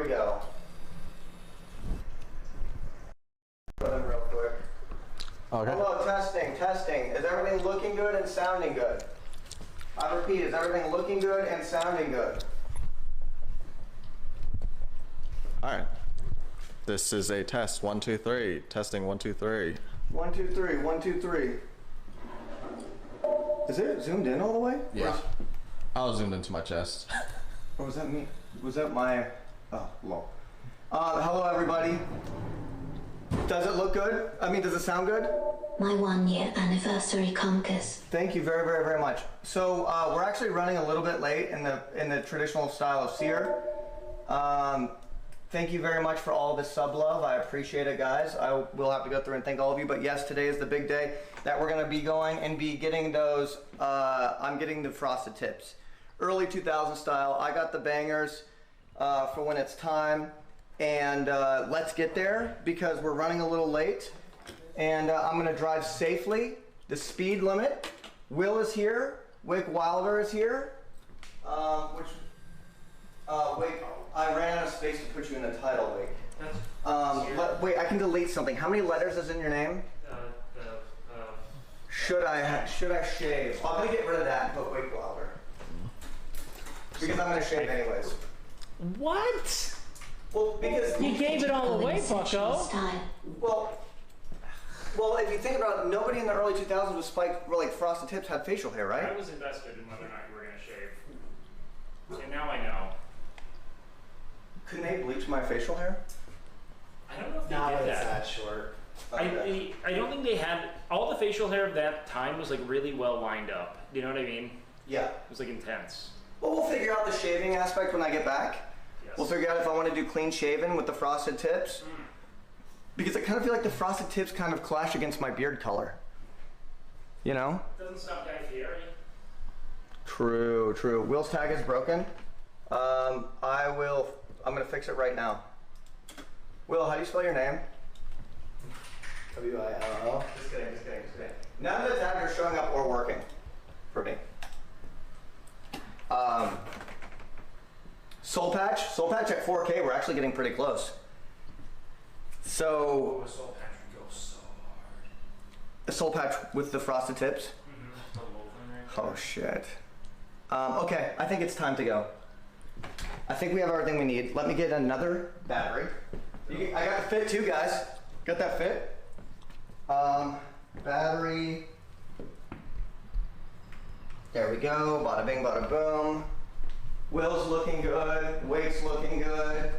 we go. Put them real quick. Okay. Hello, testing, testing. Is everything looking good and sounding good? I repeat, is everything looking good and sounding good? All right. This is a test. 1, 2, 3. Testing 1, 2, 3. 1, 2, 3. 1, 2, 3. Is it zoomed in all the way? Yeah. I was zoomed into my chest. Or was that me? Was that my? Oh, lol. Hello, everybody. Does it look good? I mean, does it sound good? My 1-year anniversary conquers. Thank you very, very, very much. So we're actually running a little bit late in the traditional style of Cyr. Thank you very much for all the sub love. I appreciate it, guys. I will have to go through and thank all of you. But yes, today is the big day that we're going to be going and be getting those. I'm getting the frosted tips, early 2000 style. I got the bangers for when it's time. And let's get there because we're running a little late. And I'm going to drive safely. The speed limit. Will is here. Wick Wilder is here. Wait, I ran out of space to put you in the title, Wait. Wait, I can delete something. How many letters is in your name? Should I shave? I'm going to get rid of that and put Wick Wilder. Because I'm going to shave anyways. What? Well, because you gave it all away, Bucko. Well, if you think about it, nobody in the early 2000s with spiked, like frosted tips had facial hair, right? I was invested in whether or not you were going to shave. And now I know. Couldn't they bleach my facial hair? I don't know if they Not did it's that. that short. I don't think they had, all the facial hair of that time was like really well lined up. Do you know what I mean? Yeah. It was like intense. Well, we'll figure out the shaving aspect when I get back. Yes. We'll figure out if I want to do clean shaven with the frosted tips. Because I kind of feel like the frosted tips kind of clash against my beard color. You know? Doesn't stop Guy Fieri. True, true. Will's tag is broken. I'm gonna fix it right now. Will, how do you spell your name? W-I-L-L. Just kidding, just kidding, just kidding. None of the tags are showing up or working for me. Soul patch at 4K, we're actually getting pretty close. So, Soul patch would go so hard. a soul patch with the frosted tips. Oh shit. Okay, I think it's time to go. I think we have everything we need. Let me get another battery. I got the fit too, guys. Got that fit? Battery. There we go. Bada bing, bada boom. Will's looking good. Wake's looking good.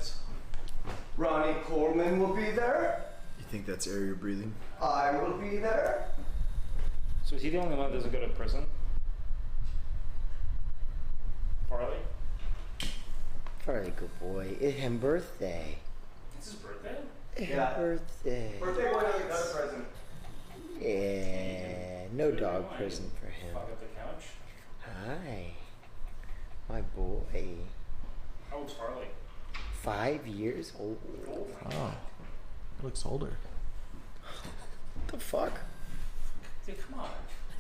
Ronnie Coleman will be there. You think that's air you're breathing? I will be there. So is he the only one that doesn't go to prison? Farley? Very good boy. It's his birthday. It's his birthday? It's Yeah. his birthday. Birthday boy doesn't go to prison. Yeah, no dog prison for him. Fuck up the couch. Hi, my boy. How old's Farley? 5 years old. Oh. Looks older. What the fuck? Dude, come on.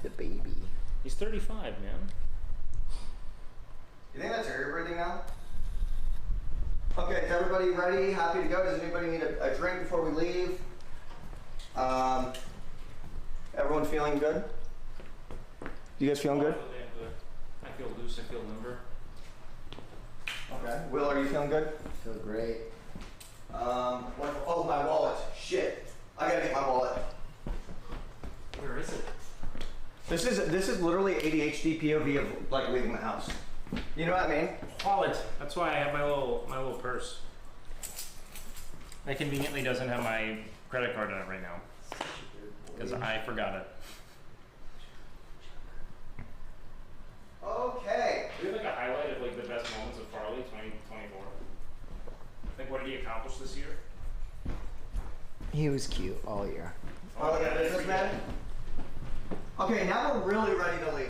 The baby. He's 35, man. You think that's air breathing now? Okay, is everybody ready? Happy to go? Does anybody need a drink before we leave? Everyone feeling good? You guys feeling good? I feel damn good. I feel loose, I feel limber. Okay. Will, are you feeling good? Feel great. Oh, my wallet. Shit. I gotta get my wallet. Where is it? This is literally ADHD POV of like leaving the house. You know what I mean? Wallet. That's why I have my little purse. That conveniently doesn't have my credit card in it right now. Because I forgot it. Okay. Do you have like a highlight of like the best moments of Farley 2024? Like what did he accomplish this year? He was cute all year. Oh, yeah, businessman. Okay, now we're really ready to leave.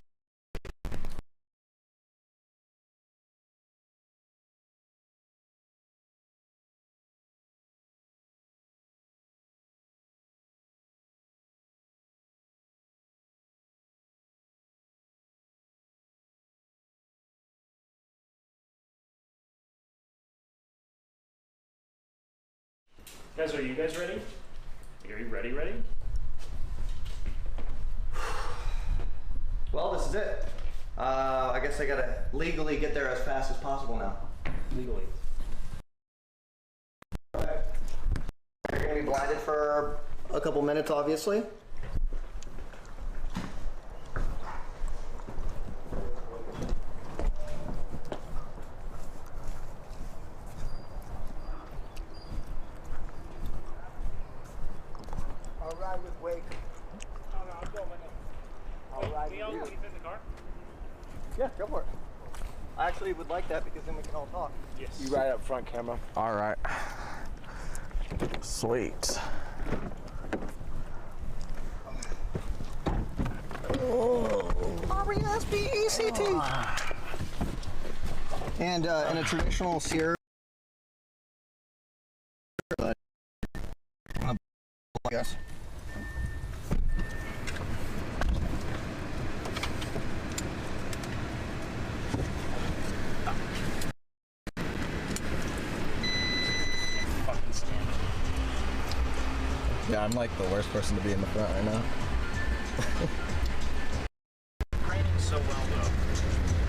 Guys, are you guys ready? Are you ready? Well, this is it. I guess I gotta legally get there as fast as possible now. Legally. Okay. You're gonna be blinded for a couple minutes, obviously. I'll ride with Wake. I'll ride with you. in the car? Yeah, go for it. I actually would like that because then we can all talk. Yes. You ride up front, camera. All right. Sweet. R-E-S-P-E-C-T. And in a traditional Cyr, I guess. Fucking stand. Yeah, I'm like the worst person to be in the front right now. Training so well though.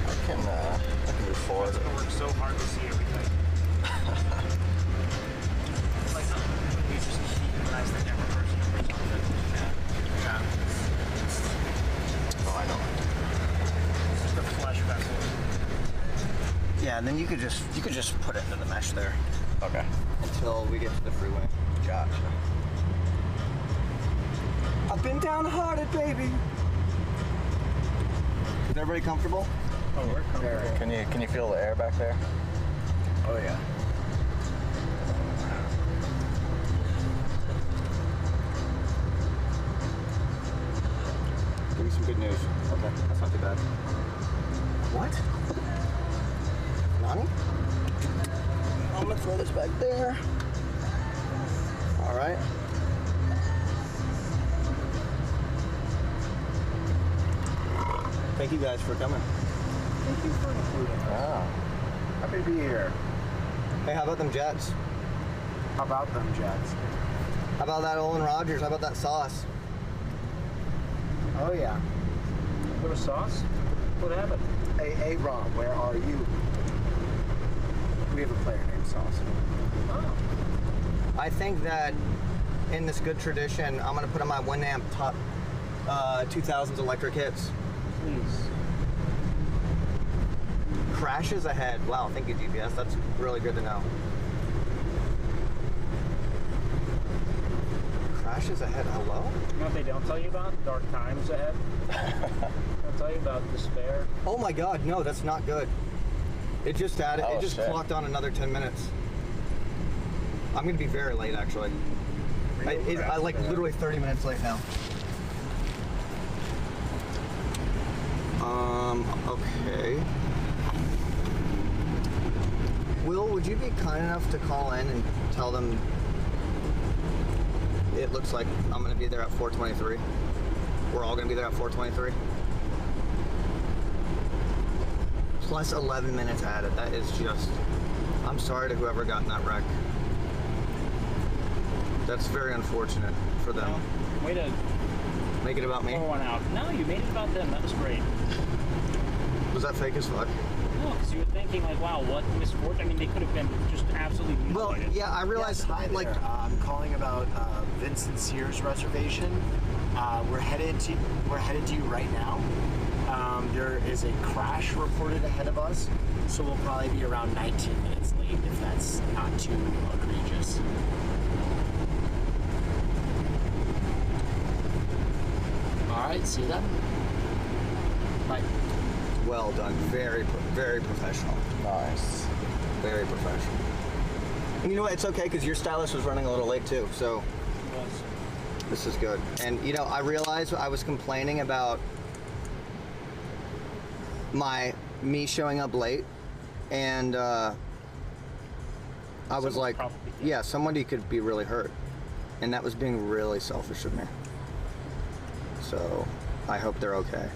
I can move forward. It's gonna work so hard to see everything. Like, you just humanize the camera person or something. Yeah. Oh, I know. It's just a flesh vessel. Yeah, and then you could just put it into the mesh there Okay. until we get to the freeway. Gotcha. I've been downhearted, baby. Is everybody comfortable? Oh, we're comfortable. Can you feel the air back there? Oh, yeah. Give me some good news. Okay, that's not too bad. What? Nani? I'm gonna throw this back there. All right. Thank you guys for coming. Thank you for including us. Yeah. Happy to be here. Hey, how about them Jets? How about them Jets? How about that Olin Rogers? How about that sauce? Oh, yeah. What a sauce? What happened? Hey, Rob, where are you? We have a player named Sauce. Oh. I think that in this good tradition, I'm gonna put on my 1 amp top 2000s electric hits. Please. Crashes ahead. Wow, thank you, GPS. That's really good to know. Crashes ahead. Hello? You know what they don't tell you about? Dark times ahead. They'll tell you about despair. Oh my God, no, that's not good. It just added. Oh, it just shit. clocked on another 10 minutes. I'm gonna be very late, actually. I like literally 30 minutes late now. Okay. Will, would you be kind enough to call in and tell them it looks like I'm gonna be there at 4:23? We're all gonna be there at 4:23. Plus 11 minutes added. That is just, I'm sorry to whoever got in that wreck. That's very unfortunate for them. Way to Make it about me? pour one out. No, you made it about them. That was great. Was that fake as fuck? No, because you were thinking like, wow, what misfortune? I mean, they could have been just absolutely Well, mutilated. yeah, I realized, Yes, hi like, there. I'm calling about Vincent Sears reservation. We're headed to you right now. There is a crash reported ahead of us, so we'll probably be around 19 minutes late if that's not too egregious. All right, see you then. Bye. well done. Very professional. Nice. Very professional. And you know what? It's okay because your stylist was running a little late too, so this is good. And you know, I realized I was complaining about me showing up late, and I was like, yeah, somebody could be really hurt, and that was being really selfish of me. So I hope they're okay.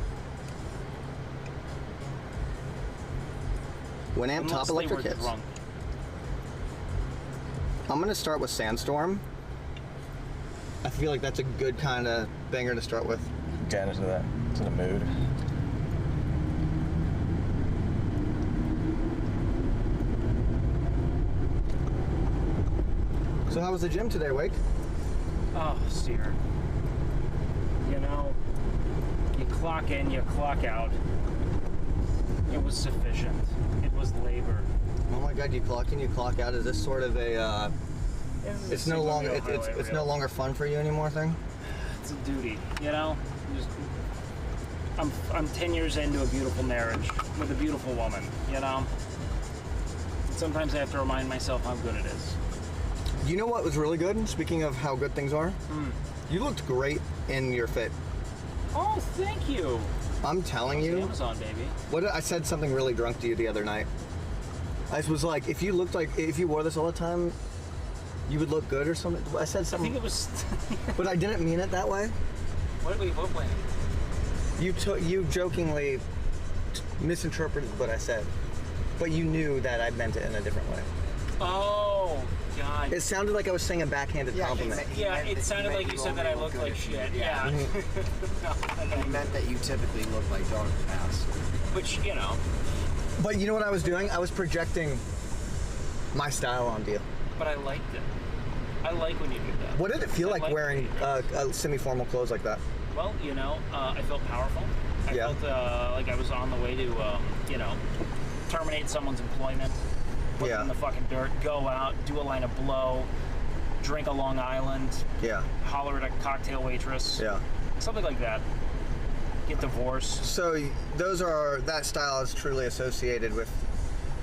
Winamp top Unless they electric were hits. drunk. I'm gonna start with Sandstorm. I feel like that's a good kind of banger to start with. Get into that, to the mood. So how was the gym today, Wake? Oh, Cyr. You know, you clock in, you clock out. It was sufficient. It was labor. Oh my God, you clock in, you clock out. Is this sort of a? It's no longer it's no longer fun for you anymore thing. It's a duty, you know. I'm 10 years into a beautiful marriage with a beautiful woman, you know. Sometimes I have to remind myself how good it is. You know what was really good? Speaking of how good things are, you looked great in your fit. Oh, thank you. I'm telling you. Amazon, baby. I said something really drunk to you the other night. I was like, if you wore this all the time, you would look good or something. I said I something. think it was. But I didn't mean it that way. What plan? You jokingly misinterpreted what I said, but you knew that I meant it in a different way. Oh, God. It sounded like I was saying a backhanded compliment. It sounded like you said that I looked like shit. Yeah. He meant that you typically look like dog ass. Which, you know. But you know what I was doing? I was projecting my style onto you. But I liked it. I like when you do that. What did it feel like wearing semi-formal clothes like that? Well, you know, I felt powerful. I felt like I was on the way to, you know, terminate someone's employment, put them in the fucking dirt, go out, do a line of blow, drink a Long Island, holler at a cocktail waitress, something like that. Get divorced. So that style is truly associated with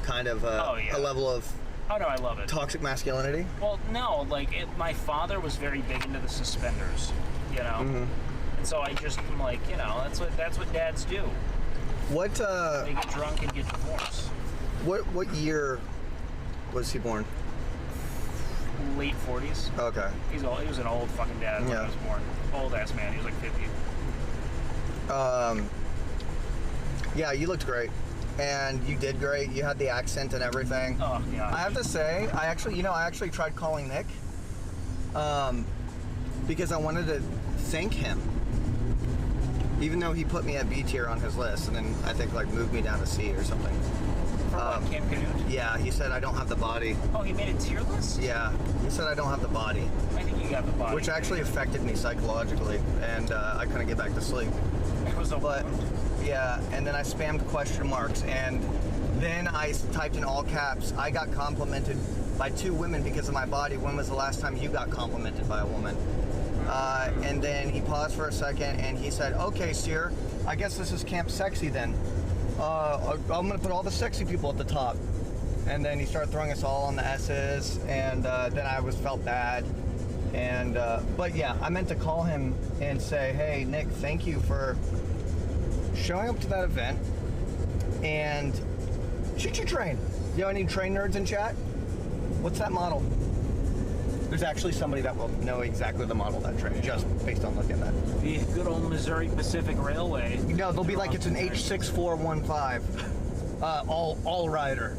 kind of a level of oh no, I love it. Toxic masculinity? Well, no, like my father was very big into the suspenders, you know. And so I'm like, you know, that's what dads do. What they get drunk and get divorced. What year was he born? Late 40s. Okay. He was an old fucking dad when I was born. Old ass man. He was like 50. Yeah, you looked great. And you did great. You had the accent and everything. Oh, yeah. I have to say, I actually tried calling Nick because I wanted to thank him. Even though he put me at B tier on his list and then I think like moved me down to C or something. For what, Camp Canute? Yeah, he said I don't have the body. Oh, he made a tier list? Yeah, he said I don't have the body. I think you got the body. Which actually affected me psychologically and I couldn't get back to sleep. It was yeah, and then I spammed question marks, and then I typed in all caps. I got complimented by 2 women because of my body. When was the last time you got complimented by a woman? And then he paused for a second, and he said, okay, Cyr, I guess this is Camp Sexy then. I'm gonna put all the sexy people at the top. And then he started throwing us all on the S's, and then I felt bad. And but yeah, I meant to call him and say, hey, Nick, thank you for showing up to that event and shoot your train. You know any train nerds in chat? What's that model? There's actually somebody that will know exactly the model of that train just based on looking at that. The good old Missouri Pacific Railway. No, they'll be like it's an H6415 all rider.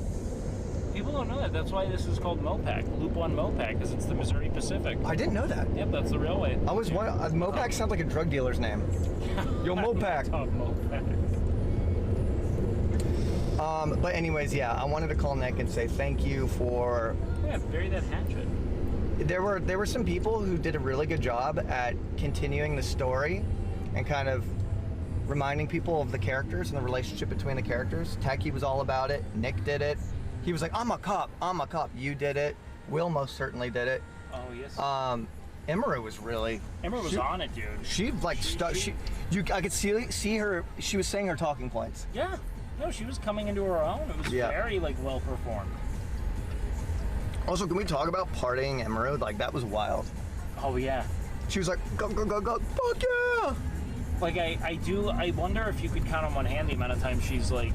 People don't know that. That's why this is called MOPAC, Loop 1 MOPAC, because it's the Missouri Pacific. I didn't know that. Yep, that's the railway. I was MOPAC sounds like a drug dealer's name. Yo, MOPAC. But anyways, yeah, I wanted to call Nick and say thank you for. Yeah, bury that hatchet. There were some people who did a really good job at continuing the story and kind of reminding people of the characters and the relationship between the characters. Taki was all about it. Nick did it. He was like, I'm a cop. You did it. Will most certainly did it. Oh, yes. Emery was really. Emery was on it, dude. She like I could see her. She was saying her talking points. Yeah. No, she was coming into her own. It was very like well performed. Also, can we talk about partying Emerald? Like that was wild. Oh yeah. She was like, go, fuck yeah! Like I wonder if you could count on one hand the amount of time she's like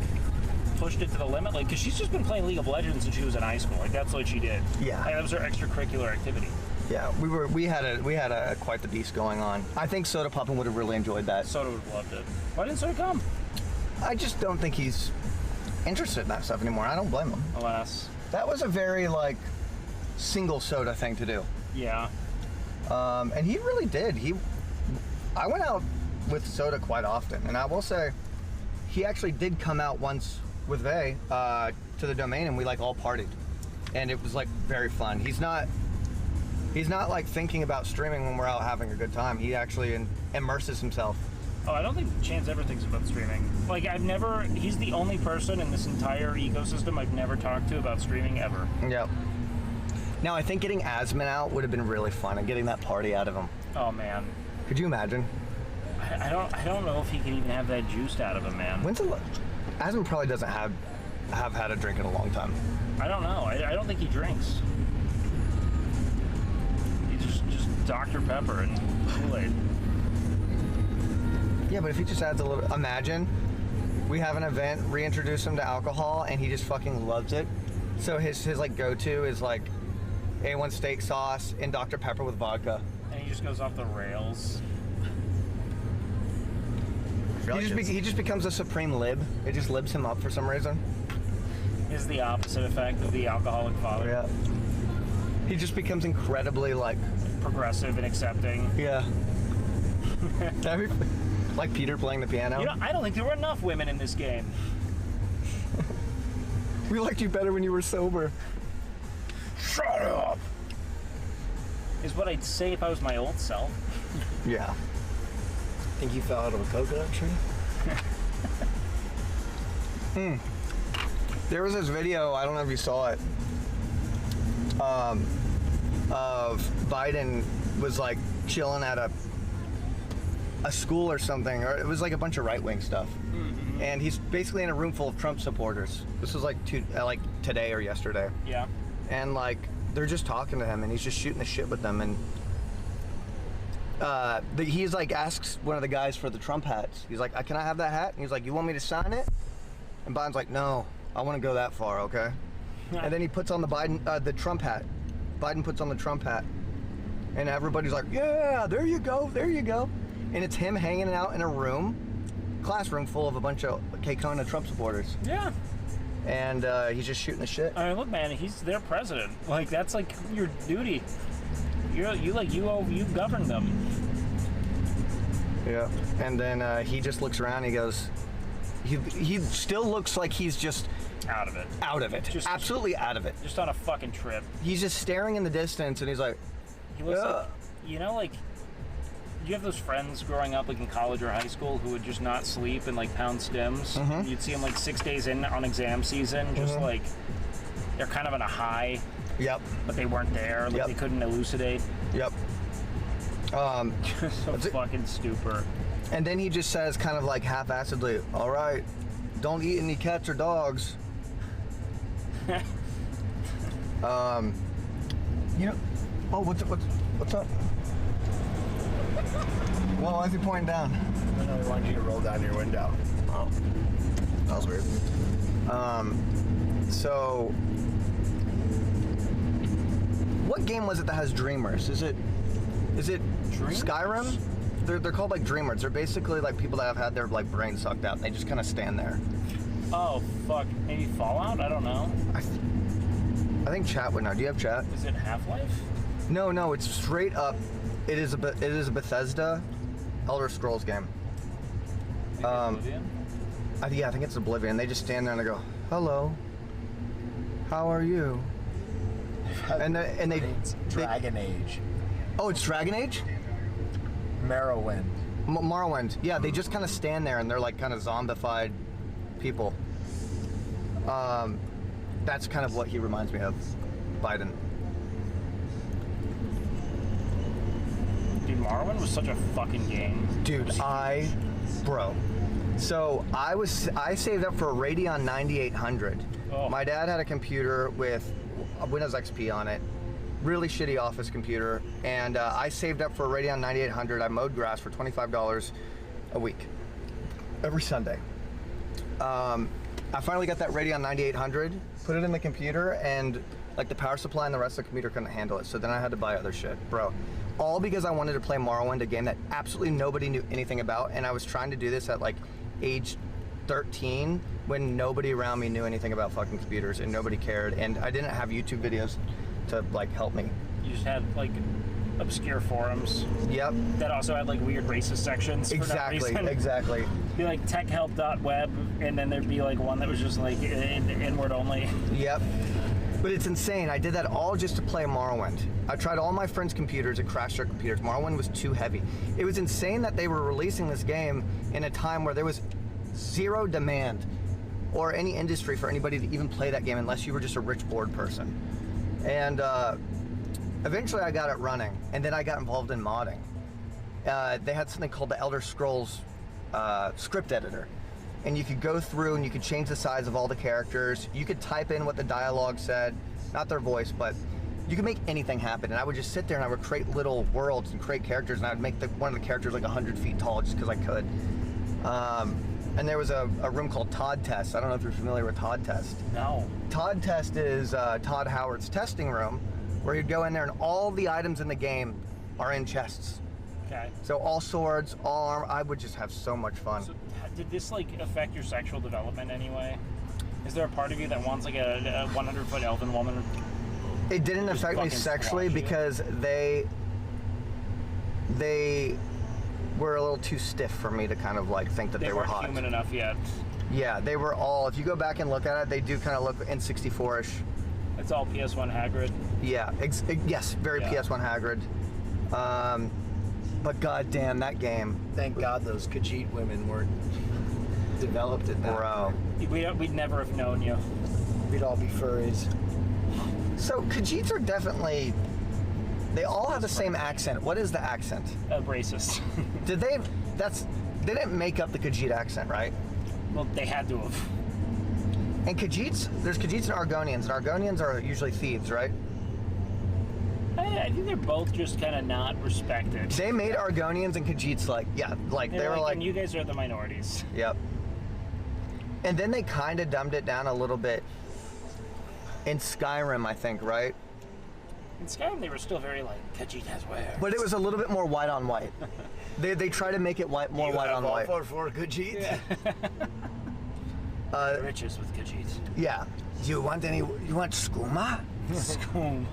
pushed it to the limit. Like, cause she's just been playing League of Legends since she was in high school. Like that's what she did. Yeah. Like, that was her extracurricular activity. Yeah, we had a quite the beast going on. I think Soda Poppin would have really enjoyed that. Soda would have loved it. Why didn't Soda come? I just don't think he's interested in that stuff anymore. I don't blame him. Alas. That was a very like single soda thing to do. Yeah. And he really did. I went out with soda quite often, and I will say, he actually did come out once with Vay to the domain, and we like all partied, and it was like very fun. He's not like thinking about streaming when we're out having a good time. He actually immerses himself. Oh, I don't think Chance ever thinks about streaming. Like, he's the only person in this entire ecosystem I've never talked to about streaming ever. Yep. Now, I think getting Asman out would have been really fun, and getting that party out of him. Oh, man. Could you imagine? I don't know if he can even have that juiced out of him, man. Asman probably doesn't have had a drink in a long time. I don't know. I don't think he drinks. He's just Dr. Pepper and Kool-Aid. Yeah, but if he just adds a little... Imagine we have an event, reintroduce him to alcohol, and he just fucking loves it. So his like go-to is like A1 steak sauce and Dr. Pepper with vodka. And he just goes off the rails. He just becomes a supreme lib. It just libs him up for some reason. Is the opposite effect of the alcoholic father. Yeah. He just becomes incredibly like... progressive and accepting. Yeah. Like Peter playing the piano. You know, I don't think there were enough women in this game. We liked you better when you were sober. Shut up! Is what I'd say if I was my old self. Yeah. Think you fell out of a coconut tree? There was this video, I don't know if you saw it, of Biden was like chilling at a school or something, or it was like a bunch of right-wing stuff. Mm-hmm. And he's basically in a room full of Trump supporters. This was like today or yesterday. Yeah. And like they're just talking to him, and he's just shooting the shit with them. And he's like asks one of the guys for the Trump hats. He's like, "Can I have that hat?" And he's like, "You want me to sign it?" And Biden's like, "No, I want to go that far, okay?" And then he puts on the Trump hat. Biden puts on the Trump hat, and everybody's like, "Yeah, there you go, there you go." And it's him hanging out in a classroom full of a bunch of K-Kona Trump supporters. Yeah. And he's just shooting the shit. I mean, look, man, he's their president. Like, that's like your duty. You govern them. Yeah. And then he just looks around and he goes, he still looks like he's just out of it. Out of it. Just absolutely out of it. Just on a fucking trip. He's just staring in the distance and he's like, he looks like, you know, like, you have those friends growing up, like in college or high school, who would just not sleep and like pound stims. Mm-hmm. You'd see them like 6 days in on exam season, just like they're kind of on a high. Yep. But they weren't there. Like they couldn't elucidate. Yep. So fucking stupid. And then he just says, kind of like half-assedly, "All right, don't eat any cats or dogs." You know. Oh, what's up? Well, why is he pointing down? I know, I wanted you to roll down your window. Oh. That was weird. So, what game was it that has dreamers? Is it Dreamers? Skyrim? They're called like dreamers. They're basically like people that have had their like brain sucked out and they just kind of stand there. Oh, fuck. Maybe Fallout? I don't know. I think chat would know. Do you have chat? Is it Half-Life? No, it's straight up. It is a Bethesda Elder Scrolls game. Oblivion? I think it's Oblivion. They just stand there and they go, "Hello, how are you?" And they Dragon Age. Oh, it's Dragon Age? Morrowind. Morrowind. Yeah, they just kind of stand there and they're like kind of zombified people. That's kind of what he reminds me of, Biden. Dude, Morrowind was such a fucking game. Dude, bro. So I saved up for a Radeon 9800. Oh. My dad had a computer with Windows XP on it. Really shitty office computer. And I saved up for a Radeon 9800. I mowed grass for $25 a week. Every Sunday. I finally got that Radeon 9800, put it in the computer, and like the power supply and the rest of the computer couldn't handle it. So then I had to buy other shit, bro. All because I wanted to play Morrowind, a game that absolutely nobody knew anything about. And I was trying to do this at like age 13 when nobody around me knew anything about fucking computers and nobody cared. And I didn't have YouTube videos to like help me. You just had like obscure forums. Yep. That also had like weird racist sections. Exactly. For no reason. Exactly. Be like techhelp.web, and then there'd be like one that was just like inward only. Yep. But it's insane. I did that all just to play Morrowind. I tried all my friends' computers. It crashed their computers. Morrowind was too heavy. It was insane that they were releasing this game in a time where there was zero demand or any industry for anybody to even play that game unless you were just a rich, bored person. And eventually I got it running, and then I got involved in modding. They had something called the Elder Scrolls script editor. And you could go through and you could change the size of all the characters. You could type in what the dialogue said, not their voice, but you could make anything happen. And I would just sit there and I would create little worlds and create characters, and I would make one of the characters like 100 feet tall just because I could. And there was a room called Todd Test. I don't know if you're familiar with Todd Test. No. Todd Test is Todd Howard's testing room, where you'd go in there and all the items in the game are in chests. Okay. So all swords, all armor. I would just have so much fun. So, did this like affect your sexual development anyway? Is there a part of you that wants like a 100-foot elven woman? It didn't affect me sexually because they were a little too stiff for me to kind of like think that they were hot. They weren't human enough yet. Yeah, they were all. If you go back and look at it, they do kind of look N64-ish. It's all PS1 Hagrid. Yeah. Yes. Very PS1 Hagrid. But goddamn, that game. Thank God those Khajiit women weren't developed at that Bro. point. We'd never have known you. We'd all be furries. So Khajiits are definitely. They all have the same accent. What is the accent? Racist. Did they? They didn't make up the Khajiit accent, right? Well, they had to have. And Khajiits, there's Khajiits and Argonians. And Argonians are usually thieves, right? I think they're both just kind of not respected. They made Argonians and Khajiits they were like, and you guys are the minorities. Yep. And then they kind of dumbed it down a little bit in Skyrim, I think, right? In Skyrim, they were still very like, Khajiit has wares. But it was a little bit more white on white. They try to make it more white on white. For Khajiit? Yeah. Riches with Khajiit. Yeah. Do you want skooma? Skooma.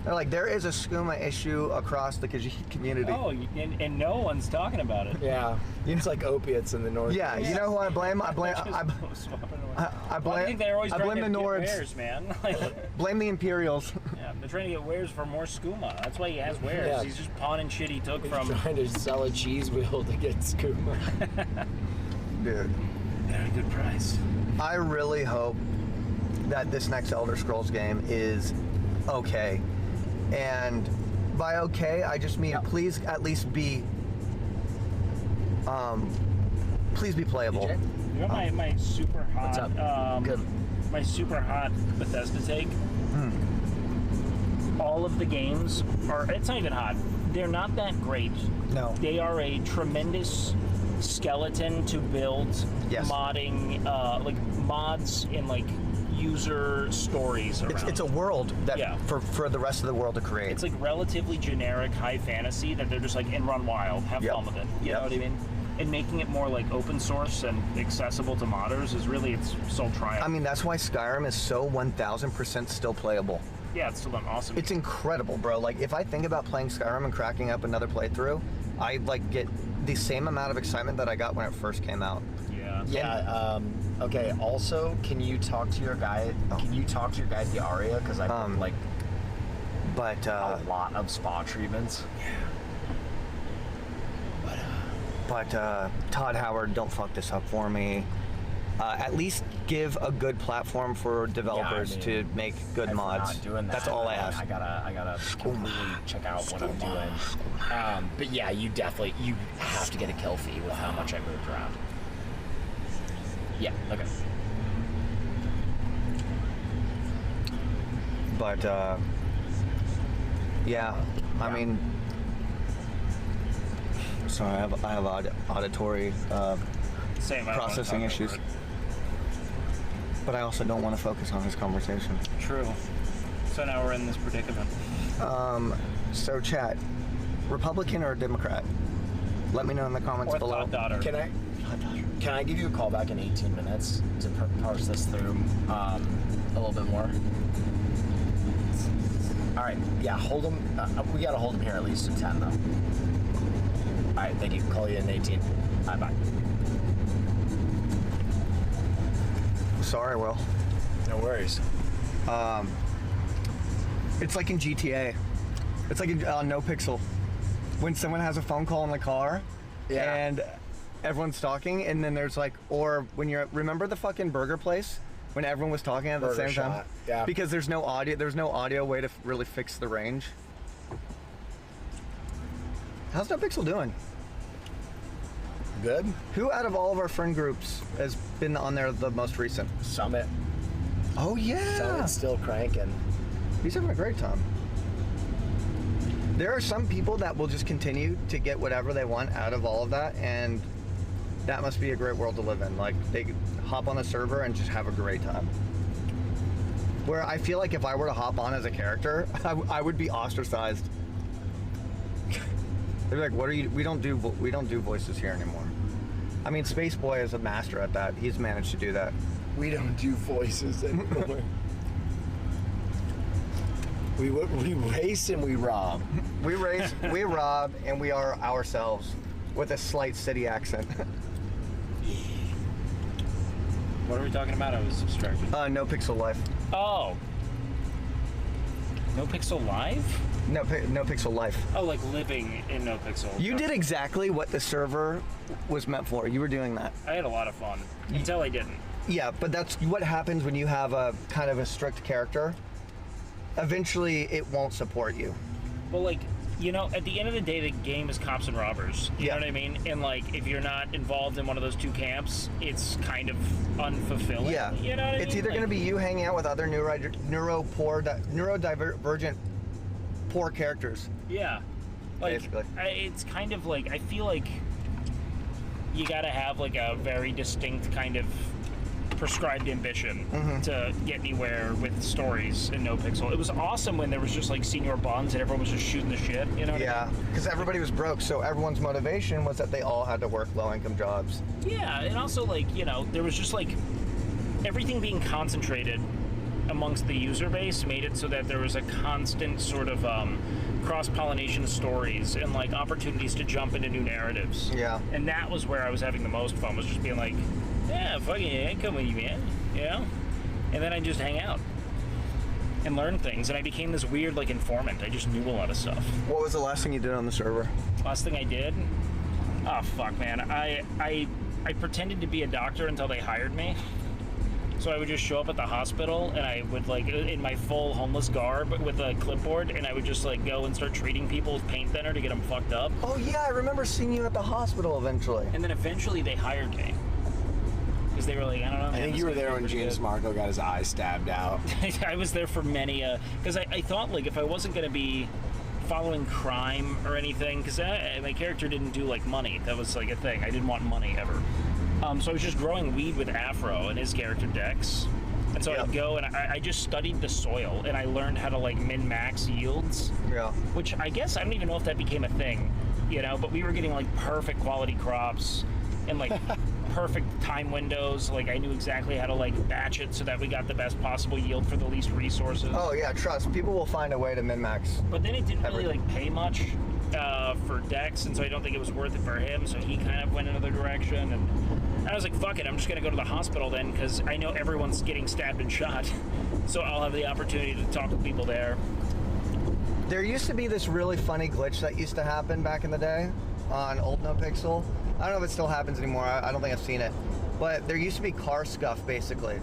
They're like, there is a skooma issue across the Khajiit community. Oh, and no one's talking about it. Yeah. It's like opiates in the north. Yeah, you know who I blame? I blame I think they're always I trying blame to the get Nords. wares, man. Blame the Imperials. Yeah, they're trying to get wares for more skooma. That's why he has wares. Yeah. He's just pawning shit he took from. Trying to sell a cheese wheel to get skooma. Dude. At a good price. I really hope that this next Elder Scrolls game is okay. And by okay, I just mean please at least be please be playable. You know my super hot What's up? Good. My super hot Bethesda take? All of the games are, it's not even hot. They're not that great. No. They are a tremendous skeleton to build modding, like mods in like user stories around. It's a world that for the rest of the world to create. It's like relatively generic high fantasy that they're just like run wild, have fun with it. You know what I mean? And making it more like open source and accessible to modders is really its sole triumph. I mean, that's why Skyrim is so 1000% still playable. Yeah, it's still an awesome. It's incredible, bro. Like, if I think about playing Skyrim and cracking up another playthrough, I like get the same amount of excitement that I got when it first came out. Yeah. Yeah. Okay. Also, can you talk to your guy? Can you talk to your guy at the Aria? Because I like a lot of spa treatments. But Todd Howard, don't fuck this up for me. At least give a good platform for developers to make good mods. Not doing that. That's all I ask. I gotta completely check out what I'm doing. But yeah, you have to get a kill fee with how much I moved around. Yeah. Okay. But I mean, sorry, I have auditory processing issues. But I also don't want to focus on this conversation. True. So now we're in this predicament. So chat, Republican or Democrat? Let me know in the comments Or below. thought daughter. Can I give you a call back in 18 minutes to parse this through a little bit more? All right. Yeah, hold him. We gotta hold him here at least to 10 though. All right, thank you. Call you in 18. Bye. Sorry, Will. No worries. It's like in GTA. It's like in No Pixel. When someone has a phone call in the car, Yeah. and everyone's talking, and then there's like, or when you're, remember the fucking burger place? When everyone was talking at the Burger same time? shot, yeah. Because there's no audio way to really fix the range. How's No Pixel doing? Good. Who out of all of our friend groups has been on there the most recent? Summit. Oh yeah! Summit's still cranking. He's having a great time. There are some people that will just continue to get whatever they want out of all of that, and that must be a great world to live in. Like, they could hop on a server and just have a great time. Where I feel like if I were to hop on as a character, I would be ostracized. They'd be like, "What are you? We don't do voices here anymore." I mean, Space Boy is a master at that. He's managed to do that. We don't do voices anymore. We race and we rob. We race, we rob, and we are ourselves with a slight city accent. What are we talking about? I was distracted. No Pixel Life. Oh. No Pixel Live? No Pixel Life. Oh, like living in No Pixel. You did exactly what the server was meant for. You were doing that. I had a lot of fun until I didn't. Yeah, but that's what happens when you have a kind of a strict character. Eventually, it won't support you. Well, like, you know, at the end of the day, the game is cops and robbers. You Yeah. know what I mean? And, like, if you're not involved in one of those two camps, it's kind of unfulfilling. Yeah. You know what I mean? It's either going to be you hanging out with other neurodivergent poor characters. Yeah. Like, Basically. it's kind of like, I feel like you gotta have, like, a very distinct kind of prescribed ambition to get anywhere with stories in No Pixel. It was awesome when there was just, like, senior bonds and everyone was just shooting the shit, you know what I Yeah, because everybody was broke, so everyone's motivation was that they all had to work low-income jobs. mean? Yeah, and also, like, you know, there was just, like, everything being concentrated amongst the user base made it so that there was a constant sort of cross-pollination of stories and, like, opportunities to jump into new narratives. Yeah. And that was where I was having the most fun, was just being like, yeah, fucking yeah, come with you, man. You know? And then I just hang out and learn things, and I became this weird, like, informant. I just knew a lot of stuff. What was the last thing you did on the server? Last thing I did? Oh, fuck, man. I pretended to be a doctor until they hired me. So I would just show up at the hospital, and I would, like, in my full homeless garb with a clipboard, and I would just, like, go and start treating people with paint thinner to get them fucked up. Oh yeah, I remember seeing you at the hospital eventually. And then eventually they hired me. Because they were like, I don't know. I think you were there when James Marco got his eye stabbed out. I was there for many, because I thought, like, if I wasn't going to be following crime or anything, because my character didn't do, like, money. That was, like, a thing. I didn't want money ever. So I was just growing weed with Afro and his character Dex. And so I'd go and I just studied the soil, and I learned how to, like, min-max yields. Yeah. Which I guess, I don't even know if that became a thing, you know, but we were getting, like, perfect quality crops and, like, perfect time windows. Like, I knew exactly how to, like, batch it so that we got the best possible yield for the least resources. Oh yeah, trust. People will find a way to min-max. But then it didn't really, like, pay much for Dex, and so I don't think it was worth it for him, so he kind of went another direction, and I was like, fuck it, I'm just gonna go to the hospital then, because I know everyone's getting stabbed and shot, so I'll have the opportunity to talk to people there. There used to be this really funny glitch that used to happen back in the day on old No Pixel. I don't know if it still happens anymore. I don't think I've seen it. But there used to be car scuff, basically,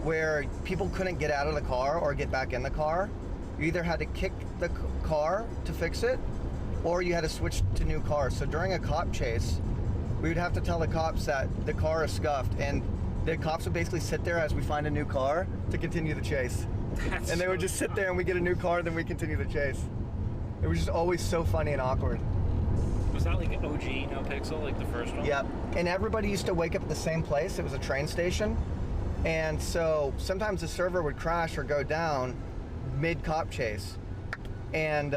where people couldn't get out of the car or get back in the car. You either had to kick the car to fix it, or you had to switch to new cars. So during a cop chase, we would have to tell the cops that the car is scuffed, and the cops would basically sit there as we find a new car to continue the chase. And they would just sit there and we get a new car, then we continue the chase. It was just always so funny and awkward. Was that like OG No Pixel, like the first one? Yep. And everybody used to wake up at the same place. It was a train station. And so sometimes the server would crash or go down mid-cop chase. And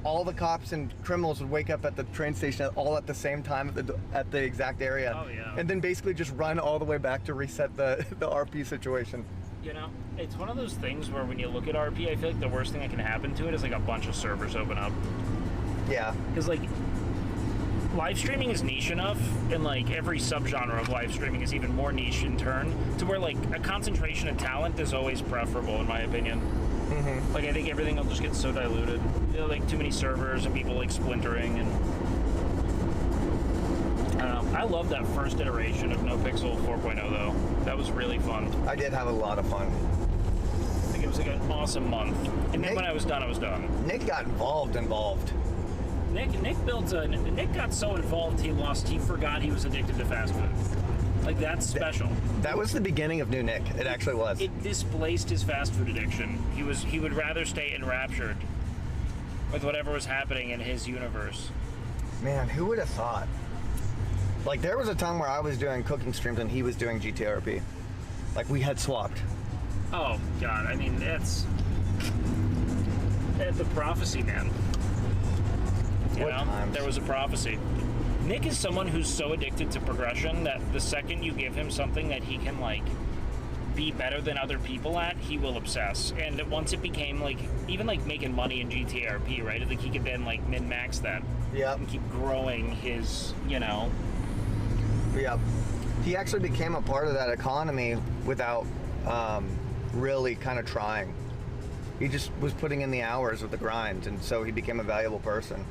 all the cops and criminals would wake up at the train station all at the same time at the exact area. Oh, yeah. And then basically just run all the way back to reset the RP situation. You know, it's one of those things where when you look at RP, I feel like the worst thing that can happen to it is like a bunch of servers open up. Yeah. Because like, live streaming is niche enough, and like every subgenre of live streaming is even more niche in turn, to where like a concentration of talent is always preferable, in my opinion. Mm-hmm. Like I think everything will just get so diluted. You know, like too many servers and people like splintering and. I don't know. I love that first iteration of NoPixel 4.0 though. That was really fun. I did have a lot of fun. I think it was like an awesome month. And then when I was done, I was done. Nick got involved. Nick got so involved he forgot he was addicted to fast food. Like that's special. That was the beginning of new Nick. It actually was. It displaced his fast food addiction. He would rather stay enraptured with whatever was happening in his universe. Man, who would have thought? Like there was a time where I was doing cooking streams and he was doing GTRP. Like we had swapped. Oh God, I mean that's the prophecy, man. You know, times? there was a prophecy. Nick is someone who's so addicted to progression that the second you give him something that he can like be better than other people at, he will obsess. And once it became like even like making money in GTRP, right? Like he could then like min-max that. Yep. And keep growing his, you know. Yep. He actually became a part of that economy without really kind of trying. He just was putting in the hours with the grind, and so he became a valuable person.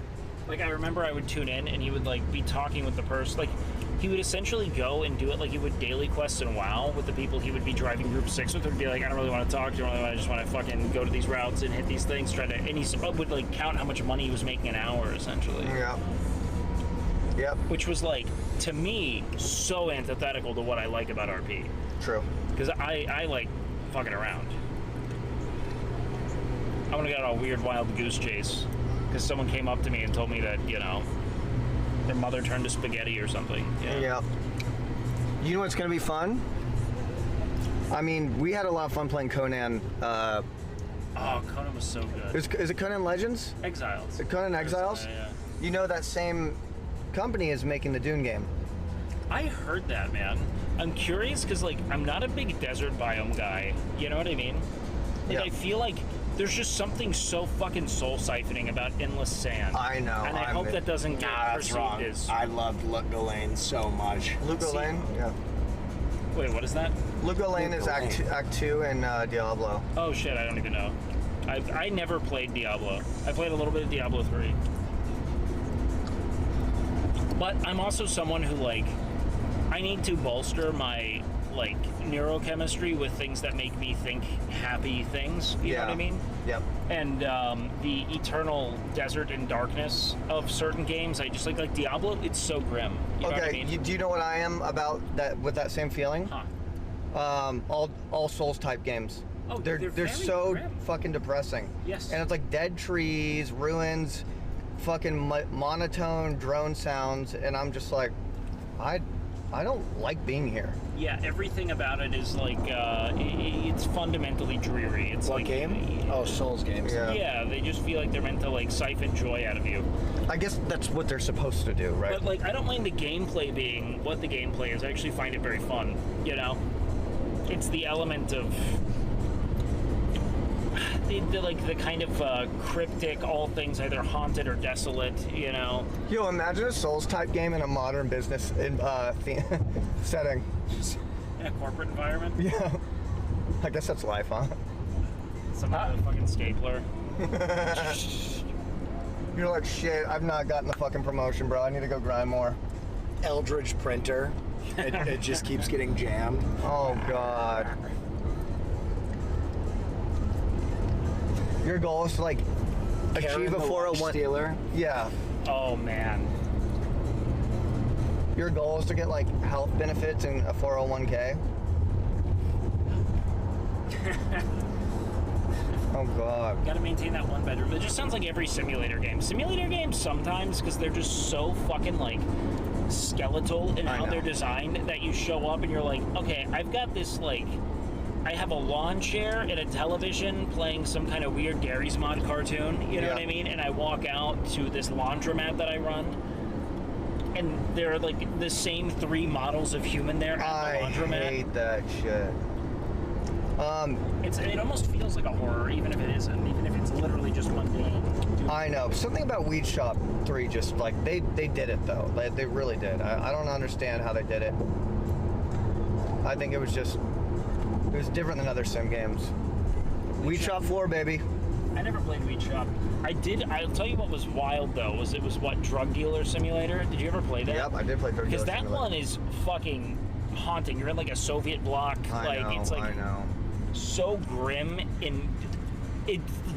Like I remember I would tune in and he would like be talking with the person, like he would essentially go and do it like he would daily quests in WoW with the people he would be driving group 6 with, would be like, I don't really want to talk to you, I just want to fucking go to these routes and hit these things, and he would like count how much money he was making an hour essentially. Yeah. Yep. Which was like, to me, so antithetical to what I like about RP. True. Because I like fucking around. I want to get on a weird wild goose chase because someone came up to me and told me that, you know, their mother turned to spaghetti or something. Yeah. Yep. You know what's going to be fun? I mean, we had a lot of fun playing Conan. Oh, Conan was so good. Is it Conan Legends? Exiles. Conan Exiles? Yeah. You know that same company is making the Dune game. I heard that, man. I'm curious because, like, I'm not a big desert biome guy. You know what I mean? Like, Yep. I feel like there's just something so fucking soul-siphoning about endless sand. I know. And I hope that doesn't get That's perceived wrong. as... I loved Lane so much. Luca Lane? Yeah. Wait, what is that? Luca Lane is Act 2 in Diablo. Oh, shit, I don't even know. I never played Diablo. I played a little bit of Diablo 3. But I'm also someone who, like, I need to bolster my, like, neurochemistry with things that make me think happy things. You know what I mean? Yep. And the eternal desert and darkness of certain games, I just like Diablo, it's so grim. You know what I mean? Do you know what I am about that with that same feeling? Huh. All Souls type games. Oh, they're very so grim. fucking depressing. Yes. And it's like dead trees, ruins, fucking monotone drone sounds, and I'm just like, I don't like being here. Yeah, everything about it is like it's fundamentally dreary. It's What like game? Oh, Souls games. Yeah. Yeah, they just feel like they're meant to like siphon joy out of you. I guess that's what they're supposed to do, right? But like, I don't mind the gameplay being what the gameplay is. I actually find it very fun. You know, it's the element of the kind of cryptic, all things either haunted or desolate. You know. Yo, imagine a Souls type game in a modern business setting. In a corporate environment. Yeah. I guess that's life, huh? Some kind of fucking stapler. You're like, shit, I've not gotten the fucking promotion, bro. I need to go grind more. Eldridge printer. It just keeps getting jammed. Oh, God. Your goal is to, like, achieve a 401. Stealer. Yeah. Oh man. Your goal is to get, like, health benefits and a 401k. Oh, God. Gotta maintain that one bedroom. It just sounds like every simulator game. Simulator games sometimes, because they're just so fucking, like, skeletal in how they're designed, that you show up and you're like, okay, I've got this, like, I have a lawn chair and a television playing some kind of weird Gary's Mod cartoon, you know what I mean? And I walk out to this laundromat that I run, and there are, like, the same 3 models of human there at the laundromat. I hate that shit. It almost feels like a horror, even if it isn't, even if it's literally just mundane. I know. Something about Weed Shop 3 just like they did it though. They really did. I don't understand how they did it. I think it was different than other sim games. Weed Shop 4, baby. I never played Weed Shop. I'll tell you what was wild though, it was what, Drug Dealer Simulator? Did you ever play that? Yep, I did play Drug Dealer Simulator. Because that one is fucking haunting. You're in like a Soviet bloc. It's like I know. So grim.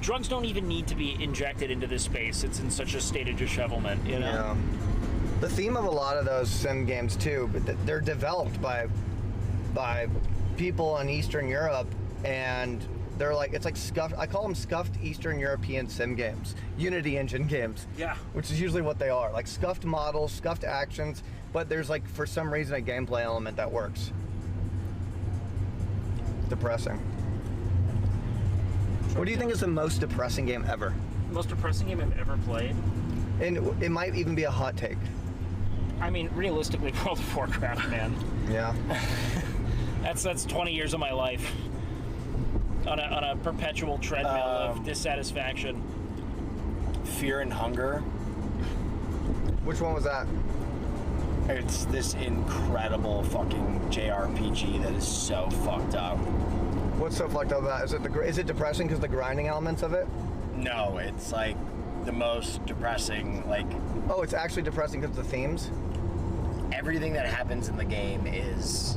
Drugs don't even need to be injected into this space. It's in such a state of dishevelment, you know? Yeah. The theme of a lot of those sim games too, but they're developed by people in Eastern Europe, and they're like, it's like scuffed, I call them scuffed Eastern European sim games, Unity engine games. Yeah. Which is usually what they are, like scuffed models, scuffed actions, but there's like, for some reason, a gameplay element that works. Depressing. What do you think is the most depressing game ever? Most depressing game I've ever played? And it might even be a hot take. I mean, realistically, World of Warcraft, man. Yeah. That's 20 years of my life on a perpetual treadmill of dissatisfaction. Fear and Hunger. Which one was that? It's this incredible fucking JRPG that is so fucked up. What's so fucked up about it? Is it depressing because the grinding elements of it? No, it's like the most depressing, like... Oh, it's actually depressing because of the themes? Everything that happens in the game is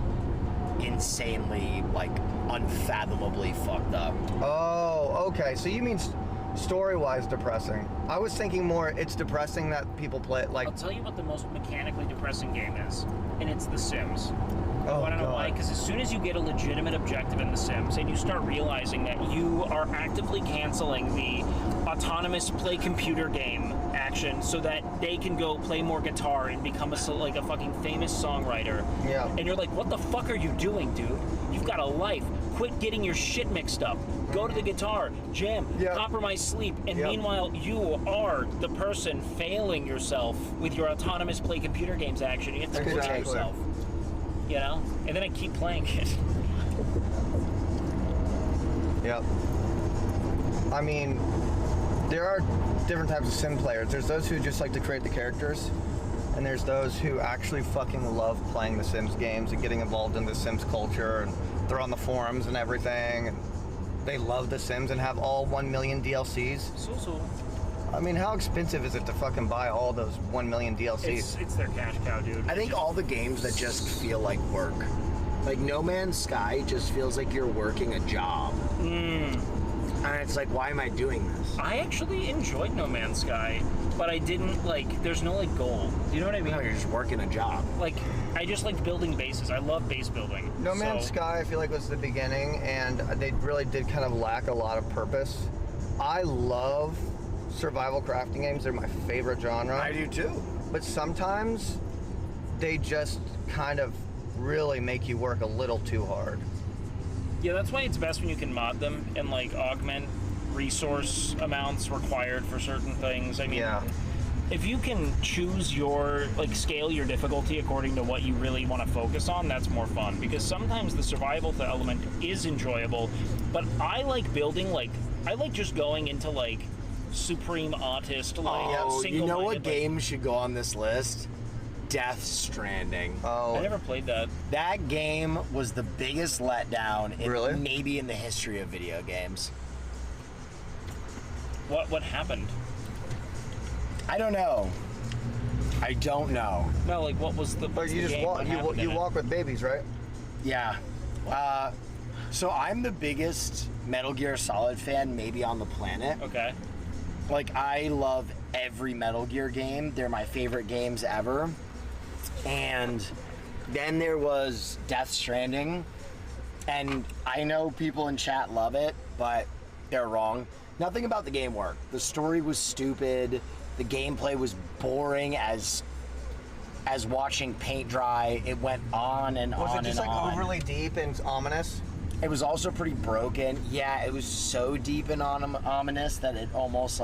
insanely, like, unfathomably fucked up. Oh, okay. So you mean story-wise depressing. I was thinking more it's depressing that people play it, like... I'll tell you what the most mechanically depressing game is, and it's The Sims. Oh, I don't know God. why, because as soon as you get a legitimate objective in The Sims and you start realizing that you are actively canceling the autonomous play computer game action so that they can go play more guitar and become a fucking famous songwriter. Yeah. And you're like, what the fuck are you doing, dude? You've got a life. Quit getting your shit mixed up. Go to the guitar, jam, compromise sleep, and meanwhile you are the person failing yourself with your autonomous play computer games action. You have to look at yourself. You know? And then I keep playing it. Yep. I mean, there are different types of sim players. There's those who just like to create the characters, and there's those who actually fucking love playing the Sims games and getting involved in the Sims culture, and they're on the forums and everything, and they love the Sims and have all 1 million DLCs. So. I mean, how expensive is it to fucking buy all those 1 million DLCs? It's their cash cow, dude. I think all the games that just feel like work. Like No Man's Sky just feels like you're working a job. And it's like, why am I doing this? I actually enjoyed No Man's Sky, but I didn't there's no goal. Do you know what I mean? No, you're just working a job. Like, I just liked building bases. I love base building. No Man's Sky, I feel like, was the beginning, and they really did kind of lack a lot of purpose. I love survival crafting games. They're my favorite genre. I do too. But sometimes they just kind of really make you work a little too hard. Yeah, that's why it's best when you can mod them and augment resource amounts required for certain things. I mean, if you can choose your scale your difficulty according to what you really want to focus on, that's more fun, because sometimes the survival element is enjoyable, but I like building I like just going into supreme autist single. You know what game should go on this list? Death Stranding. Oh, I never played that. That game was the biggest letdown maybe in the history of video games. What happened? I don't know. No, what was the? But you just walk. You walk with babies, right? Yeah. So I'm the biggest Metal Gear Solid fan maybe on the planet. Okay. I love every Metal Gear game. They're my favorite games ever. And then there was Death Stranding. And I know people in chat love it, but they're wrong. Nothing about the game worked. The story was stupid. The gameplay was boring as watching paint dry. It went on and on and on. Was it just overly deep and ominous? It was also pretty broken. Yeah, it was so deep and ominous that it almost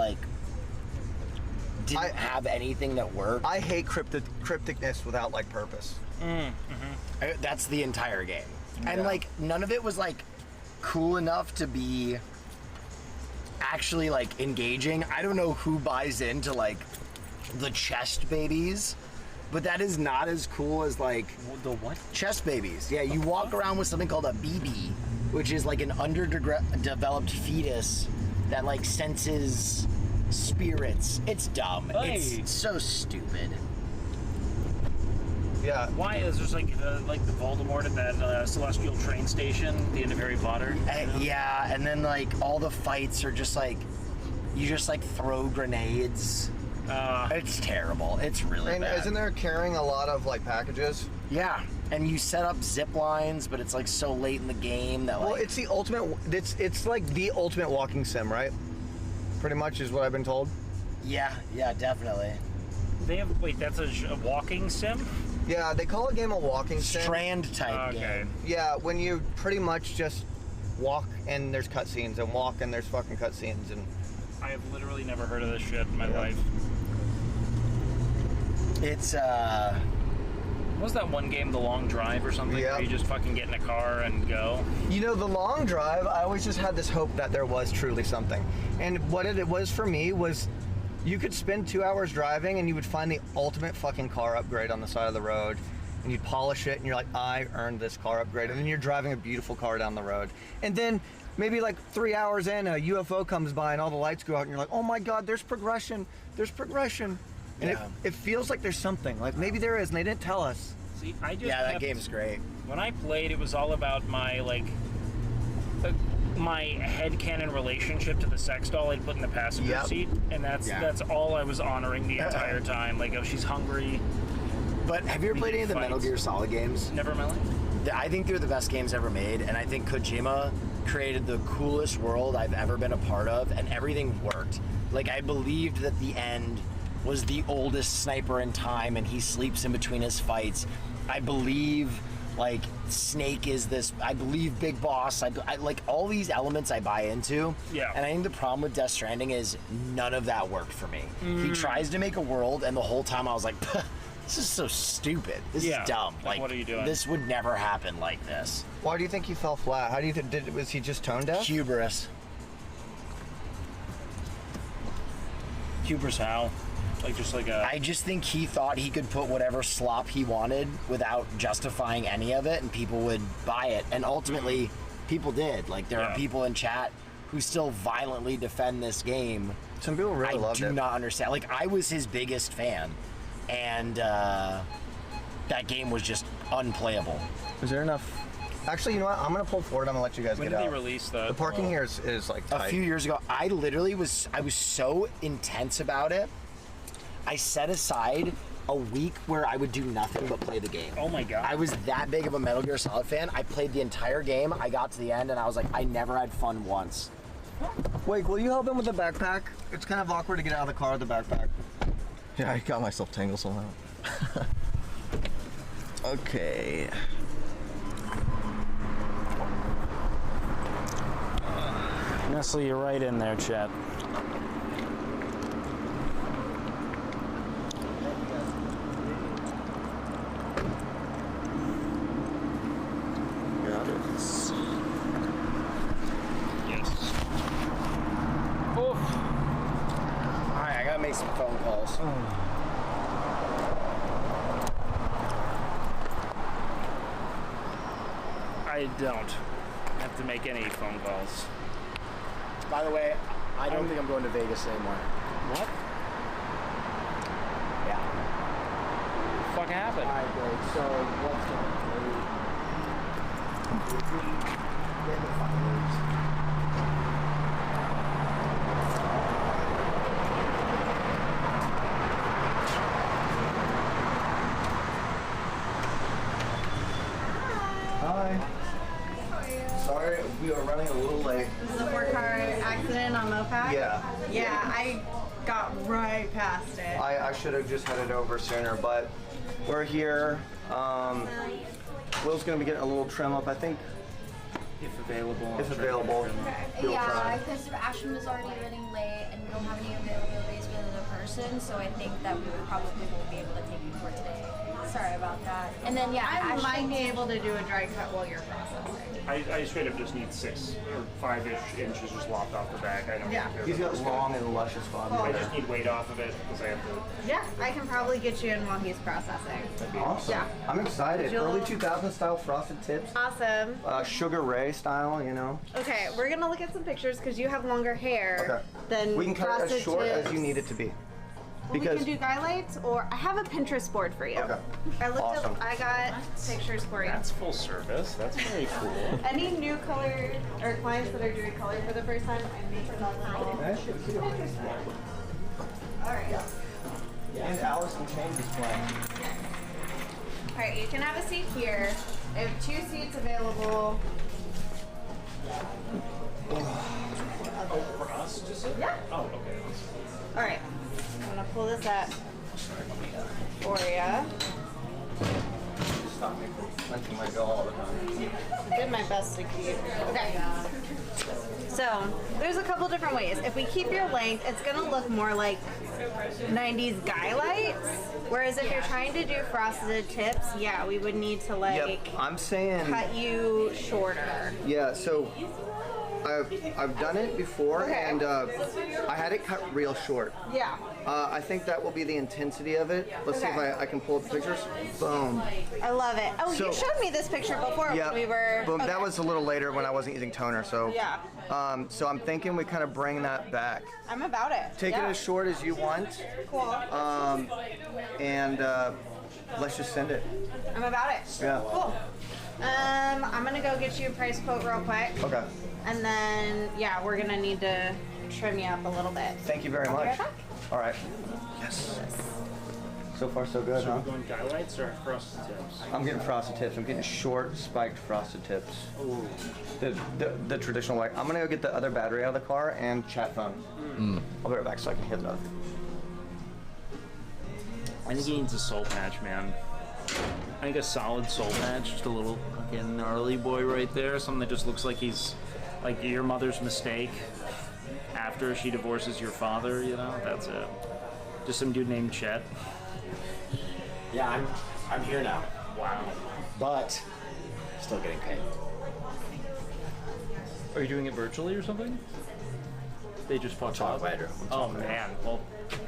didn't have anything that worked. I hate crypticness without purpose. That's the entire game. And none of it was cool enough to be actually like engaging. I don't know who buys into like the chest babies, but that is not as cool as like The what? chest babies. Yeah, you walk around with something called a BB, which is like an underdeveloped fetus that like senses spirits. It's dumb. Hey. It's so stupid. Yeah. Why is there's like the Voldemort at that celestial train station at the end of Harry Potter? Yeah, and then like all the fights are just like you just like throw grenades. It's terrible. It's really And bad. isn't there carrying a lot of like packages? Yeah, and you set up zip lines, but it's like so late in the game that like. Well, it's the ultimate. It's like the ultimate walking sim, right? Pretty much is what I've been told. Yeah, definitely. They have that's a walking sim. Yeah, they call a game a walking sim. Strand type Okay. game. Yeah, when you pretty much just walk and there's cutscenes, and walk and there's fucking cutscenes, and I have literally never heard of this shit in my life. It's What was that one game, The Long Drive or something? Yeah. Where you just fucking get in a car and go? you know, the long drive. I always just had this hope that there was truly something, and what it was for me was. You could spend 2 hours driving and you would find the ultimate fucking car upgrade on the side of the road, and you'd polish it and you're like, I earned this car upgrade, and then you're driving a beautiful car down the road, and then maybe like 3 hours in, a UFO comes by and all the lights go out and you're like, oh my god, there's progression, and Yeah. it feels like there's something, like maybe there is and they didn't tell us. See, I just that kept- game's great. When I played, it was all about my my headcanon relationship to the sex doll I'd put in the passenger Yep. seat, and that's all I was honoring the entire time. Like, oh, she's hungry. But have you ever played any of the Fights. Metal Gear Solid games? Never in my life. I think they're the best games ever made, and I think Kojima created the coolest world I've ever been a part of, and everything worked. Like, I believed that the end was the oldest sniper in time, and he sleeps in between his fights. I believe, like, Snake is this. I believe Big Boss. I like all these elements I buy into. Yeah. And I think the problem with Death Stranding is none of that worked for me. He tries to make a world, and the whole time I was like, this is so stupid. This Yeah. is dumb. Like, what are you doing? This would never happen like this. Why do you think he fell flat? How do you think, was he just tone deaf? Hubris. Hubris how? Like, just like a... I just think he thought he could put whatever slop he wanted without justifying any of it, and people would buy it. And ultimately, people did. Like, there are people in chat who still violently defend this game. Some people really I loved do it. not understand. Like, I was his biggest fan, and that game was just unplayable. Is there enough? Actually, you know what? I'm gonna pull forward. I'm gonna let you guys when get did out. they release that? The parking here is like tight. A few years ago, I was so intense about it. I set aside a week where I would do nothing but play the game. Oh my god. I was that big of a Metal Gear Solid fan. I played the entire game. I got to the end and I was like, I never had fun once. Wait, will you help him with the backpack? It's kind of awkward to get out of the car with the backpack. Yeah, I got myself tangled somehow. Okay. Nestle, you're right in there, chat. Got it. Yes. Oof. Alright, I gotta make some phone calls. I don't have to make any phone calls. By the way, I don't think I'm going to Vegas anymore. What? Yeah. The fuck happened? Alright, great. So, what's going on? Get the fucking news. Hi. Sorry, we are running a little late. This is a 4-car accident on Mopac? Yeah. Yeah, I got right past it. I should have just headed over sooner, but we're here. Will's gonna be getting a little trim up, I think. If available. If available. He'll Yeah, try. because Ashton was already running late and we don't have any availabilities with another person. person, so I think that we probably won't be able to take you for today. Sorry about that. And then yeah, I Ashley- might be able to do a dry cut while you're processing. I straight up just need 6 or 5-ish inches just lopped off the back. I don't Yeah. care He's about got this long and luscious body. guy. I just need weight off of it because I have to. Yeah, I can probably get you in while he's processing. Awesome. Yeah. I'm excited. You'll- Early 2000 style frosted tips. Awesome. Sugar Ray style, you know. Okay, we're gonna look at some pictures because you have longer hair than We can cut it as frosted short as tips. you need it to be. We can do guy lights, or I have a Pinterest board for you. Okay. I looked Awesome. up. I got pictures for you. That's full service. That's very cool. Any new color or clients that are doing color for the first time, I make them all Pinterest board. All right. And Alice can change his plan. All right, you can have a seat here. I have 2 seats available. Oh, for us? Just Yeah. Oh, okay. All right. I'm gonna pull this up for you. Stop me from clenching my jaw all the time. I did my best to keep. Okay. So there's a couple different ways. If we keep your length, it's gonna look more like 90s guy lights. Whereas if you're trying to do frosted tips, yeah, we would need to like Yep, I'm saying. cut you shorter. Yeah, so I've done it before, Okay. and I had it cut real short. Yeah. I think that will be the intensity of it. Let's see if Okay. I can pull up the pictures. Boom. I love it. Oh, So- you showed me this picture before Yeah. when we were. Boom. Okay. That was a little later when I wasn't using toner, so. Yeah. So I'm thinking we kind of bring that back. I'm about it. Take Yeah. it as short as you want, Cool. and let's just send it. I'm about it. Yeah. Cool. I'm gonna go get you a price quote real quick. Okay. And then, yeah, we're gonna need to trim you up a little bit. Thank you very I'll be much. right back. All right. Yes. So far, so good, So huh? we're going guy lights or frosted tips? I'm getting frosted tips. I'm getting short, spiked frosted tips. Ooh. The traditional way. I'm gonna go get the other battery out of the car and chat phone. I'll be right back so I can hit it up. I think he needs a soul patch, man. I think a solid soul patch, just a little fucking gnarly boy right there. Something that just looks like he's like your mother's mistake after she divorces your father, you know? That's it. Just some dude named Chet. Yeah, I'm here now, Wow. but still getting paid. Are you doing it virtually or something? They just fucked Talk up. later. Oh man. Well,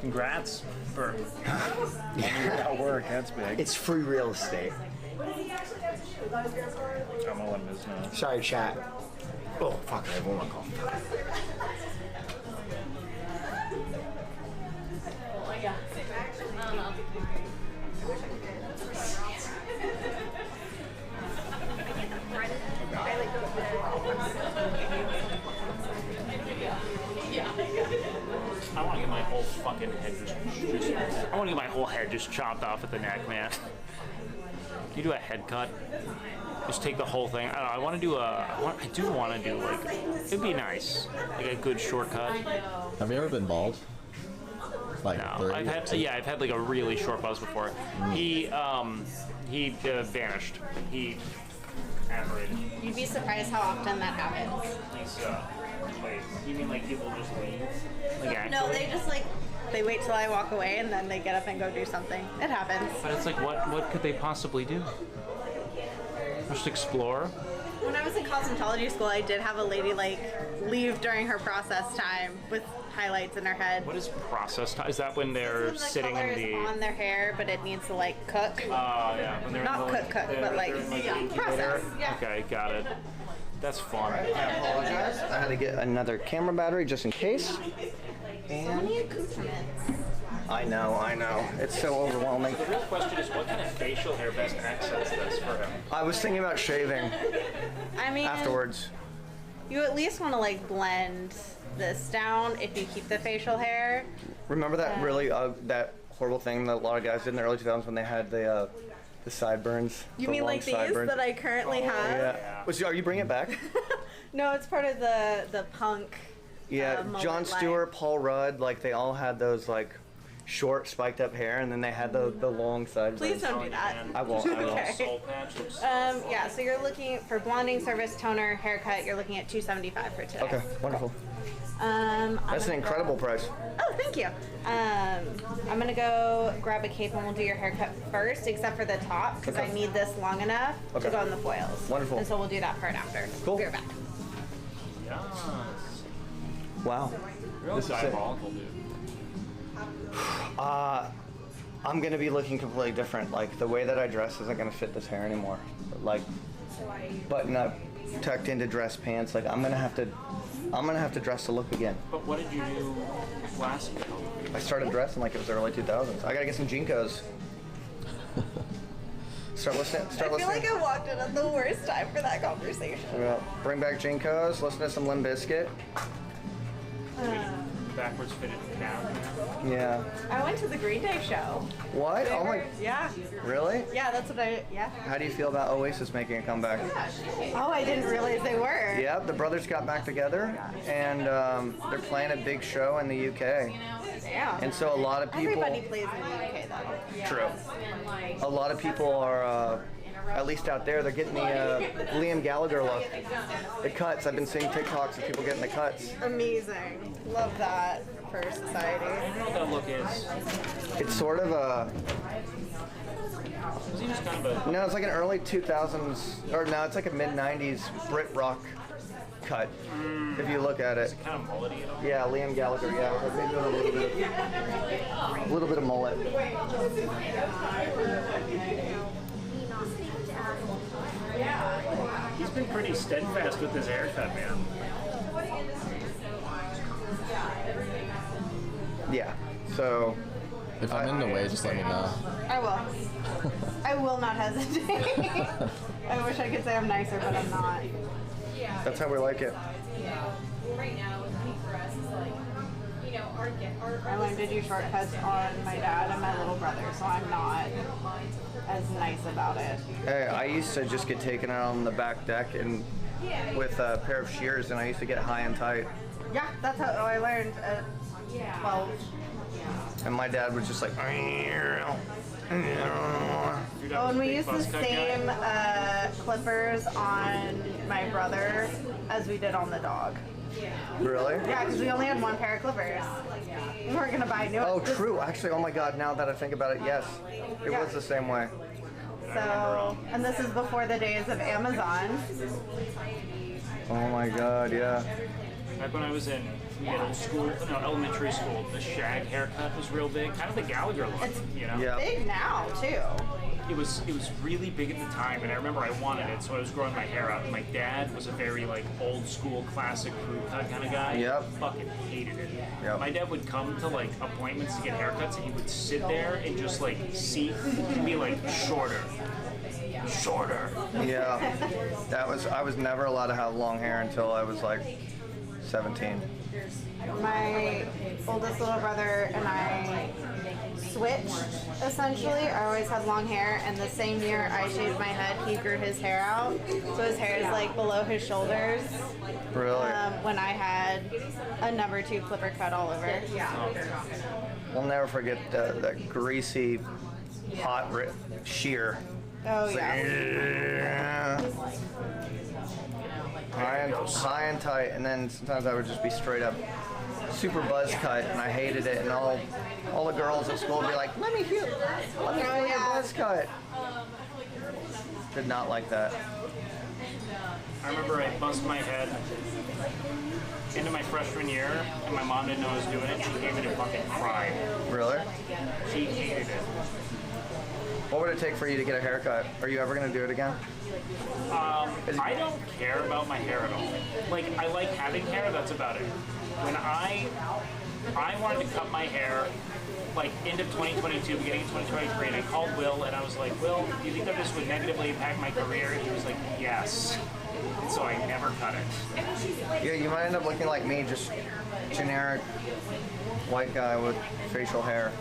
congrats for that work. That's big. It's free real estate. I'm gonna let Miz know. Sorry, chat. Oh, fuck, I have one more call. I want to get my whole fucking head I want to get my whole head just chopped off at the neck, man. Can you do a head cut? Just take the whole thing. I don't know. I want to do I do want to do like. It'd be nice, like a good shortcut. Have you ever been bald? Like No, 30? I've had like a really short buzz before. He vanished. He apparated. You'd be surprised how often that happens. He's wait. You mean like people just leave? Like No, actually? they just like, they wait till I walk away and then they get up and go do something. It happens. But it's like, what could they possibly do? Just explore? When I was in cosmetology school, I did have a lady like leave during her process time with highlights in her head. What is process time? Is that when they're When the sitting color in is the... on their hair, but it needs to like cook. yeah. When they're Not in the, cook, they're- but like, they're in, the yeah, incubator? process, yeah. Okay, got it. That's fun. I apologize. I had to get another camera battery just in case. So many accoutrements. I know. It's so overwhelming. The real question is, what kind of facial hair best accents this for him? I was thinking about shaving I mean, afterwards. you at least want to like blend this down if you keep the facial hair. Remember that really that horrible thing that a lot of guys did in the early 2000s when they had the sideburns? You the mean long like these sideburns? that I currently have? Yeah. Are you bringing it back? No, it's part of the punk. Yeah. mullet Jon line. Stewart, Paul Rudd, like they all had those like short spiked up hair, and then they had the long sideburns. Please don't do that. I won't. I won't. Okay. Soul patch looks Yeah, so you're looking for blonding, service, toner, haircut. You're looking at $275 for today. Okay. Wonderful. That's an incredible price. Oh, thank you. I'm gonna go grab a cape and we'll do your haircut first, except for the top, because I need this long enough to go in the foils. Wonderful. And so we'll do that part after. Cool. Be right back. Yes. Wow. Real diabolical, dude. I'm gonna be looking completely different. Like the way that I dress isn't gonna fit this hair anymore. Like button up, tucked into dress pants. Like I'm gonna have to dress to look again. But what did you do last year? I started dressing like it was the early 2000s. I gotta get some Jinkos. Start listening. I feel like I walked in at the worst time for that conversation. Well, bring back Jinkos. Listen to some Limp Bizkit. Backwards fitted cap. Yeah. I went to the Green Day show. What? Oh my. Yeah. Really? Yeah, that's what yeah. How do you feel about Oasis making a comeback? Oh, I didn't realize they were. Yeah, the brothers got back together, and they're playing a big show in the UK. Yeah. And so a lot of people. Everybody plays in the UK though. True. A lot of people are, at least out there, they're getting the Liam Gallagher look. The cuts. I've been seeing TikToks of people getting the cuts. Amazing. Love that for society. I don't know what that look is. It's sort of a. It seems kind of a. No, it's like an early 2000s, or no, it's like a mid 90s Brit rock cut. If you look at it. Kind of mullety at all. Yeah, Liam Gallagher. Yeah, maybe a little bit of mullet. He's been pretty steadfast with his haircut, man. Yeah. So. If I'm in the way, just let me know. I will. I will not hesitate. I wish I could say I'm nicer, but I'm not. That's how we like it. Right now, for us, is like, you know, I learned to do shortcuts on my dad and my little brother, so I'm not as nice about it. Hey, I used to just get taken out on the back deck and with a pair of shears, and I used to get high and tight. Yeah, that's how I learned at 12. And my dad was just like, Oh, and we used the same clippers on my brother as we did on the dog. really? Yeah, because we only had one pair of clippers. We weren't gonna buy new Oh, ones. true. Actually, oh my God, now that I think about it, yes. It was the same way. So, and this is before the days of Amazon. Oh my God, yeah. Back when I was in middle school, no, elementary school, the shag haircut was real big. Kind of the Gallagher look, you know? Yeah. Big now, too. It was really big at the time, and I remember I wanted it, so I was growing my hair out. My dad was a very like old school, classic crew cut kind of guy. Yep. Fucking hated it. Yep. My dad would come to like appointments to get haircuts, and he would sit there and just like see and be like shorter. Yeah. I was never allowed to have long hair until I was like 17. My oldest little brother and I switched, essentially. I always had long hair, and the same year I shaved my head, he grew his hair out. So his hair is like below his shoulders. Really? When I had a number 2 clipper cut all over. We'll never forget that greasy, hot shear. Oh, It's yeah. like, high and tight, and then sometimes I would just be straight up super buzz cut, and I hated it. And all the girls at school would be like, "Let me feel your buzz cut." Did not like that. I remember I busted my head into my freshman year, and my mom didn't know I was doing it. She came in and fucking cried. Really? She hated it. What would it take for you to get a haircut? Are you ever gonna do it again? I don't care about my hair at all. Like, I like having hair, that's about it. When I wanted to cut my hair, like, end of 2022, beginning of 2023, and I called Will, and I was like, Will, do you think that this would negatively impact my career? And he was like, yes. And so I never cut it. Yeah, you might end up looking like me, just generic white guy with facial hair.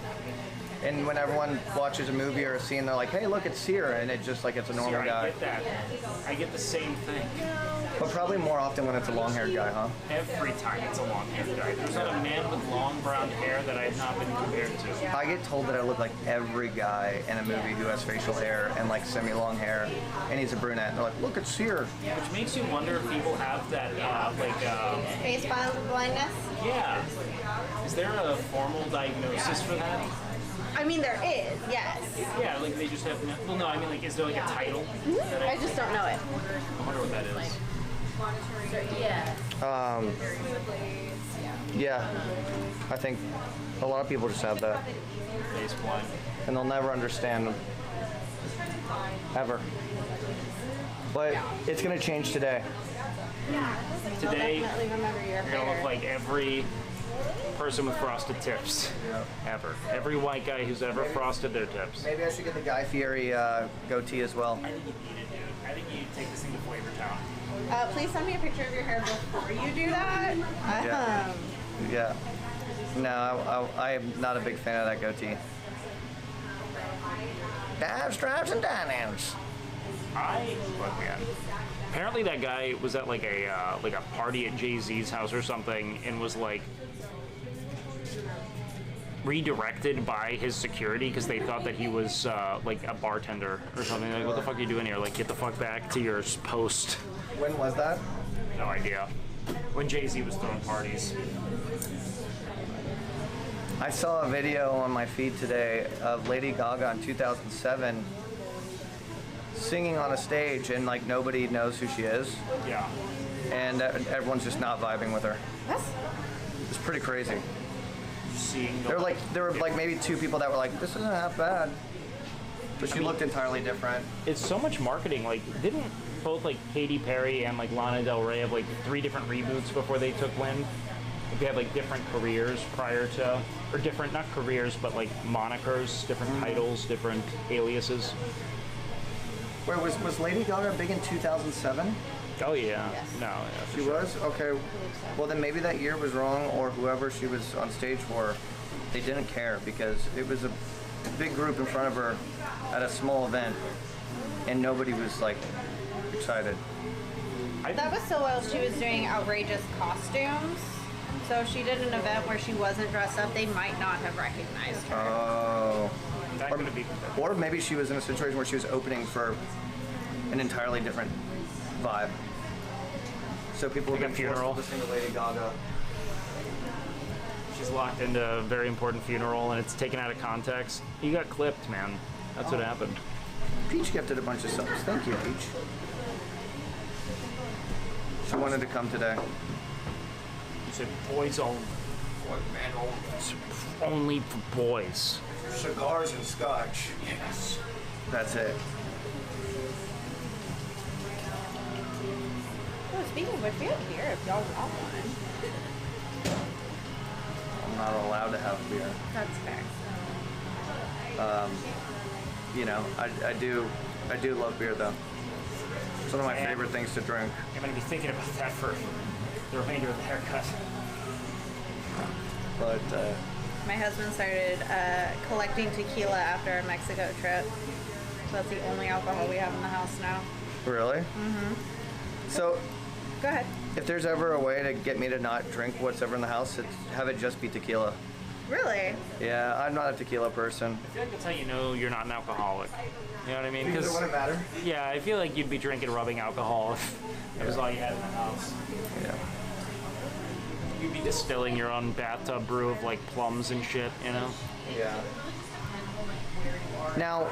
And when everyone watches a movie or a scene, they're like, "Hey, look, it's Cyr," and it's just like it's a normal I guy. get that. I get the same thing. But probably more often when it's a long-haired guy, huh? Every time it's a long-haired guy. There's not a man with long brown hair that I have not been compared to. I get told that I look like every guy in a movie who has facial hair and like semi-long hair, and he's a brunette. And they're like, "Look, it's Cyr." Which makes you wonder if people have that, Face blindness? yeah. Is there a formal diagnosis for that? I mean, there is, yes. Yeah, like they just have no, well, no, I mean, like, is there like a title? I just don't know it. I wonder what that is. Yeah, I think a lot of people just have that, Face blind. and they'll never understand them. Ever. But it's gonna change today. Today, Definitely remember your you're gonna hair. look like every person with frosted tips. Ever. Every white guy who's ever frosted their tips. Maybe I should get the Guy Fieri goatee as well. I think you need it, dude. I think you need to take this thing to Flavor Town. Please send me a picture of your hair before you do that. Yeah. Yeah. No, I am not a big fan of that goatee. Dive, stripes, and diamonds. Look, man. Apparently that guy was at like a party at Jay-Z's house or something and was like redirected by his security because they thought that he was like a bartender or something. Like, what the fuck are you doing here? Like, get the fuck back to your post. When was that? No idea. When Jay-Z was throwing parties. I saw a video on my feed today of Lady Gaga in 2007 singing on a stage, and like nobody knows who she is, Yeah. and everyone's just not vibing with her. It's pretty crazy. Seeing There were like maybe two people that were like, "This isn't half bad," but she looked entirely different. it's so much marketing. Like, didn't both like Katy Perry and like Lana Del Rey have like 3 different reboots before they took wind? Like, they had like different careers prior to, or different, not careers, but like monikers, different titles, different aliases. Wait, was Lady Gaga big in 2007? Oh yeah. Yes. No, yeah, for She sure. was? Okay. Well, then maybe that year was wrong, or whoever she was on stage for, they didn't care because it was a big group in front of her at a small event, and nobody was like excited. That was so while she was doing outrageous costumes. So if she did an event where she wasn't dressed up, they might not have recognized her. Oh. That could be. Or maybe she was in a situation where she was opening for an entirely different vibe. So people Like have a been funeral. forced to listen to Lady Gaga. She's locked into a very important funeral and it's taken out of context. You got clipped, man. That's what happened. Peach gifted a bunch of subs. Thank you, Peach. She wanted to come today. You said boys only. It's only for boys. Cigars and scotch. Yes. That's it. Oh, speaking of which, we have beer if y'all want one. I'm not allowed to have beer. That's fair. You know, I do love beer though. It's one of my Yeah. favorite things to drink. I'm gonna be thinking about that for the remainder of the haircut. But My husband started collecting tequila after our Mexico trip. So that's the only alcohol we have in the house now. really? Mm-hmm. So Go ahead. if there's ever a way to get me to not drink what's ever in the house, have it just be tequila. Really? Yeah, I'm not a tequila person. I feel like that's how you know you're not an alcoholic. You know what I mean? Does it matter? Yeah, I feel like you'd be drinking rubbing alcohol if that was all you had in the house. Yeah. You'd be distilling your own bathtub brew of like plums and shit, you know? Yeah. Now,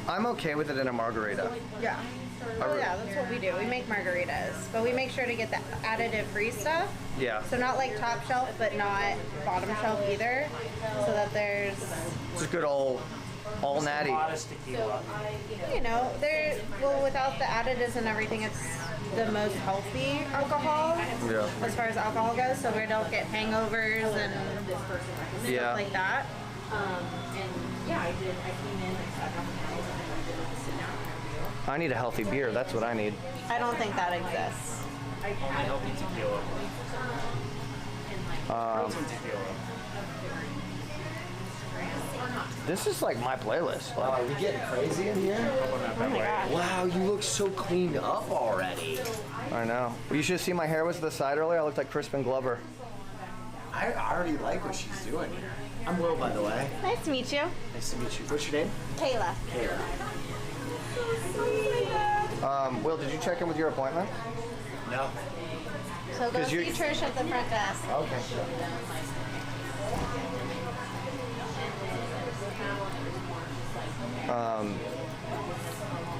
I'm okay with it in a margarita. Yeah. Oh yeah, that's what we do. We make margaritas, but we make sure to get the additive-free stuff. Yeah. So not like top shelf, but not bottom shelf either. So that there's, Just good all natty. Modest tequila. you know, well, without the additives and everything, it's the most healthy alcohol Yeah. as far as alcohol goes. So we don't get hangovers and Yeah. stuff like that. I need a healthy beer. That's what I need. I don't think that exists. Only healthy tequila. Protein tequila. This is like my playlist. Wow, are we getting crazy in here? Oh my god. Wow, you look so cleaned up already. I know. You should see my hair was to the side earlier. I looked like Crispin Glover. I already like what she's doing here. I'm Will, by the way. Nice to meet you. Nice to meet you. What's your name? Kayla. Kayla. Will, did you check in with your appointment? No. So go 'Cause see you're- Trish at the front desk. Okay.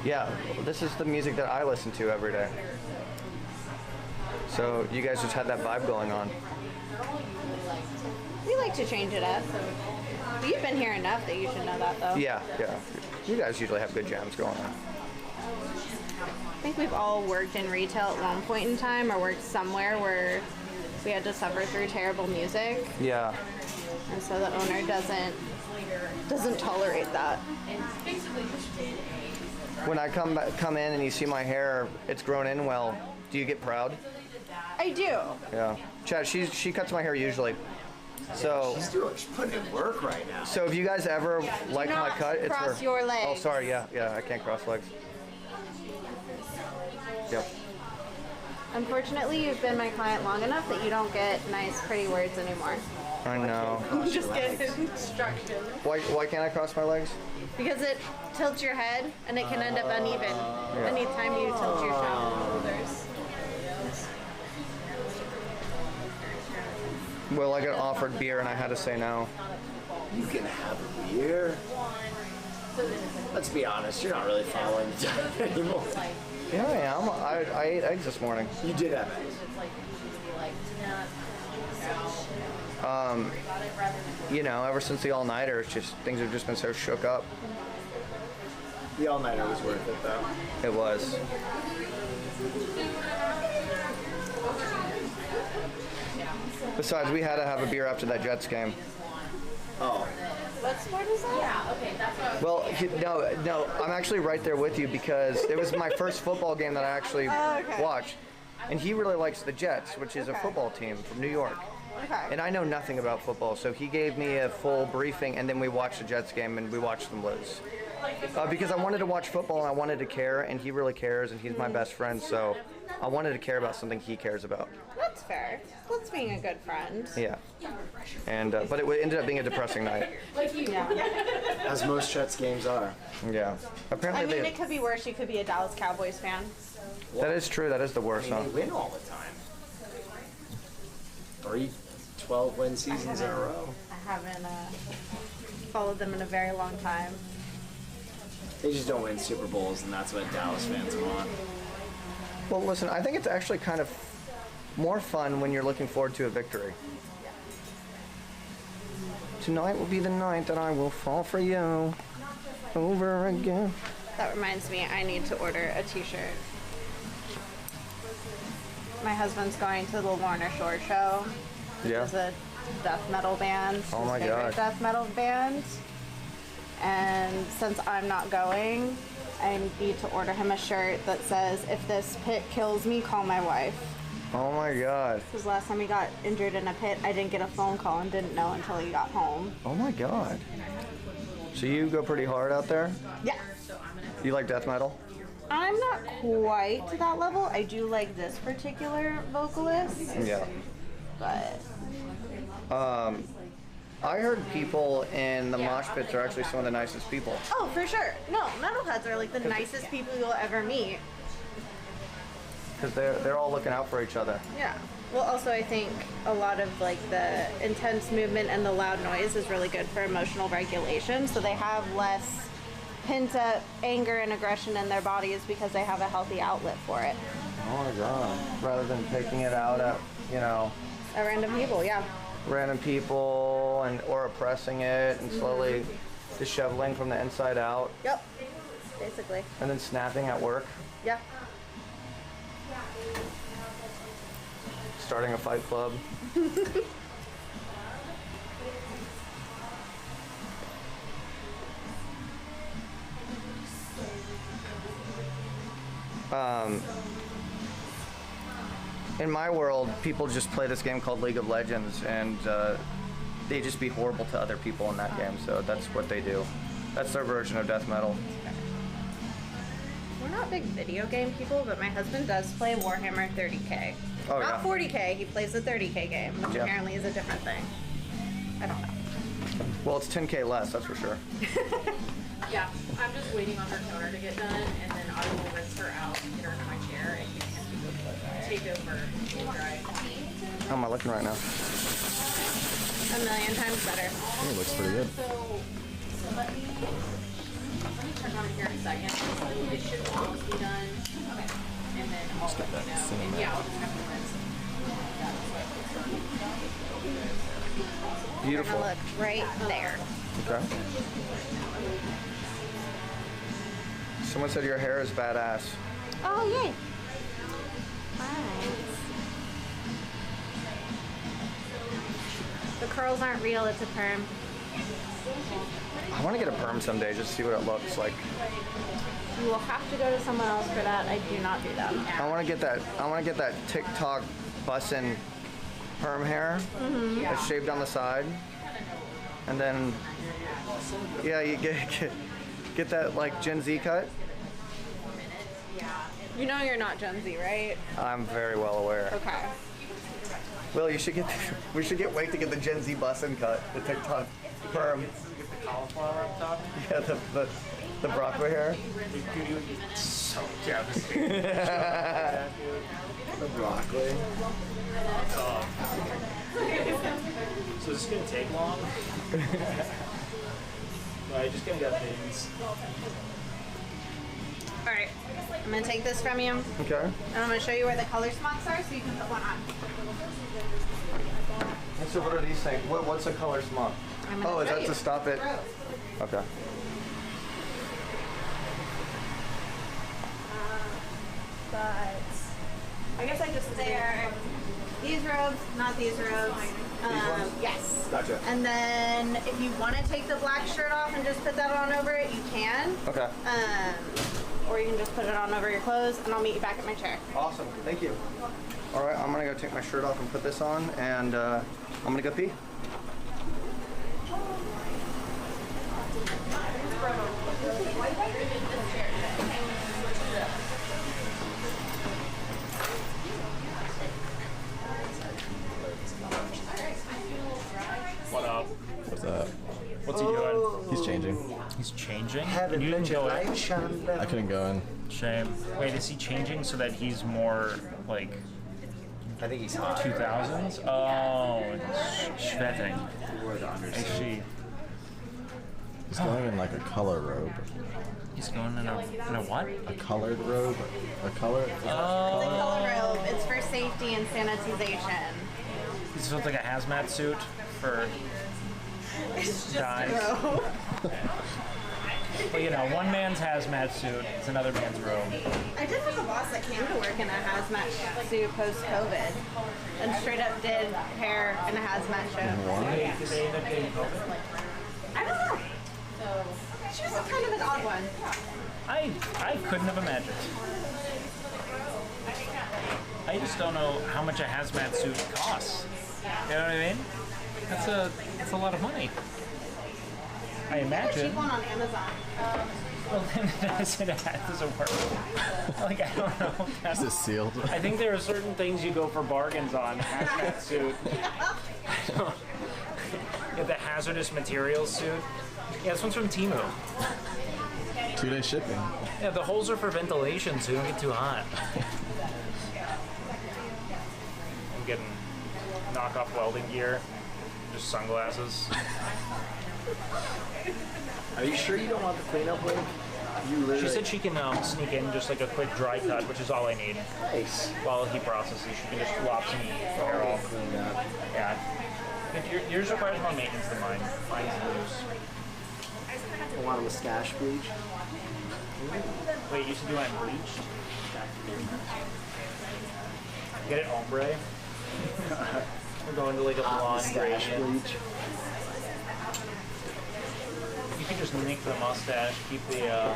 Yeah, this is the music that I listen to every day. So you guys just had that vibe going on. We like to change it up. You've been here enough that you should know that, though. Yeah. You guys usually have good jams going on. I think we've all worked in retail at one point in time, or worked somewhere where we had to suffer through terrible music, Yeah. and so the owner doesn't tolerate that. When I come in and you see my hair, it's grown in well. Do you get proud? I do. Yeah. Chad, she cuts my hair usually. So She's putting in work right now. if you guys ever like my not cut, it's cross her. your legs. Oh, sorry. Yeah. I can't cross legs. Yep. Unfortunately, you've been my client long enough that you don't get nice, pretty words anymore. I know. Just get instructions. Why can't I cross my legs? Because it tilts your head, and it can end up uneven anytime you tilt your shoulders. Well, I got offered beer and I had to say no. You can have a beer. Let's be honest, you're not really following the diet anymore. Yeah, I am. I ate eggs this morning. You did have it. You know, ever since the all-nighter, it's just things have just been so shook up. The all-nighter was worth it, though. It was. Besides, we had to have a beer after that Jets game. Oh. What sport is that? Well, no, I'm actually right there with you because it was my first football game that I actually watched. And he really likes the Jets, which is a football team from New York. Okay. And I know nothing about football, so he gave me a full briefing, and then we watched the Jets game, and we watched them lose. Because I wanted to watch football, and I wanted to care, and he really cares, and he's my best friend, so I wanted to care about something he cares about. That's fair. That's being a good friend. Yeah. And but it ended up being a depressing night. Yeah. As most Jets games are. Yeah. Apparently I mean, it could be worse. You could be a Dallas Cowboys fan. that is true. That is the worst, huh? They win all the time. 3 12-win seasons in a row. I haven't followed them in a very long time. They just don't win Super Bowls, and that's what Dallas fans want. Well, listen, I think it's actually kind of more fun when you're looking forward to a victory. Tonight will be the night that I will fall for you over again. That reminds me, I need to order a t-shirt. My husband's going to the Warner Shore show. Yeah. It's a death metal band. Oh my his favorite God. Death metal band. And since I'm not going, I need to order him a shirt that says, "If this pit kills me, call my wife." Oh my God. Because last time he got injured in a pit, I didn't get a phone call and didn't know until he got home. Oh my God. So you go pretty hard out there? Yeah. You like death metal? I'm not quite to that level. I do like this particular vocalist, Yeah. but I heard people in the mosh pits are actually some of the nicest people. oh, for sure. No, metalheads are like the nicest people you'll ever meet. Because they're all looking out for each other. Yeah. Well, also I think a lot of like the intense movement and the loud noise is really good for emotional regulation. So they have less pent up anger and aggression in their bodies because they have a healthy outlet for it. Oh my God. Rather than taking it out at, you know, At random people, yeah. random people or oppressing it and slowly disheveling from the inside out Yep. Basically. and then snapping at work, Yeah. starting a fight club. In my world, people just play this game called League of Legends, and they just be horrible to other people in that game. So that's what they do. That's their version of death metal. We're not big video game people, but my husband does play Warhammer 30K. Oh, not yeah. 40K, he plays the 30K game, which Yeah. apparently is a different thing. I don't know. Well, it's 10K less, that's for sure. Yeah, I'm just waiting on her toner to get done, and then I will rinse her out, get her in my chair, and you can take over and dry. How am I looking right now? A million times better. It looks pretty good. So let me check on it here in a second. It should almost be done. Okay. And then I'll let you know. And yeah, I'll just have to rinse. Beautiful. Gonna look right there. Okay. Someone said your hair is badass. Oh, yay. Thanks. The curls aren't real, it's a perm. I want to get a perm someday, just to see what it looks like. You will have to go to someone else for that. I do not do that. I want to get that. I want to get that TikTok bussin' perm hair. It's shaved on the side, and then yeah, you get that like Gen Z cut. You know you're not Gen Z, right? I'm very well aware. Okay. Will, you should get. We should get Wake to get the Gen Z bussin' cut, the TikTok perm. Get the cauliflower up top. Yeah, the Broadway hair. So devastating. The broccoli. So is this gonna take long? No, I just gonna get things. All right. I'm gonna take this from you, Okay. and I'm gonna show you where the color smocks are, so you can put one on. And so what are these things? What's a color smock? I'm gonna Oh, is show that you. to stop it? Okay. But I guess I just say these robes, not these robes. ones? Yes. Gotcha. And then if you want to take the black shirt off and just put that on over it, you can. Okay. Or you can just put it on over your clothes, and I'll meet you back at my chair. Awesome. Thank you. All right, I'm gonna go take my shirt off and put this on, and I'm gonna go pee. What up? What's up? What's he doing? He's changing. He's changing? And you didn't go in? I couldn't go in. Shame. Wait, is he changing so that he's more like I think he's hot. 2000s? Oh, Schvetting. I see. He's going in like a color robe. He's going in a what? A colored robe? A color? It's a color robe. It's for safety and sanitization. This looks like a hazmat suit for guys. Well, you know, one man's hazmat suit is another man's robe. I did have a boss that came to work in a hazmat suit post-COVID and straight up did hair in a hazmat show. Did they end up getting COVID? I don't know. She was kind of an odd one. I couldn't have imagined. I just don't know how much a hazmat suit costs. You know what I mean? That's a lot of money. I You can get a imagine. cheap one on Amazon. Well, then it doesn't work. Like, I don't know. Is it sealed? I think there are certain things you go for bargains on. Hazmat suit. Get the hazardous materials suit. Yeah, this one's from Temu. 2-day shipping. Yeah, the holes are for ventilation, so you don't get too hot. I'm getting knockoff welding gear, just sunglasses. Are you sure you don't want the cleanup wig? You literally. She said she can sneak in just like a quick dry cut, which is all I need. Nice. While he processes, she can just lop some hair All off. cleaned up. Yeah. Yours requires more maintenance than mine. Mine's loose. I want a mustache bleach. Wait, you said you want it bleached? Get it ombre? We're going to like a blonde Mustache gradient. bleach. You can just nick the mustache, keep the Oh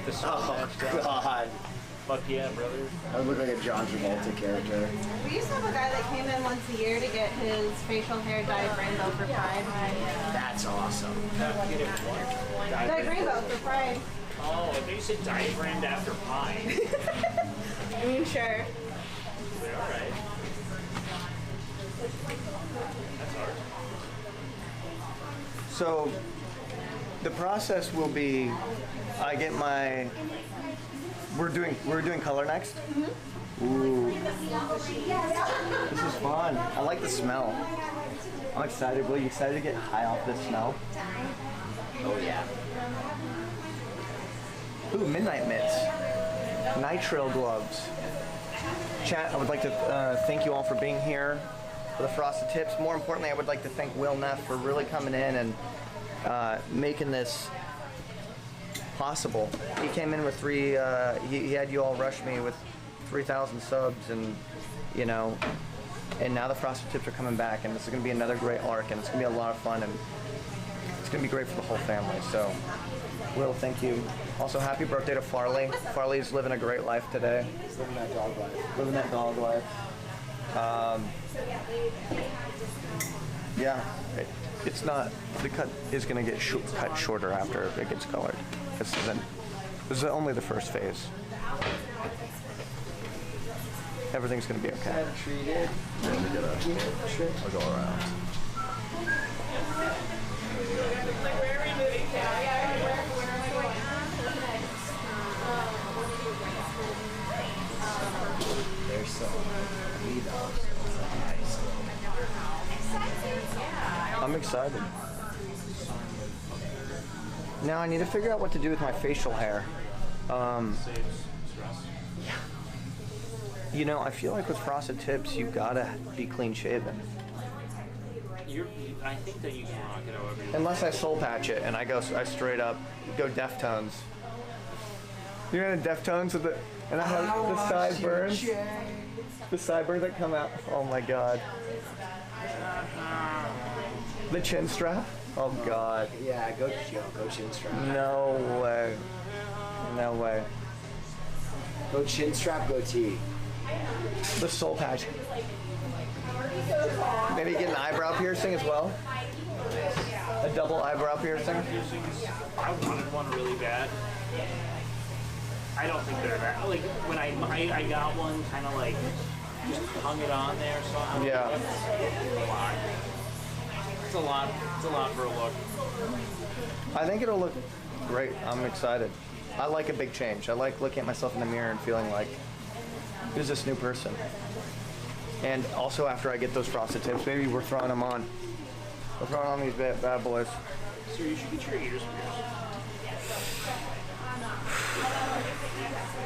mustache down. God. Fuck yeah, brother. I would look like a John Travolta character. We used to have a guy that came in once a year to get his facial hair dyed rainbow for Pride. That's awesome. Get it what? Dyed rainbow for Pride. Oh, I think you said diagram after pie. I mean, sure. Alright. That's hard. So the process will be, I get my. We're doing color next. Ooh, this is fun. I like the smell. I'm excited. Will you excited to get high off this smell? Oh yeah. Ooh, midnight mitts, nitrile gloves. Chat, I would like to thank you all for being here for the Frosted Tips. More importantly, I would like to thank Will Neff for really coming in and making this possible. He came in with he had you all rush me with 3,000 subs, and you know, and now the Frosted Tips are coming back, and this is going to be another great arc, and it's going to be a lot of fun, and it's going to be great for the whole family. So, Will, thank you. Also, happy birthday to Farley. Farley's living a great life today. Living that dog life. Living that dog life. Yeah, it's not, the cut is going to get cut shorter after it gets colored. This is only the first phase. Everything's going to be okay. Treated. I'll go around. There's some I'm excited. Now I need to figure out what to do with my facial hair. You know, I feel like with Frosted Tips, you gotta be clean shaven. I think that you can rock it however you Unless I soul patch it and I straight up go Deftones. You know the Deftones with the, and I have the sideburns. The sideburns that come out. Oh my god. The chin strap. Oh god. Yeah, go chin strap. No way. No way. Go chin strap, goatee. The soul patch. Maybe get an eyebrow piercing as well. A double eyebrow piercing. I wanted one really bad. I don't think they're that. Like when I got one, kind of like just hung it on there. So Yeah. It's a lot. It's a lot for a look. I think it'll look great. I'm excited. I like a big change. I like looking at myself in the mirror and feeling like, who's this new person? And also after I get those Frosted Tips, maybe we're throwing them on. We're throwing on these bad boys. So you should get your ears pierced.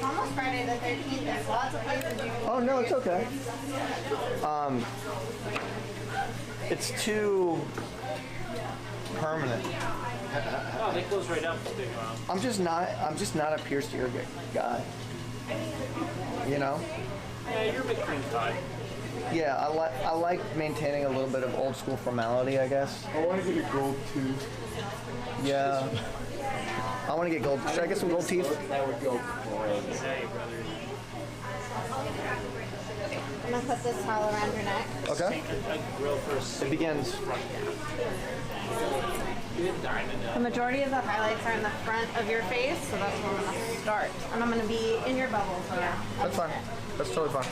Almost Friday the 13th. There's lots of places you can. Oh no, it's okay. It's too permanent. Oh, they close right up. I'm just not a pierced ear guy. You know? Yeah, you're a bit clean cut. Yeah, I like maintaining a little bit of old school formality, I guess. I want to get a gold tooth. Yeah. I want to get gold. Should I get some gold teeth? That would go great. Hey, brother. I'm gonna put this towel around your neck. Okay. A grill for It begins. The majority of the highlights are in the front of your face, so that's where I'm gonna start. And I'm gonna be in your bubble for that. That's fine. That's totally fine.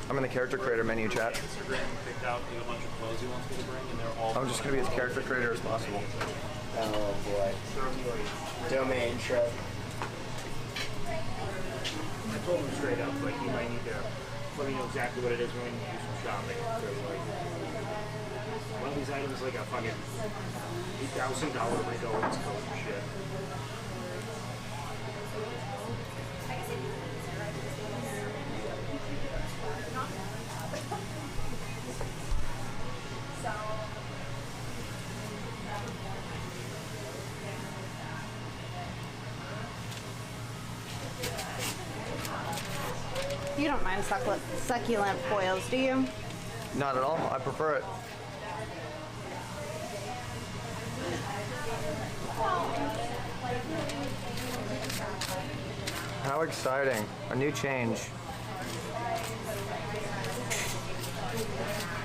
I'm in the character creator menu, chat. Instagram picked out a bunch of clothes he wants me to bring, and they're all. I'm just gonna be as character creator as possible. Oh boy. Domain trip. I told him straight up, like, you might need to let me know exactly what it is when you do some shopping. Because, like, one of these items is like a fucking $8,000 McDonald's coat and shit. You don't mind succulent foils, do you? Not at all. I prefer it. How exciting. A new change.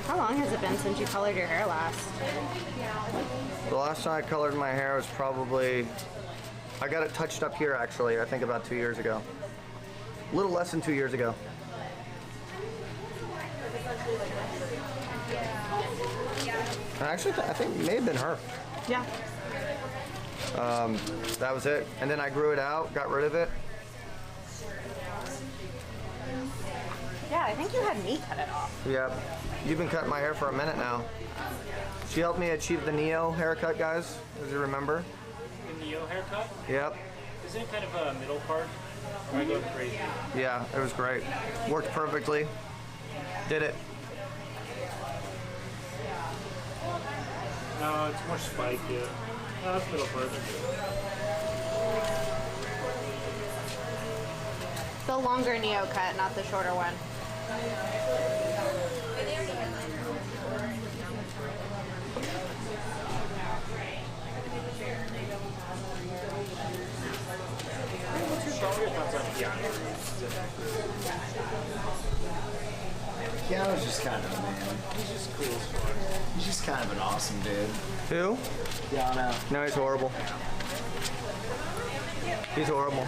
How long has it been since you colored your hair last? The last time I colored my hair was probably, I got it touched up here actually, I think about 2 years ago. A little less than 2 years ago. Actually, I think it may have been her. Yeah. That was it. And then I grew it out, got rid of it. Yeah, I think you had me cut it off. Yep. You've been cutting my hair for a minute now. She helped me achieve the Neo haircut, guys, as you remember. The Neo haircut? Yep. Isn't it kind of a middle part? Or I go crazy? Yeah, it was great. Worked perfectly. Did it. No, it's more spike, yeah. No, that's middle part. The longer Neo cut, not the shorter one. Keanu's just kind of a man. He's just cool as fuck. He's just kind of an awesome dude. Who? Keanu. No, he's horrible. He's horrible.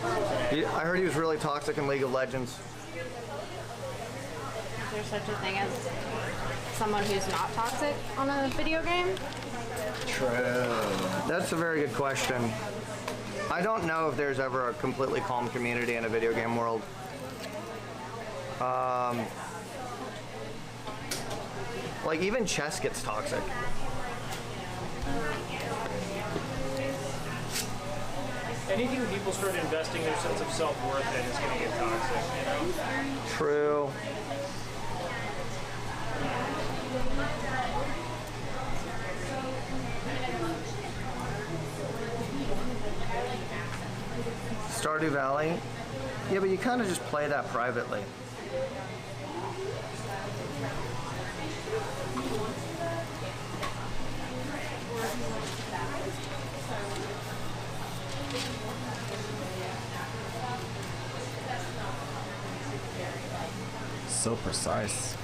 I heard he was really toxic in League of Legends. Is there such a thing as someone who's not toxic on a video game? True. That's a very good question. I don't know if there's ever a completely calm community in a video game world. Like even chess gets toxic. Anything people start investing their sense of self-worth in is going to get toxic, you know? True. Stardew Valley? Yeah, but you kind of just play that privately. So precise.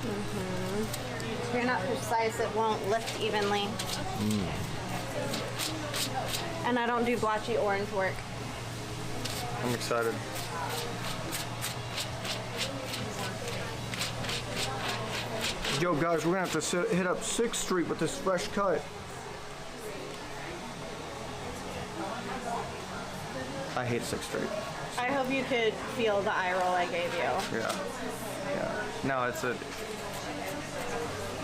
If you're not precise, it won't lift evenly. And I don't do blotchy orange work. I'm excited. Yo guys, we're gonna have to hit up 6th Street with this fresh cut. I hate 6th Street. I hope you could feel the eye roll I gave you. Yeah. Yeah. No,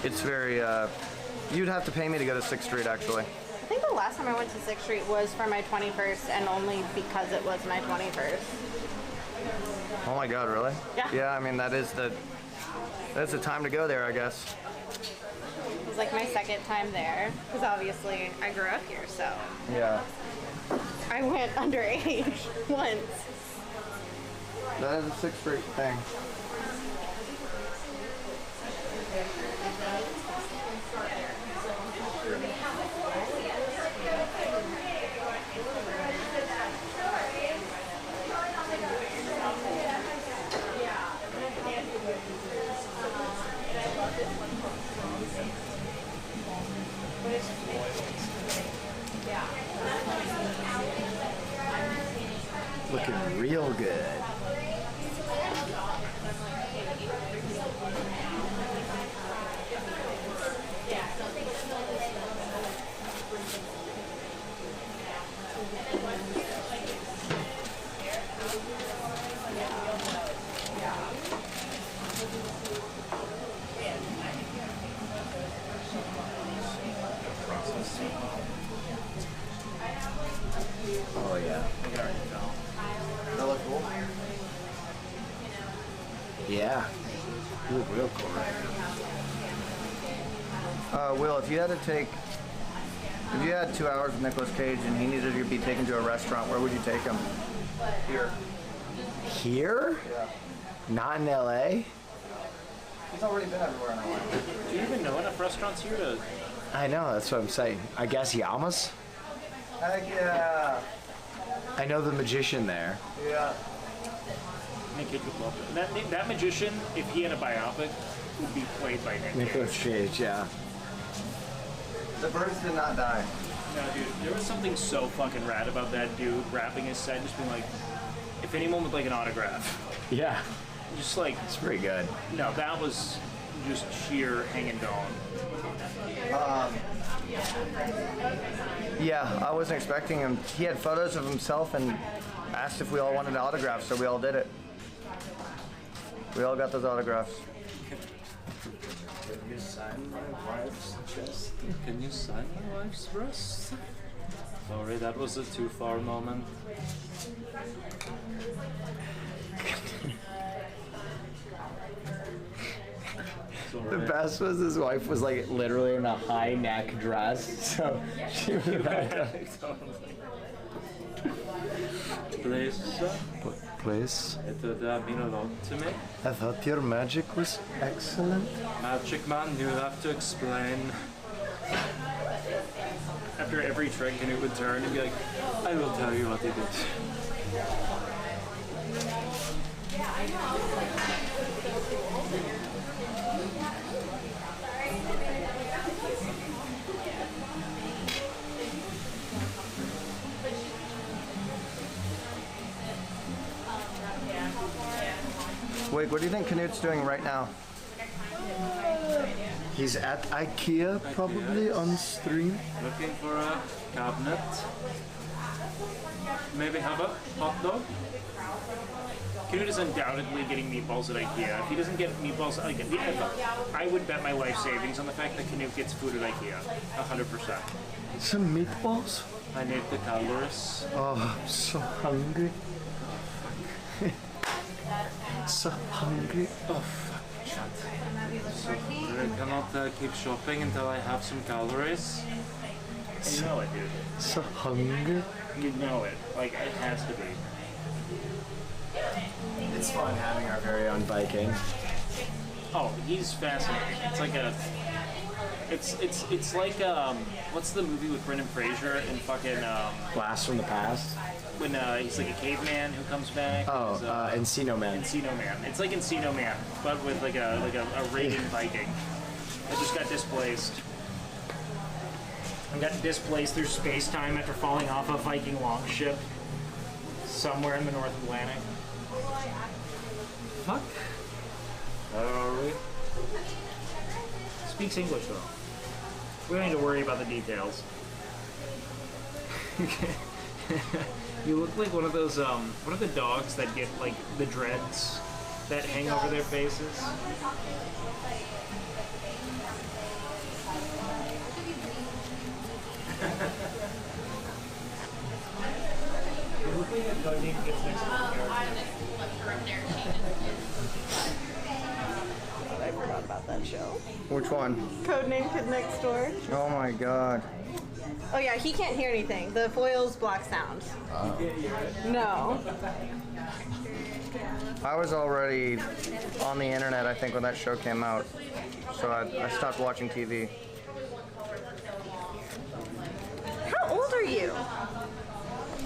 it's very, you'd have to pay me to go to 6th Street actually. I think the last time I went to 6th Street was for my 21st, and only because it was my 21st. Oh my god, really? Yeah. Yeah, I mean that's the time to go there, I guess. It was like my second time there, because obviously I grew up here, so. Yeah. I went underage once. That is a 6th Street thing. Looking real good. Oh yeah. That look cool. Yeah. Ooh, real cool right now. Will, if you had 2 hours with Nicolas Cage and he needed to be taken to a restaurant, where would you take him? Here. Here? Yeah. Not in LA? He's already been everywhere in LA. Do you even know enough restaurants here to I know, that's what I'm saying. I guess Yamas? Heck yeah. I know the magician there. Yeah. Nick Cage would love it. That magician, if he had a biopic, would be played by Nick Cage. Nicolas Cage, yeah. The birds did not die. No, dude, there was something so fucking rad about that dude rapping his set, just being like, if anyone would like an autograph. Yeah. Just like... It's pretty good. No, that was just sheer hanging dong. Yeah, I wasn't expecting him. He had photos of himself and asked if we all wanted autographs, so we all did it. We all got those autographs. Can you sign my wife's chest? Can you sign my wife's breast? Sorry, that was a too far moment. The best was his wife was like literally in a high neck dress, so she was Please, Please. it would mean a lot to me. I thought your magic was excellent. Magic man, you have to explain. After every trick, Canute would turn and be like, I will tell you what he did. Wait, what do you think Canute's doing right now? He's at IKEA, probably on stream. Looking for a cabinet. Maybe have a hot dog? Canute is undoubtedly getting meatballs at IKEA. If he doesn't get meatballs at IKEA, I would bet my life savings on the fact that Canute gets food at IKEA. 100%. Some meatballs? I need the calories. Oh, I'm so hungry. So hungry. Oh, fuck. Shut. So I cannot keep shopping until I have some calories. You know it, dude. So hungry. You know it. Like, it has to be. It's fun having our very own Viking. Oh, he's fascinating. It's like a... It's like, what's the movie with Brendan Fraser and fucking, Blast from the past. when he's like a caveman who comes back? Oh, Encino Man. Encino Man. It's like Encino Man, but with like a Reagan Viking. I just got displaced. I got displaced through space-time after falling off a Viking longship somewhere in the North Atlantic. Fuck. Where are we? Speaks English though. We don't need to worry about the details. You look like one of those, what are the dogs that get like the dreads that hang over their faces? You look like a dog named gets next to the character. I forgot about that show. Which one? Codename Kid Next Door. Oh my god. Oh yeah, he can't hear anything. The foils block sound. No. I was already on the internet, I think, when that show came out. So I stopped watching TV. How old are you?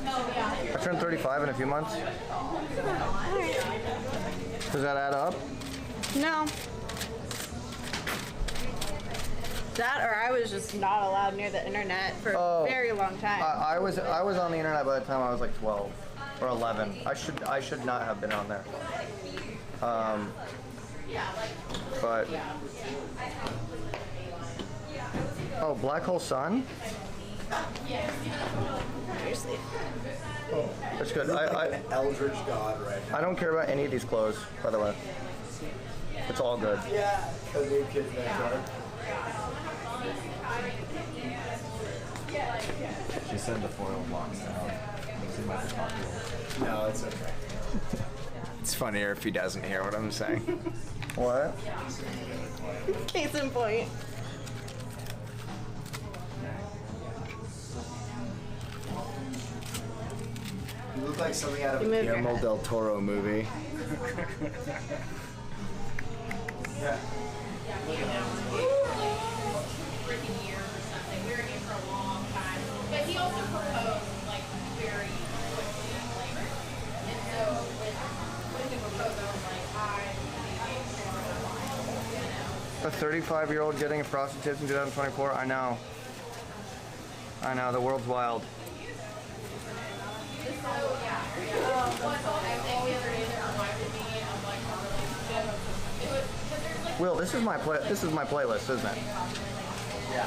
I turned 35 in a few months. Alright. Does that add up? No. That or I was just not allowed near the internet for a very long time. I was on the internet by the time I was like 12 or 11. I should not have been on there. But oh, Black Hole Sun. Seriously. That's good. An eldritch god right now. I don't care about any of these clothes, by the way. It's all good. Yeah, the new kids next door. She said the foil blocks down. Makes it might be popular. No, it's okay. It's funnier if he doesn't hear what I'm saying. What? Case in point. You look like something out of You a move your Guillermo head. del Toro movie. Yeah. A 35-year-old getting frosted tips in 2024. I know. I know. The world's wild. Will, this is my playlist, isn't it? Yeah.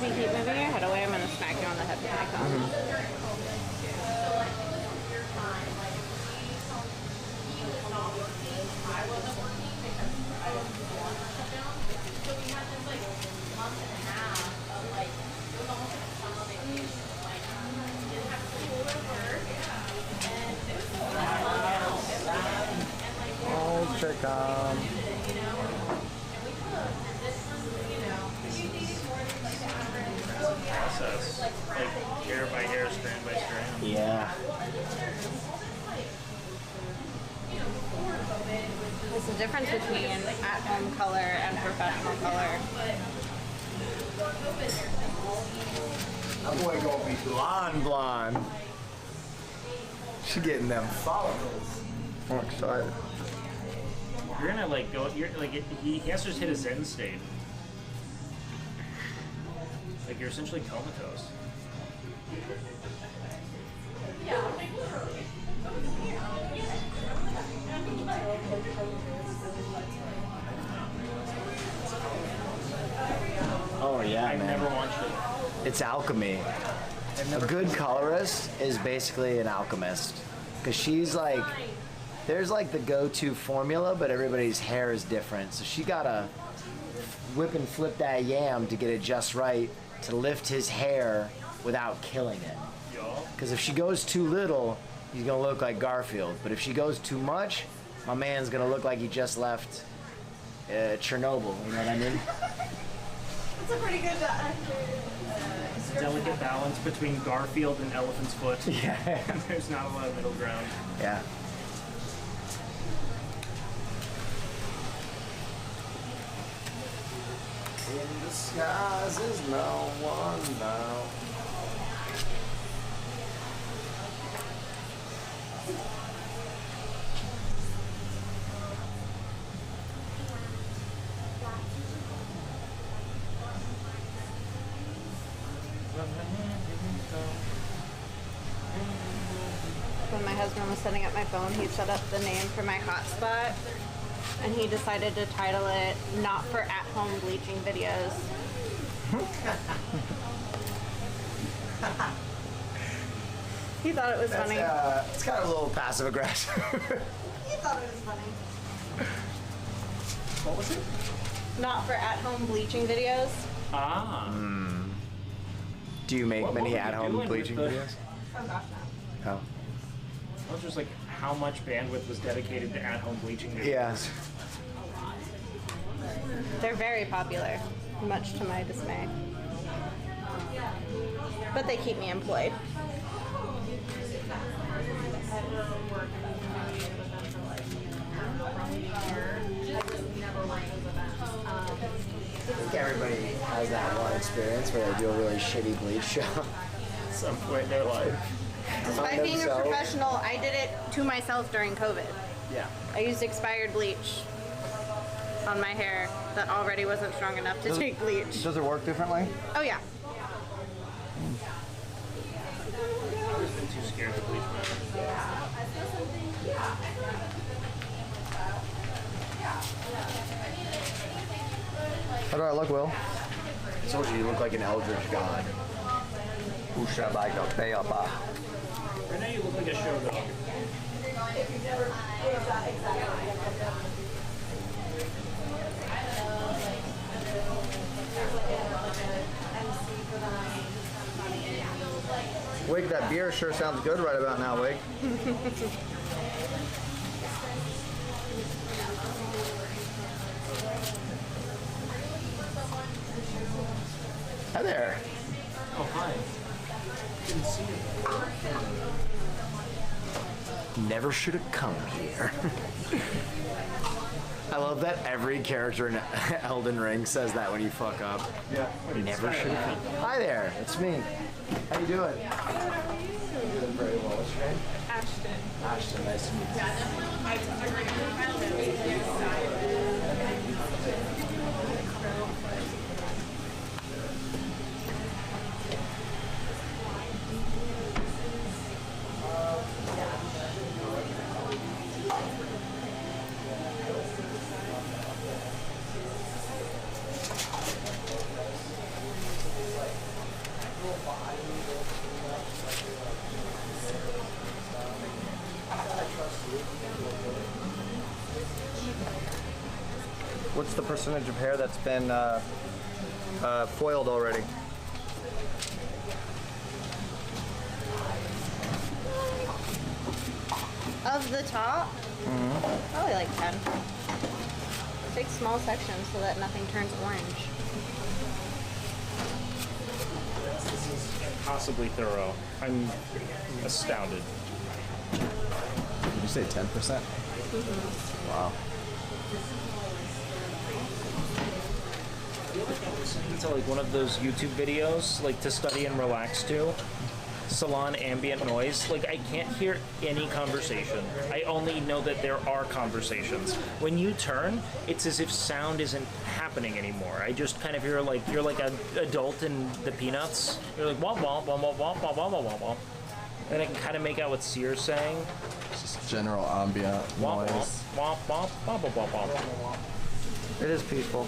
If you keep moving your head away, I'm going to smack you on the head with my thumb. Oh, chicken. Process, like hair by hair, strand by strand. Yeah. There's a difference between at-home color and professional color. I'm going to be Blonde. She getting them follicles. I'm excited. You're gonna like go. You're like he has to just hit a Zen state. Like you're essentially comatose. Oh yeah, I've man. never watched it. It's alchemy. A good colorist is basically an alchemist. Because she's like, there's like the go-to formula, but everybody's hair is different. So she gotta whip and flip that yam to get it just right to lift his hair without killing it. Because if she goes too little, he's gonna look like Garfield. But if she goes too much, my man's gonna look like he just left Chernobyl. You know what I mean? That's a pretty good Delicate balance between Garfield and Elephant's Foot. Yeah. There's not a lot of middle ground. Yeah. in the skies is no one now. When my husband was setting up my phone, he set up the name for my hotspot, and he decided to title it "Not for At-Home Bleaching Videos." He thought it was funny. It's kind of a little passive aggressive. He thought it was funny. What was it? Not for at-home bleaching videos. Ah. Do you make What many were you at-home doing bleaching with the- videos? Oh gosh, no. Oh. I was just like, how much bandwidth was dedicated to at-home bleaching videos? Yeah. They're very popular, much to my dismay. But they keep me employed. I think everybody has that one experience where they do a really shitty bleach job at some point in their life. Despite being a professional, I did it to myself during COVID. Yeah. I used expired bleach on my hair that already wasn't strong enough to take bleach. Does it work differently? Oh yeah. I've always been too scared to bleach my hair. How do I look, Will? I told you look like an eldritch god. Renee, you look like a show dog. Wig, that beer sure sounds good right about now, Wig. Hi there. Oh, hi. Didn't see you. Never should have come here. I love that every character in Elden Ring says that when you fuck up. Yeah. Never should have come. Hi there, it's me. How you doing? Doing very well. What's your name? Ashton. Ashton, nice to meet you. What's the percentage of hair that's been foiled already? Of the top, probably like 10. Take small sections so that nothing turns orange. This is impossibly thorough. I'm astounded. Did you say 10%? Wow. It's like one of those YouTube videos, like to study and relax to. Salon ambient noise. Like, I can't hear any conversation. I only know that there are conversations. When you turn, it's as if sound isn't happening anymore. I just kind of hear like you're like an adult in the Peanuts. You're like womp womp womp womp womp womp womp womp womp. And I can kind of make out what Cyr's saying. Just general ambient Womp noise. womp womp womp womp womp womp. It is peaceful.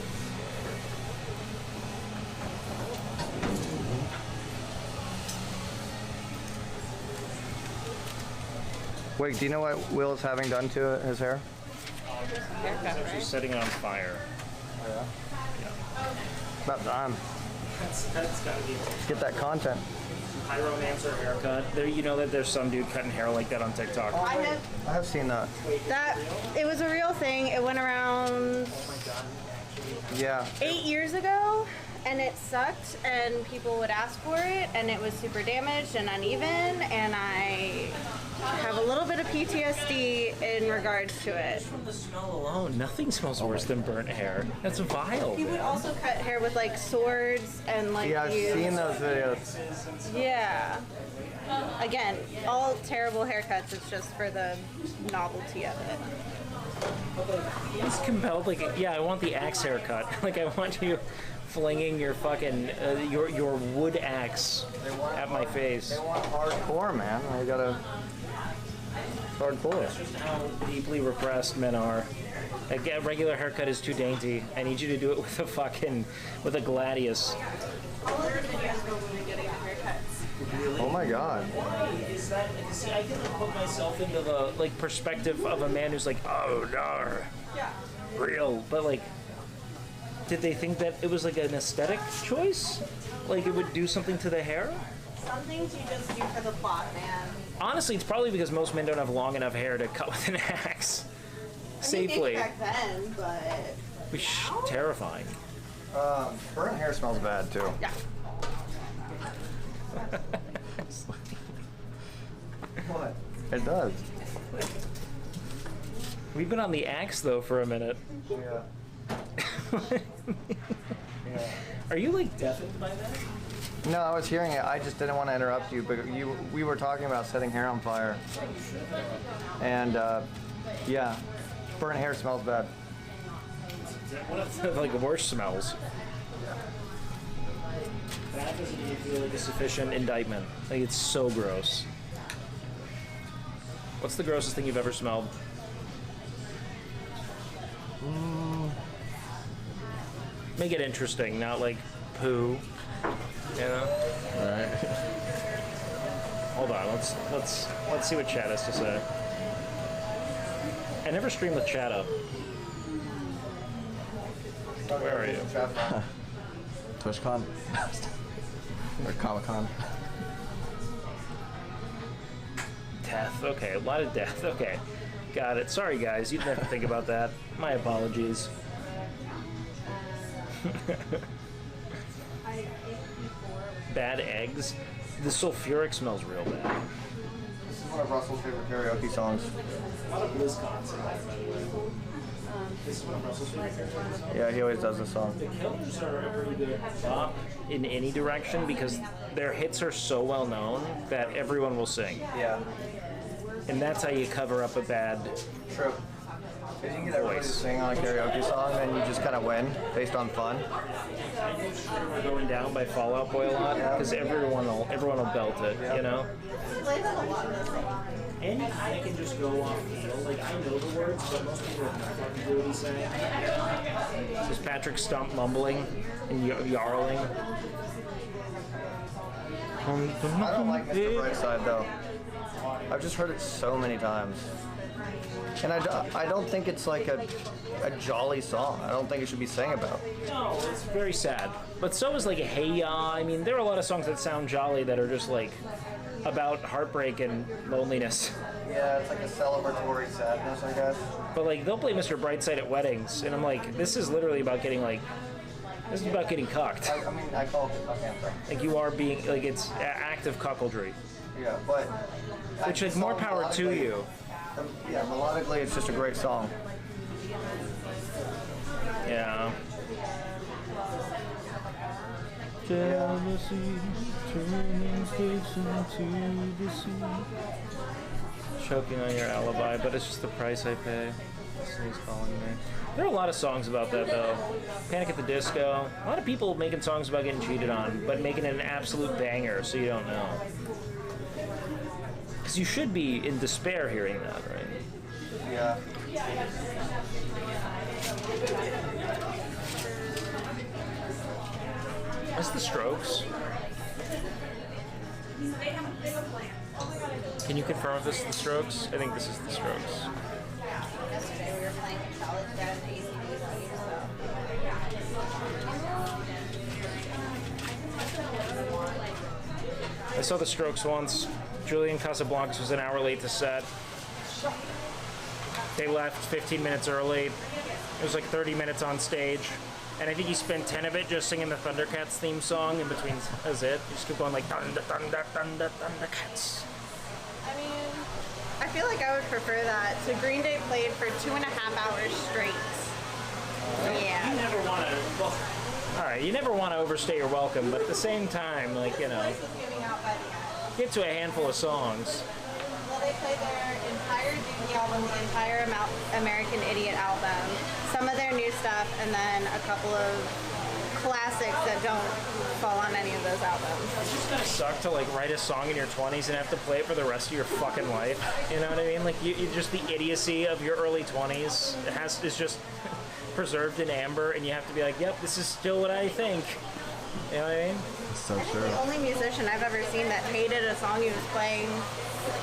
Wait, do you know what Will is having done to his hair? She's setting it on fire. Oh, yeah? About time. That's gotta be. Let's get that content. Pyromancer haircut. There, you know that there's some dude cutting hair like that on TikTok. I have seen that. It was a real thing. It went around Yeah. 8 years ago, and it sucked, and people would ask for it, and it was super damaged and uneven, and I have a little bit of PTSD in regards to it. From the smell alone, nothing smells worse than burnt hair. That's vile. He would also cut hair with like swords and like Yeah, I've use- seen those videos. Yeah. Again, all terrible haircuts. It's just for the novelty of it. He's compelled, like, yeah, I want the axe haircut. Like, I want you flinging your fucking, your wood axe at my face. They want hardcore, man. They gotta... Hardcore. That's just how deeply repressed men are. A regular haircut is too dainty. I need you to do it with with a gladius. All of the videos go when getting haircuts. Really? Oh my god. Is that, see, I can put myself into the, like, perspective of a man who's like, oh, no. Yeah. Real. But, like, did they think that it was, like, an aesthetic choice? Like, it would do something to the hair? Some things you just do for the plot, man. Honestly, it's probably because most men don't have long enough hair to cut with an axe safely. Back then, but Which terrifying. Burnt hair smells bad too. yeah. What? It does. We've been on the axe though for a minute. Yeah. Are you like deafened by that? No, I was hearing it. I just didn't want to interrupt you, but we were talking about setting hair on fire. And yeah, burnt hair smells bad. One of the like worst smells. That doesn't even feel like a sufficient indictment. Like, it's so gross. What's the grossest thing you've ever smelled? Make it interesting, not like poo. You know? Alright. Hold on, let's see what chat has to say. I never stream with chat up. Where are you? TwitchCon? Or Comic-Con? death. Okay, a lot of death. Okay, got it. Sorry, guys. You didn't have to think about that. My apologies. Bad eggs. The sulfuric smells real bad. This is one of Russell's favorite karaoke songs. A lot of BlizzCons, by the way. This is one of Russell's favorite karaoke songs. Yeah, he always does this song. The Killers are a pretty good bop in any direction because their hits are so well known that everyone will sing. Yeah. And that's how you cover up a bad True. If you can get everybody to sing on a karaoke song, then you just kind of win based on fun. We're going down by Fall Out Boy a lot because everyone will belt it, you know. And I can just go off feel. Like I know the words, but most people have no fucking clue what he's saying. This is Patrick Stump mumbling and yarling. I don't like Mr. Brightside though. I've just heard it so many times. And I don't think it's like a jolly song. I don't think it should be sang about. No, it's very sad. But so is like a Hey Ya. I mean, there are a lot of songs that sound jolly that are just like about heartbreak and loneliness. Yeah, it's like a celebratory sadness, I guess. But like they'll play Mr. Brightside at weddings, and I'm like, this is literally about getting like, this is about getting cucked. I mean, I call it the cuck anthem. Like you are being like it's active cuckoldry. Yeah, but which like more power to you. Yeah, melodically, it's just a great song. Yeah. Jealousy, turning station to the sea. Choking on your alibi, but it's just the price I pay. He's calling me. There are a lot of songs about that though. Panic at the Disco. A lot of people making songs about getting cheated on, but making it an absolute banger so you don't know. Because you should be in despair hearing that, right? Yeah. That's the Strokes. Can you confirm if this is the Strokes? I think this is the Strokes. Yesterday we were playing college down in ACDC, I saw the Strokes once. Julian Casablancas was an hour late to set. They left 15 minutes early. It was like 30 minutes on stage. And I think he spent 10 of it just singing the Thundercats theme song in between. That's it. You just keep going like thunder, thunder, thunder, Thundercats. I mean, I feel like I would prefer that to Green Day played for 2.5 hours straight. Yeah. You never want to. Well, all right, you never want to overstay your welcome, but at the same time, like you know, get to a handful of songs. Well, they played their entire Dookie album, the entire American Idiot album, some of their new stuff, and then a couple of classics that don't fall on any of those albums. It's just gonna suck to like write a song in your 20s and have to play it for the rest of your fucking life. You know what I mean? Like you just the idiocy of your early 20s is just preserved in amber, and you have to be like, yep, this is still what I think. You know what I mean? It's so true. The only musician I've ever seen that hated a song he was playing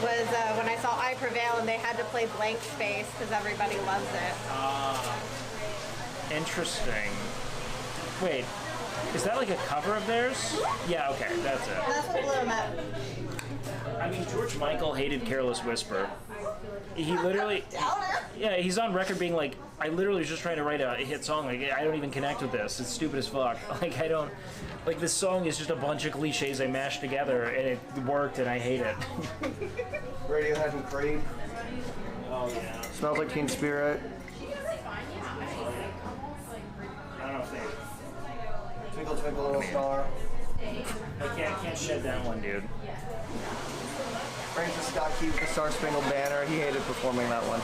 was when I saw I Prevail, and they had to play Blank Space because everybody loves it. Interesting. Wait, is that like a cover of theirs? Yeah, okay, that's it. That's what blew him up. I mean, George Michael hated Careless Whisper. He literally, yeah, he's on record being like, I literally was just trying to write a hit song. Like, I don't even connect with this. It's stupid as fuck. Like, I don't, like, this song is just a bunch of cliches I mashed together, and it worked, and I hate it. Radiohead and Creep. Oh, yeah. Smells Like Teen Spirit. I don't know if they... Twinkle Twinkle Little Star. I can't shed that one, dude. Francis Scott Key with the Star Spangled Banner. He hated performing that one.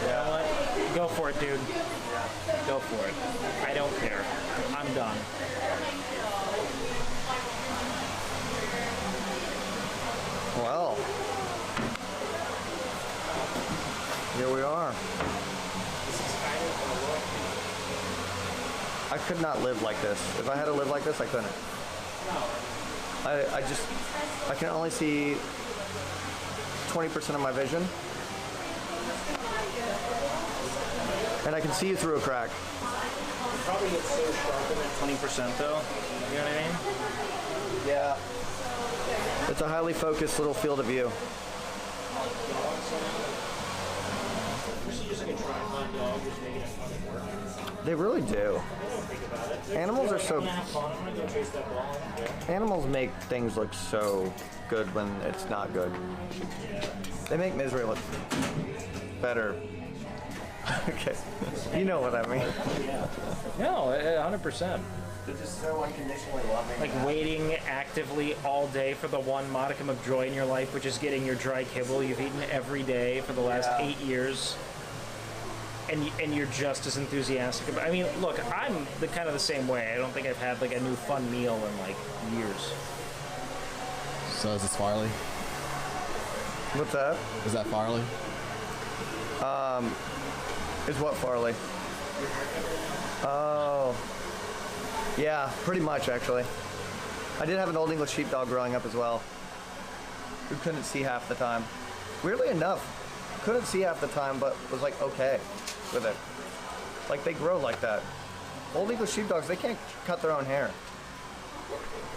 You know what? Go for it, dude. Go for it. I don't care. I'm done. Well, here we are. I could not live like this. If I had to live like this, I couldn't. I can only see 20% of my vision. And I can see you through a crack. You probably get so sharp in that 20% though. You know what I mean? Yeah. It's a highly focused little field of view. They really do. Animals are so... Animals make things look so good when it's not good. They make misery look better. Okay. You know what I mean. No, 100%. They're just so unconditionally loving. Like waiting actively all day for the one modicum of joy in your life, which is getting your dry kibble you've eaten every day for the last 8 years. And you're just as enthusiastic about. I mean, look, I'm kind of the same way. I don't think I've had like a new fun meal in like years. So is this Farley? What's that? Is that Farley? Is what Farley? Oh. Yeah, pretty much actually. I did have an old English sheepdog growing up as well, who couldn't see half the time. Weirdly enough, couldn't see half the time, but was like okay with it. Like they grow like that. Old English sheepdogs, they can't cut their own hair.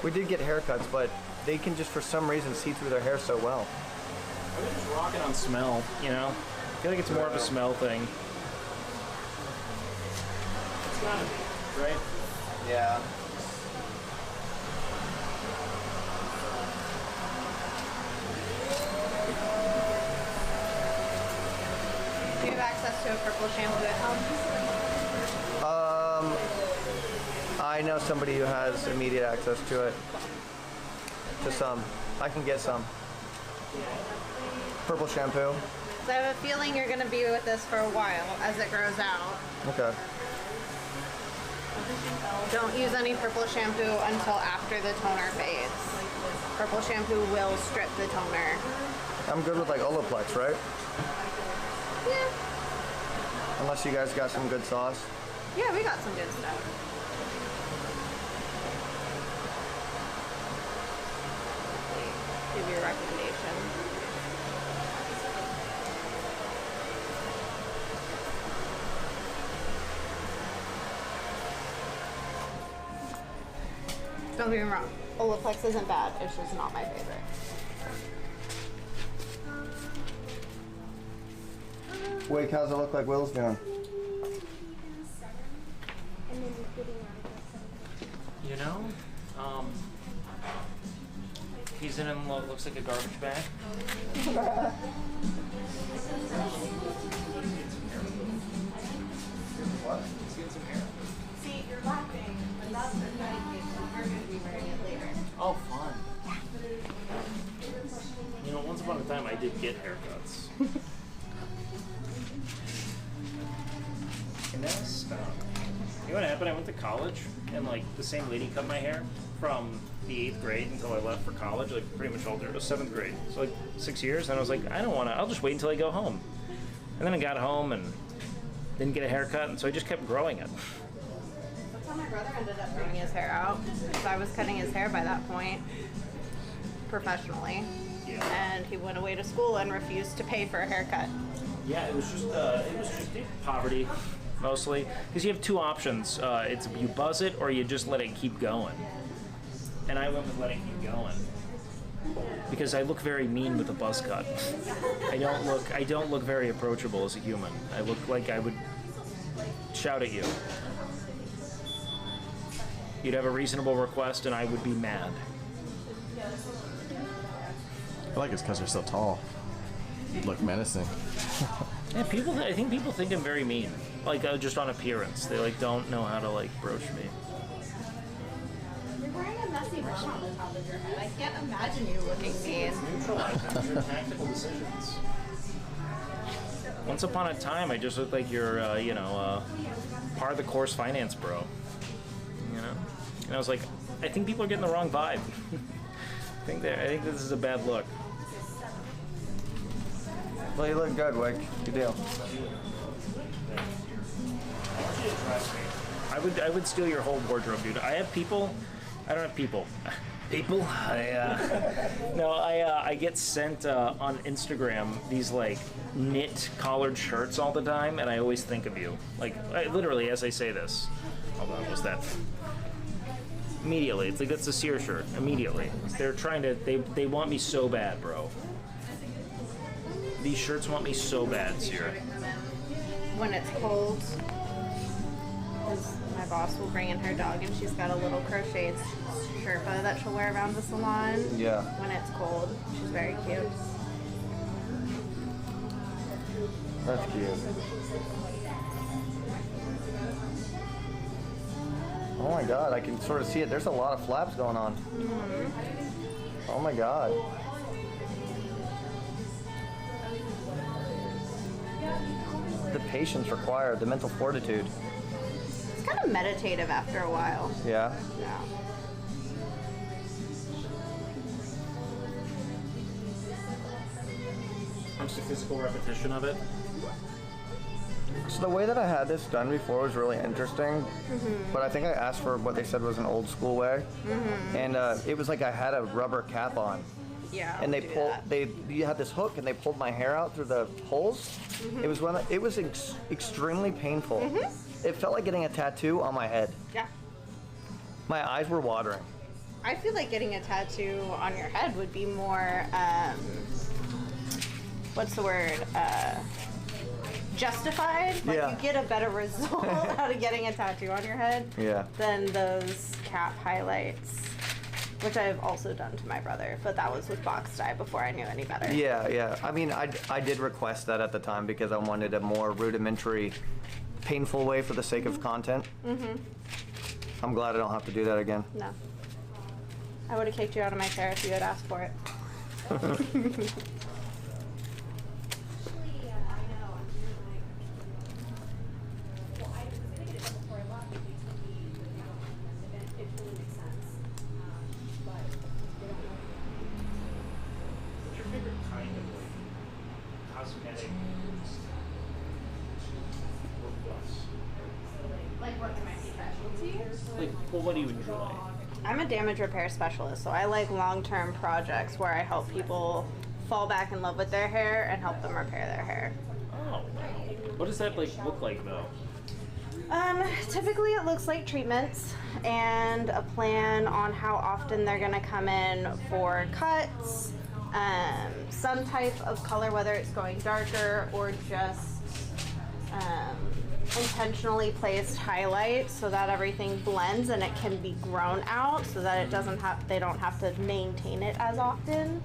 We did get haircuts, but they can just for some reason see through their hair so well. I'm just rocking on smell, you know? I feel like it's more of a smell thing. It's gotta be, right? Yeah. Do you have access to a purple shampoo at home? I know somebody who has immediate access to it. To some. I can get some. Purple shampoo. So I have a feeling you're going to be with this for a while as it grows out. Okay. Don't use any purple shampoo until after the toner fades. Purple shampoo will strip the toner. I'm good with like Olaplex, right? Yeah. Unless you guys got some good sauce. Yeah, we got some good stuff. Give you a recommendation. Don't get me wrong, Olaplex isn't bad, it's just not my favorite. Wake, how's it look like Will's doing? You know, he's in what looks like a garbage bag. What? He's getting some hair. See, you're laughing, but that's the medication. You're going to be wearing it later. Oh, fun. You know, once upon a time I did get haircuts. And then I stopped. You know what happened? I went to college and like the same lady cut my hair from the 8th grade until I left for college, like pretty much all through. It was 7th grade. So like 6 years, and I was like, I don't want to, I'll just wait until I go home. And then I got home and didn't get a haircut, and so I just kept growing it. That's how my brother ended up growing his hair out. Because I was cutting his hair by that point, professionally. Yeah. And he went away to school and refused to pay for a haircut. Yeah, it was just poverty, mostly. Because you have two options. It's you buzz it or you just let it keep going. And I went with letting it keep going. Because I look very mean with a buzz cut. I don't look very approachable as a human. I look like I would shout at you. You'd have a reasonable request and I would be mad. I feel like it's because you're so tall. You look menacing. Yeah, I think people think I'm very mean. Like, just on appearance. They, like, don't know how to, like, broach me. You're wearing a messy bun on the top of your head. I can't imagine you looking mean. Neutralizing your tactical decisions. Once upon a time, I just looked like you're, part of the course finance bro. You know? And I was like, I think people are getting the wrong vibe. I think this is a bad look. Well, you look good, Wick. Good deal. I would steal your whole wardrobe, dude. I have people. I don't have people. People? I get sent on Instagram these like knit collared shirts all the time, and I always think of you. Like literally, as I say this. Hold on, what's that? Immediately. It's like, that's a Cyr shirt. Immediately. They're trying to, they want me so bad, bro. These shirts want me so bad, Cyr. When it's cold, 'cause my boss will bring in her dog and she's got a little crocheted Sherpa that she'll wear around the salon. Yeah. When it's cold. She's very cute. That's cute. Oh my god, I can sort of see it. There's a lot of flaps going on. Oh my god. The patience required, the mental fortitude. It's kind of meditative after a while. Yeah. Yeah. Just the physical repetition of it. So the way that I had this done before was really interesting, but I think I asked for what they said was an old school way, and it was like I had a rubber cap on, Yeah. and they pulled, you had this hook, and they pulled my hair out through the holes. It was extremely painful. It felt like getting a tattoo on my head. Yeah. My eyes were watering. I feel like getting a tattoo on your head would be more, what's the word? Justified. Like Yeah. you get a better result out of getting a tattoo on your head Yeah. than those cap highlights, which I've also done to my brother, but that was with box dye before I knew any better. Yeah, yeah. I mean, I did request that at the time because I wanted a more rudimentary, painful way for the sake of content. I'm glad I don't have to do that again. No. I would have kicked you out of my chair if you had asked for it. What's your favorite kind of like cosmetic lip gloss? Like what's my specialty? Like, well, what do you enjoy? I'm a damage repair specialist, so I like long-term projects where I help people fall back in love with their hair and help them repair their hair. Oh, wow. What does that like look like though? Typically it looks like treatments and a plan on how often they're gonna come in for cuts, some type of color, whether it's going darker or just intentionally placed highlights so that everything blends and it can be grown out so that it doesn't have, they don't have to maintain it as often.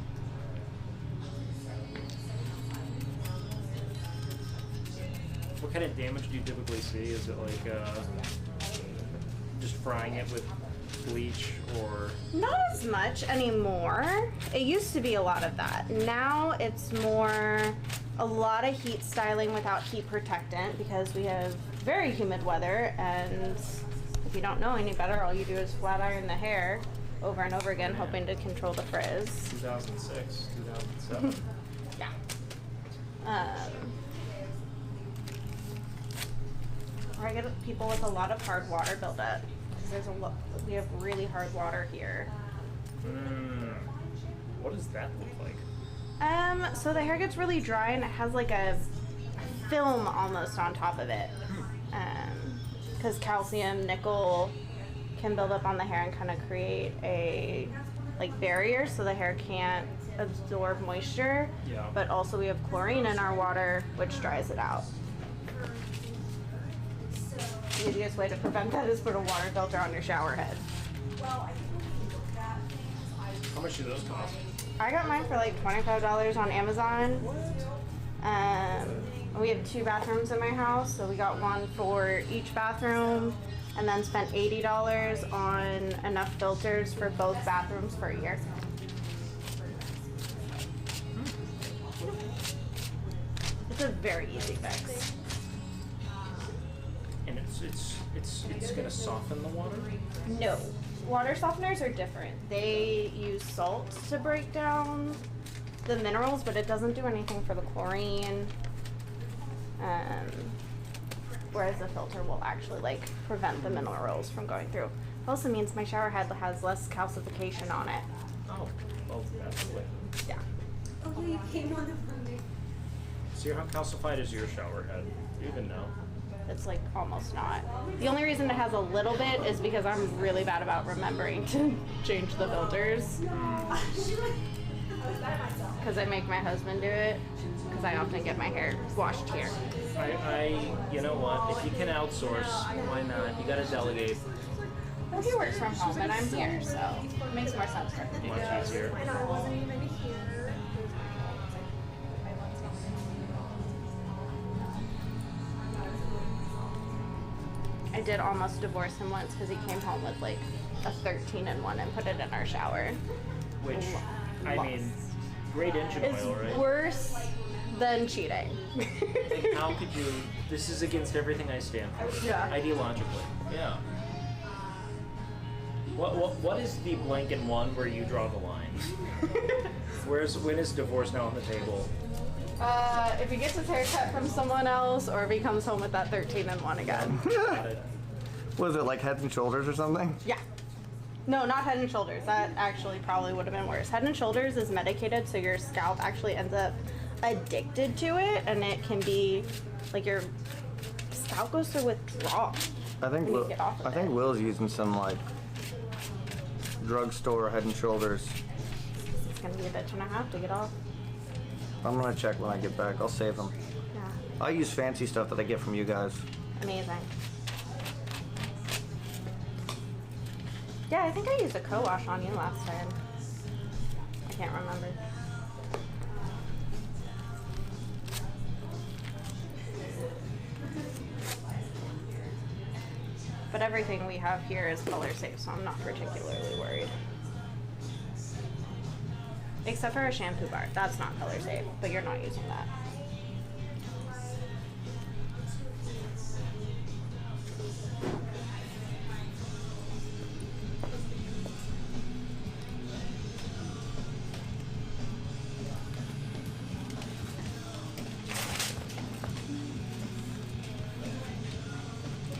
What kind of damage do you typically see? Is it like just frying it with bleach or? Not as much anymore. It used to be a lot of that. Now it's more a lot of heat styling without heat protectant because we have very humid weather, and if you don't know any better, all you do is flat iron the hair over and over again, hoping to control the frizz. 2006, 2007. Yeah. Or I get people with a lot of hard water buildup. There's a lot. We have really hard water here. What does that look like? So the hair gets really dry and it has like a film almost on top of it. Because calcium, nickel can build up on the hair and kind of create a like barrier so the hair can't absorb moisture. Yeah. But also we have chlorine in our water, which dries it out. The easiest way to prevent that is put a water filter on your shower head. How much do those cost? I got mine for like $25 on Amazon. We have 2 bathrooms in my house, so we got one for each bathroom, and then spent $80 on enough filters for both bathrooms for a year. It's a very easy fix. And it's gonna soften the water? No. Water softeners are different. They use salt to break down the minerals, but it doesn't do anything for the chlorine. Whereas the filter will actually like prevent the minerals from going through. It also means my shower head has less calcification on it. Oh, well, that's the way. Yeah. Oh yeah, you came on the Monday. So how calcified is your shower head? Do you even know? it's like almost not. The only reason it has a little bit is because I'm really bad about remembering to change the filters. Because I make my husband do it, because I often get my hair washed here. You know what? If you can outsource, why not? You gotta delegate. Well, he works from home and I'm here, so it makes more sense for him to do Much it. easier. I did almost divorce him once because he came home with like a 13-in-1 and put it in our shower. Which, I mean, great engine It's oil, right? worse than cheating. Like, how could you? This is against everything I stand for. Yeah. Ideologically. Yeah. What is the blanket one where you draw the line? When is divorce now on the table? If he gets his hair cut from someone else or if he comes home with that 13-in-1 again. Got it. Was it like Head and Shoulders or something? Yeah. No, not Head and Shoulders. That actually probably would have been worse. Head and Shoulders is medicated, so your scalp actually ends up addicted to it, and it can be like your scalp goes through withdrawal. I think when you get off of it. Will's using some like drugstore Head and Shoulders. It's gonna be a bitch and a half to get off. I'm gonna check when I get back. I'll save them. Yeah. I'll use fancy stuff that I get from you guys. Amazing. Yeah, I think I used a co-wash on you last time. I can't remember. But everything we have here is color safe, so I'm not particularly worried. Except for a shampoo bar. That's not color safe, but you're not using that.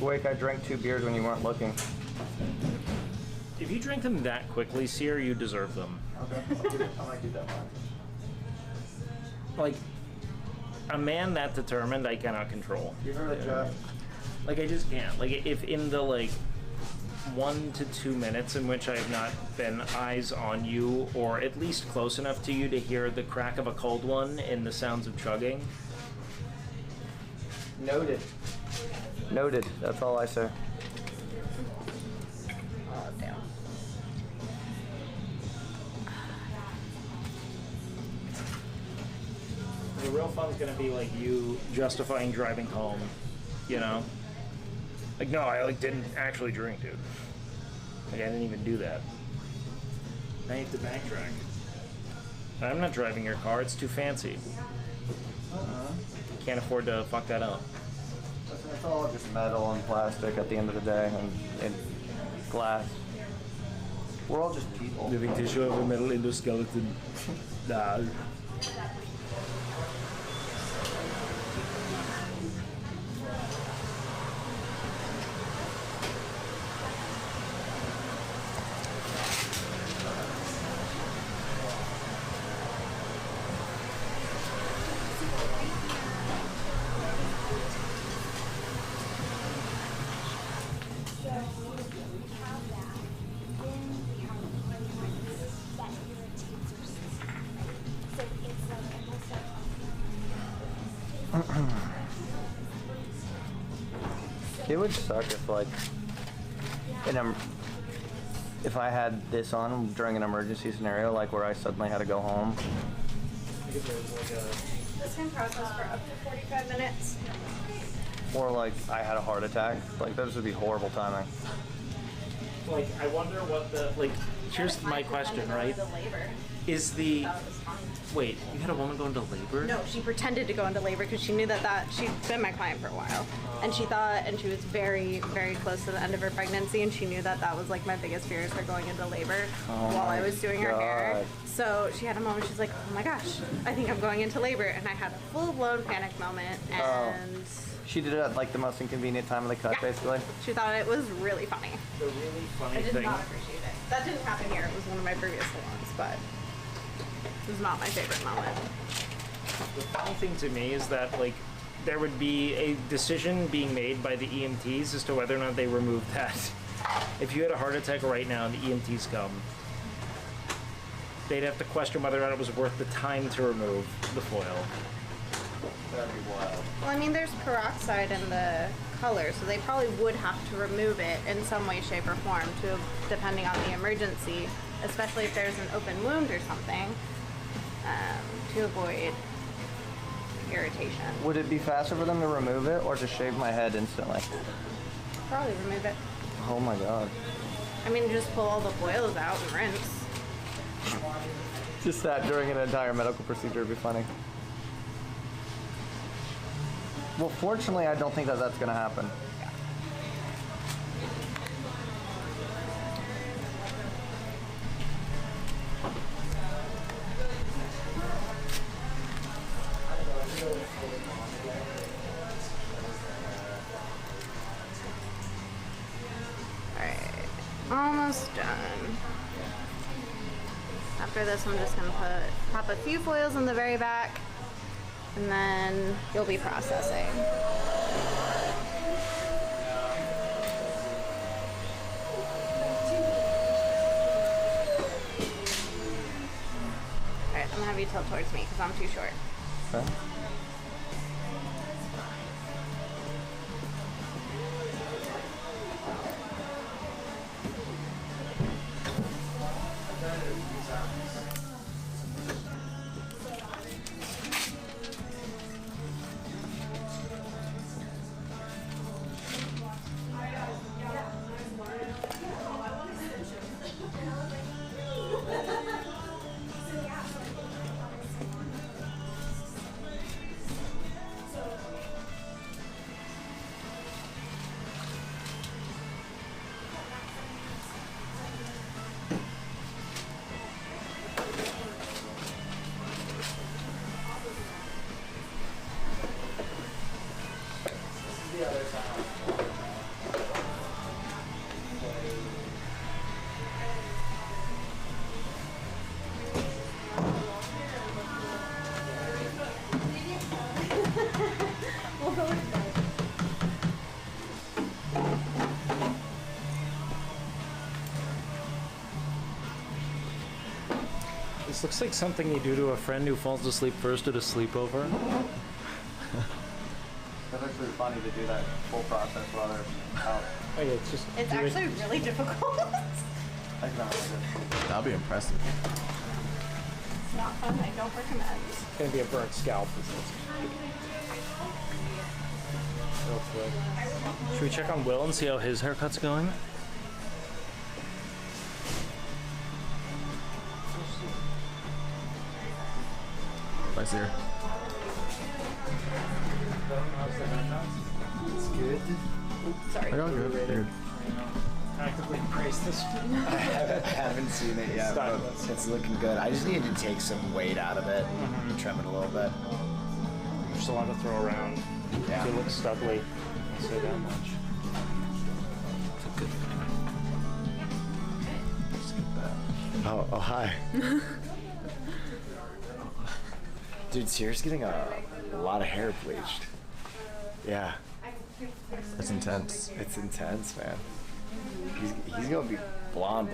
Wake, I drank 2 beers when you weren't looking. If you drink them that quickly, Cyr, you deserve them. Okay, I might do that one. Like, a man that determined, I cannot control. You heard it, Jeff. Like, I just can't. Like, if in the, like, 1 to 2 minutes in which I have not been eyes on you, or at least close enough to you to hear the crack of a cold one in the sounds of chugging. Noted. Noted. That's all I say. Oh, damn. The real fun's gonna be like you justifying driving home, you know? Like, no, I like didn't actually drink, dude. Like, I didn't even do that. Now you have to backtrack. I'm not driving your car, it's too fancy. Can't afford to fuck that up. Listen, it's all just metal and plastic at the end of the day, and glass. We're all just people. Living tissue of a metal endoskeleton. Nah. It would suck if, like, if I had this on during an emergency scenario, like where I suddenly had to go home. This can process for up to 45 minutes. Or, like, I had a heart attack. Like, those would be horrible timing. Like, I wonder what the, like, here's my question, right? Is the, wait, you had a woman go into labor? No, she pretended to go into labor because she knew that she'd been my client for a while. And she thought, and she was very, very close to the end of her pregnancy, and she knew that was like my biggest fear is her going into labor while I was doing her hair. So she had a moment, she's like, oh my gosh, I think I'm going into labor. And I had a full-blown panic moment, and... She did it at, like, the most inconvenient time of the cut, basically? She thought it was really funny. The really funny I did thing. not appreciate it. That didn't happen here. It was one of my previous salons, but it was not my favorite moment. The funny thing to me is that, like, there would be a decision being made by the EMTs as to whether or not they remove that. If you had a heart attack right now and the EMTs come, they'd have to question whether or not it was worth the time to remove the foil. That'd be wild. Well, I mean, there's peroxide in the color, so they probably would have to remove it in some way, shape, or form, to, depending on the emergency, especially if there's an open wound or something, to avoid irritation. Would it be faster for them to remove it or to shave my head instantly? Probably remove it. Oh my god. I mean, just pull all the foils out and rinse. Just that during an entire medical procedure would be funny. Well, fortunately, I don't think that that's going to happen. Alright, almost done. After this, I'm just going to pop a few foils in the very back, and then you'll be processing. Alright, I'm gonna have you tilt towards me because I'm too short. Okay. This looks like something you do to a friend who falls asleep first at a sleepover. That's actually funny to do that full process while they're out. Oh yeah, it's just. It's actually really difficult. I can imagine. That'd be impressive. It's not fun, I don't recommend. It's gonna be a burnt scalp. Real quick. Should we check on Will and see how his haircut's going? Bye, Cyr. It's good. Sorry. You're all good. You're good. Actively praise this. I haven't seen it yet, but it's looking good. I just need to take some weight out of it, trim it a little bit. There's a lot to throw around. Yeah. It looks stubbly. I'll say that much. It's a good thing. Oh, hi. Dude, Cyr's getting a lot of hair bleached. Yeah, It's intense. it's intense, man. He's gonna be blonde.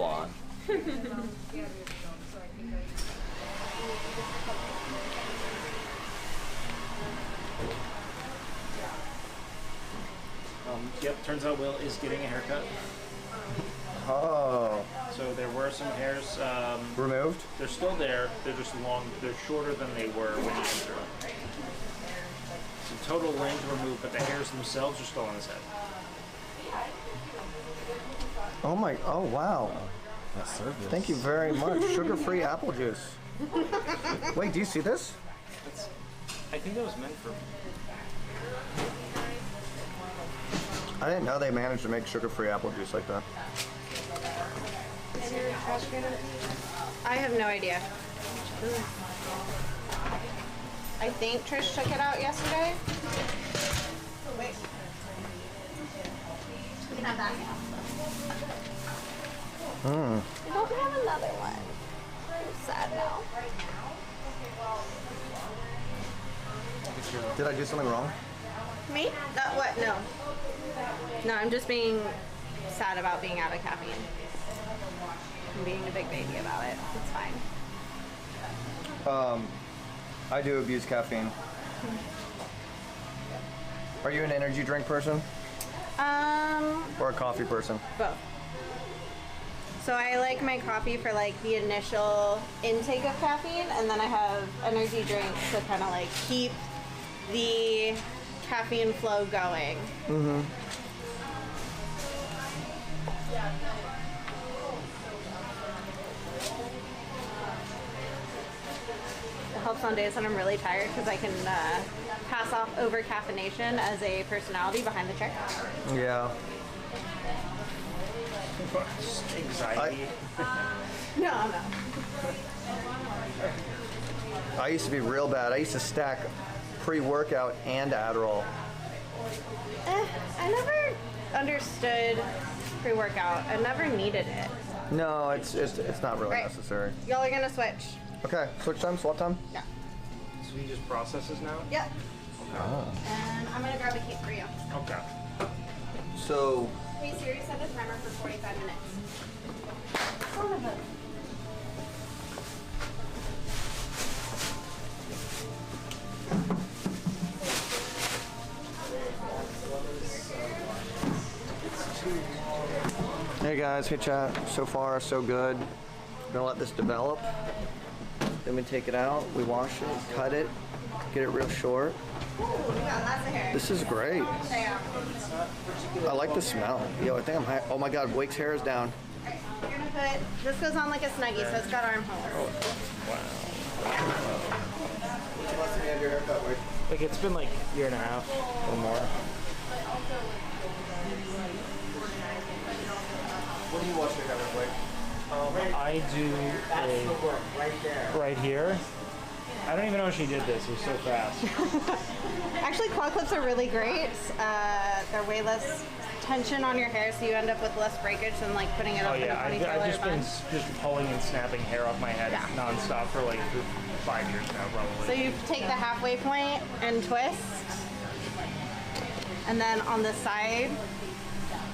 Yep, turns out Will is getting a haircut. Oh. So there were some hairs. Removed? They're still there. They're just long. They're shorter than they were when you entered. So total length removed, but the hairs themselves are still on his head. Oh my, oh wow. That service. Thank you very much. Sugar-free apple juice. Wait, do you see this? I think that was meant for. I didn't know they managed to make sugar-free apple juice like that. Is your trash can empty? I have no idea. I think Trish took it out yesterday. Oh, wait. You can have that. I don't have another one. I'm sad now. Did I do something wrong? Me? What? No. No, I'm just being sad about being out of caffeine. I'm being a big baby about it. It's fine. I do abuse caffeine. Are you an energy drink person? Or a coffee person? Both. So I like my coffee for like the initial intake of caffeine, and then I have energy drinks to kind of like keep the caffeine flow going. Mm-hmm. It helps on days when I'm really tired because I can pass off over caffeination as a personality behind the chair. Yeah. Anxiety. No. I used to be real bad. I used to stack pre-workout and Adderall. I never understood pre-workout. I never needed it. No, it's not really Right. necessary. Y'all are gonna switch. Okay, switch time, swap time? Yeah. So he just processes now? Yep. And I'm gonna grab a cake for you. Okay. So, Hey Siri, set a timer for 45 minutes. Son of a... hey guys, hey chat. So far, so good. Gonna let this develop. Then we take it out, we wash it, cut it, get it real short. Ooh, we got lots of hair. This is great. Yeah. I like the smell. Yo, I think I'm high. Oh my God, Wake's hair is down. Alright, you're gonna put, this goes on like a Snuggie, so it's got armholes. What's the last time you had your haircut, Wake? Like it's been like a year and a half or more. What do you wash your hair with, Wake? I do a right here. I don't even know if she did this. It was so fast. Actually, quad clips are really great. They're way less tension on your hair, so you end up with less breakage than like putting it up in a ponytail. I've or just a bun. been just pulling and snapping hair off my head nonstop for like 5 years now, probably. So you take the halfway point and twist, and then on the side,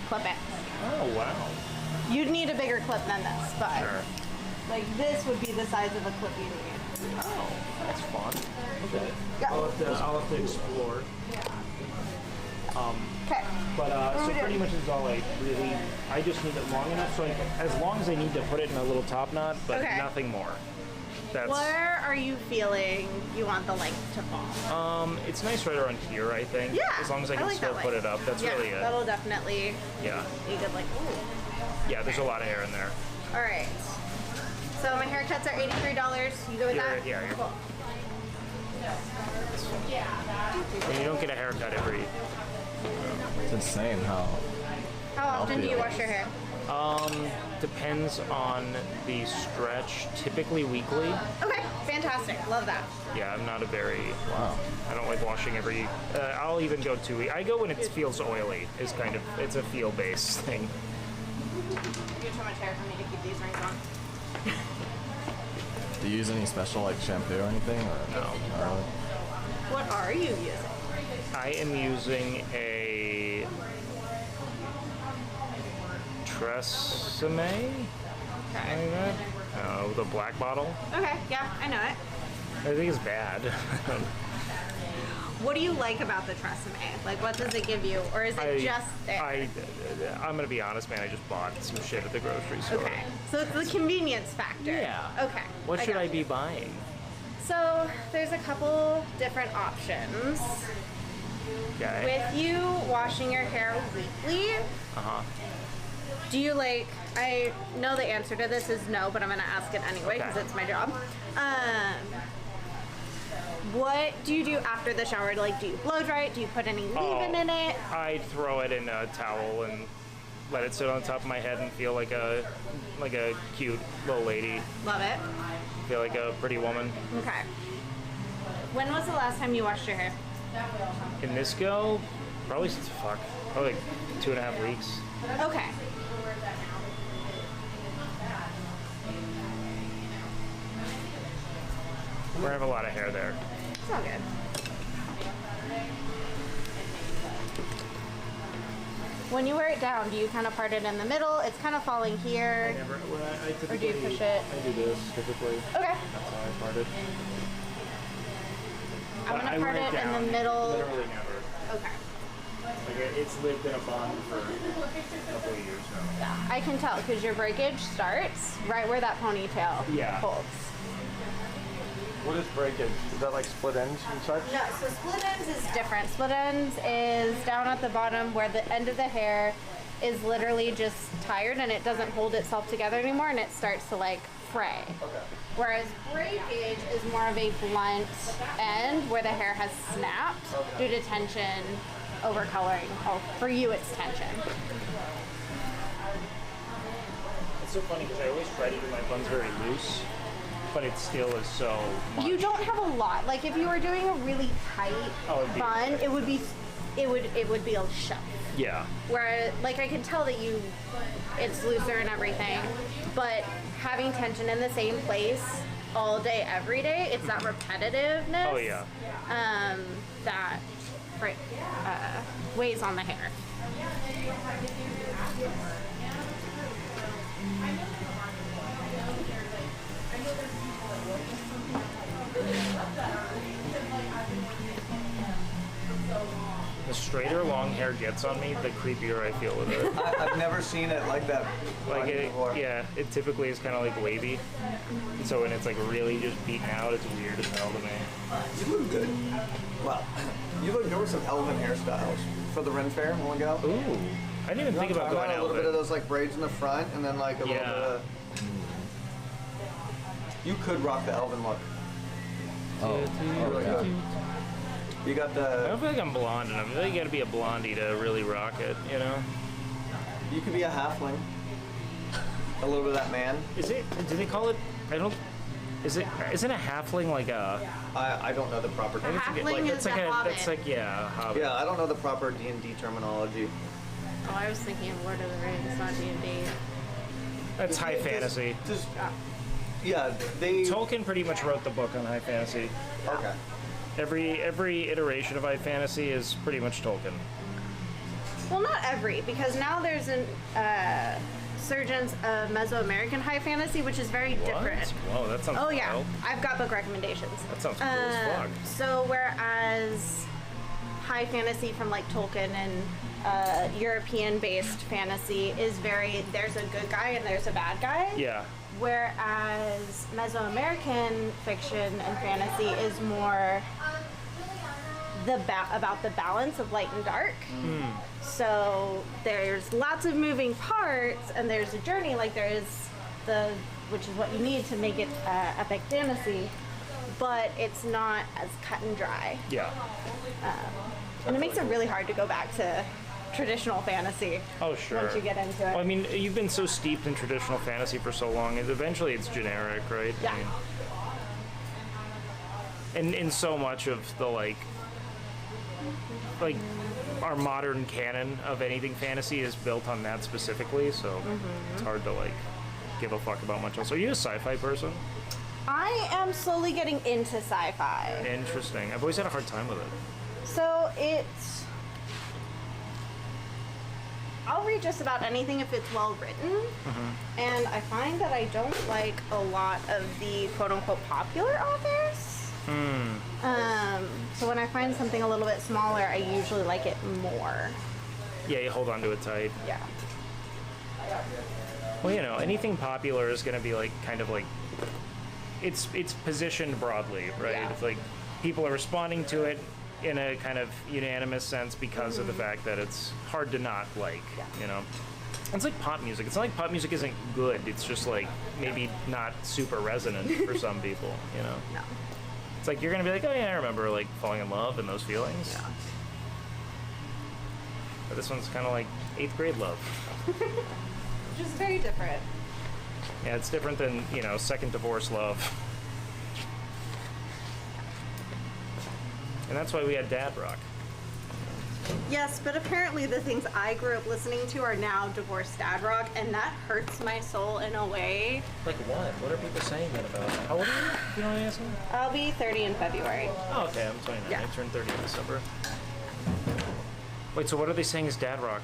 clip it. Oh wow. You'd need a bigger clip than this, but Sure. like this would be the size of a clip you need. Oh, that's fun. Okay. Yeah. I'll have to explore. Okay. But so pretty much is all I really. I just need it long enough, so as long as I need to put it in a little top knot, but Okay. nothing more. That's. Where are you feeling you want the length to fall? It's nice right around here, I think. Yeah. As long as I can like still that put way. it up, that's yeah, really it. That'll definitely Yeah. be good. Like, ooh. Yeah. There's a lot of hair in there. All right. So my haircuts are $83. You go with that? Yeah. You're Cool. And you don't get a haircut every. It's insane how. How often do you wash your hair? Depends on the stretch. Typically weekly. Okay, fantastic. Love that. Yeah, I'm not a very. Wow. I don't like washing every. I'll even go 2 weeks. I go when it feels oily. Is kind of. It's a feel-based thing. You have too much hair for me to keep these rings on. Do you use any special like shampoo or anything? Or No. Not really? What are you using? I am using a Tresemme. Okay. Oh, the black bottle. Okay, yeah, I know it. I think it's bad. What do you like about the Tresemme? Like, what does it give you? Or is it just there? I'm gonna be honest, man. I just bought some shit at the grocery store. Okay, so it's the convenience factor. Yeah. Okay. What should got I you. be buying? So there's a couple different options. Okay. With you washing your hair weekly, Uh-huh. do you like, I know the answer to this is no, but I'm gonna ask it anyway because Okay. it's my job. What do you do after the shower? Like, do you blow dry it? Do you put any leave-in in it? I throw it in a towel and let it sit on top of my head and feel like a cute little lady. Love it. Feel like a pretty woman. Okay. When was the last time you washed your hair? In this go, probably like 2.5 weeks. Okay. We have a lot of hair there. It's all good. When you wear it down, do you kind of part it in the middle? It's kind of falling here. Or do you push it? I do this typically. Okay. That's how I part it. I'm gonna part it in the middle. Literally never. Okay. Like it's lived in a bond for a couple of years now. I can tell because your breakage starts right where that ponytail holds. What is breakage? Is that like split ends and such? No, so split ends is different. Split ends is down at the bottom where the end of the hair is literally just tired and it doesn't hold itself together anymore and it starts to like fray. Okay. Whereas breakage is more of a blunt end where the hair has snapped due to tension, overcoloring. Oh, for you it's tension. It's so funny because I always try to do my buns very loose, but it still is so much. You don't have a lot. Like if you were doing a really tight bun, it would be a shelf. Yeah. Where like I can tell that it's looser and everything, but having tension in the same place all day, every day, it's that repetitiveness. Oh yeah. That weighs on the hair. The straighter long hair gets on me, the creepier I feel with it. I've never seen it like that. Like it, yeah, it typically is kind of like wavy. So when it's like really just beaten out, it's weird as hell to me. You look good. Well, you look good with some elven hairstyles for the Ren Fair when we go. Ooh, I didn't even think about going a little bit of those like braids in the front, and then like a little bit of. You could rock the elven look. Oh, you really could. You got the. I don't feel like I'm blonde enough. I feel like you gotta be a blondie to really rock it, you know? You could be a halfling. A little bit of that man. Is it? Do they call it? I don't. Isn't a halfling like a? I don't know the proper. Halfling is a hobbit. That's like a hobbit. Yeah, I don't know the proper D&D terminology. Oh, I was thinking of Lord of the Rings, not D&D. That's high fantasy. Yeah, Tolkien pretty much wrote the book on high fantasy. Okay. Every iteration of high fantasy is pretty much Tolkien. Well, not every, because now there's an surgence of Mesoamerican high fantasy, which is very different. Whoa, that sounds Oh yeah, wild. I've got book recommendations. That sounds cool as fuck. So whereas high fantasy from like Tolkien and European-based fantasy is there's a good guy and there's a bad guy. Yeah. Whereas Mesoamerican fiction and fantasy is more about the balance of light and dark. So there's lots of moving parts and there's a journey, like there is which is what you need to make it epic fantasy, but it's not as cut and dry. Yeah. And it makes it really hard to go back to traditional fantasy. Oh, sure. Once you get into it. Well, I mean, you've been so steeped in traditional fantasy for so long, and eventually it's generic, right? Yeah. I mean, and in so much of the like our modern canon of anything fantasy is built on that specifically, so it's hard to like give a fuck about much else. Are you a sci-fi person? I am slowly getting into sci-fi. Interesting. I've always had a hard time with it. So I'll read just about anything if it's well written, and I find that I don't like a lot of the quote-unquote popular authors. So when I find something a little bit smaller, I usually like it more. Yeah, you hold on to it tight. Yeah. Well, you know, anything popular is going to be like kind of like it's positioned broadly, right? Yeah. It's like people are responding to it in a kind of unanimous sense because of the fact that it's hard to not like, you know. It's like pop music. It's not like pop music isn't good. It's just like maybe not super resonant for some people, you know. No. It's like you're gonna be like, oh yeah, I remember like falling in love and those feelings. Yeah. But this one's kind of like 8th grade love. Which is very different. Yeah, it's different than, you know, second divorce love. And that's why we had dad rock. Yes, but apparently the things I grew up listening to are now divorced dad rock, and that hurts my soul in a way. Like what? What are people saying that about? How old are you? You know what I'm asking? I'll be 30 in February. Oh, okay, I'm 29. Yeah. I turned 30 in December. Wait, so what are they saying is dad rock?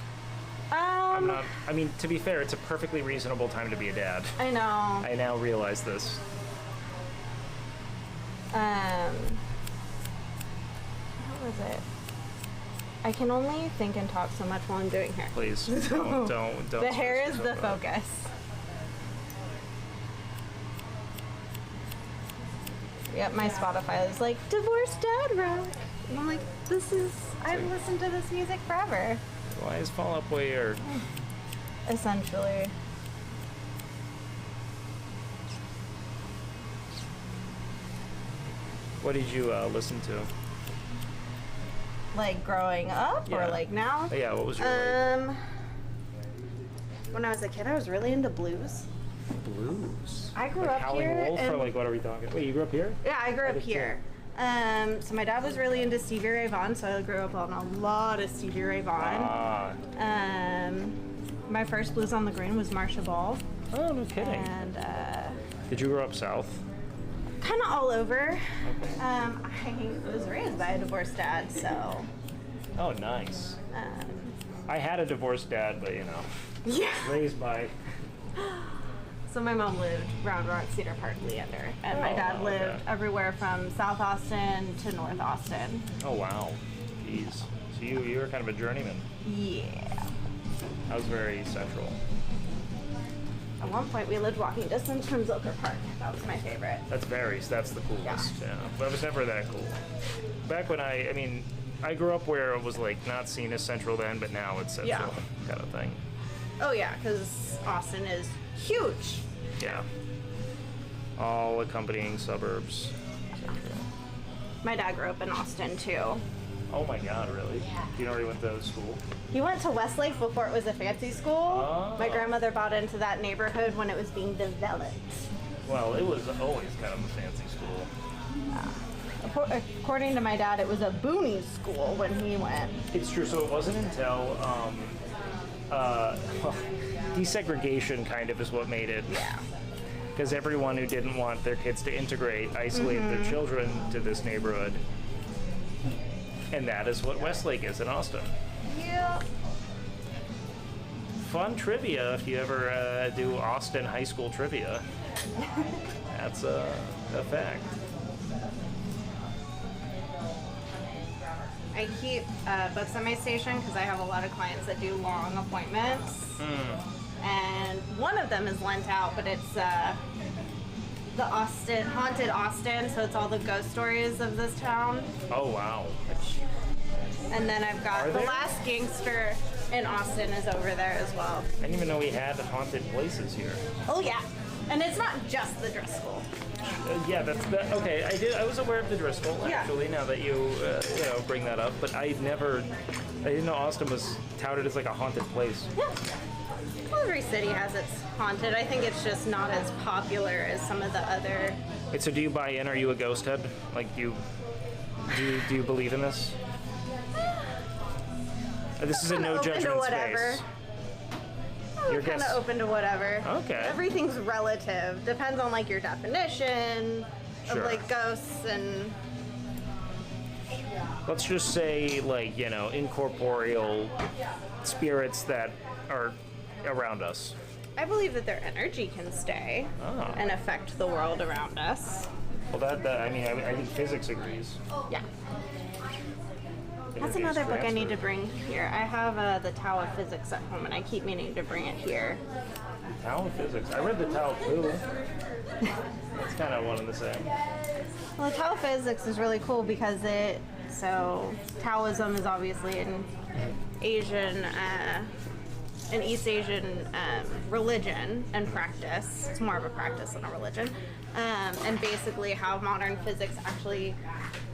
I'm not. I mean, to be fair, it's a perfectly reasonable time to be a dad. I know. I now realize this. How was it? I can only think and talk so much while I'm doing hair. Please, don't. The hair is the focus. Yep, my Spotify is like, divorced dad rock. And I'm like, I've listened to this music forever. Why is Fall Out Boy weird? Essentially. What did you listen to? Like growing up or like now? Yeah, what was your When I was a kid, I was really into blues. Blues? I grew like up Howling here. Wolf or like what are we talking? Wait, you grew up here? Yeah, I grew up here. So my dad was really into Stevie Ray Vaughan, so I grew up on a lot of Stevie Ray Vaughan. My first blues on the green was Marsha Ball. Oh, no kidding. And did you grow up south? Kind of all over. I was raised by a divorced dad, so. Oh, nice. I had a divorced dad, but you know. Yeah. Raised by. So my mom lived Round Rock, Cedar Park, Leander, and my dad lived everywhere from South Austin to North Austin. Oh wow, jeez. So you were kind of a journeyman. Yeah. I was very central. At one point, we lived walking distance from Zilker Park. That was my favorite. That's the coolest. Yeah. But it was never that cool. Back when I grew up where it was like not seen as central then, but now it's central kind of thing. Oh yeah, because Austin is huge. Yeah. All accompanying suburbs. My dad grew up in Austin too. Oh my God, really? Yeah. Do you know where he went to school? He went to Westlake before it was a fancy school. Oh. My grandmother bought into that neighborhood when it was being developed. Well, it was always kind of a fancy school. According to my dad, it was a boonies school when he went. It's true. So it wasn't until desegregation kind of is what made it. Yeah. Because everyone who didn't want their kids to integrate isolated their children to this neighborhood. And that is what Westlake is in Austin. Yeah. Fun trivia if you ever do Austin high school trivia. That's a fact. I keep books at my station because I have a lot of clients that do long appointments. And one of them is lent out, but it's the Haunted Austin, so it's all the ghost stories of this town. Oh, wow. And then I've got The Last Gangster in Austin is over there as well. I didn't even know we had haunted places here. Oh yeah, and it's not just the Driscoll. Yeah, okay. I was aware of the Driscoll actually. Now that you bring that up, but I didn't know Austin was touted as like a haunted place. Yeah. Well, every city has its haunted. I think it's just not as popular as some of the other. Wait, so do you buy in? Are you a ghost head? Like, do you believe in this? This is a no judgment space. I'm kind of open to whatever. Okay. Everything's relative. Depends on like your definition of like ghosts and. Let's just say like incorporeal spirits that are around us. I believe that their energy can stay and affect the world around us. Well, I think physics agrees. Yeah. That's another book I need to bring here. I have the Tao of Physics at home, and I keep meaning to bring it here. Tao of Physics? I read the Tao of Poo. It's kind of one and the same. Well, the Tao of Physics is really cool because Taoism is obviously an East Asian religion and practice. It's more of a practice than a religion. And basically how modern physics actually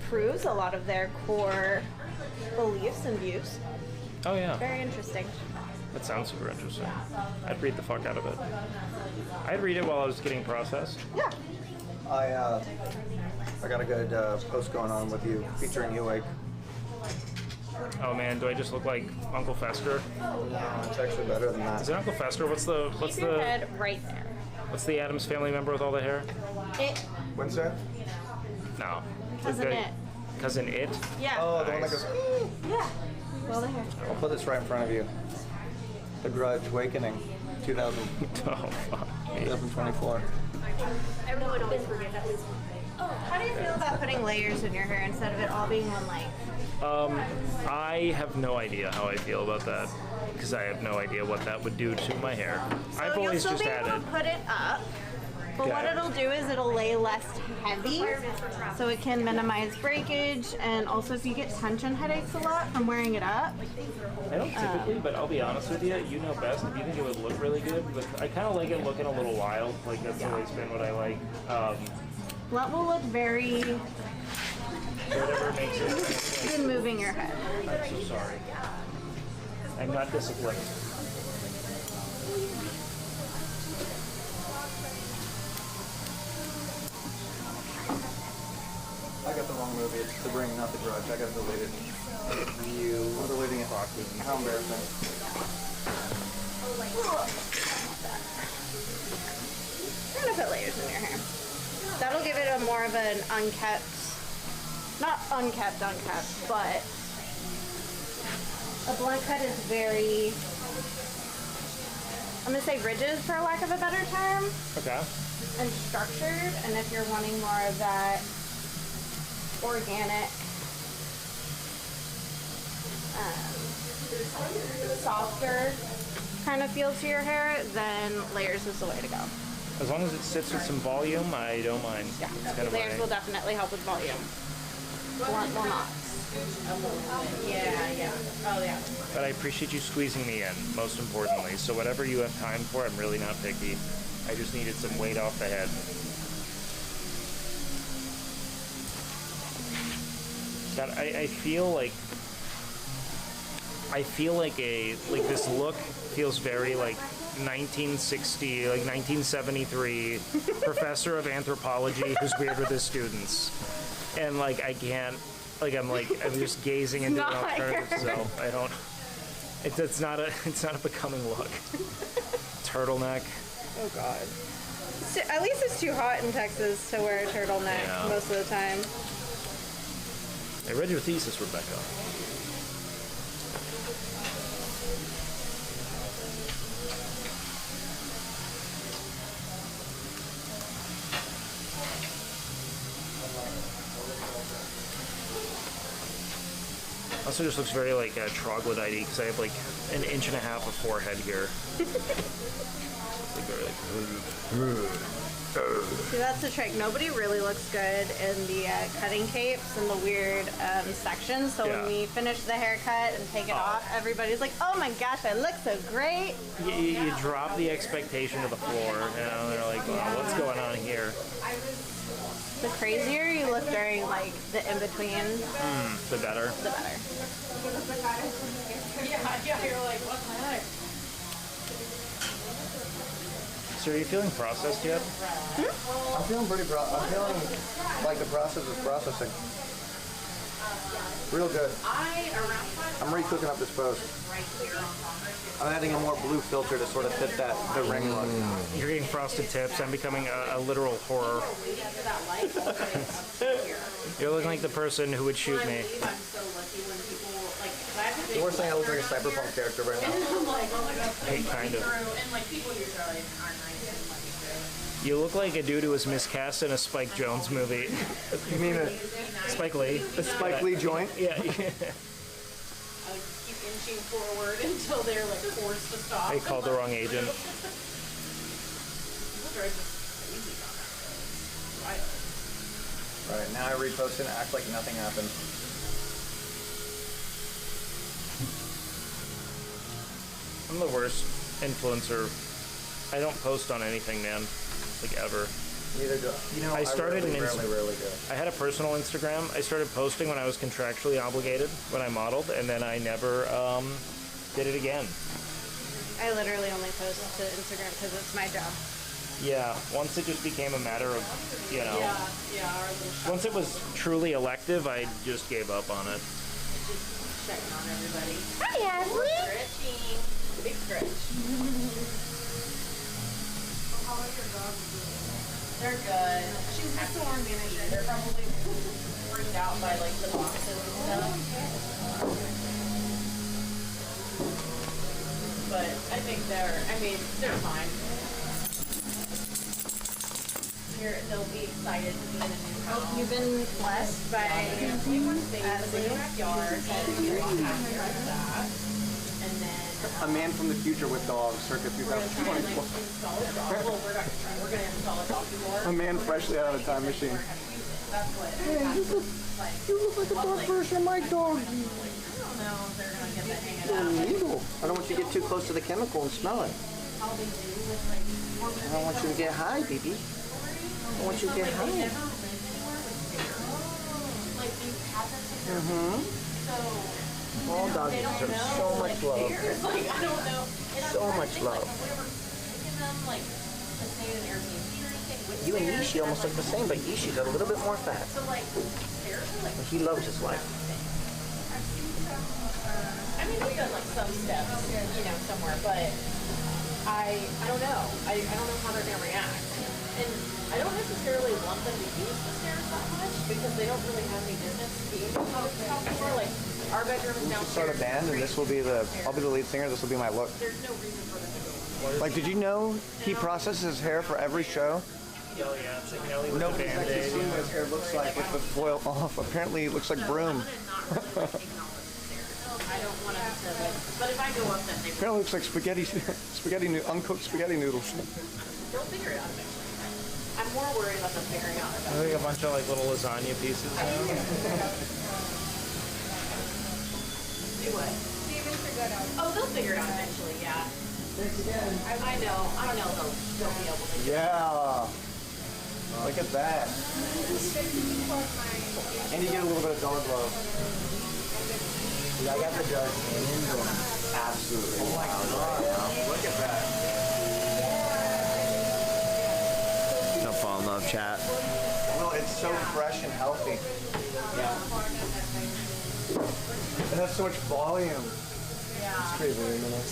proves a lot of their core beliefs and views. Oh yeah. Very interesting. That sounds super interesting. I'd read the fuck out of it. I'd read it while I was getting processed. Yeah. I got a good post going on with you, featuring you, like. Oh man, do I just look like Uncle Fester? No, it's actually better than that. Is it Uncle Fester? Keep your head right there. What's the Addams Family member with all the hair? It. Wednesday? No. Cousin It. Cousin It? Yeah. Oh, the one that goes. Yeah. Well, there. I'll put this right in front of you. The Grudge Awakening, 2024. Everyone always forgets that. How do you feel about putting layers in your hair instead of it all being one length? I have no idea how I feel about that because I have no idea what that would do to my hair. So I've you'll always still just be had able it. to put it up, but what Okay. it'll do is it'll lay less heavy, so it can minimize breakage, and also if you get tension headaches a lot from wearing it up. I don't typically, but I'll be honest with you, you know best. If you think it would look really good, but I kind of like it looking a little wild. Like that's always been what I like. Blunt will look very Whatever makes it. good moving your head. I'm so sorry. I'm not disciplined. I got the wrong movie. It's The Ring, not The Grudge. I got deleted. I'm deleting it. How embarrassing. I'm gonna put layers in your hair. That'll give it a more of an unkept, not unkept, but a blunt cut is very, I'm gonna say rigid for lack of a better term, Okay. and structured. And if you're wanting more of that organic, softer kind of feel to your hair, then layers is the way to go. As long as it sits with some volume, I don't mind. Yeah, It's kind of layers my- will definitely help with volume. Blunt will not. Yeah. Oh, yeah. But I appreciate you squeezing me in, most importantly. So whatever you have time for, I'm really not picky. I just needed some weight off the head. God, I feel like this look feels very like 1960, like 1973 professor of anthropology who's weird with his students, and like I can't, like I'm just gazing into an alternative self. I don't. It's not a becoming look. Turtleneck. Oh God. At least it's too hot in Texas to wear a turtleneck most of the time. I read your thesis, Rebecca. Also just looks very like troglodyte because I have like an inch and a half of forehead here. Like very like, See, that's the trick. Nobody really looks good in the cutting capes and the weird sections. So when we finish the haircut and take it off, everybody's like, "Oh my gosh, I look so great!" you drop the expectation to the floor. You know, they're like, "Wow, what's going on here?" The crazier you look during like the in between, The better. the better. Yeah, you're like, what the heck? So are you feeling processed yet? I'm feeling I'm feeling like the process is processing. Real good. I'm re-cooking up this post. I'm adding a more blue filter to sort of fit the ring look. You're getting frosted tips. I'm becoming a literal horror. You're looking like the person who would shoot me. The worst thing, I look like a cyberpunk character right now. Hey, kind of. And like people usually aren't nice and like You look like a dude who was miscast in a Spike Jonze movie. You mean Spike Lee? a Spike Lee joint? Yeah. keep inching forward until they're like forced to stop. They called the wrong agent. Right, now I repost it and act like nothing happened. I'm the worst influencer. I don't post on anything, man. Like ever. Neither do I. You know, I started rarely, an Insta- rarely do. I had a personal Instagram. I started posting when I was contractually obligated when I modeled, and then I never did it again. I literally only post to Instagram because it's my job. Yeah, once it just became a matter of, you know, Yeah, our little shop once it was truly elective, I just gave up on it. just checking on everybody. Hi, Ashley. Stretching. Big stretch. They're good. She's the store manager. They're probably freaked out by like the boxes and stuff. but I think they're fine. They'll be excited to be in a new house. You've been blessed by They want to stay in the backyard, and you're happier with that. And then A man from the future with dogs, circa we're gonna try and 2024. install a dog. Well, we're gonna install a dog door. A man freshly out of a time machine. That's what. You look like a dog version of my dog. I don't know if they're gonna get the hang of It's that. illegal. I don't want you to get too close to the chemical and smell it. How they do with like. I don't want you to get high, baby. I want you to get high. Like these cats are so All dogs they don't deserve know, so much love. theirs. Like I don't know. And I'm So trying to much think, love. Like, whenever picking them, like to stay in an Airbnb or anything with You and theirs, Yishi almost look the same, but Yishi got a little bit more fat. So like theirs are like. He loves his life. I mean, we've done like some steps, somewhere, but I don't know. I don't know how they're gonna react. And I don't necessarily want them to use the stairs that much because they don't really have any business being on the top floor. Like our bedroom is downstairs. Start a band, and this will be I'll be the lead singer. This will be my look. There's no reason for them to go. Like, did you know he processes his hair for every show? Oh yeah, it's like Nelly with Nobody's the actually Band-Aid. seen what his hair looks like with the foil off. Apparently, it looks like broom. I don't want them to, but if I go up, then they Apparently, it looks like uncooked spaghetti noodles. they'll figure it out eventually. I'm more worried about them figuring out I eventually. think a bunch of like little lasagna pieces now. Do what? Oh, they'll figure it out eventually, yeah. I know. I don't know if they'll be able to. Yeah. Look at that. And you get a little bit of dog love. I got the dark canyon going absolutely wild right now. Look at that. Don't fall in love, chat. Well, it's so fresh and healthy. Yeah. It has so much volume. It's pretty voluminous.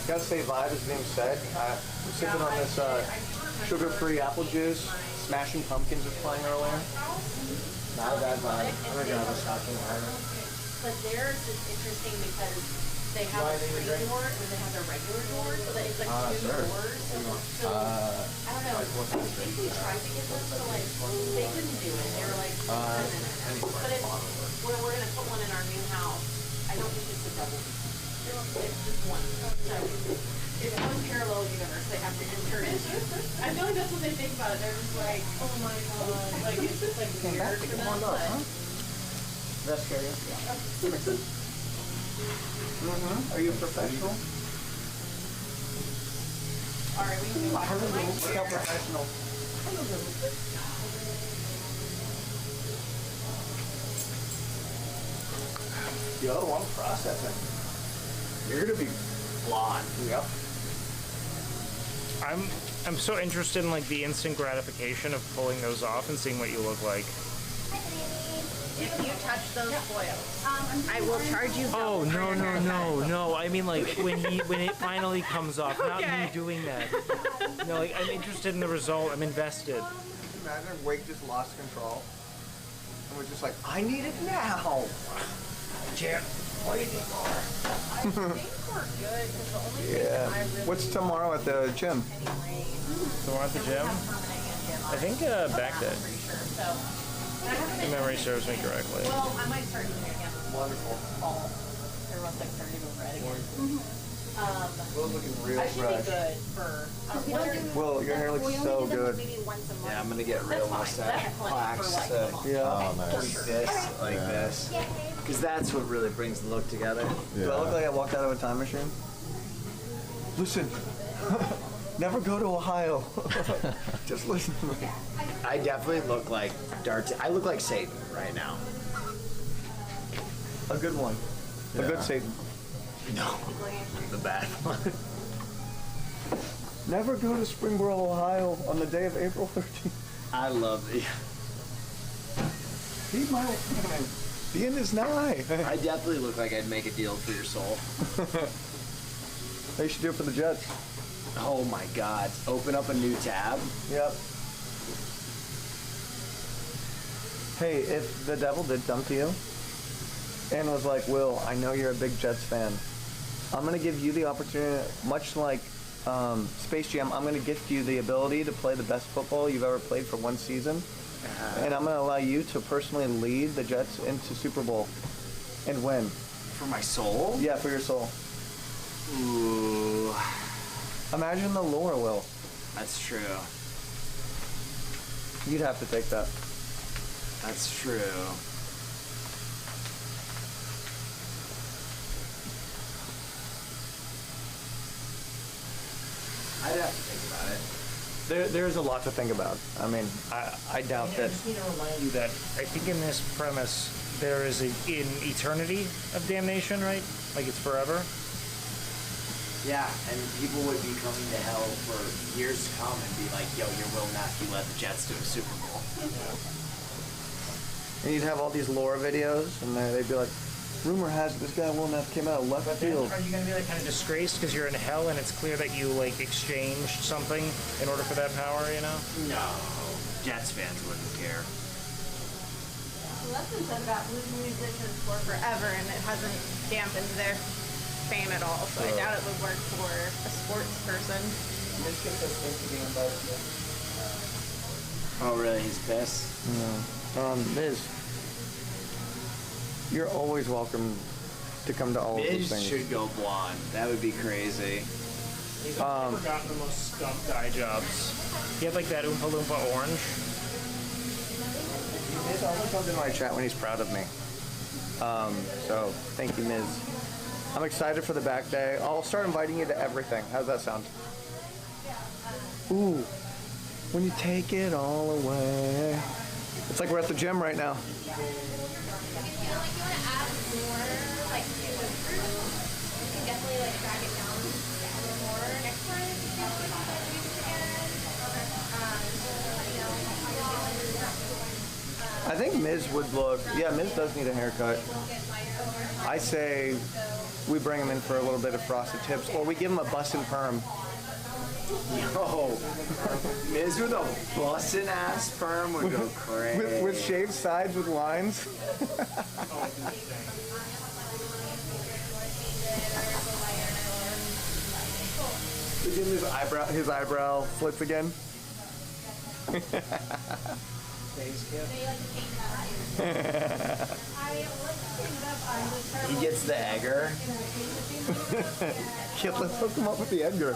Gotta say, vibe is being said. I'm sipping on this sugar-free apple juice. Smashing Pumpkins was playing earlier. Not a bad vibe. I'm gonna grab a stocking water. But theirs is interesting because they have a screen door and then they have their regular door, so that it's like two doors. So I don't know. I think we tried to get them, so like they couldn't do it. They were like, but it's when we're gonna put one in our new house, I don't think it's a double. It's just one. So it's one parallel universe they have to enter into. I feel like that's what they think about it. They're just like, oh my god, like it's just like weird for them. But That's scary. Are you a professional? all right, we can do Look how professional. Yo, I'm processing. You're gonna be blonde. Yep. I'm so interested in like the instant gratification of pulling those off and seeing what you look like. if you touch those foils, I will charge you. Oh no! I mean like when it finally comes off, not me doing that. No, like I'm interested in the result. I'm invested. Imagine if Wake just lost control and was just like, I need it now. Can't wait anymore. I think we're good because the only thing Yeah. I really What's tomorrow at the gym? So we're at the gym. I think back day. pretty sure. So, and I haven't If memory serves me correctly. well, I might start doing it again. Wonderful. Fall. Everyone's like starting to go red again. Will's looking real I should be fresh. good for. Will, your hair looks so good. Yeah, I'm gonna get real mustache plaques to Yeah. Oh, nice. this, like this. Because that's what really brings the look together. Do I look like I walked out of a time machine? Listen, never go to Ohio. Just listen to me. I definitely look like Darcy. I look like Satan right now. A good one. A good Satan. No, the bad one. Never go to Springboro, Ohio on the day of April 13th. I love the. Heed my the end is nigh. I definitely look like I'd make a deal for your soul. They should do it for the Jets. Oh my God! Open up a new tab. Yep. Hey, if the devil did come to you and was like, Will, I know you're a big Jets fan. I'm gonna give you the opportunity, much like Space Jam, I'm gonna gift you the ability to play the best football you've ever played for one season. And I'm gonna allow you to personally lead the Jets into Super Bowl and win. For my soul? Yeah, for your soul. Ooh. Imagine the lore, Will. That's true. You'd have to take that. That's true. I'd have to think about it. There's a lot to think about. I mean, I doubt I that. just need to remind you that I think in this premise there is an eternity of damnation, right? Like it's forever. Yeah, and people would be coming to hell for years to come and be like, yo, your Will Matthew led the Jets to a Super Bowl. And you'd have all these lore videos, and they'd be like, rumor has it this guy Will Neff came out of left field. Are you going to be like kind of disgraced because you're in hell and it's clear that you like exchanged something in order for that power, you know? No, Jets fans wouldn't care. Well, that's been said about musicians for forever, and it hasn't dampened their fame at all. So I doubt it would work for a sports person. Oh, really? He's pissed? No. Miz, you're always welcome to come to all of those Miz things. should go blonde. That would be crazy. He's never gotten the most scum dye jobs. He had like that Oompa Loompa orange. Miz always comes in my chat when he's proud of me. So thank you, Miz. I'm excited for the back day. I'll start inviting you to everything. How's that sound? Ooh, when you take it all away. It's like we're at the gym right now. If you feel like you want to add more, like to the fruit, you can definitely like drag it down a little more next time if you feel like you again. I think Miz would look, yeah, Miz does need a haircut. I say we bring him in for a little bit of frosted tips, or we give him a bussin' perm. Yo, Miz with a bussin' ass perm would go crazy. With shaved sides with lines. We give him his eyebrow flips again. He gets the egger. Kid, let's hook him up with the Edgar.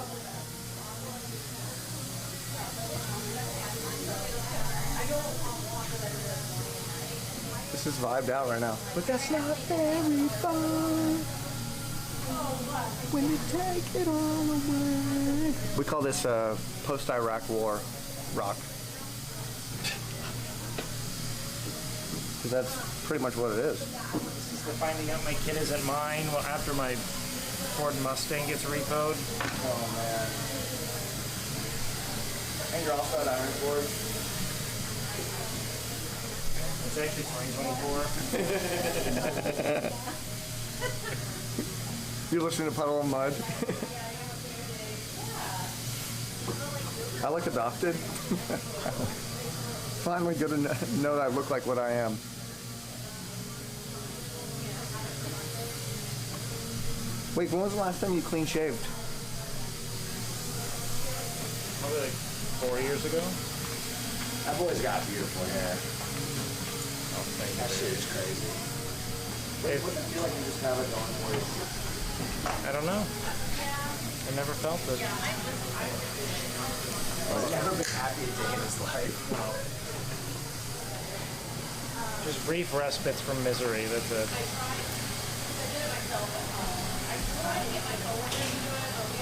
This is vibed out right now. But that's not very fun when you take it all away. We call this post-Iraq war rock. Because that's pretty much what it is. This is the finding out my kid isn't mine well, after my Ford Mustang gets repoed. Oh man. And you're also at Iron Ford. It's actually 2024. You're listening to Puddle of Mud. I look adopted. Finally good to know that I look like what I am. Wait, when was the last time you clean shaved? Probably like 4 years ago. That boy's got beautiful hair. Oh, thank you. That shit is crazy. It- Wouldn't it feel like you just have it going for you? I don't know. I never felt it. He's never been happy a day in his life. Just brief respites from misery, that's it.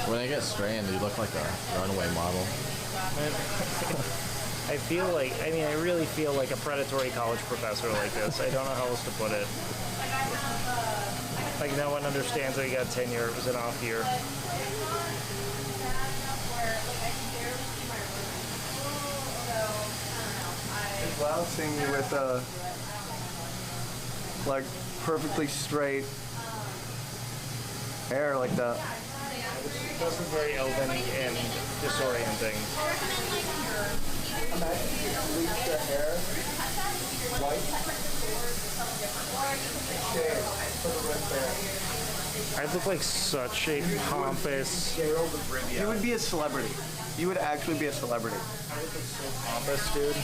When I get straightened, you look like a runway model. I feel like, I mean, I really feel like a predatory college professor like this. I don't know how else to put it. Like no one understands that he got tenure. It was an off year. It's wild seeing you with like perfectly straight hair like that. It wasn't very elven and disorienting. Imagine if you bleach your hair white, shave, put the red hair. I look like such a pompous. You would be a celebrity. You would actually be a celebrity. I look so pompous, dude.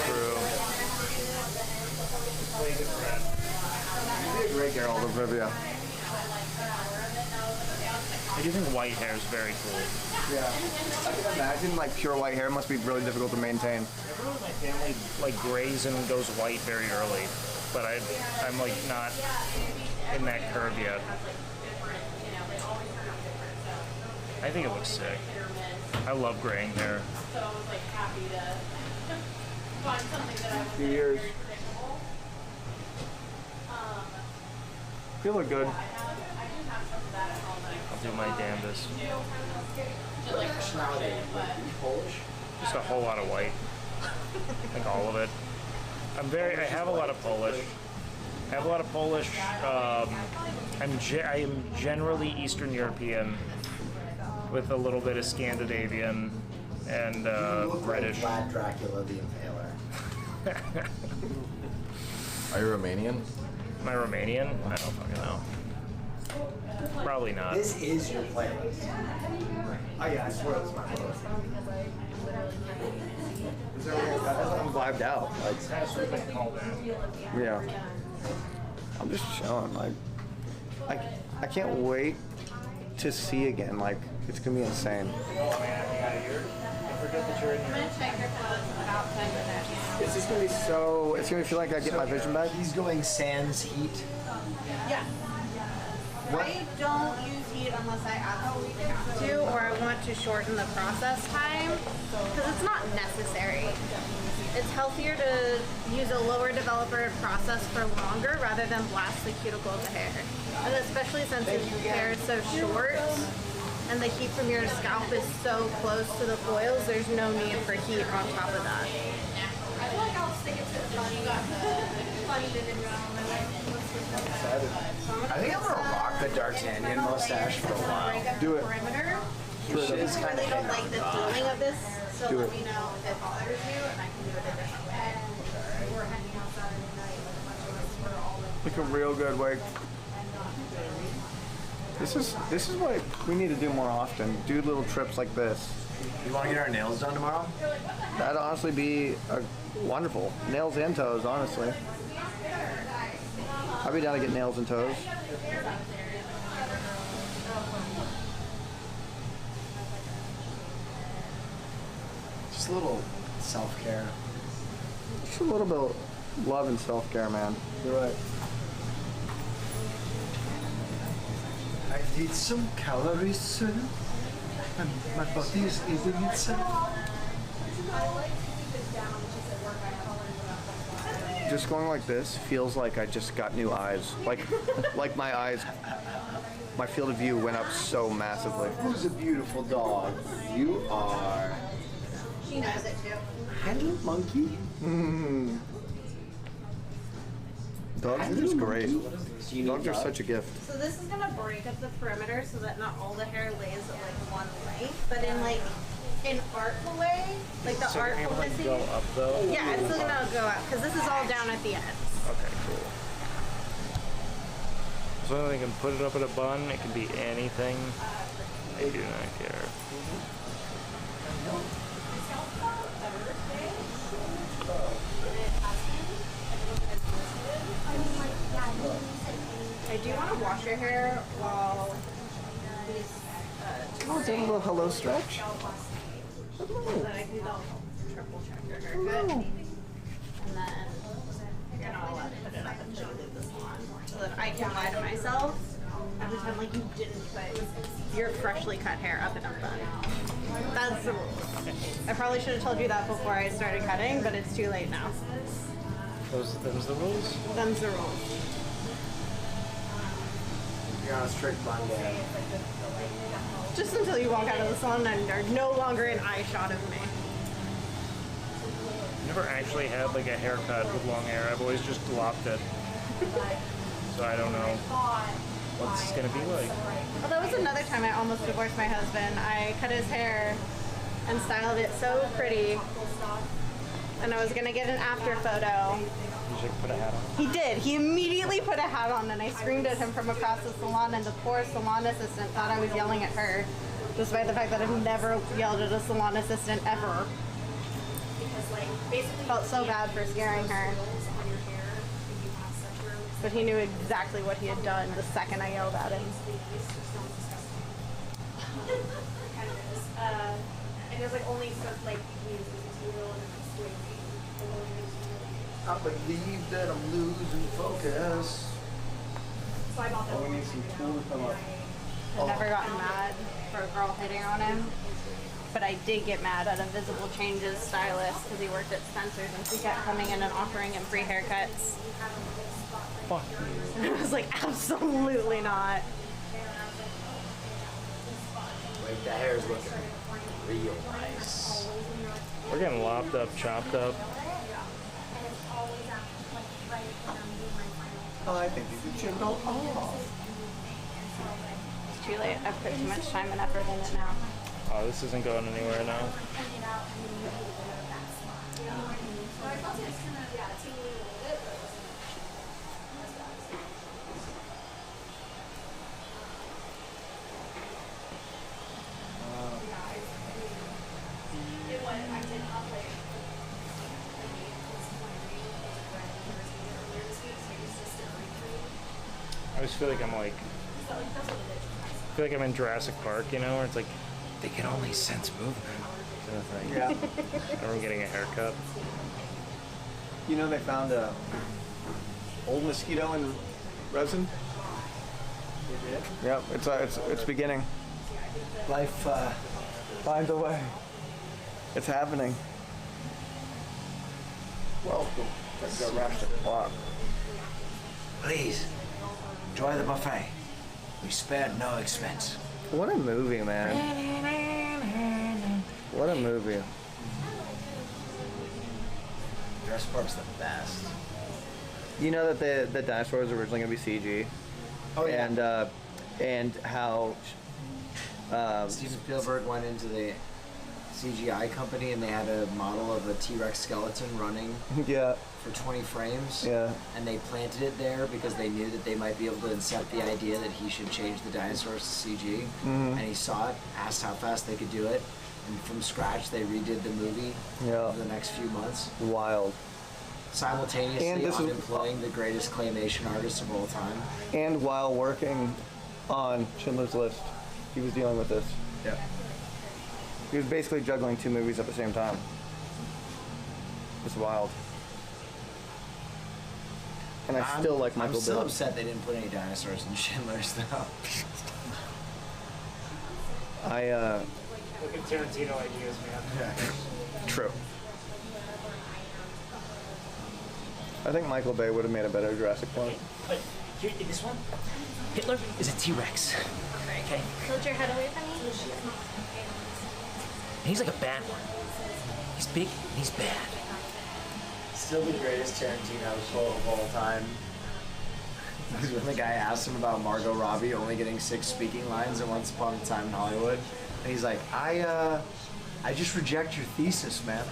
True. You'd be a great Geralt of Rivia. I do think white hair is very cool. Yeah. I can imagine like pure white hair must be really difficult to maintain. Everyone in my family like grays and goes white very early, but I'm like not in that curve yet. I think it looks sick. I love graying hair. So I was like happy to find something that I was 2 years. You look good. I'll do my damnedest. Nationality, Polish? Just a whole lot of white. Like all of it. I have a lot of Polish. I have a lot of Polish. I am generally Eastern European with a little bit of Scandinavian and British. Like Vlad Dracula the Impaler. Are you Romanian? Am I Romanian? I don't fucking know. Probably not. This is your playlist. Oh yeah, I swear it's my playlist. I'm vibed out. Like, That's what they call that. yeah. I'm just chilling. Like, I can't wait to see again. Like, it's gonna be insane. Oh man, yeah, forget that you're in I'm gonna check your clothes in about 10 minutes. It's just gonna be so. It's gonna feel like I get my vision back. He's going sans heat. Yeah. I don't use heat unless I absolutely have to, or I want to shorten the process time, because it's not necessary. It's healthier to use a lower developer process for longer rather than blast the cuticle of the hair. And especially since your hair is so short and the heat from your scalp is so close to the foils, there's no need for heat on top of that. I feel like I'll stick it to the funny. You got the funny vivid round. I think I'm gonna rock the D'Artagnan mustache for a while. Do it. Perimeter. It is I kind really of don't like the feeling of this, so Do let it. me know if it bothers you, and I can do it a different way. We're hanging out Saturday night, like a bunch of us were all like, Like a real good wig. This is what we need to do more often. Do little trips like this. You want to get our nails done tomorrow? That'd honestly be wonderful. Nails and toes, honestly. I'd be down to get nails and toes. Just a little self-care. Just a little bit of love and self-care, man. You're right. I need some calories, sir. And my body is eating itself. Just going like this feels like I just got new eyes. Like my eyes, my field of view went up so massively. Who's a beautiful dog? You are. She knows it too. Hello, monkey. Dogs are just great. Dogs are such a gift. So this is gonna break up the perimeter so that not all the hair lays at like one length, but in like an artful way, like the So you're able artful to go up though? Yeah, it's still gonna go up because this is all down at the ends. Okay, cool. So they can put it up in a bun, it can be anything. I do not care. I do want to wash your hair while these Oh, it's a little hello stretch. so that I can triple check your haircut. And then you're not allowed to put it up until you leave the salon. So that I can lie to myself and pretend like you didn't put your freshly cut hair up in a bun. That's the rules. I probably should have told you that before I started cutting, but it's too late now. Them's the rules? Them's the rules. You're on a strict bun day. Just until you walk out of the salon and are no longer an eye shot of me. Never actually had like a haircut with long hair. I've always just glopped it. So I don't know what this is gonna be like. Well, that was another time I almost divorced my husband. I cut his hair and styled it so pretty. and I was gonna get an after photo. You should put a hat on. He did. He immediately put a hat on, and I screamed at him from across the salon, and the poor salon assistant thought I was yelling at her, despite the fact that I've never yelled at a salon assistant ever. Felt so bad for scaring her. But he knew exactly what he had done the second I yelled at him. And there's like only certain like I believe that I'm losing focus. so I bought Oh, we need some tool to come up. I've never gotten mad for a girl hitting on him. But I did get mad at a Visible Changes stylist because he worked at Spencer's and she kept coming in and offering him free haircuts. Fuck. And I was like, absolutely not. Like, the hair's looking real nice. We're getting lopped up, chopped up. Oh, I think you could trim it all off. It's too late. I've put too much time and effort in it now. Oh, this isn't going anywhere now. I always feel like I'm like, I feel like I'm in Jurassic Park, you know, where it's like, They can only sense movement. Yeah. I'm getting a haircut. You know they found a old mosquito in resin? They did? Yep, it's beginning. Life finds a way. It's happening. Welcome. Let's go rush the clock. Please, enjoy the buffet. We spared no expense. What a movie, man. What a movie. Jurassic Park's the best. You know that the dinosaur was originally going to be CG? Oh, yeah. And how Steven Spielberg went into the CGI company and they had a model of a T-Rex skeleton running yeah, for 20 frames. yeah. And they planted it there because they knew that they might be able to incept the idea that he should change the dinosaurs to CG. And he saw it, asked how fast they could do it, and from scratch they redid the movie over the next few months. Wild. Simultaneously And this is- employing the greatest claymation artist of all time. And while working on Schindler's List, he was dealing with this. Yeah. He was basically juggling two movies at the same time. It's wild. And I still like Michael I'm still Bill. upset they didn't put any dinosaurs in Schindler's though. Look at Tarantino ideas, man. True. I think Michael Bay would have made a better Jurassic Park. But here, in this one, Hitler is a T-Rex. Okay? Tilt your head away from me. And he's like a bad one. He's big and he's bad. Still the greatest Tarantino quote of all time. Because when the guy asked him about Margot Robbie only getting 6 speaking lines in Once Upon a Time in Hollywood, and he's like, I just reject your thesis, man.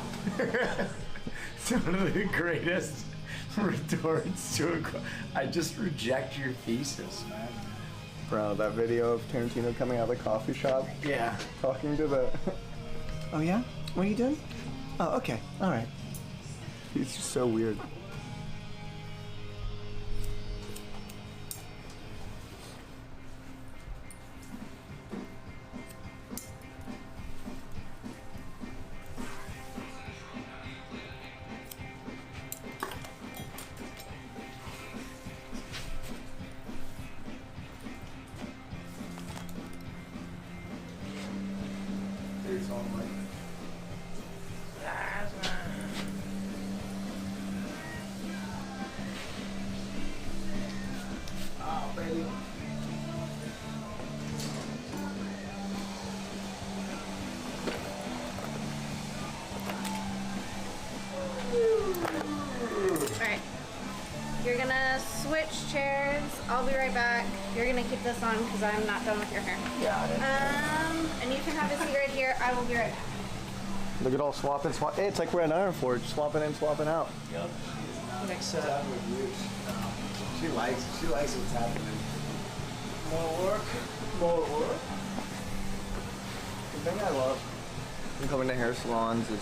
It's one of the greatest retorts to a quote. I just reject your thesis, man. Bro, that video of Tarantino coming out of the coffee shop. Yeah. Talking to the... Oh yeah? What are you doing? Oh, okay. All right. He's just so weird. Oh, baby. Alright. You're gonna switch chairs. I'll be right back. You're gonna keep this on because I'm not done with your hair. Got it. And you can have a seat right here. I will be right back. Look at all swapping, swap. Hey, it's like we're at Iron Forge, swapping in, swapping out. Yep. Next setup. She likes what's happening. More work. The thing I love from coming to hair salons is,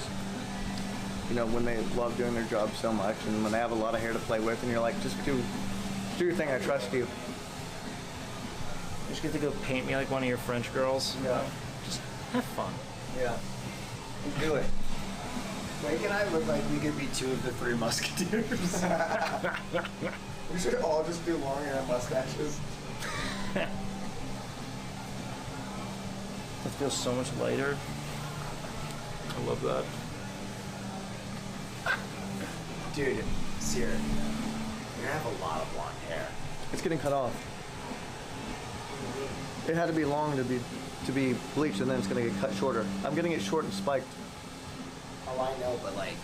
you know, when they love doing their job so much and when they have a lot of hair to play with and you're like, just do your thing, I trust you. You just get to go paint me like one of your French girls. Yeah. Just have fun. Yeah. Just do it. Blake and I look like we could be 2 of the 3 musketeers. We should all just do long hair and mustaches. It feels so much lighter. I love that. Dude, Cyr, you're gonna have a lot of blonde hair. It's getting cut off. It had to be long to be bleached, and then it's gonna get cut shorter. I'm getting it short and spiked. Oh, I know, but like,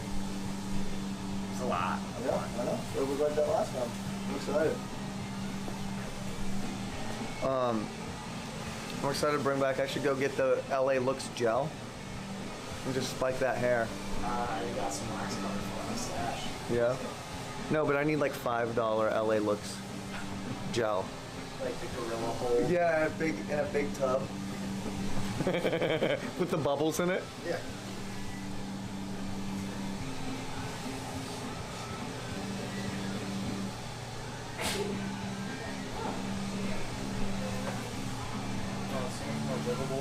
it's a lot. Yeah, I know. It was like that last time. I'm excited. I'm excited to bring back. I should go get the LA Looks gel and just spike that hair. I got some wax color for my stash. Yeah. No, but I need like $5 LA Looks gel. Like the gorilla hole. Yeah, in a big tub. With the bubbles in it. Yeah.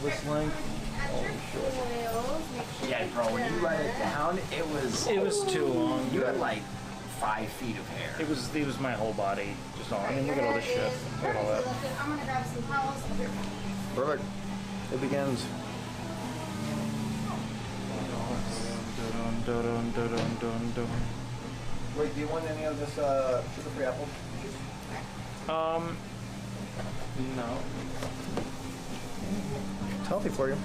This length. Yeah, bro, when you let it down, it was too long. You had like 5 feet of hair. It was my whole body. Just all. I mean, look at all this shit. Look at all that. I'm gonna grab some towels. Perfect. It begins. Wait, do you want any of this sugar-free apple juice? No. It's healthy for you.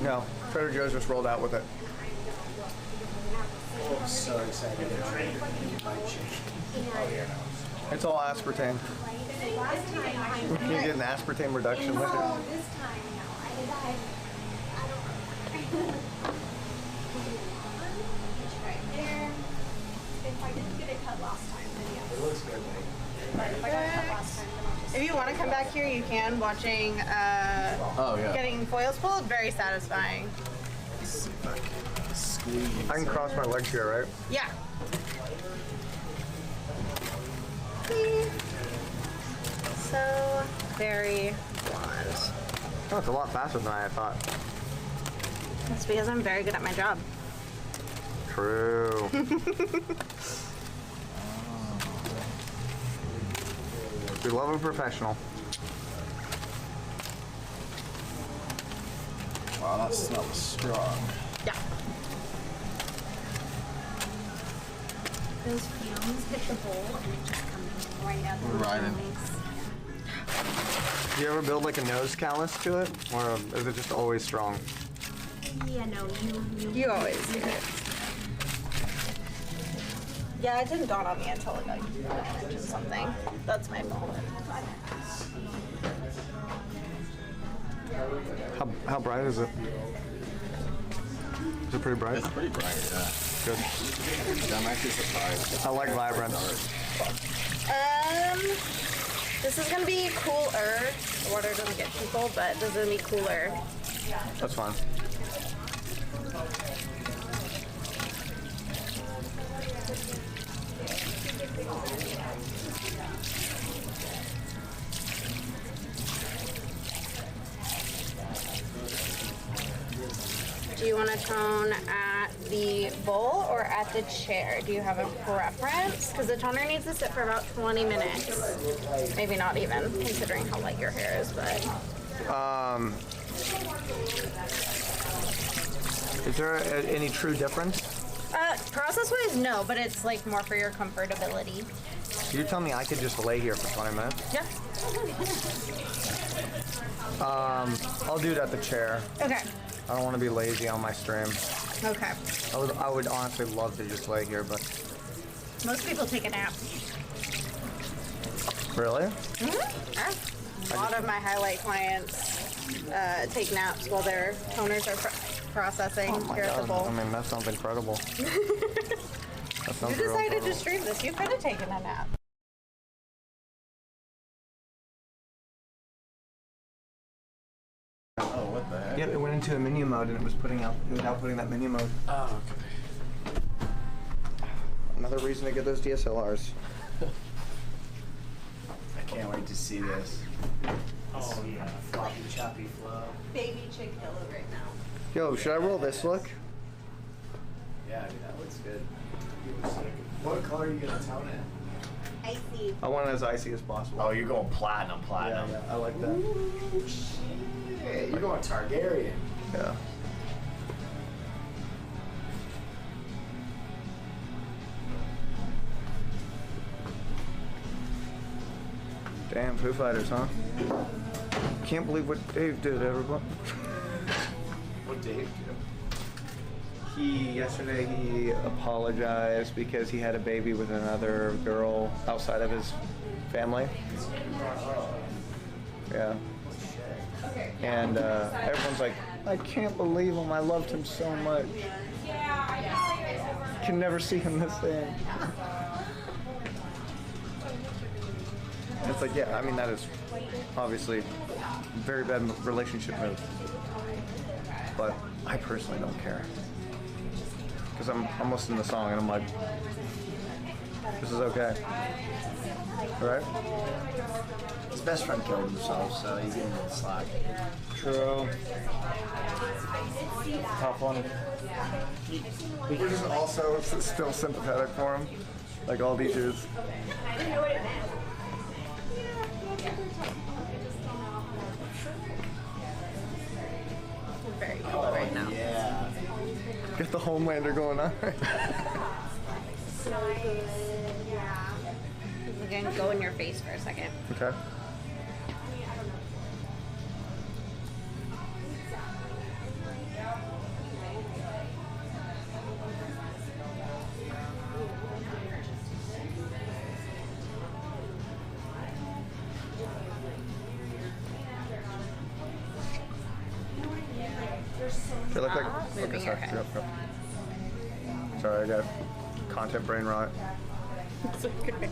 No, Trader Joe's just rolled out with it. Oh, I'm so excited to try your fried chicken. It's all aspartame. You get an aspartame reduction with it. This time, no. I don't right there. If I didn't get it cut last time, then yes. It looks good, But if I got it cut last time, then I'll just... If you want to come back here, you can. Watching getting foils pulled, very satisfying. Squeeze. I can cross my legs here, right? Yeah. So very blonde. Oh, it's a lot faster than I thought. That's because I'm very good at my job. True. We love a professional. Wow, that smells strong. Yeah. Those fumes hit the bowl and it just comes right out We're riding. Do you ever build like a nose callus to it? Or is it just always strong? Yeah, no, You always do it. Yeah, it didn't dawn on me until like I mentioned something. That's my fault. How bright is it? Is it pretty bright? It's pretty bright, yeah. Good. Yeah, I'm actually surprised. I like vibrance. This is gonna be cooler. The water doesn't get too cold, but this is gonna be cooler. That's fine. Do you want to tone at the bowl or at the chair? Do you have a preference? Because the toner needs to sit for about 20 minutes. Maybe not even, considering how light your hair is, but... Is there any true difference? Process-wise, no, but it's like more for your comfortability. You tell me I could just lay here for 20 minutes? Yeah. I'll do it at the chair. Okay. I don't want to be lazy on my stream. Okay. I would honestly love to just lay here, but Most people take a nap. Really? A lot of my highlight clients take naps while their toners are processing here at the bowl. I mean, that sounds incredible. That sounds You real decided to incredible. stream this. You could have taken a nap. Oh, what the heck? Yep, it went into a menu mode and it was outputting that menu mode. Oh, okay. Another reason to get those DSLRs. I can't wait to see this. Oh yeah, floppy choppy flow. Baby chick yellow right now. Yo, should I roll this look? Yeah, I mean, that looks good. What color are you gonna tone it? Icy. I want it as icy as possible. Oh, you're going platinum. Yeah, I like that. Ooh, shit. You're going Targaryen. Yeah. Damn, Foo Fighters, huh? Can't believe what Dave did, everyone. What Dave do? Yesterday he apologized because he had a baby with another girl outside of his family. Yeah. And everyone's like, I can't believe him. I loved him so much. Can never see him the same. It's like, yeah, I mean, that is obviously a very bad relationship move. But I personally don't care. Because I'm listening to the song and I'm like, this is okay. Right? His best friend killed himself, so he's getting a little slack. True. How funny. We're just also still sympathetic for him, like all these years. Very yellow right now. Yeah. Get the Homelander going on. We're gonna go in your face for a second. Okay. They look like. Moving Okay, your sorry. head. Yep. Sorry, I got content brain rot. It's okay.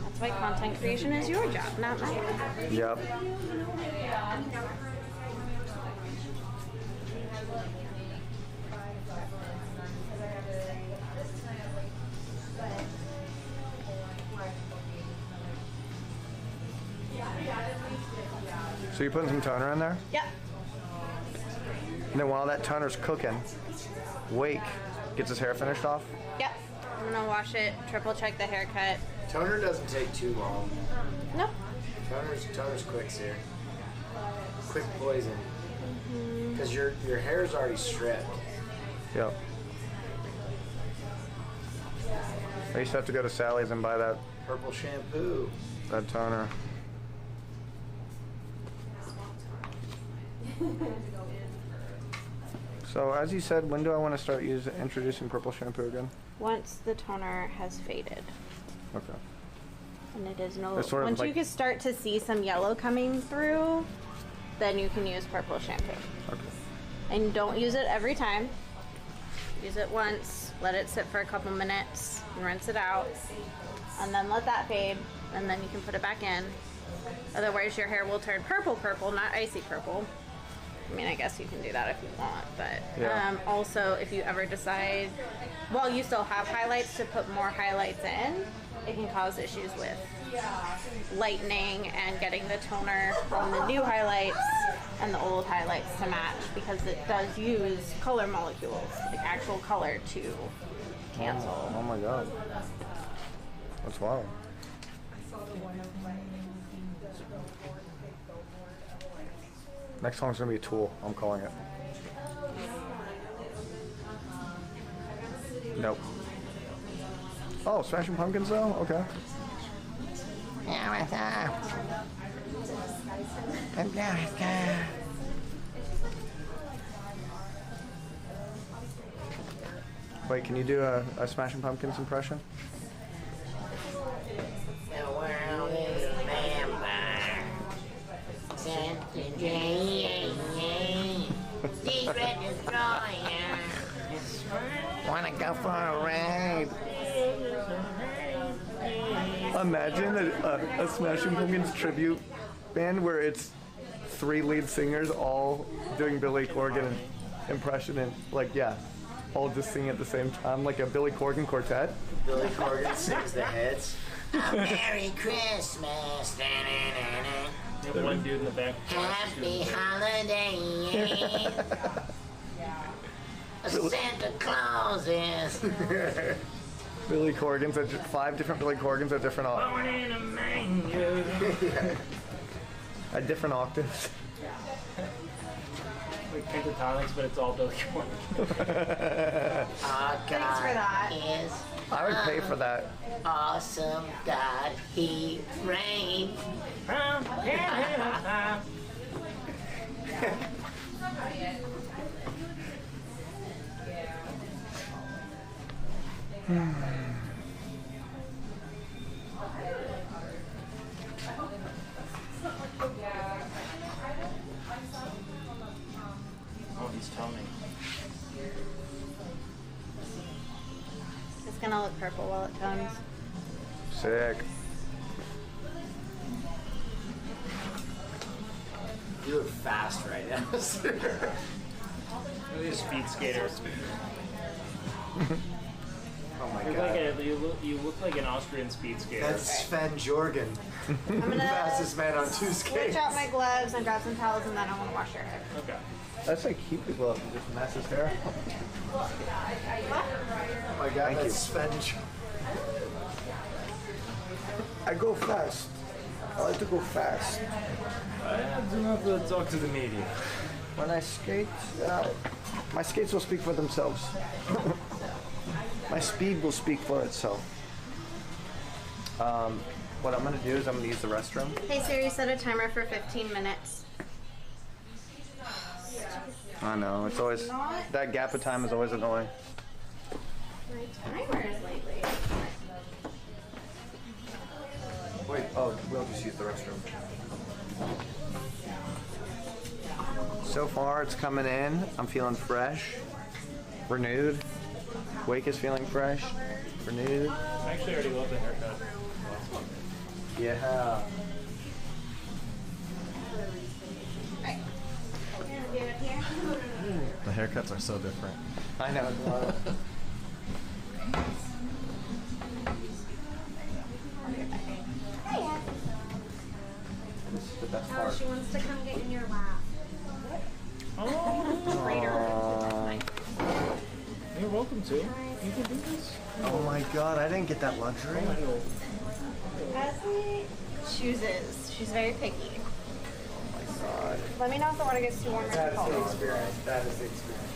That's why content creation is your job, not mine. Yep. So you're putting some toner in there? Yep. And then while that toner's cooking, Wake gets his hair finished off? Yep. I'm gonna wash it, triple check the haircut. Toner doesn't take too long. No. Toner's quick, Cyr. Quick poison. Because your hair's already stripped. Yep. I used to have to go to Sally's and buy that Purple shampoo. toner. So as you said, when do I want to start introducing purple shampoo again? Once the toner has faded. Okay. And it is no. It's sort of Once you like- can start to see some yellow coming through, then you can use purple shampoo. Okay. And don't use it every time. Use it once, let it sit for a couple minutes, and rinse it out, and then let that fade, and then you can put it back in. Otherwise, your hair will turn purple, not icy purple. I mean, I guess you can do that if you want, but Yeah. Also, if you ever decide, while you still have highlights, to put more highlights in, it can cause issues with lightening and getting the toner from the new highlights and the old highlights to match, because it does use color molecules, like actual color, to cancel. Oh my god. That's wild. Next song's gonna be Tool. I'm calling it. Nope. Oh, Smashing Pumpkins though? Okay. Wait, can you do a Smashing Pumpkins impression? out for a ride. Imagine a Smashing Pumpkins tribute band where it's 3 lead singers all doing Billy Corgan impression and all just singing at the same time, like a Billy Corgan quartet. Billy Corgan sings the hits. A Merry Christmas. One dude in the back. Happy holiday. Santa Claus is. Billy Corgan's at 5 different Billy Corgans at different Born in a manger. at different octaves. Like pentatonics, but it's all Billy Corgan. Thanks for that. Is I would pay for that. awesome God, He reigns. Oh, he's toning. It's gonna look purple while it comes. Sick. You look fast right now. Really a speed skater. Oh my You're god. like you look like an Austrian speed skater. That's Sven Jorgen. I'm gonna Fastest man on 2 switch skates. out my gloves and grab some towels, and then I want to wash your hair. Okay. That's like keep the glove and just mess his hair. Oh my god, that's Sven Jorgen. I go fast. I like to go fast. Do not talk to the media. When I skate, my skates will speak for themselves. My speed will speak for itself. What I'm gonna do is I'm gonna use the restroom. Hey Siri, set a timer for 15 minutes. I know, it's always, that gap of time is always annoying. My timers lately. Wait, oh, we'll just use the restroom. So far, it's coming in. I'm feeling fresh, renewed. Wake is feeling fresh, renewed. I actually already love the haircut. Yeah. The haircuts are so different. I know. This is the best part. She wants to come get in your lap. You're welcome to. You can do this. Oh my god, I didn't get that luxury. Ashley chooses. She's very picky. Oh my god. Let me know if the water gets too warm or too That's cold. the experience. That is the experience.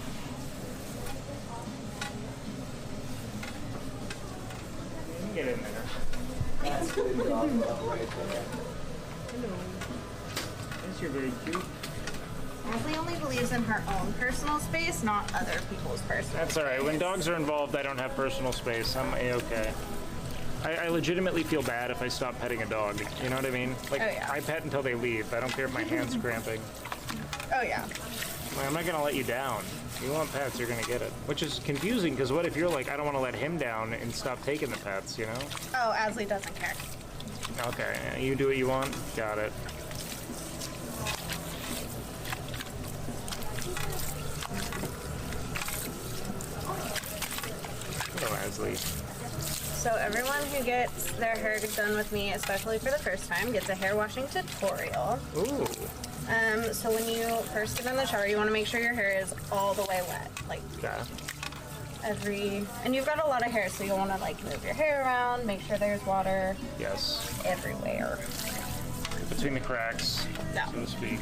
You can get in there. That's good dog love right there. Yes, you're very cute. Ashley only believes in her own personal space, not other people's personal That's all right. When dogs are involved, I don't have personal space. I'm a-okay. I legitimately feel bad if I stop petting a dog. You know what I mean? Like, Oh, yeah. I pet until they leave. I don't care if my hand's cramping. Oh yeah. Like, I'm not gonna let you down. You want pets, you're gonna get it. Which is confusing, because what if you're like, I don't want to let him down and stop taking the pets, you know? Oh, Ashley doesn't care. Okay, you do what you want. Got it. Hello, Ashley. So everyone who gets their hair done with me, especially for the first time, gets a hair washing tutorial. Ooh. So when you first get in the shower, you want to make sure your hair is all the way wet, like Okay. and you've got a lot of hair, so you'll want to like move your hair around, make sure there's water Yes. everywhere. Between the cracks, No. so to speak.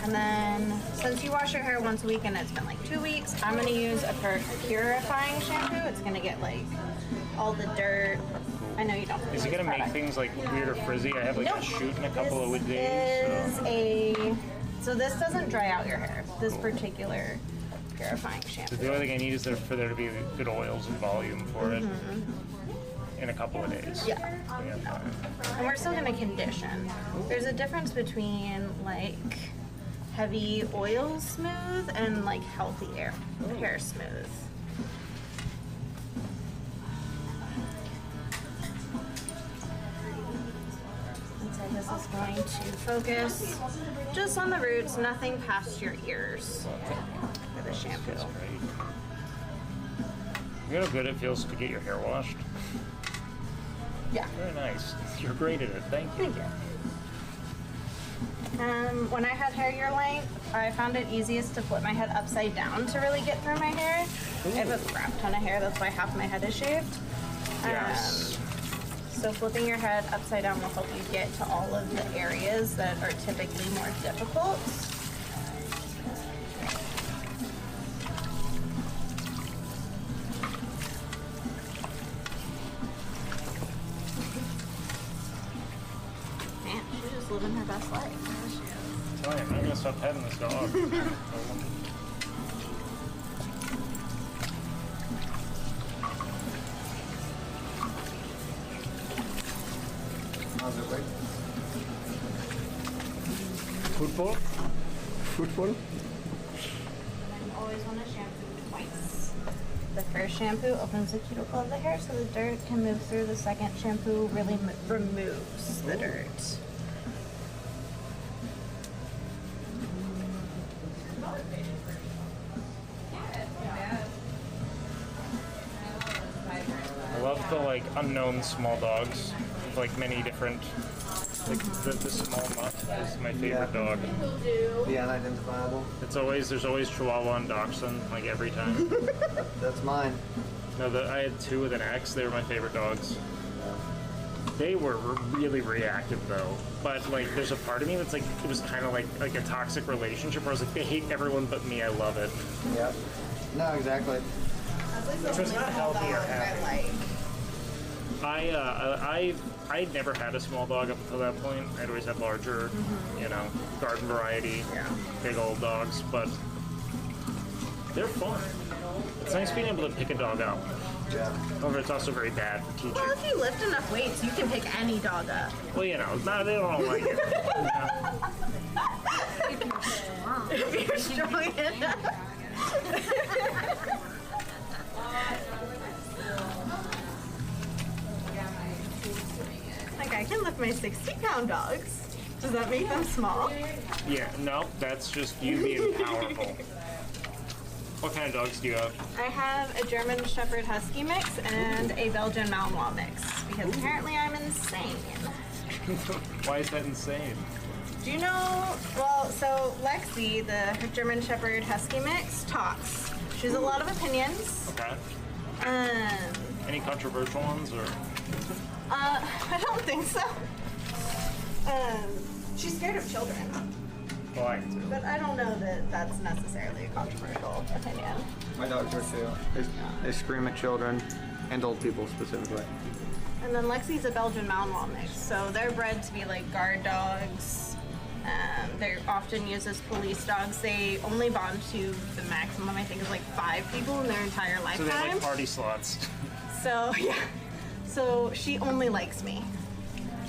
And then, since you wash your hair once a week and it's been like 2 weeks, I'm gonna use a purifying shampoo. It's gonna get like all the dirt. I know you don't. Is it gonna make things like weird or frizzy? I have like a shoot in a couple of days. So this doesn't dry out your hair. This particular purifying shampoo. The only thing I need is for there to be good oils and volume for it. in a couple of days. Yeah. And we're still gonna condition. There's a difference between like heavy oil smooth and like healthy hair smooth. And so this is going to focus just on the roots, nothing past your ears for the shampoo. You know how good it feels to get your hair washed? Yeah. Very nice. You're great at it. Thank you. Thank you. When I had hair your length, I found it easiest to flip my head upside down to really get through my hair. I have a crap ton of hair, that's why half my head is shaved. Yes. So flipping your head upside down will help you get to all of the areas that are typically more difficult. Man, she's just living her best life. Tell you, I'm not gonna stop petting this dog. How's it like? Football? Football? You always want to shampoo twice. The first shampoo opens the cuticle of the hair so the dirt can move through. The second shampoo really removes the dirt. I love the like unknown small dogs with like many different. Like the small mutt is my favorite dog. The unidentifiable. There's always Chihuahua and Dachshund like every time. That's mine. No, I had two with an X. They were my favorite dogs. They were really reactive though. But like, there's a part of me that's like, it was kind of like a toxic relationship where I was like, they hate everyone but me. I love it. Yep. No, exactly. Which was not healthy or happy. I'd never had a small dog up until that point. I'd always had larger, you know, garden variety, big old dogs, but they're fun. It's nice being able to pick a dog up. Yeah. However, it's also very bad for teaching. Well, if you lift enough weights, you can pick any dog up. Well, you know, they don't like it. If you're strong enough. Like, I can lift my 60-pound dogs. Does that make them small? Yeah, no, that's just you being powerful. What kind of dogs do you have? I have a German Shepherd Husky mix and a Belgian Malinois mix because apparently I'm insane. Why is that insane? Do you know, well, so Lexi, the German Shepherd Husky mix, talks. She has a lot of opinions. Okay. Any controversial ones or? I don't think so. She's scared of children. Well, I do. But I don't know that that's necessarily a controversial opinion. My dogs are too. They scream at children and old people specifically. And then Lexi's a Belgian Malinois mix, so they're bred to be like guard dogs. They're often used as police dogs. They only bond to the maximum, I think, is like 5 people in their entire lifetime. So they're like party sluts. So, yeah. So she only likes me.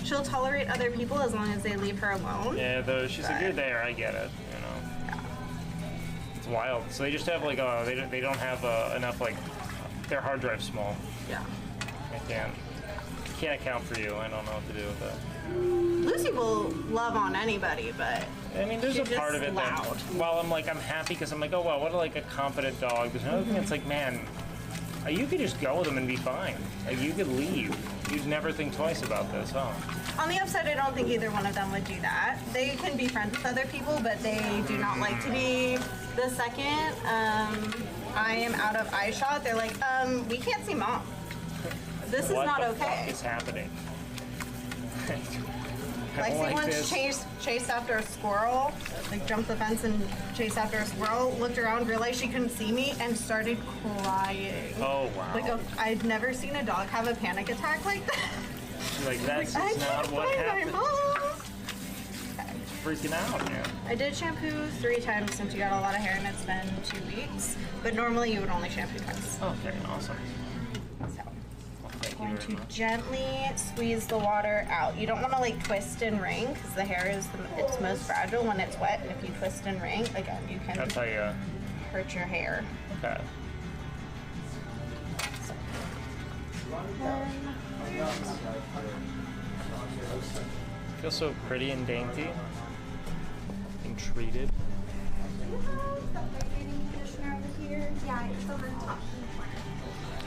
She'll tolerate other people as long as they leave her alone. Yeah, though she's like, you're there, I get it, you know. Yeah. It's wild. So they just have like, they don't have enough, like, their hard drive's small. Yeah. I can't account for you. I don't know what to do with that. Lucy will love on anybody, but I mean, there's a part of it loud. that, while I'm happy because I'm like, oh, wow, what a confident dog. There's another thing that's like, man, you could just go with them and be fine. Like, you could leave. You'd never think twice about this, huh? On the upside, I don't think either one of them would do that. They can be friends with other people, but they do not like to be the second. I am out of eye shot. They're like, we can't see mom. This is not okay. What is happening? Lexi once chased after a squirrel, like jumped the fence and chased after a squirrel, looked around, realized she couldn't see me, and started crying. Oh, wow. Like, I'd never seen a dog have a panic attack like that. Like, that's just not what happened. Freaking out, man. I did shampoo 3 times since you got a lot of hair and it's been 2 weeks, but normally you would only shampoo twice. Okay, awesome. So, going to gently squeeze the water out. You don't want to like twist and wring because the hair is it's most fragile when it's wet. And if you twist and wring, again, you can That's how you hurt your hair. Okay. Feels so pretty and dainty. Being treated. Yeah, it's over the top.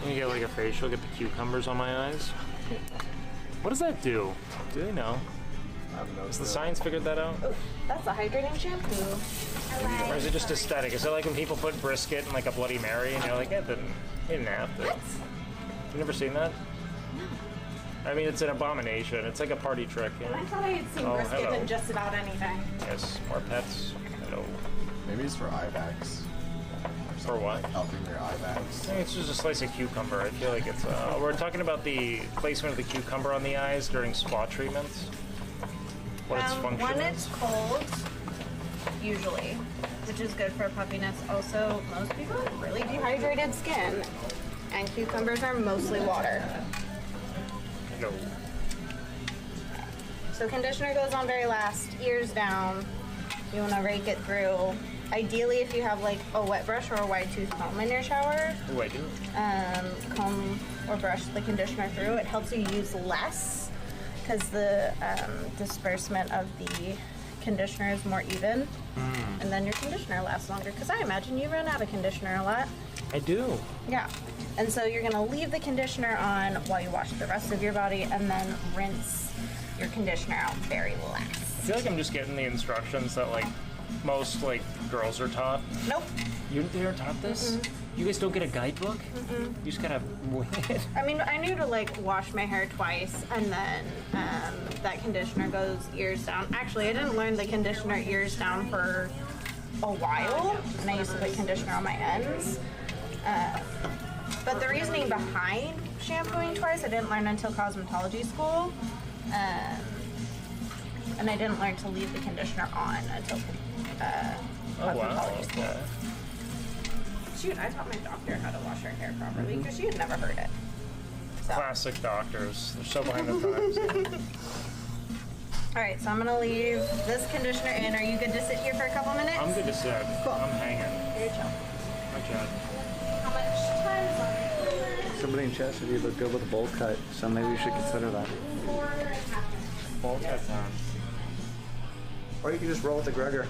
Let me get like a facial, get the cucumbers on my eyes. What does that do? Do they know? Has the science figured that out? Oh, that's a hydrating shampoo. Or is it just aesthetic? Is it like when people put brisket in like a Bloody Mary and you're like, yeah, then you didn't have to. What? You never seen that? I mean, it's an abomination. It's like a party trick. You know? I thought I had seen brisket hello. in just about anything. Yes, more pets. Hello. Maybe it's for eye bags. For what? Helping your eye I bags. think it's just a slice of cucumber. I feel like it's. We're talking about the placement of the cucumber on the eyes during spa treatments. What its function When is. it's cold, usually, which is good for puffiness. Also, most people have really dehydrated skin, and cucumbers are mostly water. No. So conditioner goes on very last, ears down. You want to rake it through. Ideally, if you have like a wet brush or a wide tooth comb in your shower, Ooh, I do. comb or brush the conditioner through. It helps you use less because the disbursement of the conditioner is more even, and then your conditioner lasts longer. Because I imagine you run out of conditioner a lot. I do. Yeah, and so you're gonna leave the conditioner on while you wash the rest of your body, and then rinse your conditioner out very last. I feel like I'm just getting the instructions that like most like girls are taught. Nope. They're taught this? You guys don't get a guidebook? You just gotta wing it. I mean, I knew to like wash my hair twice, and then that conditioner goes ears down. Actually, I didn't learn the conditioner ears down for a while, and I used to put conditioner on my ends. But the reasoning behind shampooing twice, I didn't learn until cosmetology school, and I didn't learn to leave the conditioner on until cosmetology school. Okay. Shoot, I taught my doctor how to wash her hair properly because she had never heard it. So. Classic doctors. They're so behind the times. All right, so I'm gonna leave this conditioner in. Are you good to sit here for a couple minutes? I'm good to sit. Cool. I'm hanging. Very chill. Hi, Chad. How much time is on it? Somebody in chat said you look good with a bowl cut, so maybe you should consider that. Bowl cut time. Or you can just roll with the Gregor.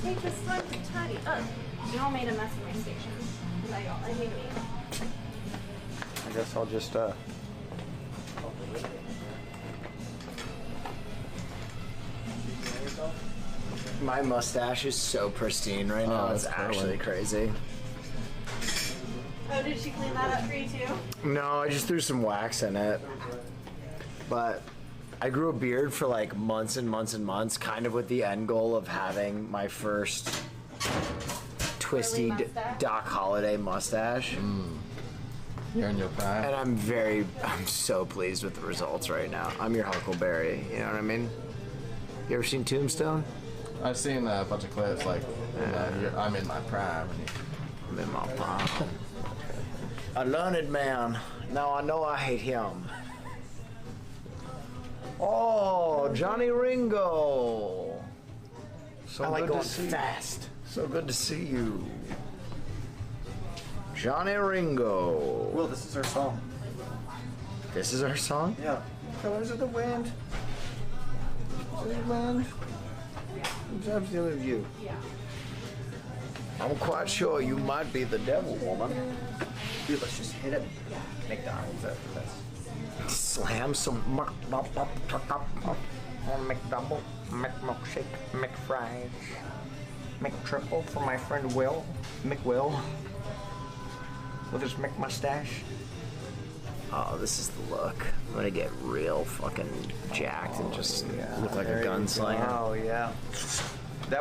Take this time to tidy up. You all made a mess in my station. I hate me. I guess I'll just My mustache is so pristine right now. It's actually crazy. Oh, did she clean that up for you too? No, I just threw some wax in it. But I grew a beard for like months and months and months, kind of with the end goal of having my first twisty Doc Holliday mustache. You're in your prime. And I'm so pleased with the results right now. I'm your Huckleberry, you know what I mean? You ever seen Tombstone? I've seen a bunch of clips like, I'm in my prime. I'm in my prime. A learned man. Now I know I hate him. Oh, Johnny Ringo. So I like good going to see fast. So good to see you. Johnny Ringo. Will, this is our song. This is our song? Yeah. Colors of the wind. Colors of the wind. Observe the other view. I'm quite sure you might be the devil, woman. Dude, let's just hit it. McDonald's after this. Slam some McDouble, McMilkshake, McFries, McTriple for my friend Will, McWill, with his McMustache. Oh, this is the look. I'm gonna get real fucking jacked and just look like a gunslinger. Oh yeah.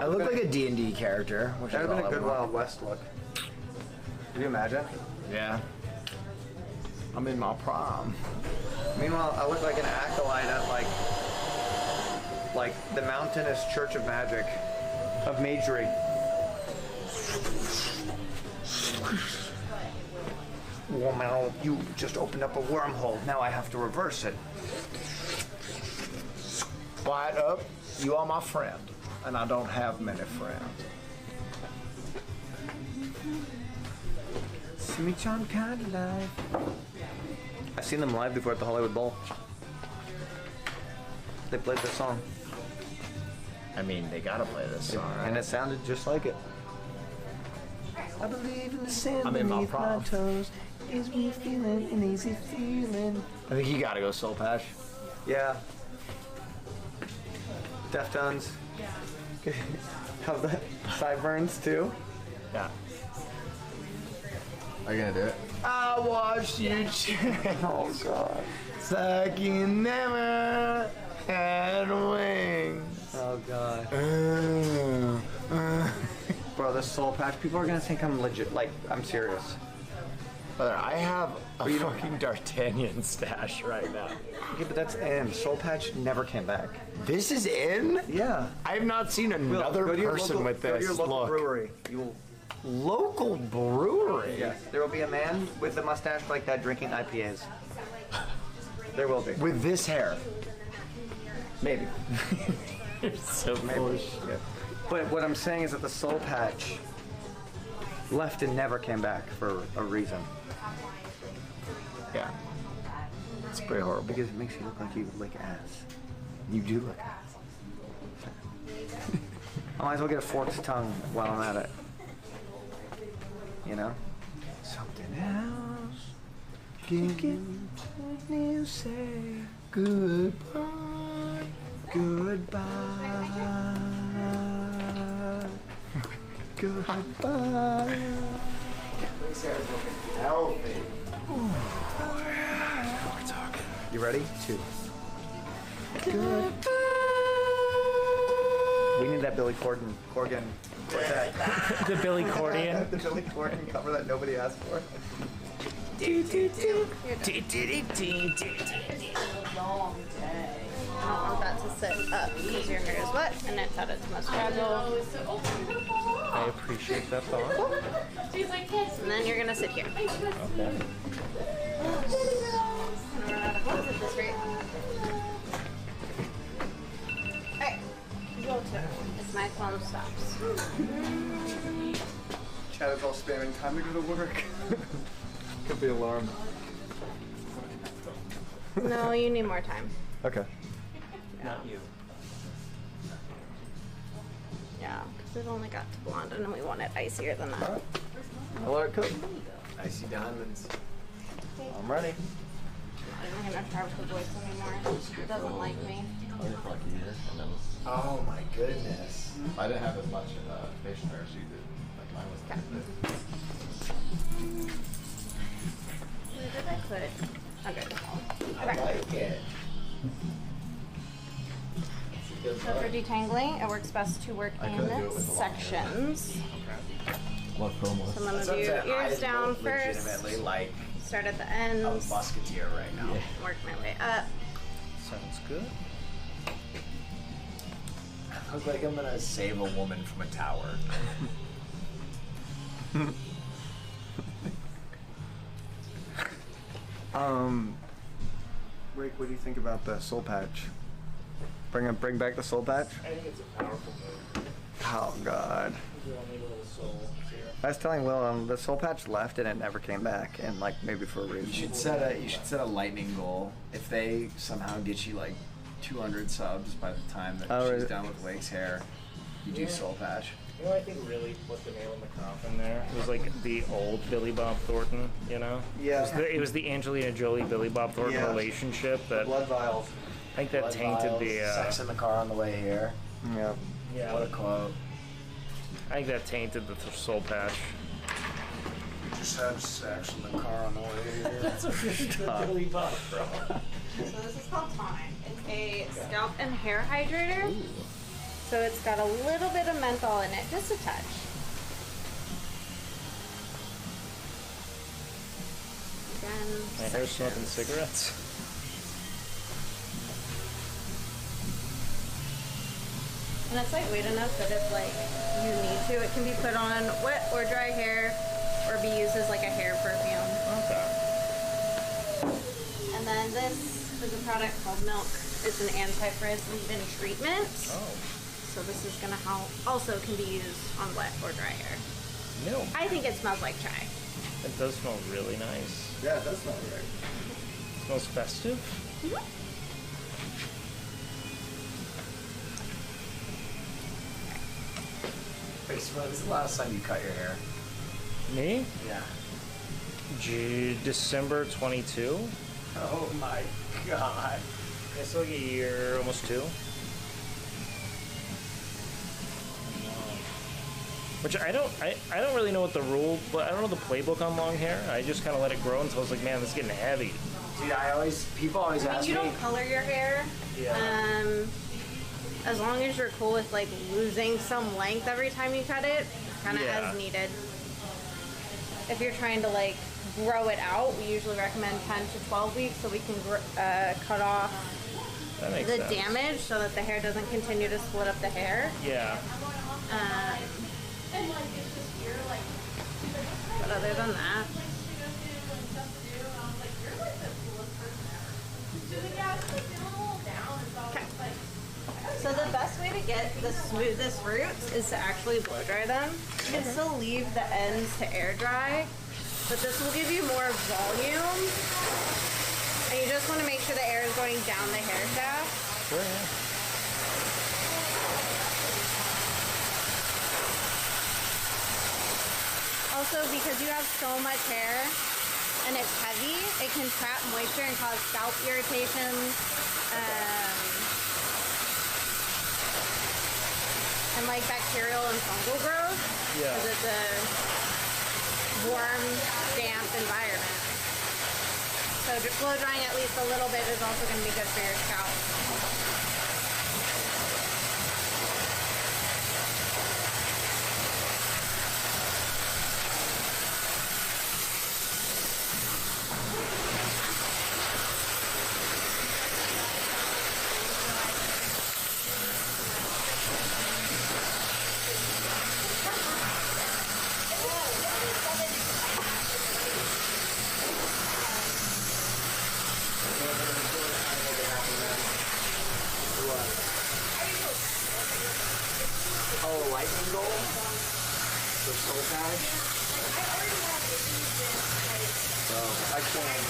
I look like a D&D character. Which That is would have all been a I good want. Wild West look. Can you imagine? Yeah. I'm in my prime. Meanwhile, I look like an acolyte at like the Mountainous Church of Magic. of majory. Well, you just opened up a wormhole. Now I have to reverse it. Quiet up. You are my friend, and I don't have many friends. Simi-chan kind of life. I've seen them live before at the Hollywood Bowl. They played this song. I mean, they gotta play this song, right? And it sounded just like it. I believe in the sand I'm in my beneath my prop. toes. Is me feeling an easy feeling. I think you gotta go Soul Patch. Yeah. Deftones. Have the sideburns too. Yeah. Are you gonna do it? I watched you. Oh God. It's like you never had wings. Oh God. Bro, this soul patch. People are gonna think I'm legit. Like I'm serious. Brother, I have a fucking D'Artagnan stash right now. Okay, but that's in. Soul patch never came back. This is in? Yeah. I have not seen another Go to your person local- with Go to this your local look. brewery. You will. Local brewery? Yes. There will be a man with a mustache like that drinking IPAs. There will be. With this hair. Maybe. So full of shit. But what I'm saying is that the soul patch left and never came back for a reason. Yeah. It's pretty horrible. Because it makes you look like you lick ass. You do lick ass. I might as well get a forked tongue while I'm at it. You know? Something else. Give you say goodbye. Goodbye. Goodbye. Healthy. We're talking. You ready? 2. We need that Billy Corgan quartet. The Billy Cordian. The Billy Corgan cover that nobody asked for. Long day. I don't want that to sit up because your hair is wet and it's at its most fragile. I appreciate that thought. And then you're gonna sit here. Okay. Alright, this rate. Alright, go to. It's my phone stops. Chad is all spamming. Time to go to work. Could be alarmed. No, you need more time. Okay. Not you. Yeah, because it only got to blonde and we want it icier than that. I'll let it cook. Icy diamonds. I'm ready. I'm not gonna try with the voice anymore. It doesn't like me. I did for like a year, and then Oh my goodness. I didn't have as much facial hair as you did. Like mine was Okay. Where did I put? Okay. I like it. So for detangling, it works best to work I couldn't do it in with the long hair. sections. What promo? So I'm gonna do ears down first. Legitimately like Start at the a ends. musketeer right now. Work my way up. Sounds good. I look like I'm gonna save a woman from a tower. Rick, what do you think about the soul patch? Bring back the soul patch? I think it's a powerful move. Oh God. You don't need a little soul here. I was telling Will, the soul patch left and it never came back, and like maybe for a reason. You should set a lightning goal. If they somehow get you like 200 subs by the time that Oh, she's really? done with Wake's hair, you do soul patch. You know what I think really put the nail in the coffin there? It was like the old Billy Bob Thornton, you know? Yeah. It was the Angelina Jolie Billy Bob Thornton Yeah. relationship that Blood vials. I think that Blood tainted vials, the sex in the car on the way here. Yeah. yeah. What a quote. I think that tainted the soul patch. Just had sex in the car on the way here. That's a really good Billy Bob, bro. So this is called Tonic. It's a scalp and hair hydrator. So it's got a little bit of menthol in it, just a touch. Again, My hair's smoking cigarettes. And it's lightweight enough that if like you need to, it can be put on wet or dry hair or be used as like a hair perfume. Okay. And then this is a product called Milk. It's an anti-frizz leave-in treatment. Oh. So this is gonna help. Also can be used on wet or dry hair. Milk. I think it smells like chai. It does smell really nice. Yeah, it does smell great. It smells festive. Wait, so when was the last time you cut your hair? Me? Yeah. December 22. Oh my god. It's like a year, almost 2. Which I don't really know what the rule, but I don't know the playbook on long hair. I just kind of let it grow until I was like, man, this is getting heavy. Dude, people always ask You me. don't color your hair. Yeah. As long as you're cool with like losing some length every time you cut it, kind of Yeah. as needed. If you're trying to like grow it out, we usually recommend 10 to 12 weeks so we can cut off That makes the sense. damage so that the hair doesn't continue to split up the hair. Yeah. But other than that, okay. So the best way to get the smoothest roots is to actually blow dry them. You can still leave the ends to air dry, but this will give you more volume. And you just want to make sure the air is going down the hair shaft. Sure, yeah. Also, because you have so much hair and it's heavy, it can trap moisture and cause scalp irritations. And like bacterial and fungal growth. Yeah. Because it's a warm, damp environment. So blow drying at least a little bit is also going to be good for your scalp. Oh, lightning gold? The soul patch? I can't.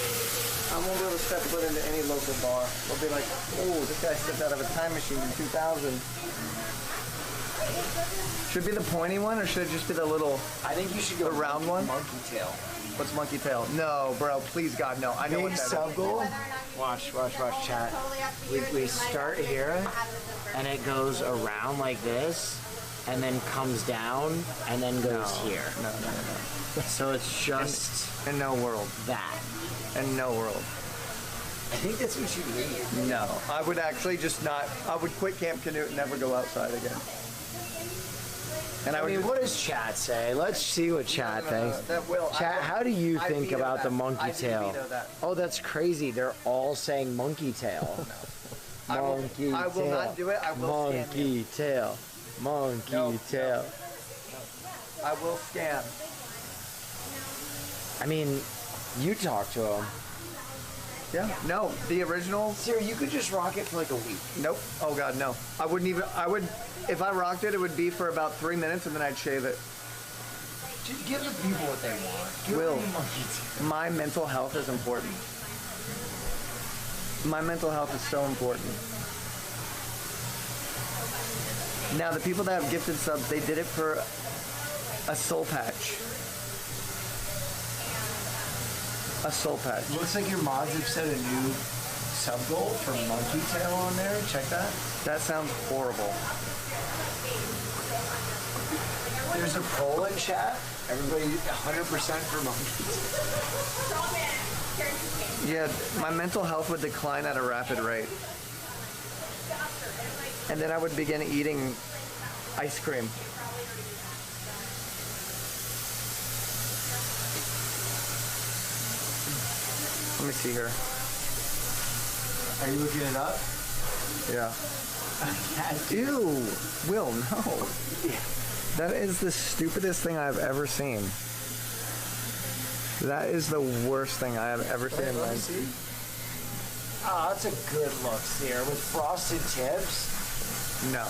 I won't be able to step foot into any local bar. They'll be like, oh, this guy stepped out of a time machine in 2000. Should it be the pointy one, or should it just be the little, I think you should go the round one? monkey tail. What's monkey tail? No, bro, please God, no. I know what Big that sub is. gold. Watch, chat. We start here, and it goes around like this, and then comes down, and then goes here. No. So it's just In no world. that. In no world. I think that's what you need. No. I would actually just not, I would quit Camp Canute and never go outside again. And I mean, what does chat say? Let's see what chat thinks. That will. Chat, how do you I think veto about that. the monkey I do tail? veto that. Oh, that's crazy. They're all saying monkey tail. I will not do it. I will scam you. Monkey tail. Monkey No, tail. I will scam. I mean, you talk to him. Yeah. No, the original. Cyr, you could just rock it for like a week. Nope. Oh God, no. I wouldn't even. I would. If I rocked it, it would be for about 3 minutes, and then I'd shave it. Just give the people what they want. Give Will, them the monkey tail. my mental health is important. My mental health is so important. Now, the people that have gifted subs, they did it for a soul patch. A soul patch. Looks like your mods have set a new sub goal for monkey tail on there. Check that. That sounds horrible. There's a poll in chat. Everybody 100% for monkey tail. Yeah, my mental health would decline at a rapid rate. And then I would begin eating ice cream. Let me see here. Are you looking it up? Yeah. Ew. Will, no. That is the stupidest thing I've ever seen. That is the worst thing I have ever seen in my life. Oh, that's a good look, Cyr. With frosted tips? No.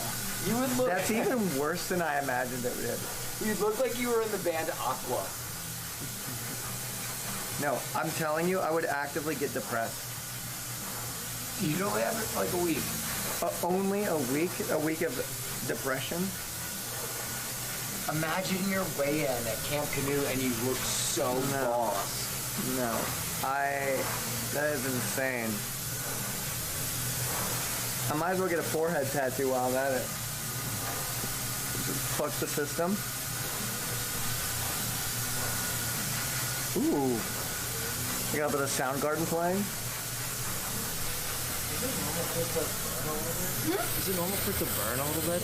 You would look... That's even worse than I imagined it would. You'd look like you were in the band Aqua. No, I'm telling you, I would actively get depressed. You'd only have it for like a week. Only a week? A week of depression? Imagine your weigh-in at Camp Canoe and you look so boss. No. That is insane. I might as well get a forehead tattoo while I'm at it. Just fuck the system. Ooh. I got a bit of Soundgarden playing. Is it normal for it to burn a little bit?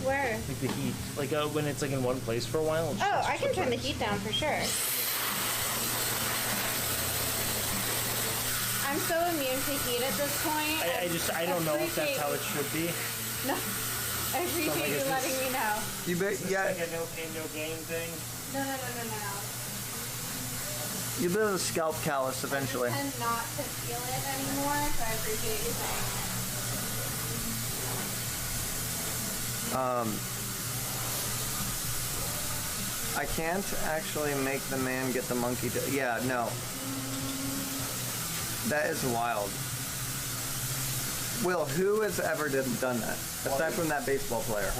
Where? Like the heat. Like when it's like in one place for a while? It's Oh, I can turn the heat down for sure. I'm so immune to heat at this point. I don't know if that's how it should be. No. I appreciate you letting me know. You bet, yeah. Like a no pain, no gain thing. No. You'll be able to scalp callus eventually. I tend not to feel it anymore, so I appreciate you saying I can't actually make the man get the monkey to... Yeah, no. That is wild. Will, who has ever done that? Aside from that baseball player.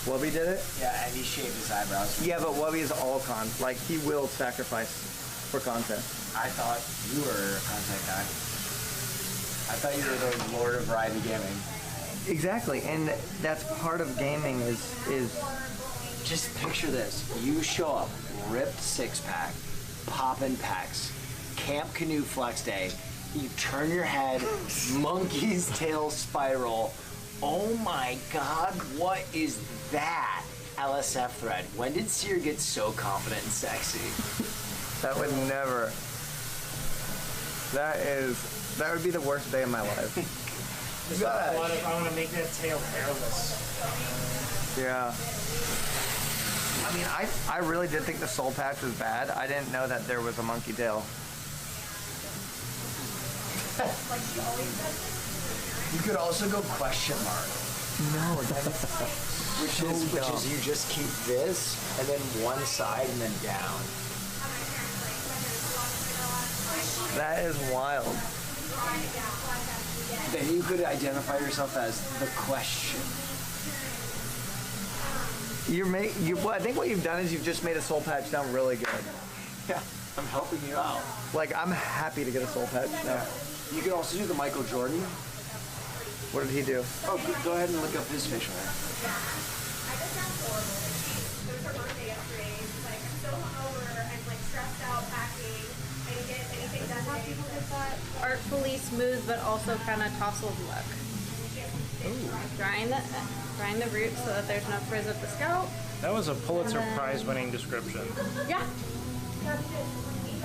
Wubby did it? Yeah, and he shaved his eyebrows. Yeah, but Wubby is all like, he will sacrifice for content. I thought you were a content guy. I thought you were the Lord of Variety Gaming. Exactly, and that's part of gaming is just picture this. You show up, ripped six-pack, poppin' packs, Camp Canoe Flex Day, you turn your head, monkey's tail spiral. Oh my God, what is that? LSF thread. When did Cyr get so confident and sexy? That would never. That would be the worst day of my life. I want to make that tail hairless. Yeah. I mean, I really did think the soul patch was bad. I didn't know that there was a monkey tail. You could also go question mark. No, which is you just keep this and then one side and then down. That is wild. Then you could identify yourself as the question. I think what you've done is you've just made a soul patch sound really good. Yeah, I'm helping you out. Like, I'm happy to get a soul patch now. Yeah. You could also do the Michael Jordan. What did he do? Oh, go ahead and look up his facial hair. I just sound horrible. It was her birthday yesterday. She's like, I'm so hungover. I'm like stressed out packing. I didn't get anything done. How people get that artfully smooth but also kind of tousled look. Drying the roots so that there's no frizz at the scalp. That was a Pulitzer Prize winning description. Yeah.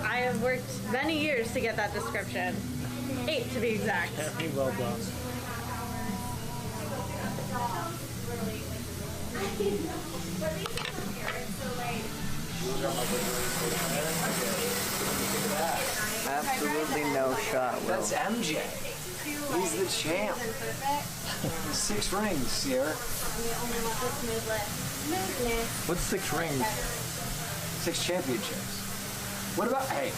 I have worked many years to get that description. 8 to be exact. Very well done. Absolutely no shot, Will. That's MJ. He's the champ. 6 rings, Cyr. What's 6 rings? 6 championships. What about, hey,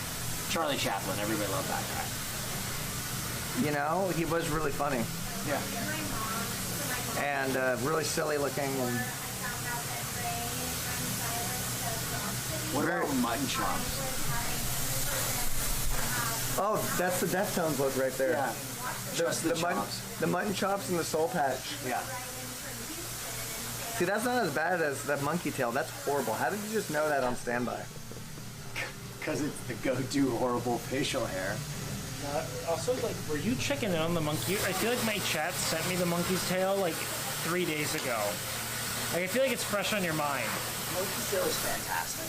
Charlie Chaplin? Everybody loved that guy. You know, he was really funny. Yeah. And really silly looking. And what about mutton chops? Oh, that's the Deftones look right there. Yeah. Just the chops. The mutton chops and the soul patch. Yeah. See, that's not as bad as that monkey tail. That's horrible. How did you just know that on standby? Because it's the go-to horrible facial hair. Also, like, were you checking in on the monkey? I feel like my chat sent me the monkey's tail like 3 days ago. Like, I feel like it's fresh on your mind. Monkey's tail is fantastic.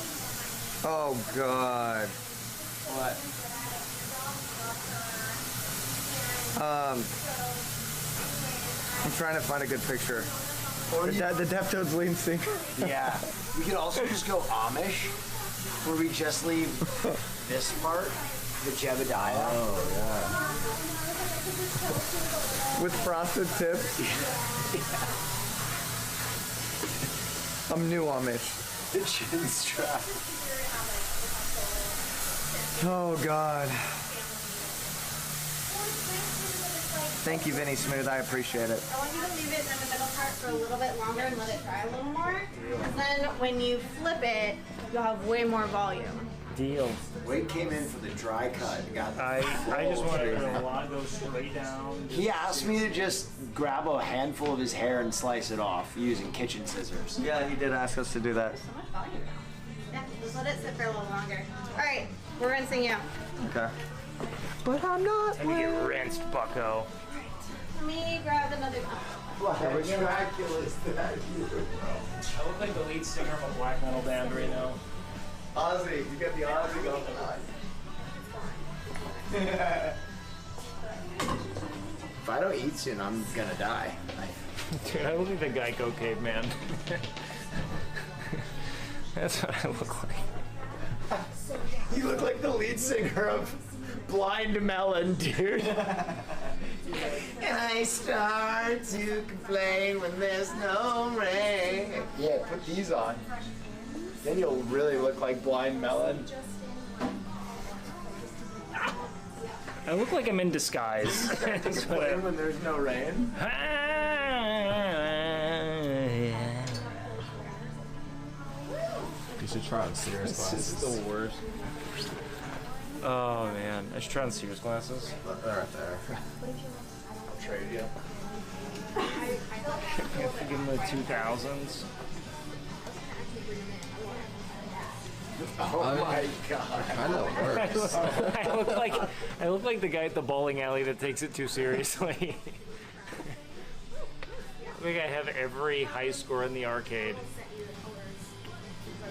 Oh God. What? I'm trying to find a good picture. Or The Deftones lead singer. yeah. We could also just go Amish, where we just leave this part, the Jebediah. Oh, yeah. With frosted tips. I'm new Amish. The chin strap. Oh God. Thank you, Vinny Smooth. I appreciate it. I want you to leave it in the middle part for a little bit longer and let it dry a little more. And then when you flip it, you'll have way more volume. Deal. Wade came in for the dry cut. I just wanted to go straight down. He asked me to just grab a handful of his hair and slice it off using kitchen scissors. Yeah, he did ask us to do that. So much volume. Yeah, just let it sit for a little longer. All right, we're rinsing you. Okay. But I'm not. Let me get rinsed, bucko. Let me grab another cup. Which Dracula is that? I look like the lead singer of a black metal band right now. Ozzy, you got the Ozzy going on. If I don't eat soon, I'm gonna die. Dude, I look like the Geico caveman. That's what I look like. You look like the lead singer of Blind Melon, dude. And I start to complain when there's no rain. Yeah, put these on. Then you'll really look like Blind Melon. I look like I'm in disguise. That's what I- When there's no rain. You should try on Sears This is glasses. the worst. Oh man, I should try on Sears glasses. They're right there. I'll trade you. Give them the 2000s. Oh my god. Kind of works. I look like the guy at the bowling alley that takes it too seriously. I think I have every high score in the arcade.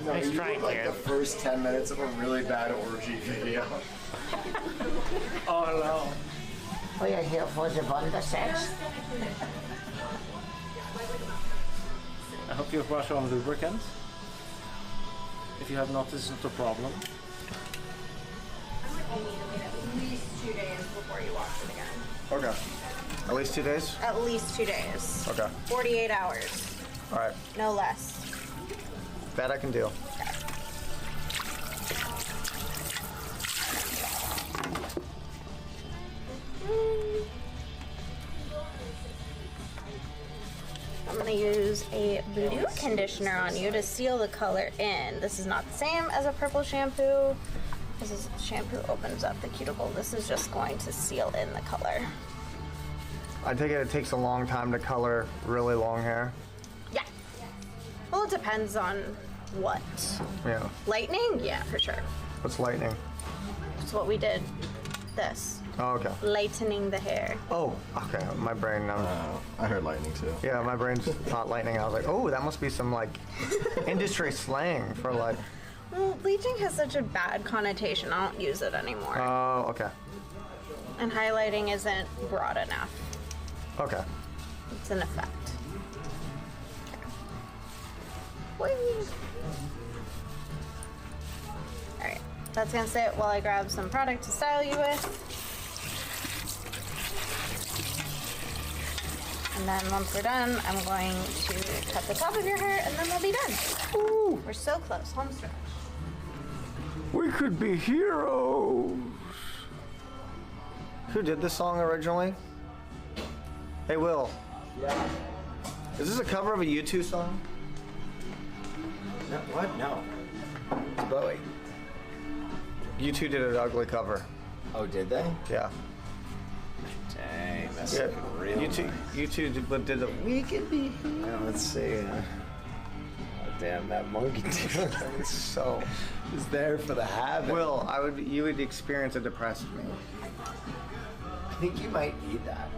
No, Nice you try, look like kid. the first 10 minutes of a really bad orgy video. Oh no. We are here for the wonder sex. I hope you've brushed on lubricant. If you have not, this is not a problem. I would need to wait at least 2 days before you wash it again. Okay. At least 2 days? At least 2 days. Okay. 48 hours. All right. No less. That I can do. I'm going to use a voodoo conditioner on you to seal the color in. This is not the same as a purple shampoo. This is shampoo opens up the cuticle. This is just going to seal in the color. I take it takes a long time to color really long hair. Yeah. Well, it depends on what. Yeah. Lightning? Yeah, for sure. What's lightning? That's what we did. This. Oh, okay. Lightening the hair. Oh, okay. My brain. I heard lightning too. Yeah, my brain's thought lightning. I was like, oh, that must be some like industry slang for like. Well, bleaching has such a bad connotation. I don't use it anymore. Oh, okay. And highlighting isn't broad enough. Okay. It's an effect. Alright, that's gonna sit while I grab some product to style you with. And then once we're done, I'm going to cut the top of your hair and then we'll be done. Ooh, we're so close, home stretch. We could be heroes. Who did this song originally? Hey, Will. Yeah. Is this a cover of a U2 song? No, what? No. It's Bowie. U2 did an ugly cover. Oh, did they? Yeah. Dang, that's Yeah. real. U2 did the We Could Be Heroes. Yeah, let's see. Oh, damn, that monkey dude So, is there for the habit. Will, you would experience a depressed me. I think you might need that.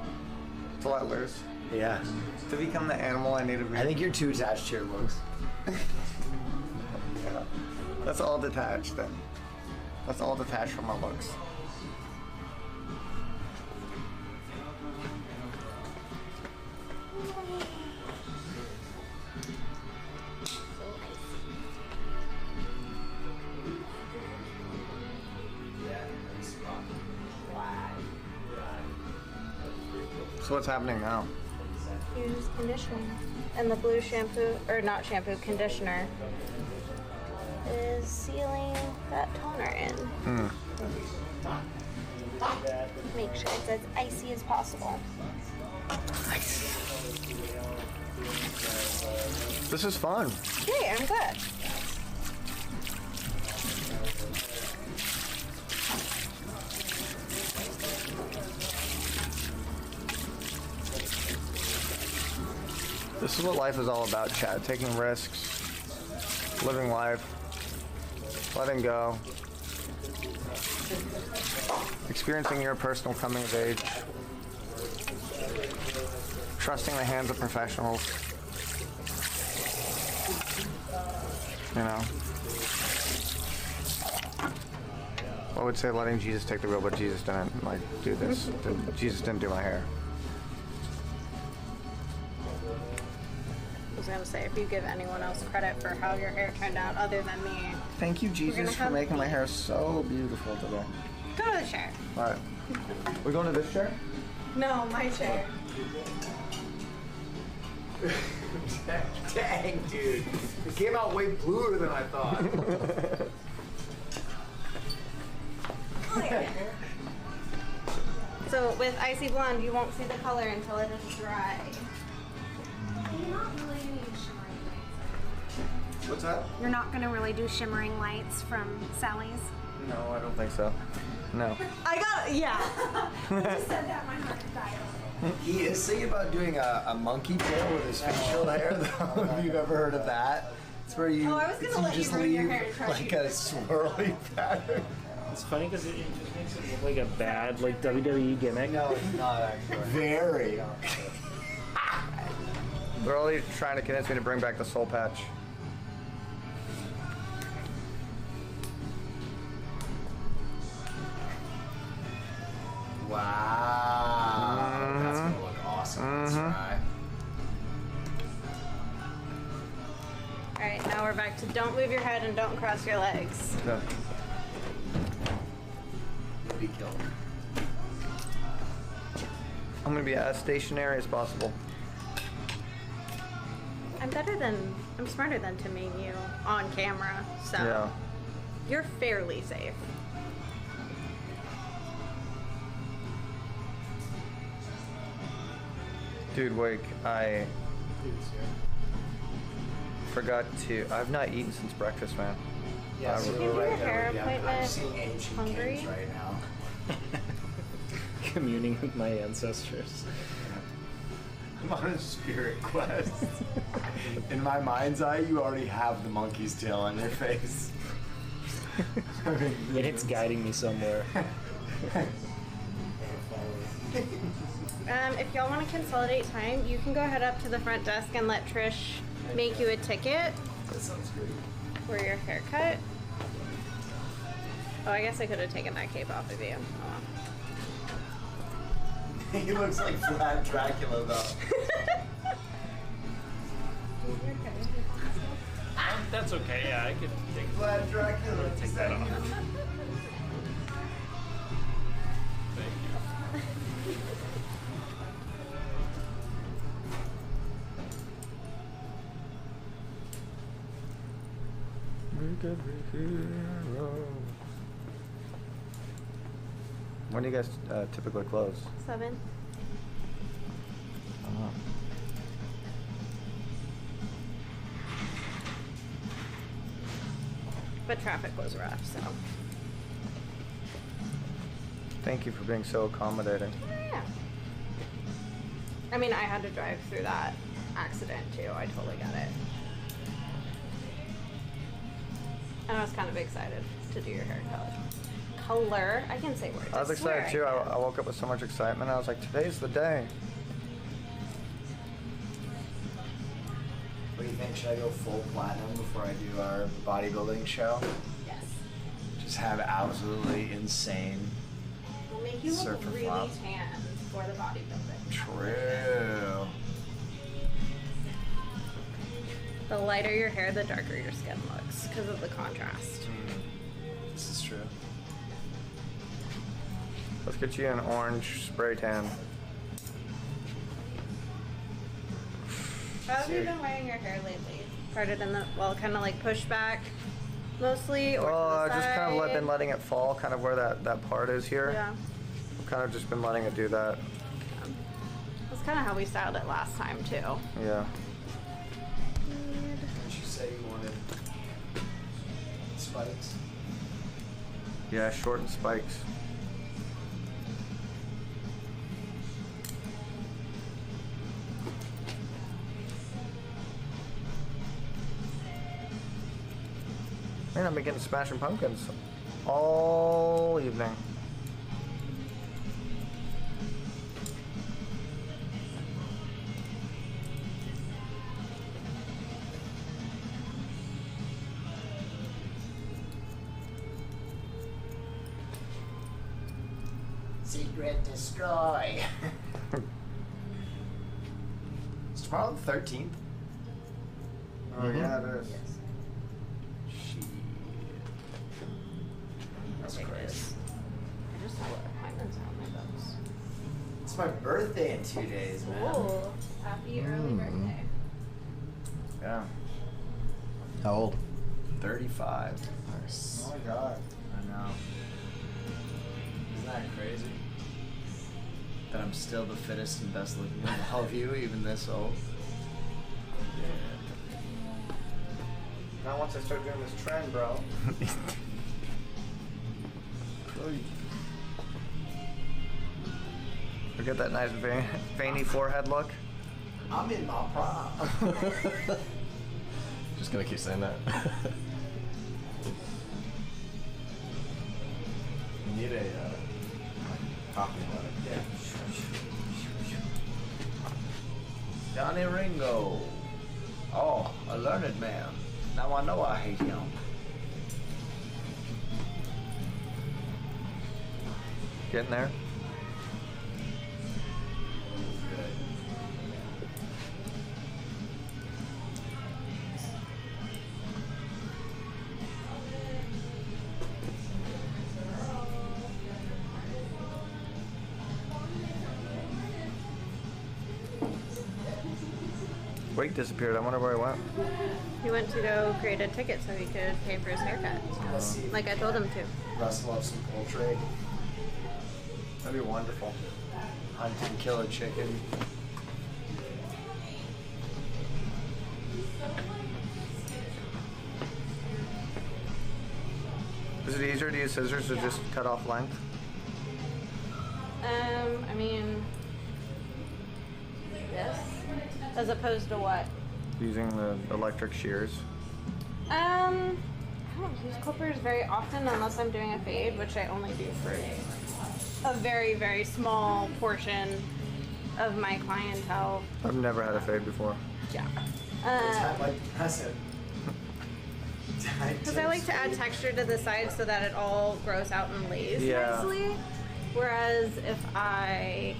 To let loose. Yeah. To become the animal I need to be. I think you're too attached to your looks. Yeah. That's all detached then. That's all detached from my looks. So what's happening now? Use conditioning. And the blue shampoo, or not shampoo, conditioner is sealing that toner in. Make sure it's as icy as possible. This is fun. Okay, I'm good. This is what life is all about, Chad. Taking risks, living life, letting go, experiencing your personal coming of age, trusting the hands of professionals. You know, I would say letting Jesus take the wheel, but Jesus didn't like do this. Jesus didn't do my hair. I was gonna say, if you give anyone else credit for how your hair turned out other than me. Thank you, Jesus, gonna for have making my hair so beautiful today. Go to the chair. All right, we're going to this chair. No, my chair. Dang, dude. It came out way bluer than I thought. So with Icy Blonde, you won't see the color until it is dry. What's that? You're not gonna really do shimmering lights from Sally's? No, I don't think so. No. I got, yeah. I just said that, my heart died. He is thinking about doing a monkey tail with his facial hair, though, if you've ever heard of that. It's where you, I was gonna let you just bring your leave hair and try like to a swirly pattern. It's funny because it just makes it look like a bad like WWE gimmick. No, it's not actually. Very. They're only trying to convince me to bring back the soul patch. Wow. That's gonna look awesome. That's right. All right, now we're back to don't move your head and don't cross your legs. Yeah. You'll be killed. I'm gonna be as stationary as possible. I'm smarter than to meet you on camera, so Yeah. you're fairly safe. Dude, Wake, I forgot to. I've not eaten since breakfast, man. Yeah, Did so you do we're your right there hair with you. I'm appointment seeing ancient hungry? kings right now. Communing with my ancestors. I'm on a spirit quest. In my mind's eye, you already have the monkey's tail on your face. And it's guiding me somewhere. If y'all want to consolidate time, you can go head up to the front desk and let Trish make you a ticket That sounds great. for your haircut. Oh, I guess I could have taken that cape off of you. Oh. He looks like Vlad Dracula, though. That's okay. Yeah, I could take Vlad Dracula. take that off. Thank you. When do you guys typically close? 7. But traffic was rough, so. Thank you for being so accommodating. Yeah. I mean, I had to drive through that accident too. I totally get it. And I was kind of excited to do your hair color. I can say words. I was excited too. I woke up with so much excitement. I was like, today's the day. What do you think? Should I go full platinum before I do our bodybuilding show? Yes. Just have absolutely insane. We'll make you look Surfer really flop. tan for the bodybuilding. True. The lighter your hair, the darker your skin looks because of the contrast. This is true. Let's get you an orange spray tan. How have you been wearing your hair lately? Parted in the, well, kind of like pushed back mostly, or Oh, to the I just kind of side? been letting it fall, kind of where that part is here. Yeah. I've kind of just been letting it do that. That's kind of how we styled it last time too. Yeah. Did you say you wanted spikes? Yeah, short and spikes. Man, I've been getting Smashing Pumpkins all evening. Secret destroy. It's tomorrow the 13th. Oh yeah, it is. Shit. That's crazy. I just saw what appointments are on my books. It's my birthday in 2 days, man. Ooh, happy early birthday. Yeah. How old? 35. Nice. Oh my god. I know. Isn't that crazy? That I'm still the fittest and best looking of all of you, even this old. Not once I start doing this trend, bro. Look at that nice veiny forehead look. I'm in my prime. Just gonna keep saying that. You need a copy letter. Yeah. Johnny Ringo. Oh, a learned man. Now I know I hate him. Getting there. Wake disappeared. I wonder where he went. He went to go create a ticket so he could pay for his haircut. Let's see if Like I told him to. Russell up some poultry. That'd be wonderful. Hunt and kill a chicken. Is it easier to use scissors to just cut off length? I mean, this, as opposed to what? Using the electric shears. I don't use clippers very often unless I'm doing a fade, which I only do for a very, very small portion of my clientele. I've never had a fade before. Yeah. Like present. Because I like to add texture to the side so that it all grows out and lays nicely. Whereas if I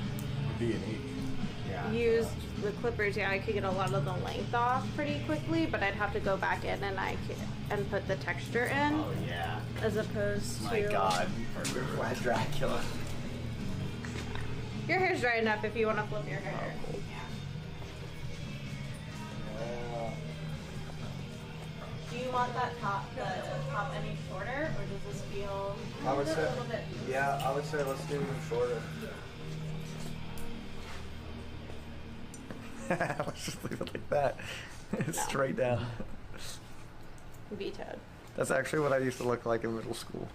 used the clippers, yeah, I could get a lot of the length off pretty quickly, but I'd have to go back in and put the texture in. Oh yeah. As opposed to. My God, Red Dracula. Your hair's dry enough if you want to flip your hair. Do you want the top any shorter, or does this feel I would a say, little bit? yeah, I would say let's do even shorter. Let's just leave it like that. Straight down. Vetoed. That's actually what I used to look like in middle school.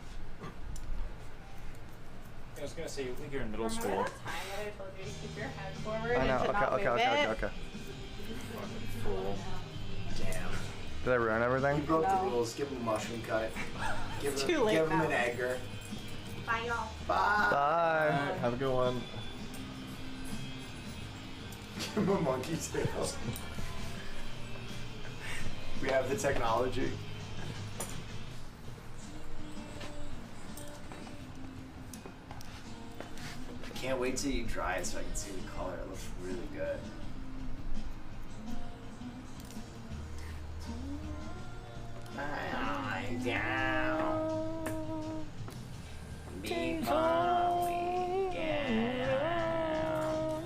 I was gonna say, you think you're in middle school. Remember that time that I told you to keep your head forward I know. and to not move it? Okay. Fool. Damn. Did I ruin everything? You broke the rules. Give him a mushroom cut. Give him an Edgar. Bye, y'all. Bye. Bye. Have a good one. Give him a monkey tail. We have the technology. I can't wait till you dry it so I can see the color. It looks really good. Lie down before we get out.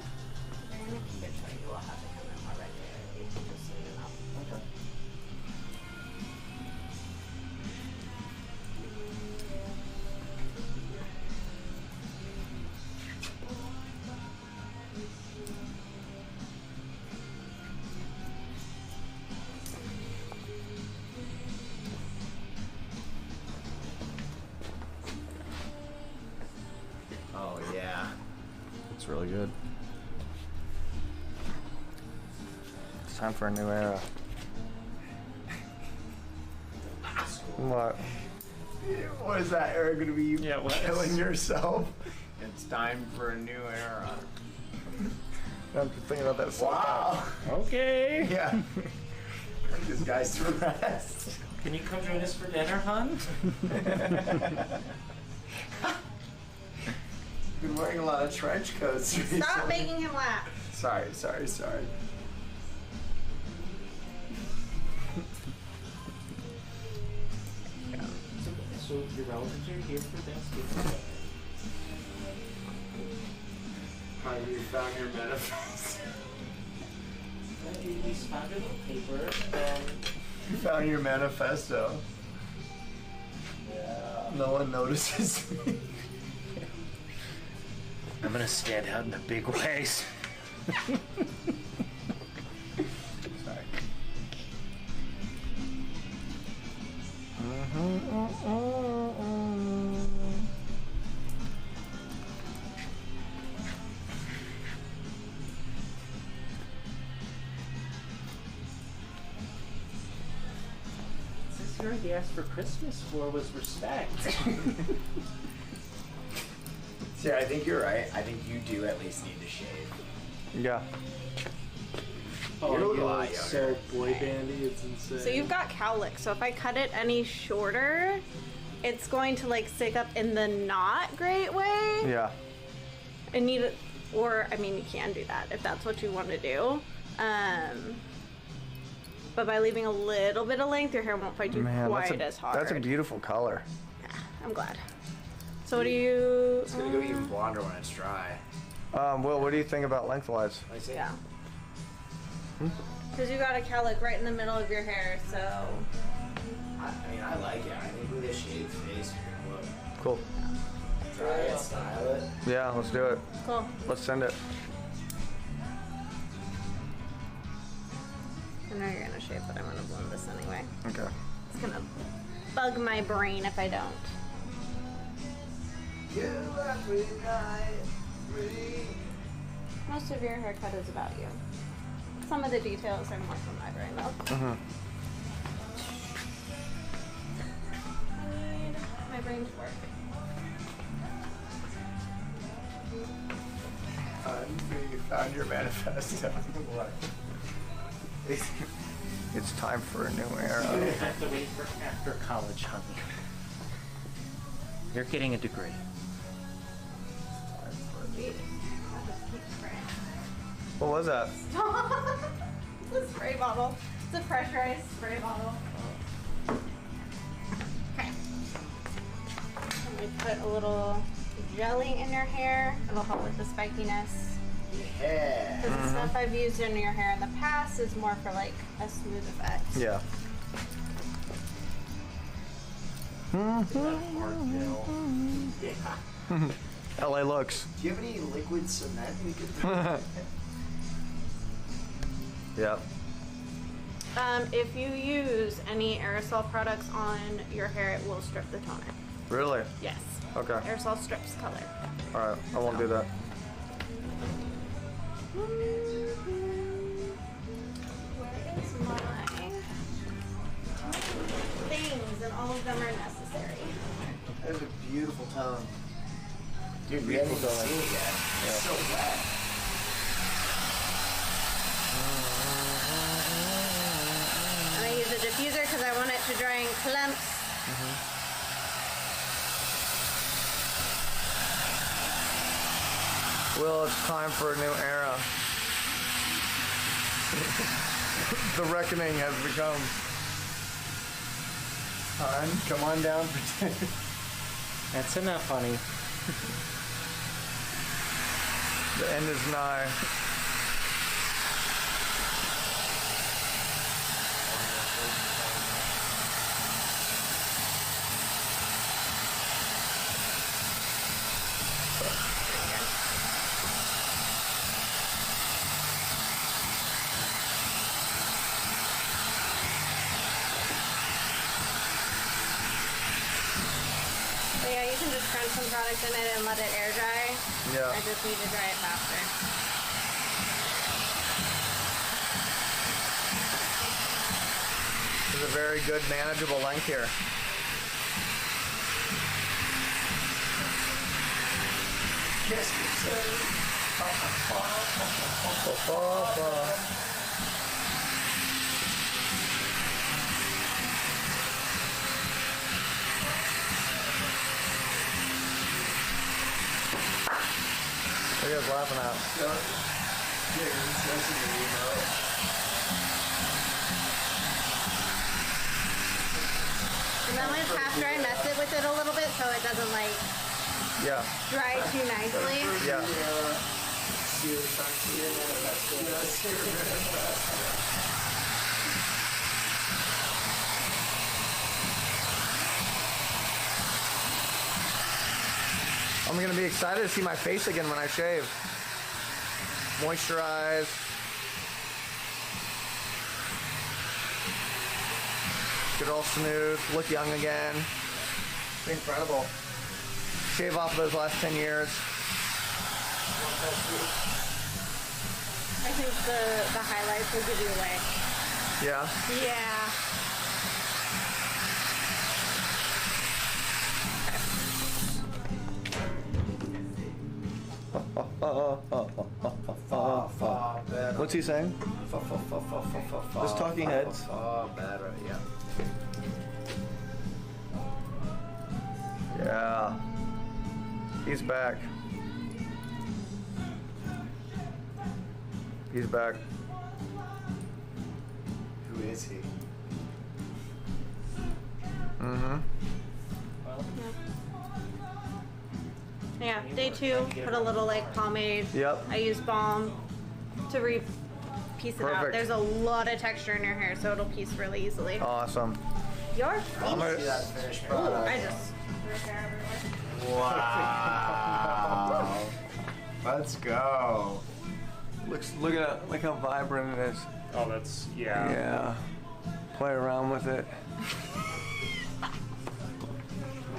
It's really good. It's time for a new era. What? What is that era gonna be? You Yeah, what? killing yourself? It's time for a new era. I'm just thinking about that song. Wow. Okay. Yeah. This guy's to rest. Can you come join us for dinner, hun? Been wearing a lot of trench coats recently. Stop making him laugh. Sorry. So your relatives are here for Thanksgiving. How you found your manifest? We found a little paper. You found your manifesto. Yeah. No one notices me. I'm gonna stand out in a big ways. Sorry. This year he asked for Christmas for was respect. See, I think you're right. I think you do at least need to shave. Yeah. Oh, You look a yeah, lot it's younger. so boy bandy, it's insane. So you've got cowlick, so if I cut it any shorter, it's going to like stick up in the not great way. Yeah. And need it, or I mean, you can do that if that's what you want to do. But by leaving a little bit of length, your hair won't fight you Man, quite as hard. that's a beautiful color. I'm glad. So what do you? It's gonna go even blonder when it's dry. Will, what do you think about lengthwise? I see. Yeah. Because you got a cowlick right in the middle of your hair, so. I mean, I like it. I think with a shaved face, you're gonna look. Cool. Dry it, style it. Yeah, let's do it. Cool. Let's send it. I know you're gonna shave, but I'm gonna blend this anyway. Okay. It's gonna bug my brain if I don't. Most of your haircut is about you. Some of the details are more from my brain though. Mm-hmm. I need my brain to work. You found your manifesto. What? It's time for a new era. You have to wait for after college, honey. You're getting a degree. What was that? It's a spray bottle. It's a pressurized spray bottle. Okay. I'm gonna put a little jelly in your hair. It'll help with the spikiness. Yeah. Because the stuff I've used in your hair in the past is more for like a smooth effect. Yeah. Yeah. LA looks. Do you have any liquid cement we could Yeah. If you use any aerosol products on your hair, it will strip the toner. Really? Yes. Okay. Aerosol strips color. All right. I won't do that. Where is my things? And all of them are necessary. That is a beautiful tone. Dude, We haven't even seen it yet. It's so wet. I'm gonna use a diffuser because I want it to dry in clumps. Will, it's time for a new era. The reckoning has begun. Hon, come on down for dinner. That's enough, honey. The end is nigh. So yeah, you can just crunch some product in it and let it air dry. Yeah. I just need to dry it faster. This is a very good, manageable length here. What are you guys laughing at? And then when it's half dry, mess it with it a little bit so it doesn't like Yeah. dry too nicely. Yeah. I'm gonna be excited to see my face again when I shave. Moisturize. Get all smooth, look young again. It's incredible. Shave off those last 10 years. I think the highlights will give you away. Yeah. Yeah. What's he saying? Just talking heads. Yeah. Yeah. He's back. He's back. Who is he? Mm-hmm. Yeah, day 2, put a little like pomade. Yep. I use balm to piece it out. Perfect. There's a lot of texture in your hair, so it'll piece really easily. Awesome. Your I'm gonna See that finished Ooh, product. I just threw hair everywhere. Wow. Let's go. Look at look how vibrant it is. Oh, that's, yeah. Yeah. Play around with it.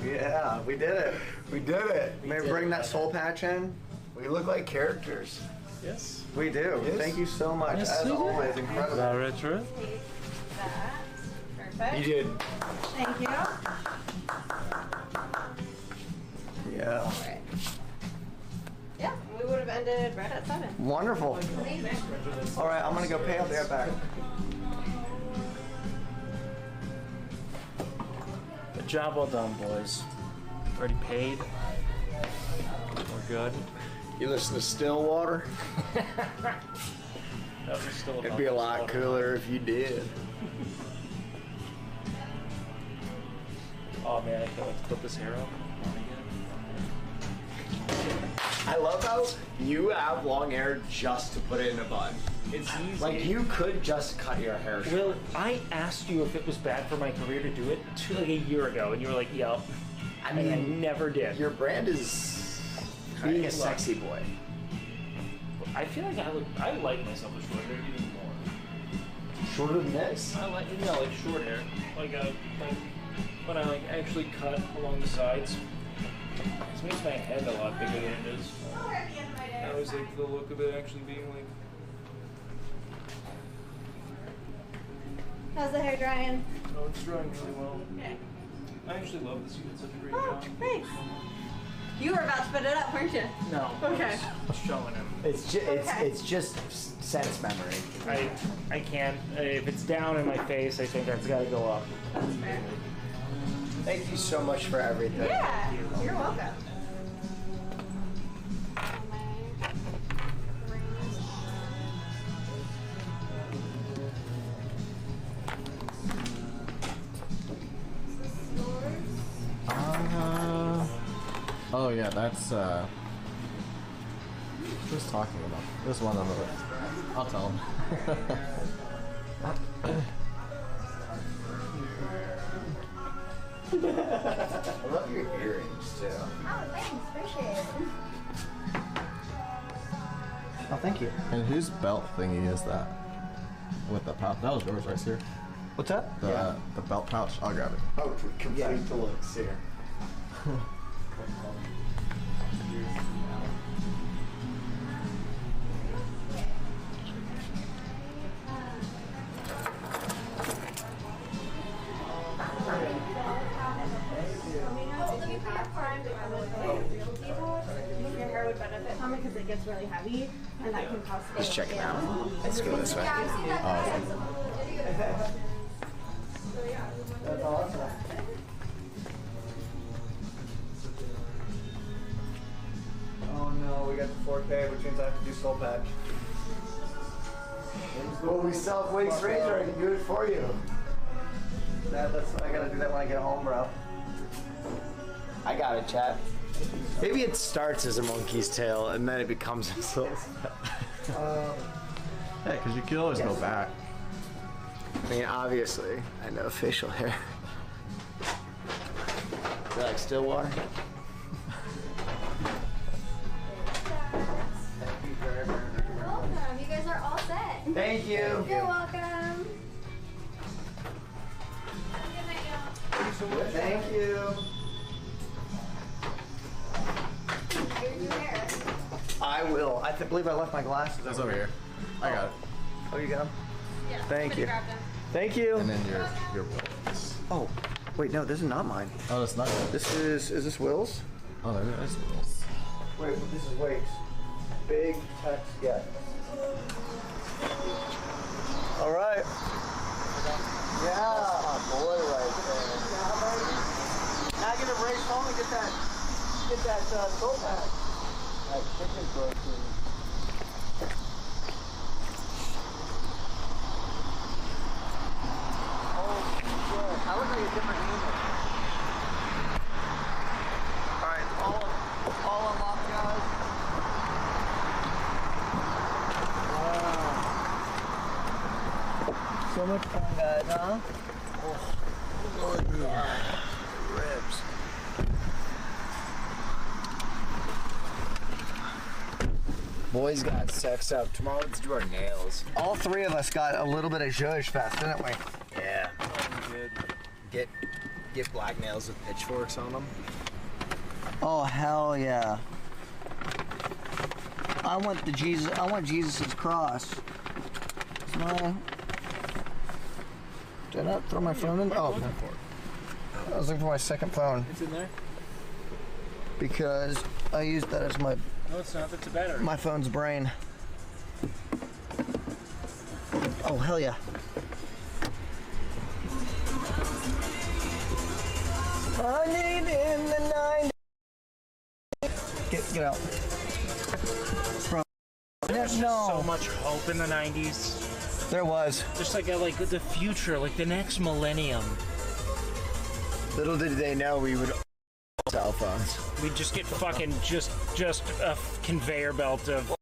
Yeah, we did it. We did it. Maybe bring that soul patch in. We look like characters. Yes. We do. Yes. Thank you so much. Yes, As we do. always, incredible. Very true. That. Perfect. You did. Thank you. Yeah. Alright. Yeah, we would have ended right at 7. Wonderful. Amazing. All right, I'm gonna go pay. I'll be right back. A job well done, boys. Already paid. We're good. You listen to Stillwater? That was still It'd be a lot cooler if you did. Oh man, I can't wait to put this hair up. I love how you have long hair just to put it in a bun. It's easy. Like you could just cut your hair short. Will, I asked you if it was bad for my career to do it like a year ago, and you were like, "Yep." I mean, and I never did. Your brand is being a sexy boy. I feel like I like myself with short hair even more. Shorter than this? I like like short hair, like when I like actually cut along the sides. It makes my head a lot bigger than it is. I always like the look of it actually being like. How's the hair drying? Oh, it's drying really well. Okay. I actually love this. You did such a great Oh, job. thanks. You were about to put it up, weren't you? No. Okay. I was showing him. It's just sense memory. I can't. If it's down in my face, I think that's got to go up. That's fair. Thank you so much for everything. Yeah, you're welcome. Oh yeah, that's who's talking about? There's one on the list. I'll tell him. I love your earrings too. Oh, thanks. Appreciate it. Oh, thank you. And whose belt thingy is that? With the pouch? That was yours, right, Cyr? What's that? The belt pouch. I'll grab it. Oh, complete the looks here. gets really heavy, and that can cause. Let's check it out. Let's go this way. Yeah, I've seen that guy. That's awesome. Oh no, we got the 4K, which means I have to do soul patch. Well, we sell Wake's Razor. I can do it for you. I gotta do that when I get home, bro. I got it, chat. Maybe it starts as a monkey's tail and then it becomes a soul. Yeah, because you can always go back. I mean, obviously, I know facial hair. You like Stillwater? Welcome. You guys are all set. Thank you. You're welcome. Good night, y'all. Thank you. Here's your hair. I will. I believe I left my glasses. That's over here. I got it. Oh, you got them? Yeah. Thank you. Grab them. Thank you. And then your bills. Oh, wait, no, this is not mine. Oh, it's not. This is this Will's? Oh, there is bills. Wait, this is Wake's. Big text, yeah. All right. Yeah. My boy right there. Now I get to race home and get that soul pack. That chicken protein. I look like a different human. Alright, all unlocked, guys. Wow. So much fun, guys, huh? Oh, ribs. Boys got sex up. Tomorrow let's do our nails. All three of us got a little bit of zhuzh fest, didn't we? Yeah. Get black nails with pitchforks on them. Oh hell yeah! I want Jesus's cross. It's mine. Did I not throw my phone in? Oh, I was looking for my second phone It's in there? because I used that as my No, it's not. That's a battery. my phone's brain. Oh hell yeah! I need in the 90s. Get out. Bro. There was No. so much hope in the 90s. There was. Just like the future, like the next millennium. Little did they know we would cell phones. We'd just get fucking just a conveyor belt of.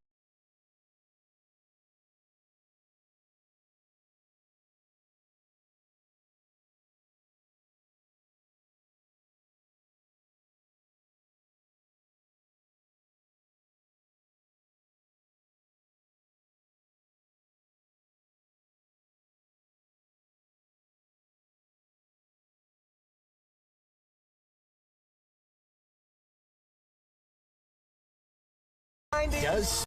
Does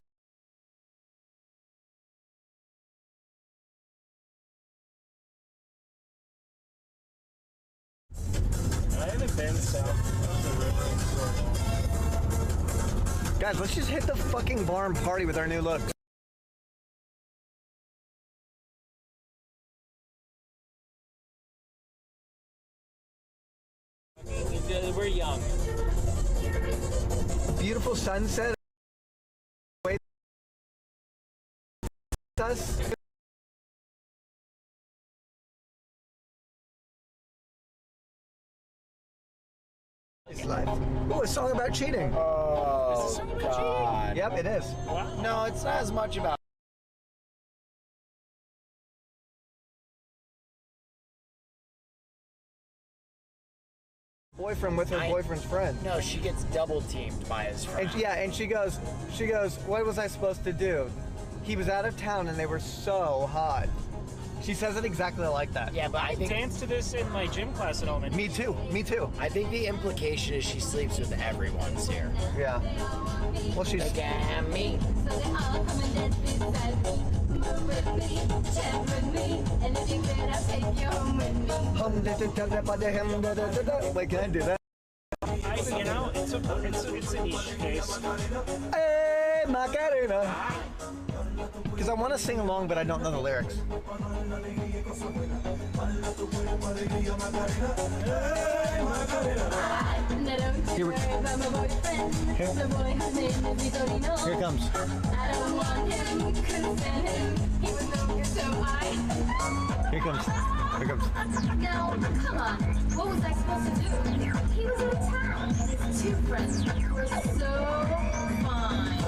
I haven't been south of the river in so long. Guys, let's just hit the fucking bar and party with our new look. We're young. Beautiful sunset. Wait. Us. Life. Ooh, a song about cheating. Oh, God. Yep, it is. No, it's not as much about. Boyfriend with her boyfriend's friend. No, she gets double teamed by his friend. And yeah, and she goes, what was I supposed to do? He was out of town and they were so hot. She says it exactly like that. Yeah, but I think danced to this in my gym class at elementary. Me too. Me too. I think the implication is she sleeps with everyone here. Yeah. Well, she's. Look at me. Wait, can I do that? You know, it's a niche case. Hey! Macarena. Because I want to sing along, but I don't know the lyrics. Here it comes. I don't want him, couldn't stand him. He was no good, so Here it comes. Here it comes. Now, come on. What was I supposed to do? He was in town, and his two friends were so fine.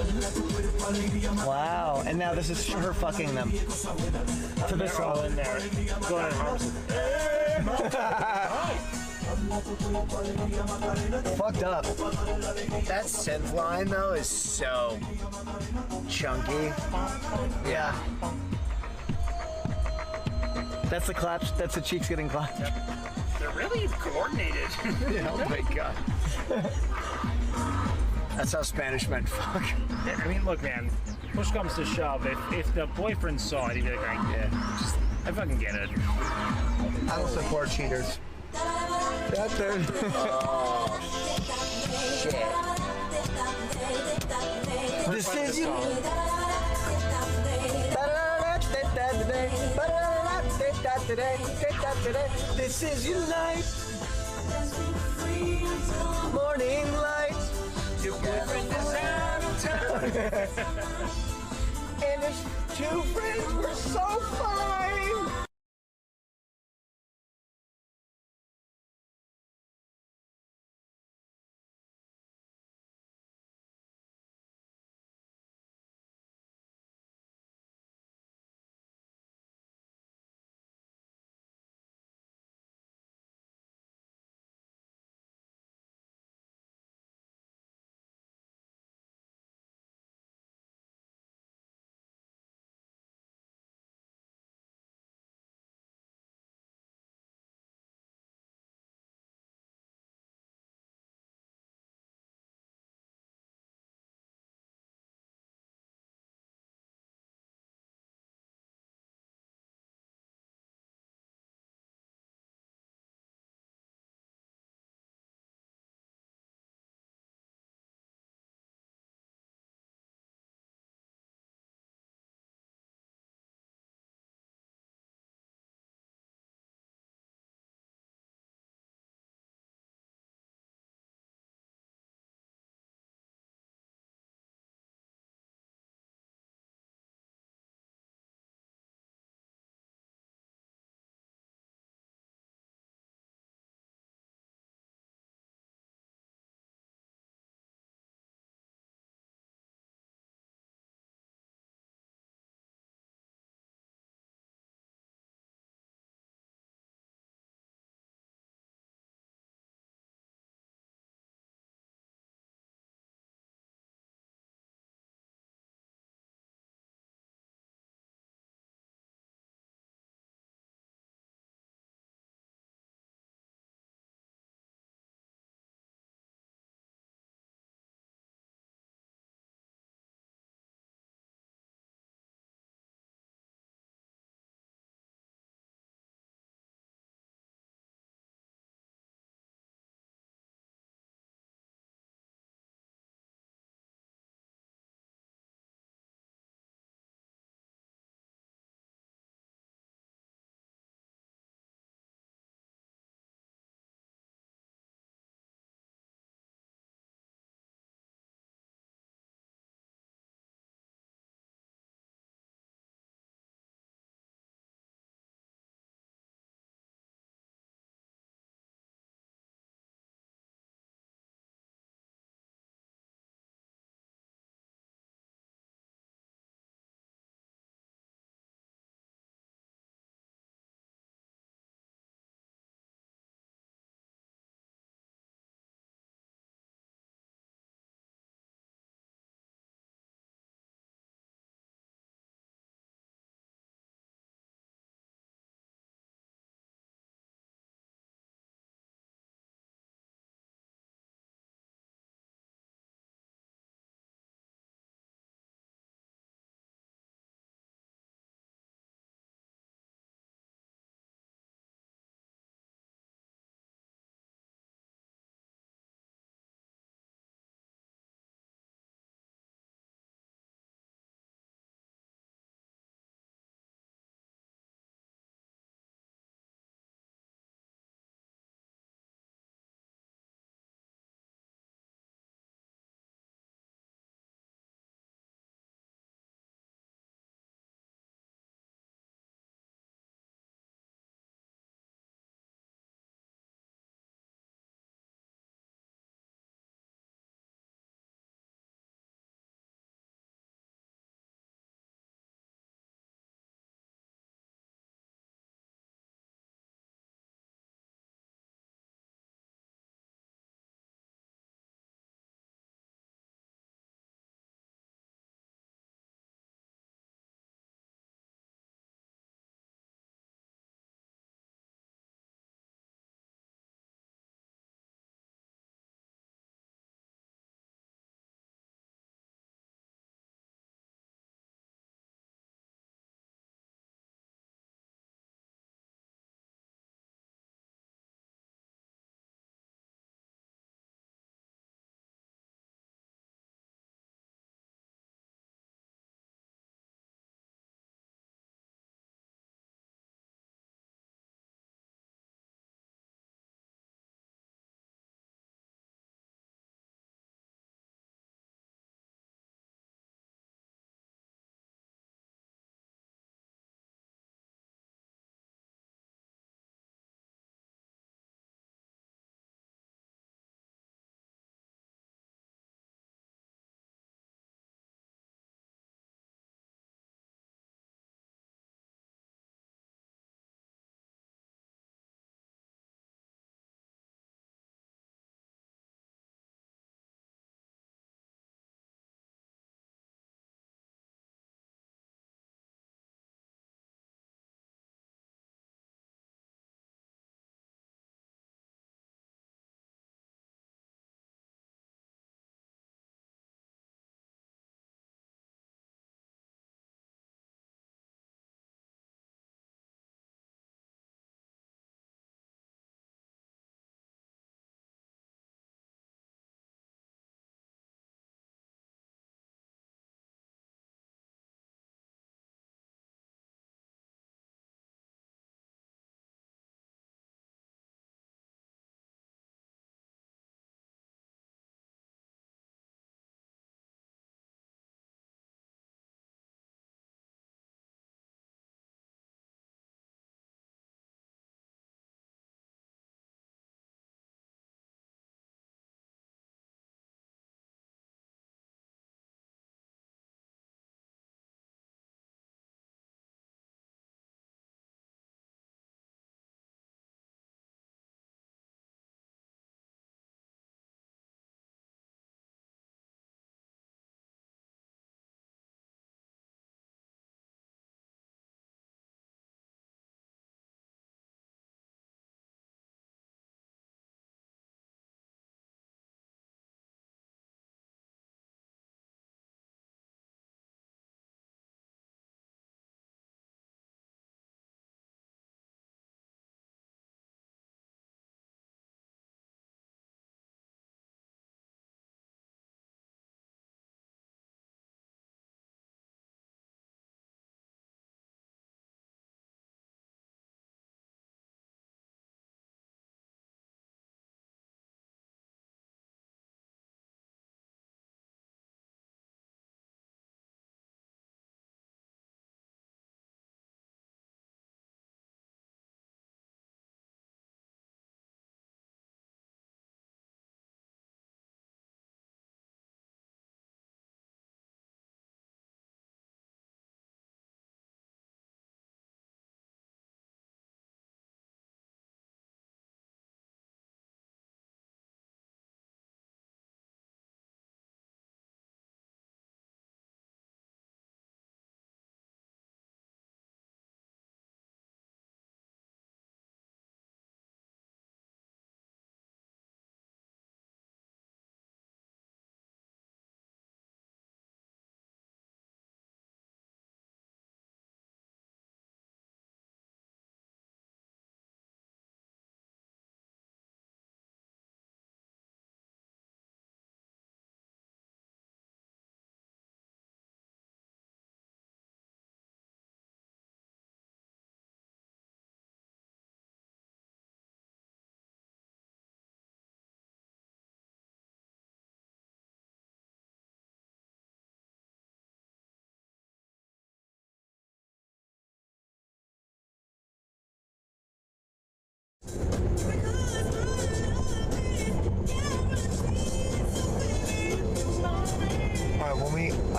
Wow. And now this is her fucking them. To this all in there. Going in arms. Fucked up. That synth line though is so chunky. Yeah. That's the claps. That's the cheeks getting clapped. They're really coordinated. Oh my god. That's how Spanish meant fuck. I mean, look, man. Push comes to shove. If the boyfriend saw it, he'd be like, yeah, just, I fucking get it. I don't support cheaters. Oh shit. This is you. This is your night. Morning light. Your boyfriend is out of town. And his two friends were so fine.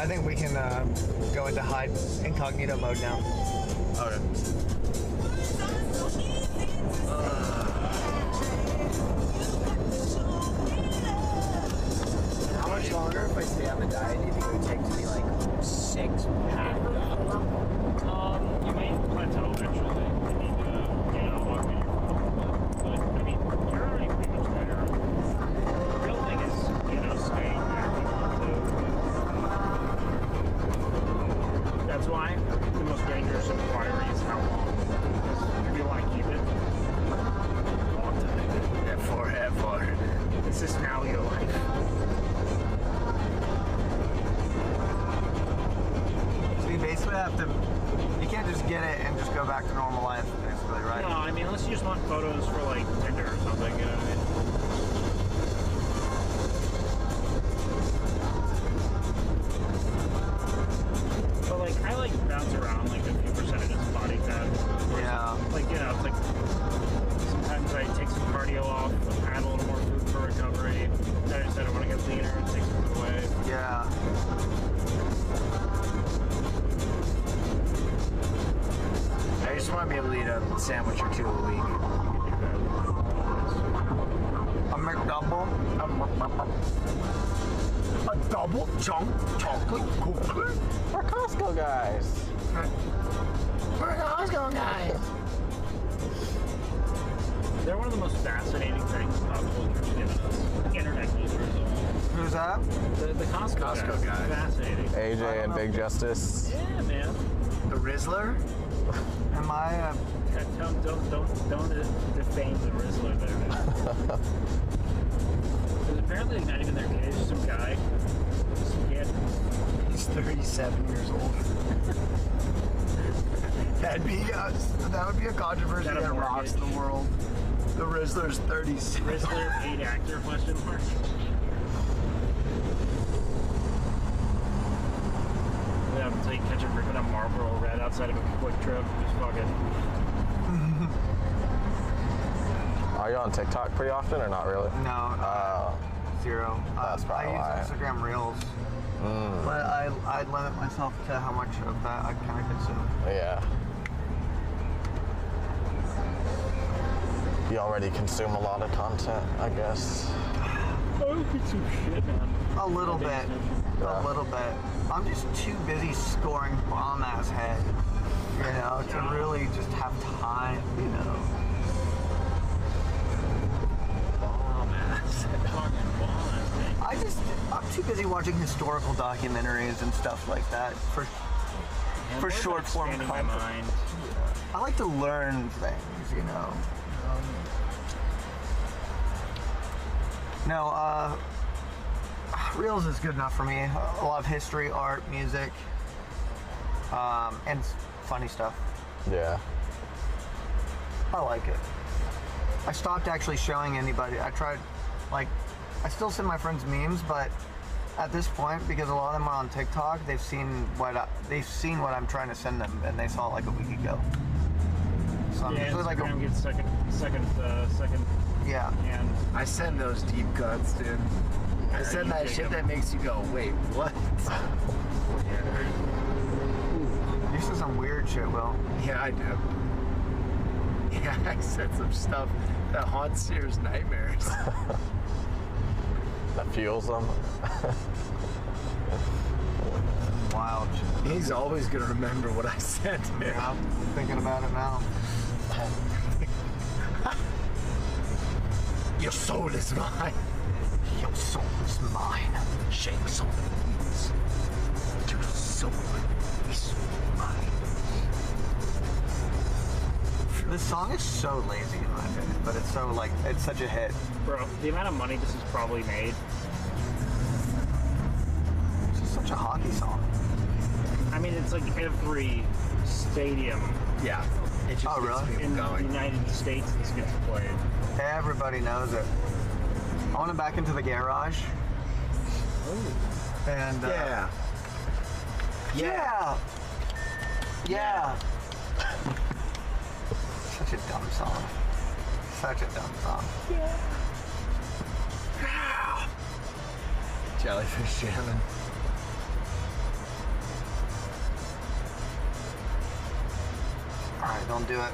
I think we can go into hide incognito mode now. Okay. How much longer if I stay on the diet do you think it would take to be like 6 packed up? You may plateau eventually. You need to, augment your food. But, I mean, you're already pretty much there. The real thing is, staying there if you want to. That's why the most dangerous inquiry is how long. Because if you want to keep it, long time. Yeah, forever. This is now your life. So you basically have to, you can't just get it and just go back to normal life, basically, right? No, I mean, unless you just want photos for, like, Tinder or something, you know what I mean? But, like, I, like, bounce around, like, a few percentages of body fat. Yeah. Like, it's like, sometimes I take some cardio off, add a little more food for recovery. Then I decide I want to get leaner and take some food away. Yeah. I just want to be able to eat a sandwich or 2 a week. A McDouble. A double chunk chocolate cookie? We're Costco guys. We're Costco guys. They're one of the most fascinating things pop culture's given us. Internet culture is all. Who's that? The Costco guys. Fascinating. AJ and Big Justice. Yeah, man. The Rizzler? Am I Don't defame the Rizzler there, man. Because apparently not even their kid, just some guy. Some kid. He's 37 years old. that would be a controversy that rocks the world. The Rizzler's 36. Rizzler paid actor question mark. Yeah, until you catch him ripping a Marlboro Red outside of a Quick Trip. Just fucking. Are you on TikTok pretty often or not really? No. Zero. That's probably I use Instagram Reels. But I limit myself to how much of that I kind of consume. Yeah. You already consume a lot of content, I guess. I don't consume shit, man. A little bit. Yeah. A little bit. I'm just too busy scoring bomb-ass head, to really just have time, Bomb-ass. Fucking bomb-ass. I'm too busy watching historical documentaries and stuff like that for short form content. My mind. I like to learn things, No, Reels is good enough for me. A lot of history, art, music, and funny stuff. Yeah. I like it. I stopped actually showing anybody. I tried, I still send my friends memes, but at this point, because a lot of them are on TikTok, they've seen what I'm trying to send them, and they saw it like a week ago. So I'm usually like Instagram gets second. Yeah. And I send those deep cuts, dude. I send that shit that makes you go, wait, what? You said some weird shit, Will. Yeah, I do. Yeah, I said some stuff that haunts Cyr's nightmares. That fuels them. Wild shit. He's always gonna remember what I said to him. Yeah, I'm thinking about it now. Your soul is mine. Your soul is mine. Shame soul means your soul is mine. This song is so lazy in my opinion, but it's so it's such a hit. bro, the amount of money this has probably made. It's just such a hockey song. I mean, it's like every stadium. Yeah. It just really? In the United States, this gets played. Everybody knows it. I want it back into the garage. Ooh. And yeah. Yeah. Such a dumb song. Such a dumb song. Yeah. Jellyfish jamming. Alright, don't do it.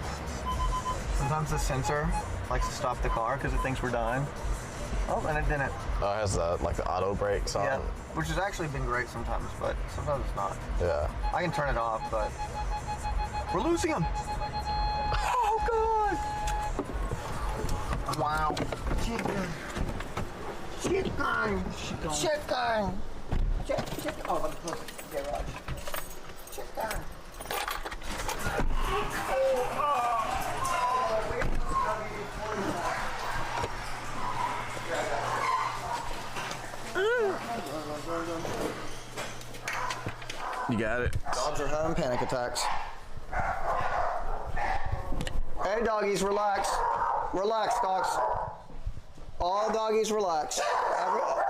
Sometimes the sensor likes to stop the car because it thinks we're dying. Oh, and it didn't. Oh, it has like the auto brakes on. Yeah, which has actually been great sometimes, but sometimes it's not. Yeah. I can turn it off, but we're losing him. Oh God! Wow. Shit gun. Shit gun. Shit gun. Shit. Oh, let me close the garage. Shit gun. You got it. Dogs are having panic attacks. Hey, doggies, relax. Relax, dogs. All doggies, relax.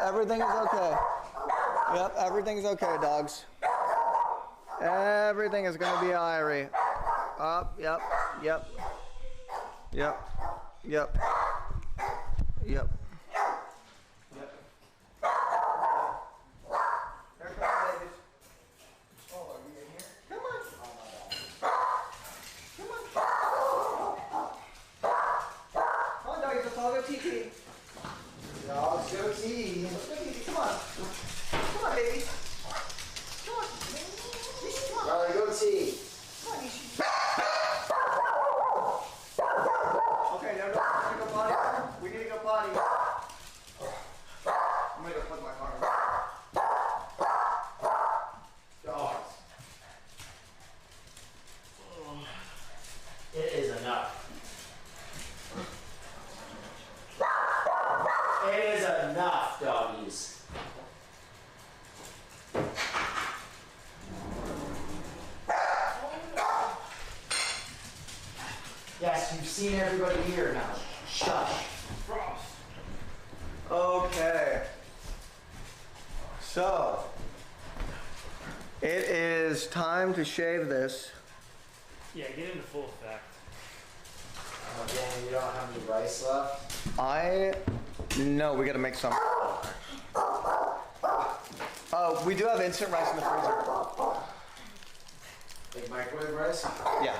Everything is okay. Yep, everything's okay, dogs. Everything is gonna be irie. Up, yep. Dogs go TT. Come on. Come on, baby. Come on. Come on. Riley, go TT. Come on, Nishi. Okay, now we need to go potty. We need to go potty. I'm gonna go put my car in. Dogs. It is enough. It is enough, doggies. Yes, you've seen everybody here now. Shush. Okay. So, it is time to shave this. Yeah, get into full effect. Oh, damn, you don't have any rice left? No, we gotta make some. Oh, we do have instant rice in the freezer. Like microwave rice? Yeah.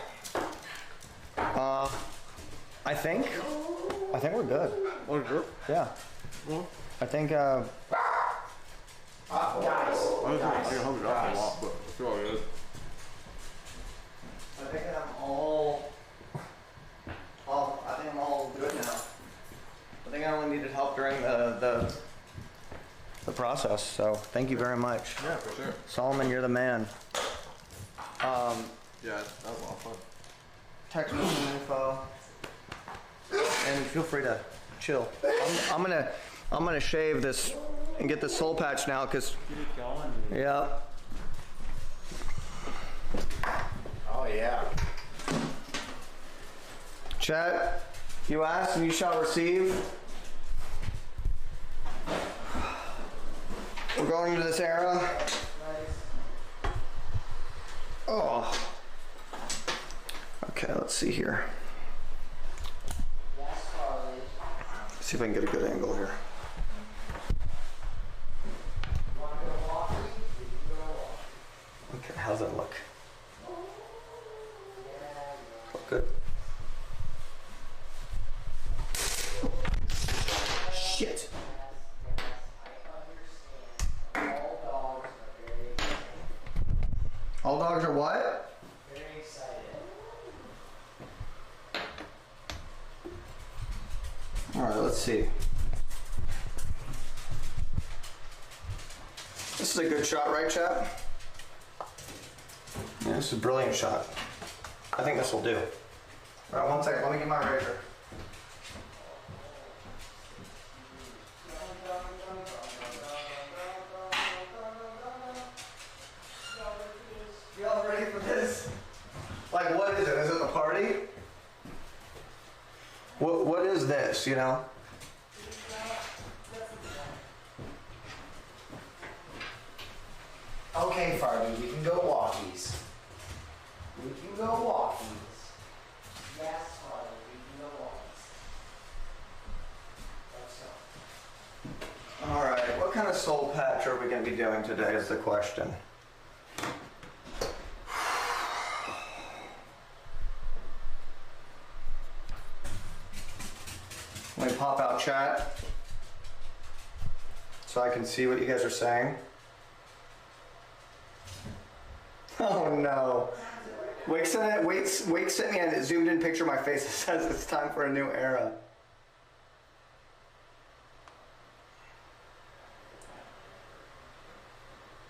I think we're good. We're good. Yeah. I think, Guys. I can hold it up a lot, but it's all good. I think I'm all good now. I think I only needed help during the process, so thank you very much. Yeah, for sure. Solomon, you're the man. Yeah, that was a lot of fun. Text me some info, and feel free to chill. I'm gonna shave this and get the soul patch now, cause Get it going. yeah. Oh, yeah. Chat, you ask and you shall receive. We're going into this era. Oh. Okay, let's see here. See if I can get a good angle here. Okay, how's that look? Look good. Shit. All dogs are what? Very excited. All right, let's see. This is a good shot, right, chap? Yeah, this is a brilliant shot. I think this will do. All right, 1 second. Let me get my razor. Y'all ready for this? Like, what is it? Is it the party? What is this, you know? Okay, Farby, we can go walkies. We can go walkies. Yes, Farby, we can go walkies. Let's go. All right, what kind of soul patch are we going to be doing today is the question. Let me pop out chat so I can see what you guys are saying. Oh no. Wake sent me a zoomed in picture of my face that says it's time for a new era.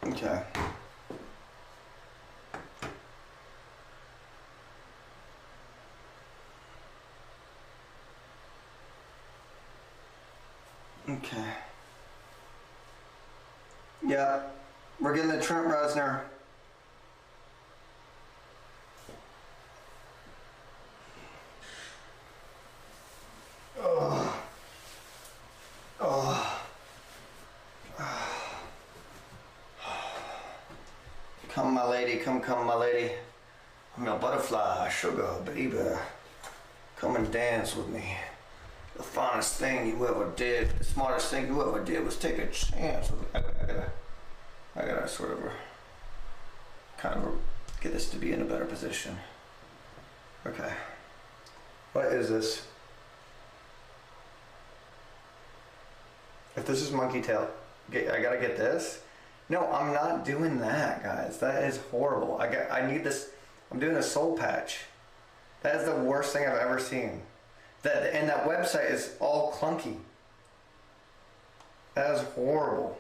Okay. Okay. Yeah, we're getting the Trent Reznor. Oh. Oh. Come, my lady, come, my lady. I'm your butterfly, sugar, baby. Come and dance with me. The finest thing you ever did, the smartest thing you ever did was take a chance with me. I gotta sort of kind of get this to be in a better position. Okay. What is this? If this is monkey tail, I gotta get this? No, I'm not doing that, guys. That is horrible. I need this. I'm doing a soul patch. That is the worst thing I've ever seen. And that website is all clunky. That is horrible.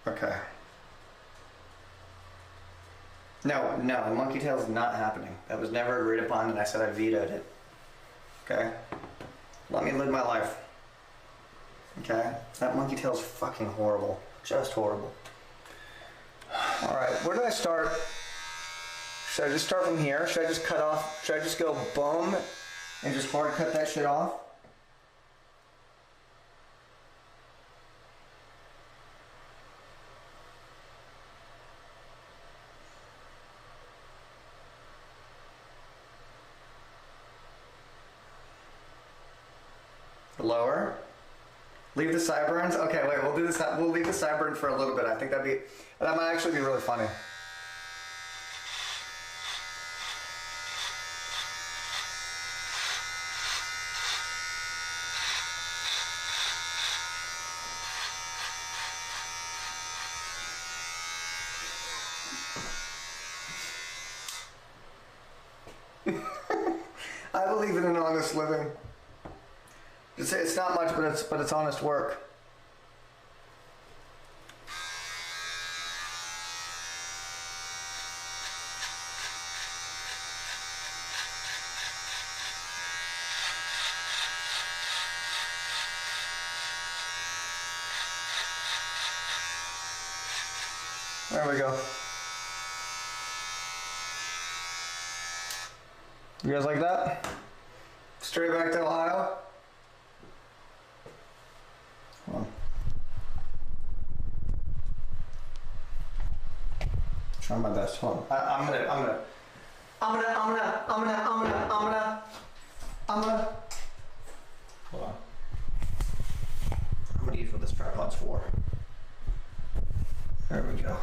Okay. No, monkey tail is not happening. That was never agreed upon, and I said I vetoed it. Okay? Let me live my life. Okay? That monkey tail is fucking horrible. Just horrible. Alright, where do I start? Should I just start from here? Should I just cut off? Should I just go boom and just hard cut that shit off? Lower. Leave the sideburns? Okay, wait, we'll do this. We'll leave the sideburns for a little bit. I think that might actually be really funny. I believe in an honest living. It's not much, but it's honest work. There we go. You guys like that? Straight back to Ohio? Hold on. Trying my best. Hold on. I'm gonna. Hold on. I'm gonna use what this tripod's for. There we go.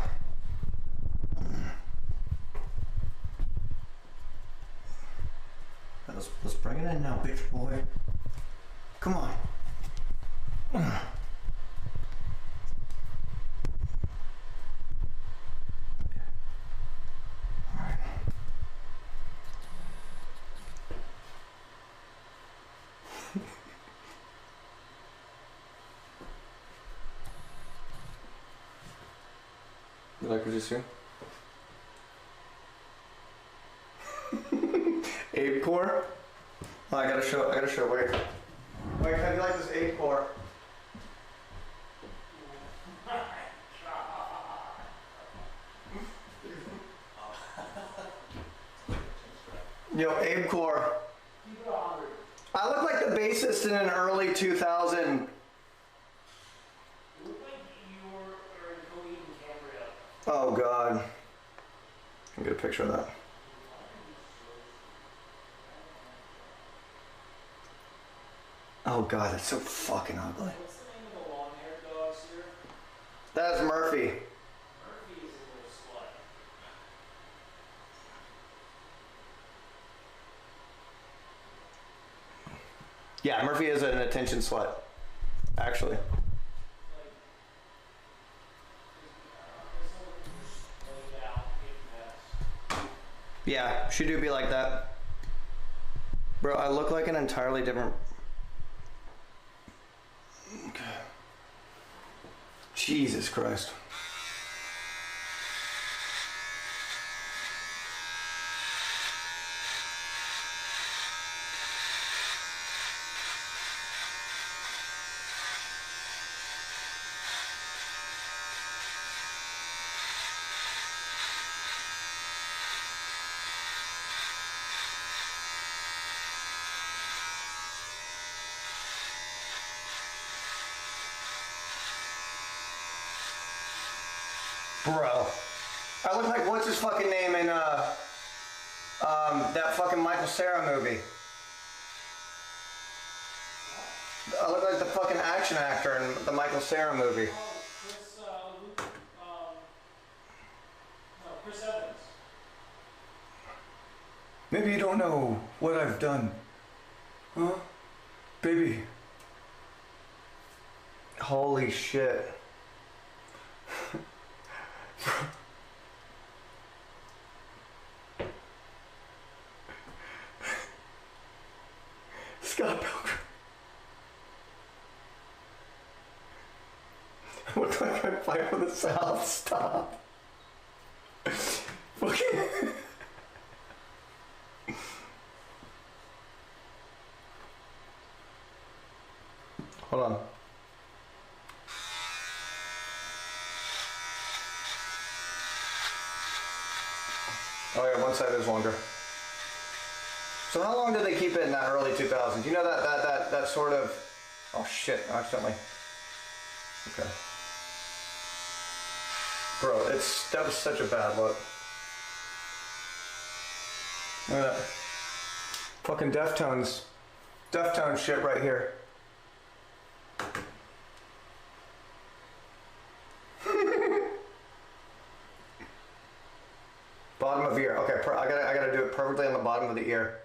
Let's bring it in now, bitch boy. Come on. You like what you see? Ape core? Oh, I gotta show, wait. Wait, how do you like this ape core? Yo, ape core. I look like the bassist in an early 2000. Oh God. I'll get a picture of that. Oh God, that's so fucking ugly. What's the name of the long-haired dog, Cyr? That's Murphy. Murphy is a little slut. Yeah, Murphy is an attention slut, actually. Yeah, she do be like that. Bro, I look like an entirely different... Okay. Jesus Christ. Bro, I look like what's his fucking name in that fucking Michael Cera movie. I look like the fucking action actor in the Michael Cera movie. Chris Evans. Maybe you don't know what I've done, huh, baby? Holy shit. Scott Pilgrim. I look like I fight for the South. Stop. Fucking. Hold on. Oh yeah, one side is longer. So how long did they keep it in that early 2000s? You know that sort of... Oh shit, accidentally. Okay. Bro, that was such a bad look. Look at that. Fucking Deftones. Deftones shit right here. Bottom of ear. Okay, I gotta do it perfectly on the bottom of the ear.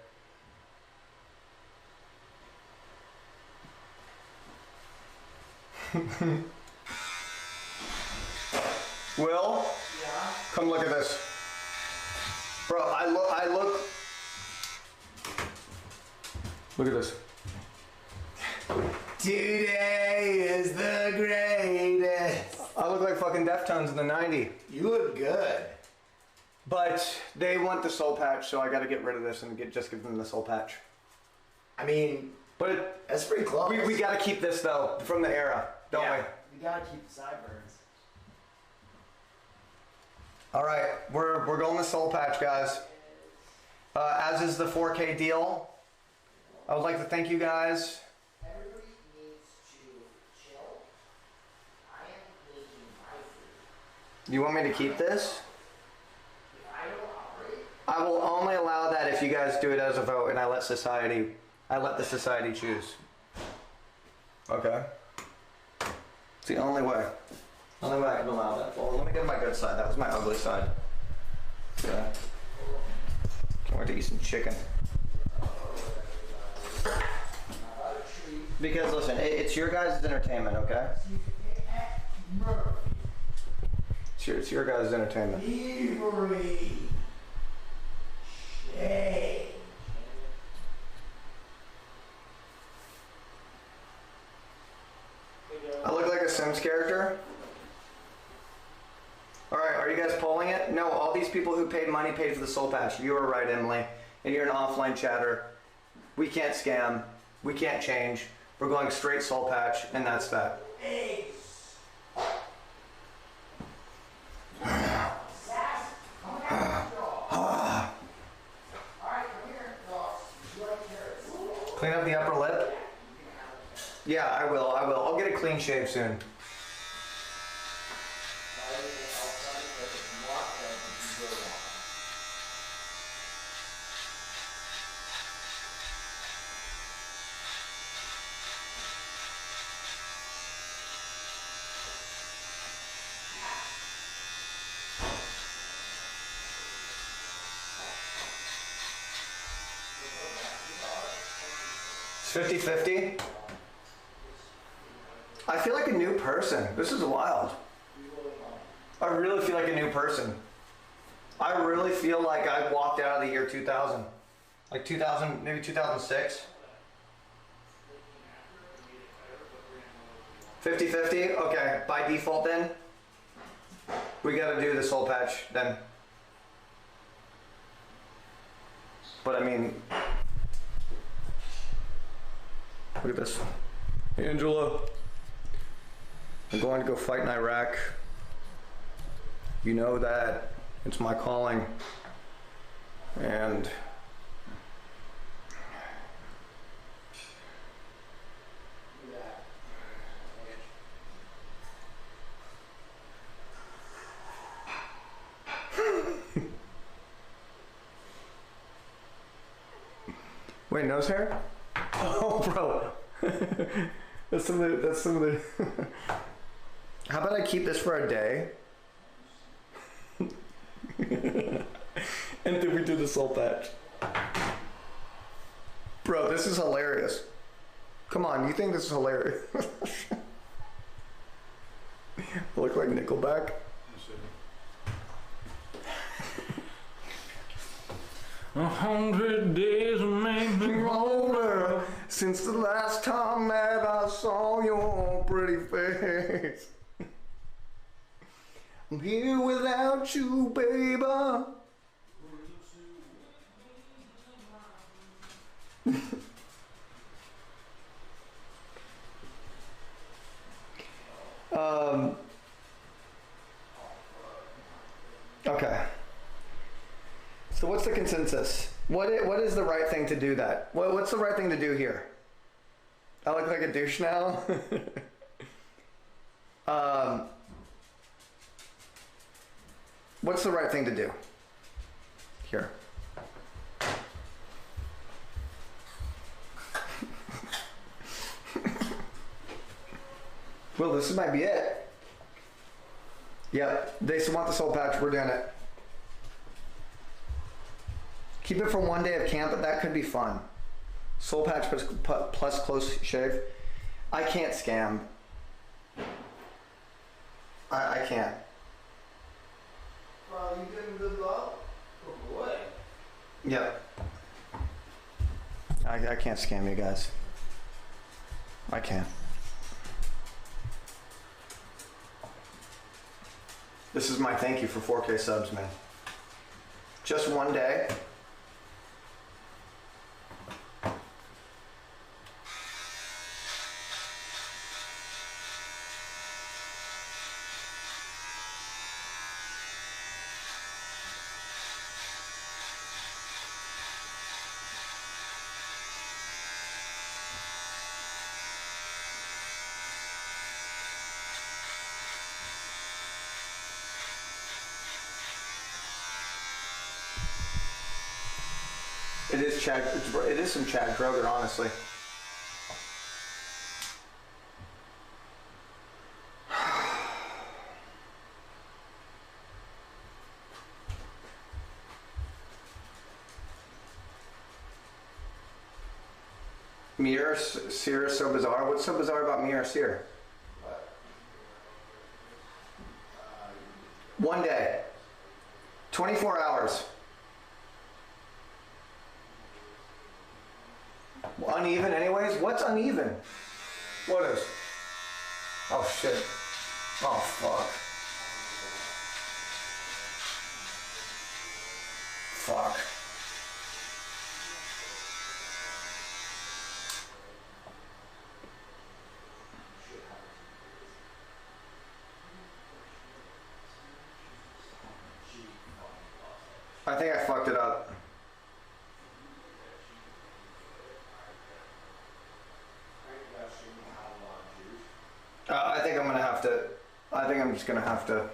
Will? Yeah? Come look at this. Bro, I look. Look at this. Today is the greatest. I look like fucking Deftones in the 90s. You look good. But they want the soul patch, so I gotta get rid of this and just give them the soul patch. I mean, but that's pretty close. We gotta keep this though, from the era, don't we? We gotta keep the sideburns. Alright, we're going the soul patch, guys. As is the 4K deal. I would like to thank you guys. Everybody needs to chill. I am making my food. You want me to keep this? If I don't operate, I will only allow that if you guys do it as a vote and I let the society choose. Okay? It's the only way. Only way I can allow that. Well, let me get my good side. That was my ugly side. Yeah. Can't wait to eat some chicken. Because listen, it's your guys' entertainment, okay? It's your guys' entertainment. Thievery. Shame. I look like a Sims character. Alright, are you guys polling it? No, all these people who paid money paid for the soul patch. You were right, Emily. And you're an offline chatter. We can't scam. We can't change. We're going straight soul patch, and that's that. Clean up the upper lip? Yeah, I will. I'll get a clean shave soon. 50-50. I feel like a new person. This is wild. I really feel like a new person. I really feel like I walked out of the year 2000. Like 2000, maybe 2006. 50-50? Okay, by default then. We gotta do the soul patch then. But I mean, look at this. Angela, I'm going to go fight in Iraq. You know that it's my calling. And wait, nose hair? Oh, bro. That's some of the How about I keep this for a day? And then we do the soul patch. Bro, this is hilarious. Come on, you think this is hilarious? Look like Nickelback. 100 days will make me older since the last time that I saw your pretty face. I'm here without you, baby. Okay. So what's the consensus? What is the right thing to do that? What's the right thing to do here? I look like a douche now. What's the right thing to do here? Well, this might be it. Yep, they still want the soul patch. We're doing it. Keep it for one day of camp, but that could be fun. Soul patch plus close shave. I can't scam. I can't. Well, you didn't good luck? Oh boy. Yep. I can't scam you guys. I can't. This is my thank you for 4K subs, man. Just one day. It is Chad. It is some Chad Kroger, honestly. Mir, Cyr is so bizarre. What's so bizarre about Mir, Cyr? One day. 24 hours. Uneven anyways? What's uneven? What is? Oh shit. Oh fuck. Fuck. I think I fucked it up. I think I'm gonna have to. I think I'm just gonna have to.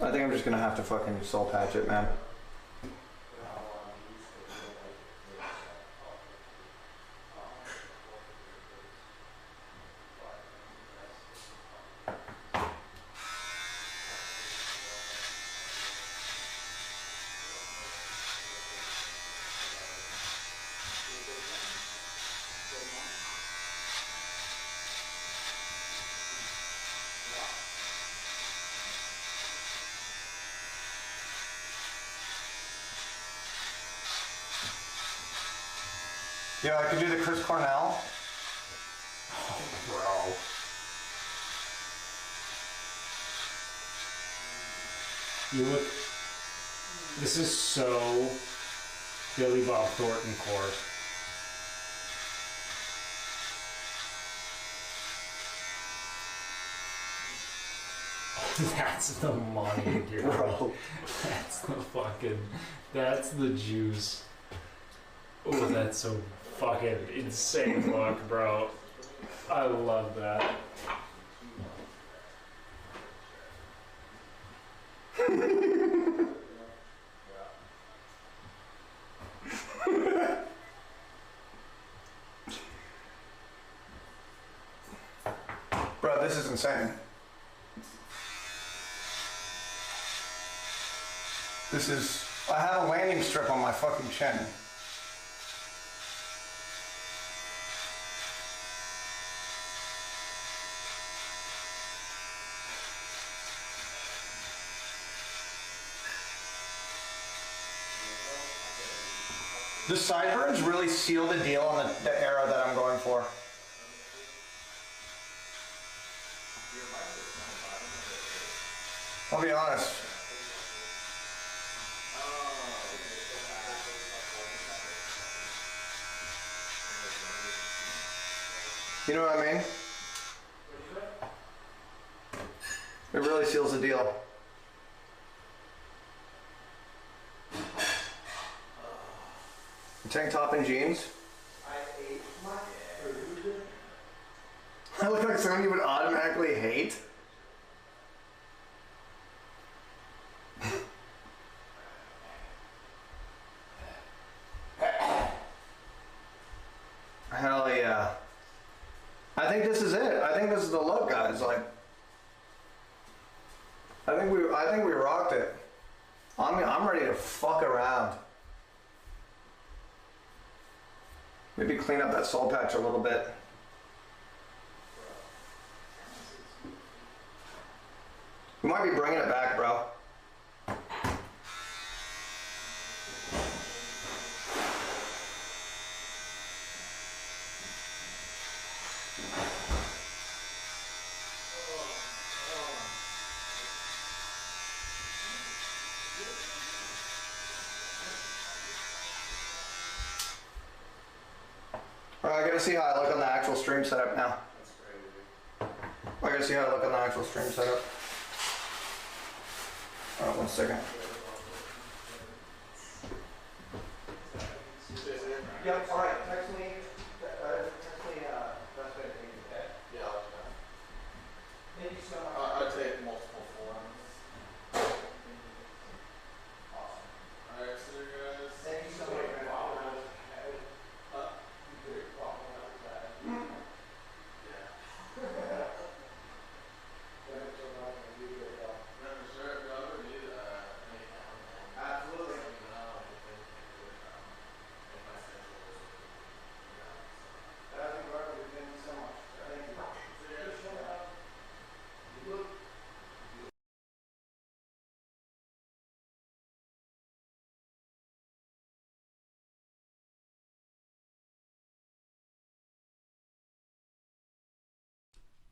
I think I'm just gonna have to fucking soul patch it, man. Yeah, I could do the Chris Cornell. Bro. You look. This is so Billy Bob Thornton court. That's the money, dude. Bro. That's the fucking. That's the juice. Oh, that's so fucking insane look, bro. I love that. Bro, this is insane. This is... I have a landing strip on my fucking chin. The sideburns really seal the deal on the era that I'm going for. I'll be honest. You know what I mean? It really seals the deal. Tank top and jeans. I look like someone you would automatically hate. Hell yeah. I think this is it. I think this is the look, guys. Like, I think we rocked it. I'm ready to fuck around. Maybe clean up that soul patch a little bit. We might be bringing it back, bro. I gotta see how I look on the actual stream setup now. I gotta see how I look on the actual stream setup. Alright, 1 second. Yep, alright, text me. Text me, best way to take it, okay? Yeah, I'll do that. Thank you so much. I'll take multiple forms. Awesome. Alright, so guys. Thank you so much.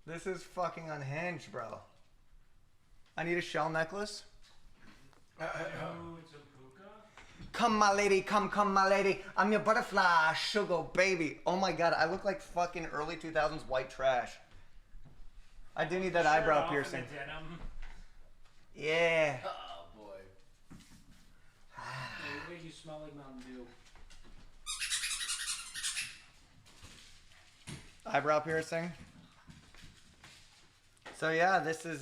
This is fucking unhinged, bro. I need a shell necklace. Oh, it's a puka? Come, my lady, come, my lady. I'm your butterfly, sugar baby. Oh my god, I look like fucking early 2000s white trash. I do need that eyebrow piercing. Yeah. Oh boy. Maybe you smell like Mountain Dew. Eyebrow piercing. So yeah, this is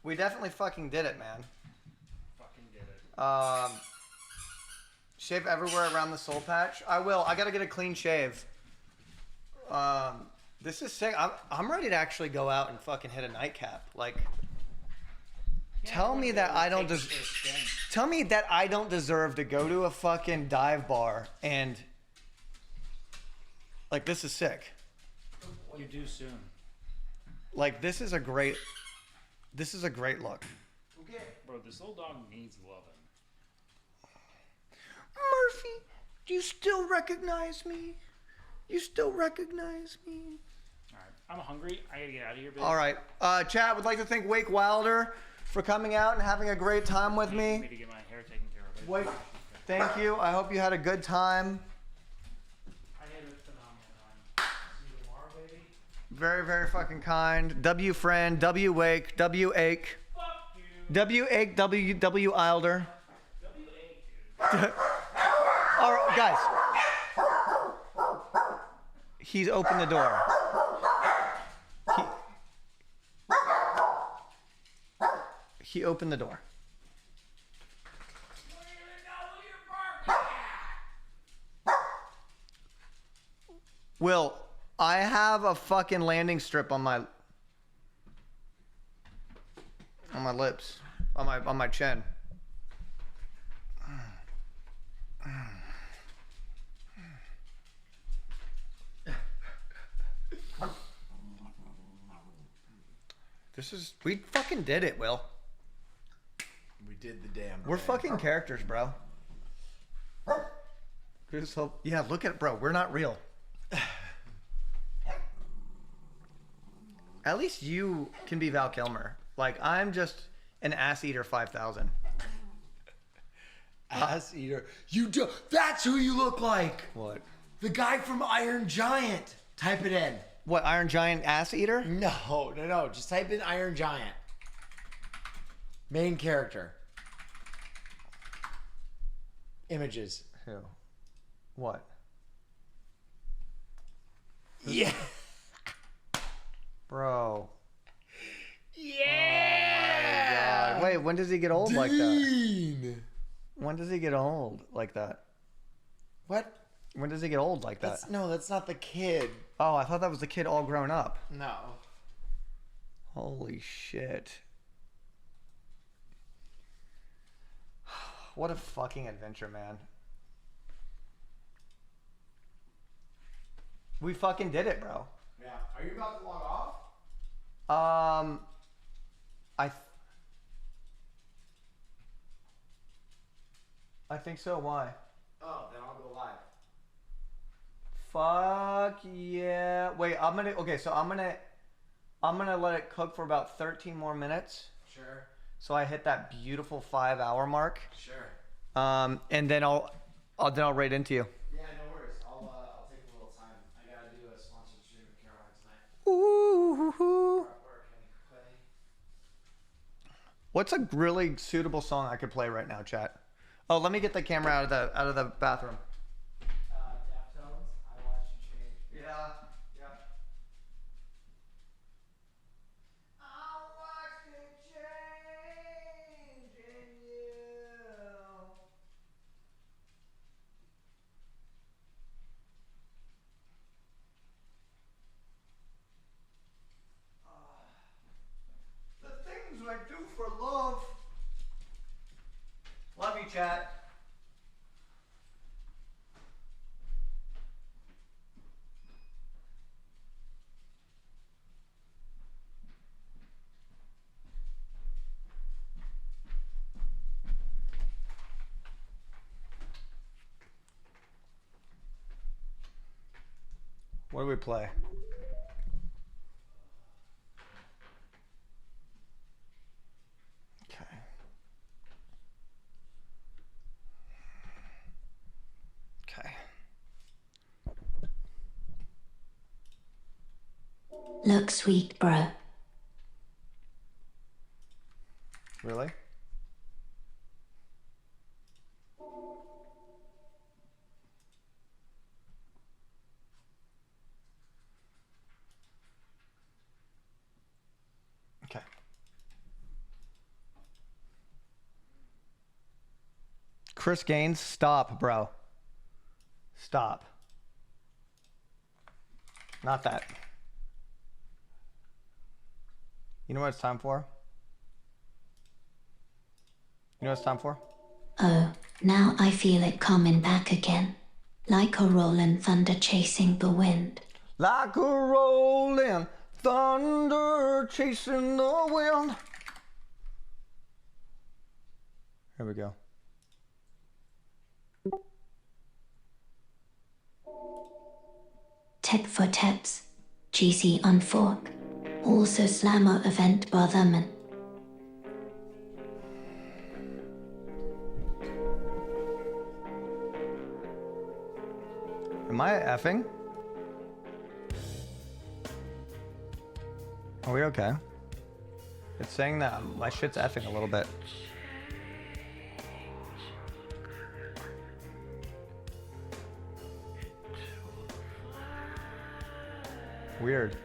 we definitely fucking did it, man. Fucking did it. Shave everywhere around the soul patch. I will. I gotta get a clean shave. This is sick. I'm ready to actually go out and fucking hit a nightcap. Like, tell me that I don't tell me that I don't deserve to go to a fucking dive bar and like this is sick. You do soon. Like this is a great look. Bro, this little dog needs loving. Murphy, you still recognize me? You still recognize me? All right, I'm hungry. I gotta get out of here. All right, chat would like to thank Wake Wilder for coming out and having a great time with me. To get my hair taken care of. Wake, thank you. I hope you had a good time. I had a phenomenal time. See you tomorrow, baby. Very, very fucking kind. W friend, W Wake, W Ache. Fuck you. W Ache, W Wilder. W Ache, dude. All right, guys. He's opened the door. He opened the door. Will, I have a fucking landing strip on my lips, on my chin. We fucking did it, Will. We did the damn We're thing. fucking characters, bro. Yeah, look at it, bro. We're not real. At least you can be Val Kilmer. Like, I'm just an ass eater 5000. Ass eater. You do. That's who you look like. What? The guy from Iron Giant. Type it in. What, Iron Giant ass eater? No. Just type in Iron Giant. Main character. Images. Who? What? Yeah. Bro. Yeah. Oh my God. Wait, when does he get old like that? Dean. When does he get old like that? What? When does he get old like that? That's not the kid. Oh, I thought that was the kid all grown up. No. Holy shit. What a fucking adventure, man. We fucking did it, bro. Yeah. Are you about to log off? I think so. Why? Oh, then I'll go live. Fuck yeah. Wait, I'm gonna let it cook for about 13 more minutes. Sure. So I hit that beautiful 5-hour mark. Sure. And then I'll raid into you. Yeah, no worries. I'll take a little time. I gotta do a sponsored stream with Caroline tonight. Ooh. Work and play. What's a really suitable song I could play right now, chat? Oh, let me get the camera out of the bathroom. Deftones. I watched you change. Yeah. The things I do for love. Love you, chat. What do we play? Okay. Okay. Look sweet, bro. Really? Okay. Chris Gaines, stop, bro. Stop. Not that. You know what it's time for? You know what it's time for? Oh, now I feel it coming back again. Like a rolling thunder chasing the wind. Like a rolling thunder chasing the wind. Here we go. tet for tets. GC on fork. Also slammer event botherman. Am I effing? Are we okay? It's saying that my shit's effing a little bit. Weird.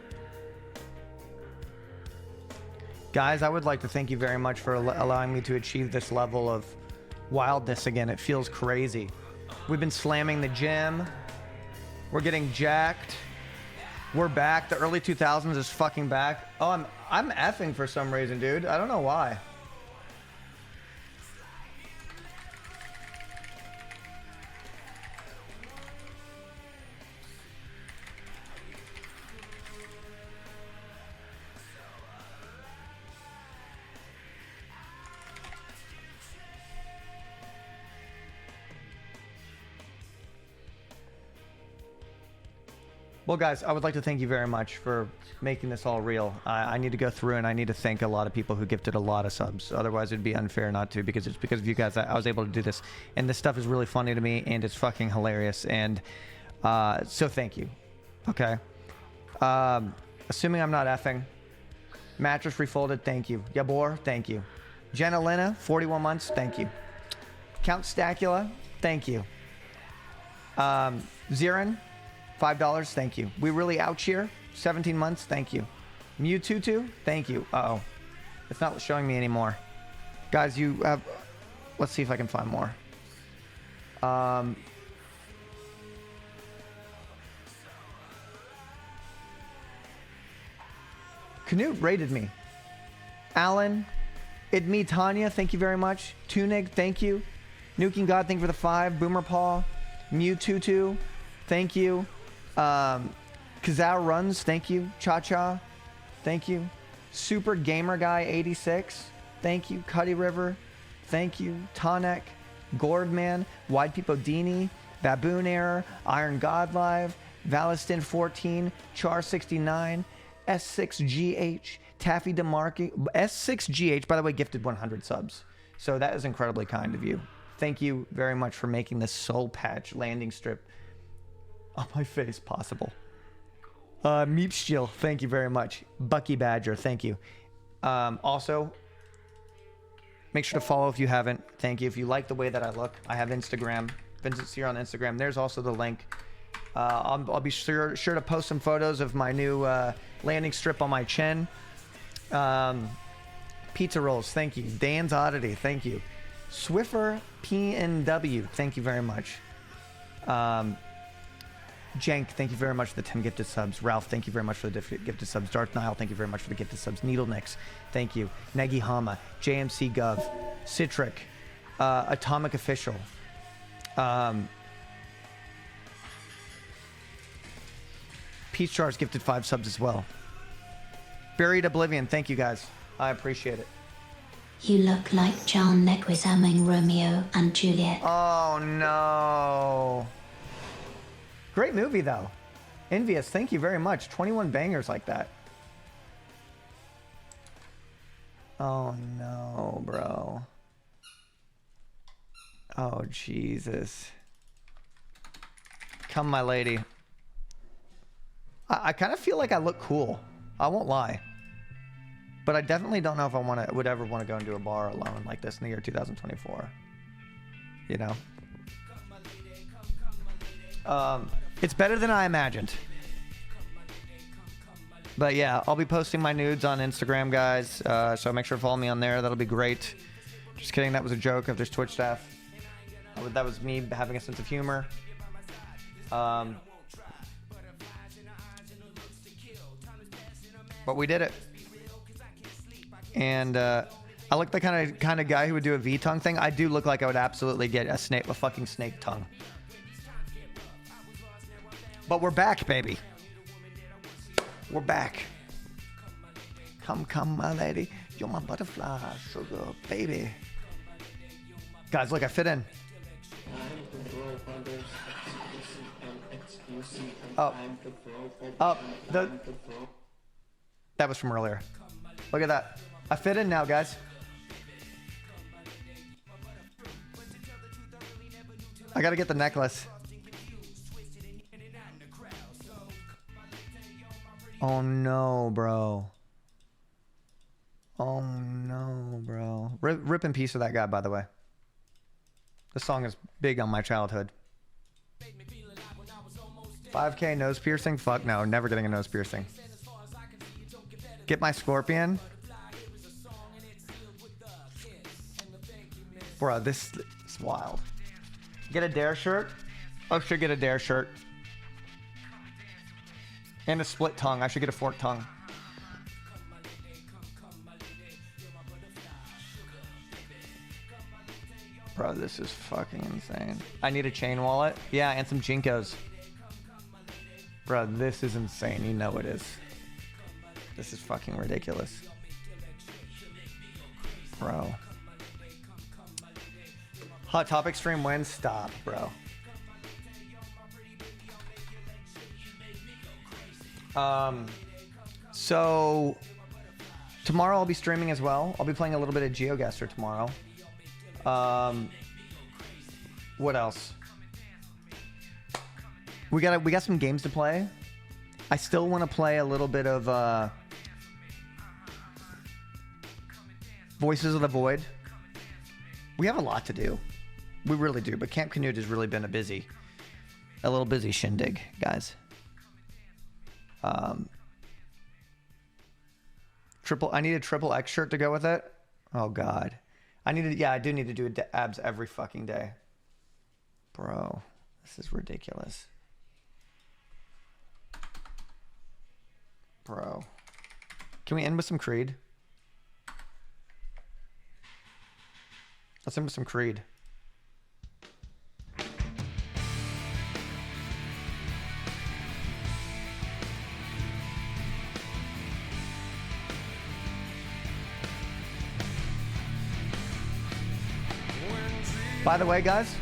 Guys, I would like to thank you very much for allowing me to achieve this level of wildness again. It feels crazy. We've been slamming the gym. We're getting jacked. We're back. The early 2000s is fucking back. Oh, I'm effing for some reason, dude. I don't know why. Well, guys, I would like to thank you very much for making this all real. I need to go through and I need to thank a lot of people who gifted a lot of subs. Otherwise, it'd be unfair not to, because it's because of you guys I was able to do this. And this stuff is really funny to me, and it's fucking hilarious. And so thank you. Okay. Assuming I'm not effing. Mattress Refolded, thank you. Yabor, thank you. Jenna Lena, 41 months, thank you. Count Stacula, thank you. Zirin, $5, thank you. We Really Out Here, 17 months, thank you. Mewtutu, thank you. Uh-oh. It's not showing me anymore. Guys, you have... Let's see if I can find more. Canute rated me. Alan, Idme Tanya, thank you very much. Tunig, thank you. Nuking God, thank you for the 5. Boomer Paul, Mewtutu, thank you. Kazao Runs, thank you. Cha Cha, thank you. Super Gamer Guy 86, thank you. Cuddy River, thank you. Tonek, Gordman, Wide People Dini, Baboon Error, Iron God Live, Valistin 14, Char 69, S6GH, Taffy DeMarkey. S6GH, by the way, gifted 100 subs. So that is incredibly kind of you. Thank you very much for making this soul patch landing strip on my face possible. Meepschill, thank you very much. Bucky Badger, thank you. Also, make sure to follow if you haven't. Thank you. If you like the way that I look, I have Instagram. Vincent Cyr on Instagram. There's also the link. I'll be sure to post some photos of my new landing strip on my chin. Pizza Rolls, thank you. Dan's Oddity, thank you. Swiffer PNW, thank you very much. Jank, thank you very much for the 10 gifted subs. Ralph, thank you very much for the gifted subs. Darth Nile, thank you very much for the gifted subs. Needlenix, thank you. Negi Hama, JMC Gov, Citric, Atomic Official, Peach Jars gifted 5 subs as well. Buried Oblivion, thank you guys. I appreciate it. You look like John Leguizamo, Romeo and Juliet. Oh no. Great movie though. Envious, thank you very much. 21 bangers like that. Oh no, bro. Oh Jesus. Come, my lady. I kind of feel like I look cool. I won't lie. But I definitely don't know if I would ever want to go into a bar alone like this in the year 2024. You know? It's better than I imagined. But yeah, I'll be posting my nudes on Instagram, guys. So make sure to follow me on there. That'll be great. Just kidding, that was a joke of this Twitch staff. That was me having a sense of humor. But we did it. And I look the kind of guy who would do a V-tongue thing. I do look like I would absolutely get a fucking snake tongue. But we're back, baby. We're back. Come, my lady. You're my butterfly, sugar, baby. Guys, look, I fit in. Oh. Oh. That was from earlier. Look at that. I fit in now, guys. I gotta get the necklace. Oh no, bro. Oh no, bro. Rip in peace with that guy, by the way. This song is big on my childhood. 5K nose piercing? Fuck no, never getting a nose piercing. Get my scorpion? Bro, this is wild. Get a Dare shirt? I should get a Dare shirt. And a split tongue. I should get a forked tongue. Bro, this is fucking insane. I need a chain wallet. Yeah, and some Jinkos. Bro, this is insane. You know it is. This is fucking ridiculous. Bro. Hot Topic stream wins? Stop, bro. So tomorrow I'll be streaming as well. I'll be playing a little bit of GeoGuessr tomorrow. What else? We got some games to play. I still want to play a little bit of Voices of the Void. We have a lot to do. We really do, but Camp Canute has really been a little busy shindig, guys. I need a triple X shirt to go with it. Oh God. I do need to do abs every fucking day. Bro, this is ridiculous. Bro. Can we end with some Creed? Let's end with some Creed. By the way, guys,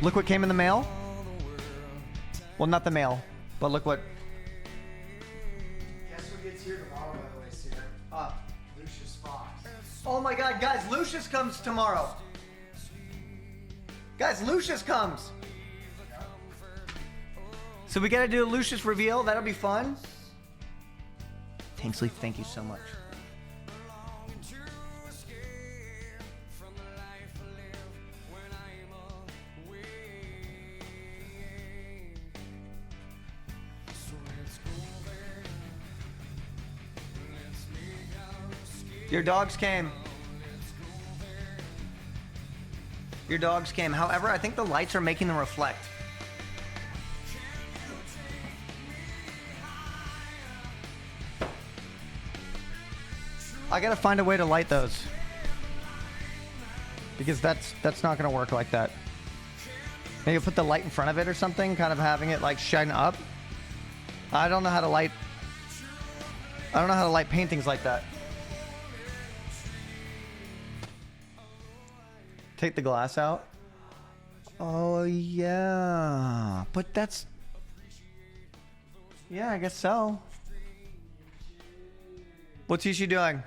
look what came in the mail. Well, not the mail, but look what. Guess what gets here tomorrow, by the way, Cyr? Lucius Fox. Oh my God, guys, Lucius comes tomorrow. Guys, Lucius comes. So we gotta do a Lucius reveal. That'll be fun. Tanksley, thank you so much. Your dogs came. Your dogs came. However, I think the lights are making them reflect. I gotta find a way to light those. Because that's not gonna work like that. Maybe put the light in front of it or something, kind of having it like shine up. I don't know how to light paintings like that. Take the glass out. Oh yeah, but that's, yeah, I guess so. What's Ishi doing?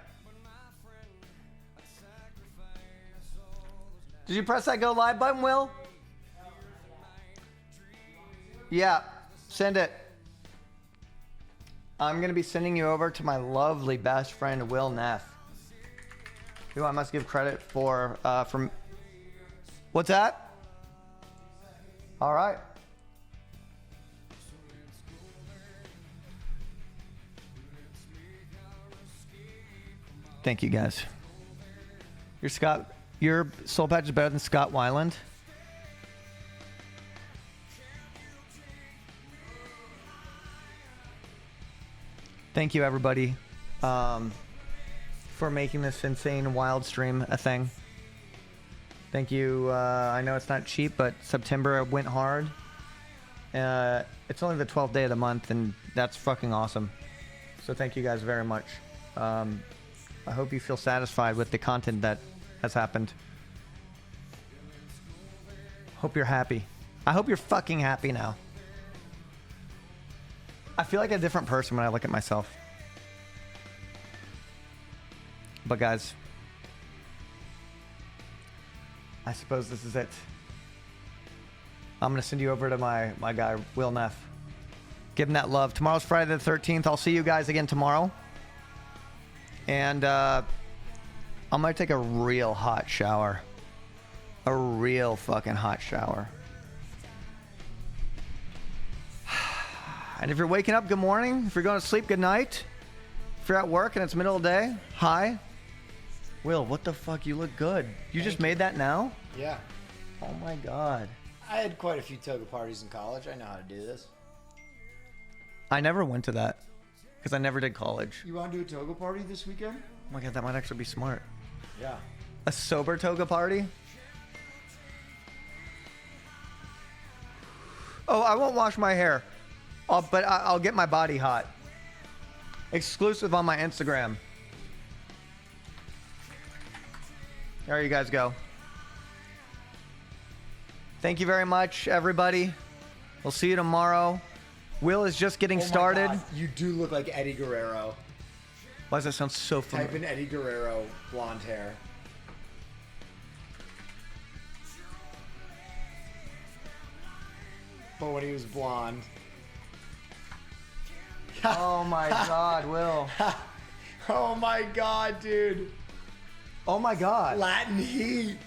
Did you press that go live button, Will? Yeah, send it. I'm gonna be sending you over to my lovely best friend, Will Neff, who I must give credit for, from. What's that? All right. Thank you, guys. Your soul patch is better than Scott Weiland. Thank you, everybody, for making this insane wild stream a thing. Thank you. I know it's not cheap, but September went hard. It's only the 12th day of the month, and that's fucking awesome. So thank you guys very much. I hope you feel satisfied with the content that has happened. Hope you're happy. I hope you're fucking happy now. I feel like a different person when I look at myself. But guys, I suppose this is it. I'm gonna send you over to my guy, Will Neff. Give him that love. Tomorrow's Friday the 13th. I'll see you guys again tomorrow. And I'm gonna take a real hot shower. A real fucking hot shower. And if you're waking up, good morning. If you're going to sleep, good night. If you're at work and it's middle of the day, hi. Will, what the fuck? You look good. You just made that now? Yeah. Oh my God. I had quite a few toga parties in college. I know how to do this. I never went to that because I never did college. You want to do a toga party this weekend? Oh my God, that might actually be smart. Yeah. A sober toga party? Oh, I won't wash my hair. But I'll get my body hot. Exclusive on my Instagram. There you guys go. Thank you very much, everybody. We'll see you tomorrow. Will is just getting started. God, you do look like Eddie Guerrero. Why does that sound so familiar? Type in Eddie Guerrero, blonde hair. But when he was blonde. Oh my God, Will. Oh my God, dude. Oh my God. Latin heat.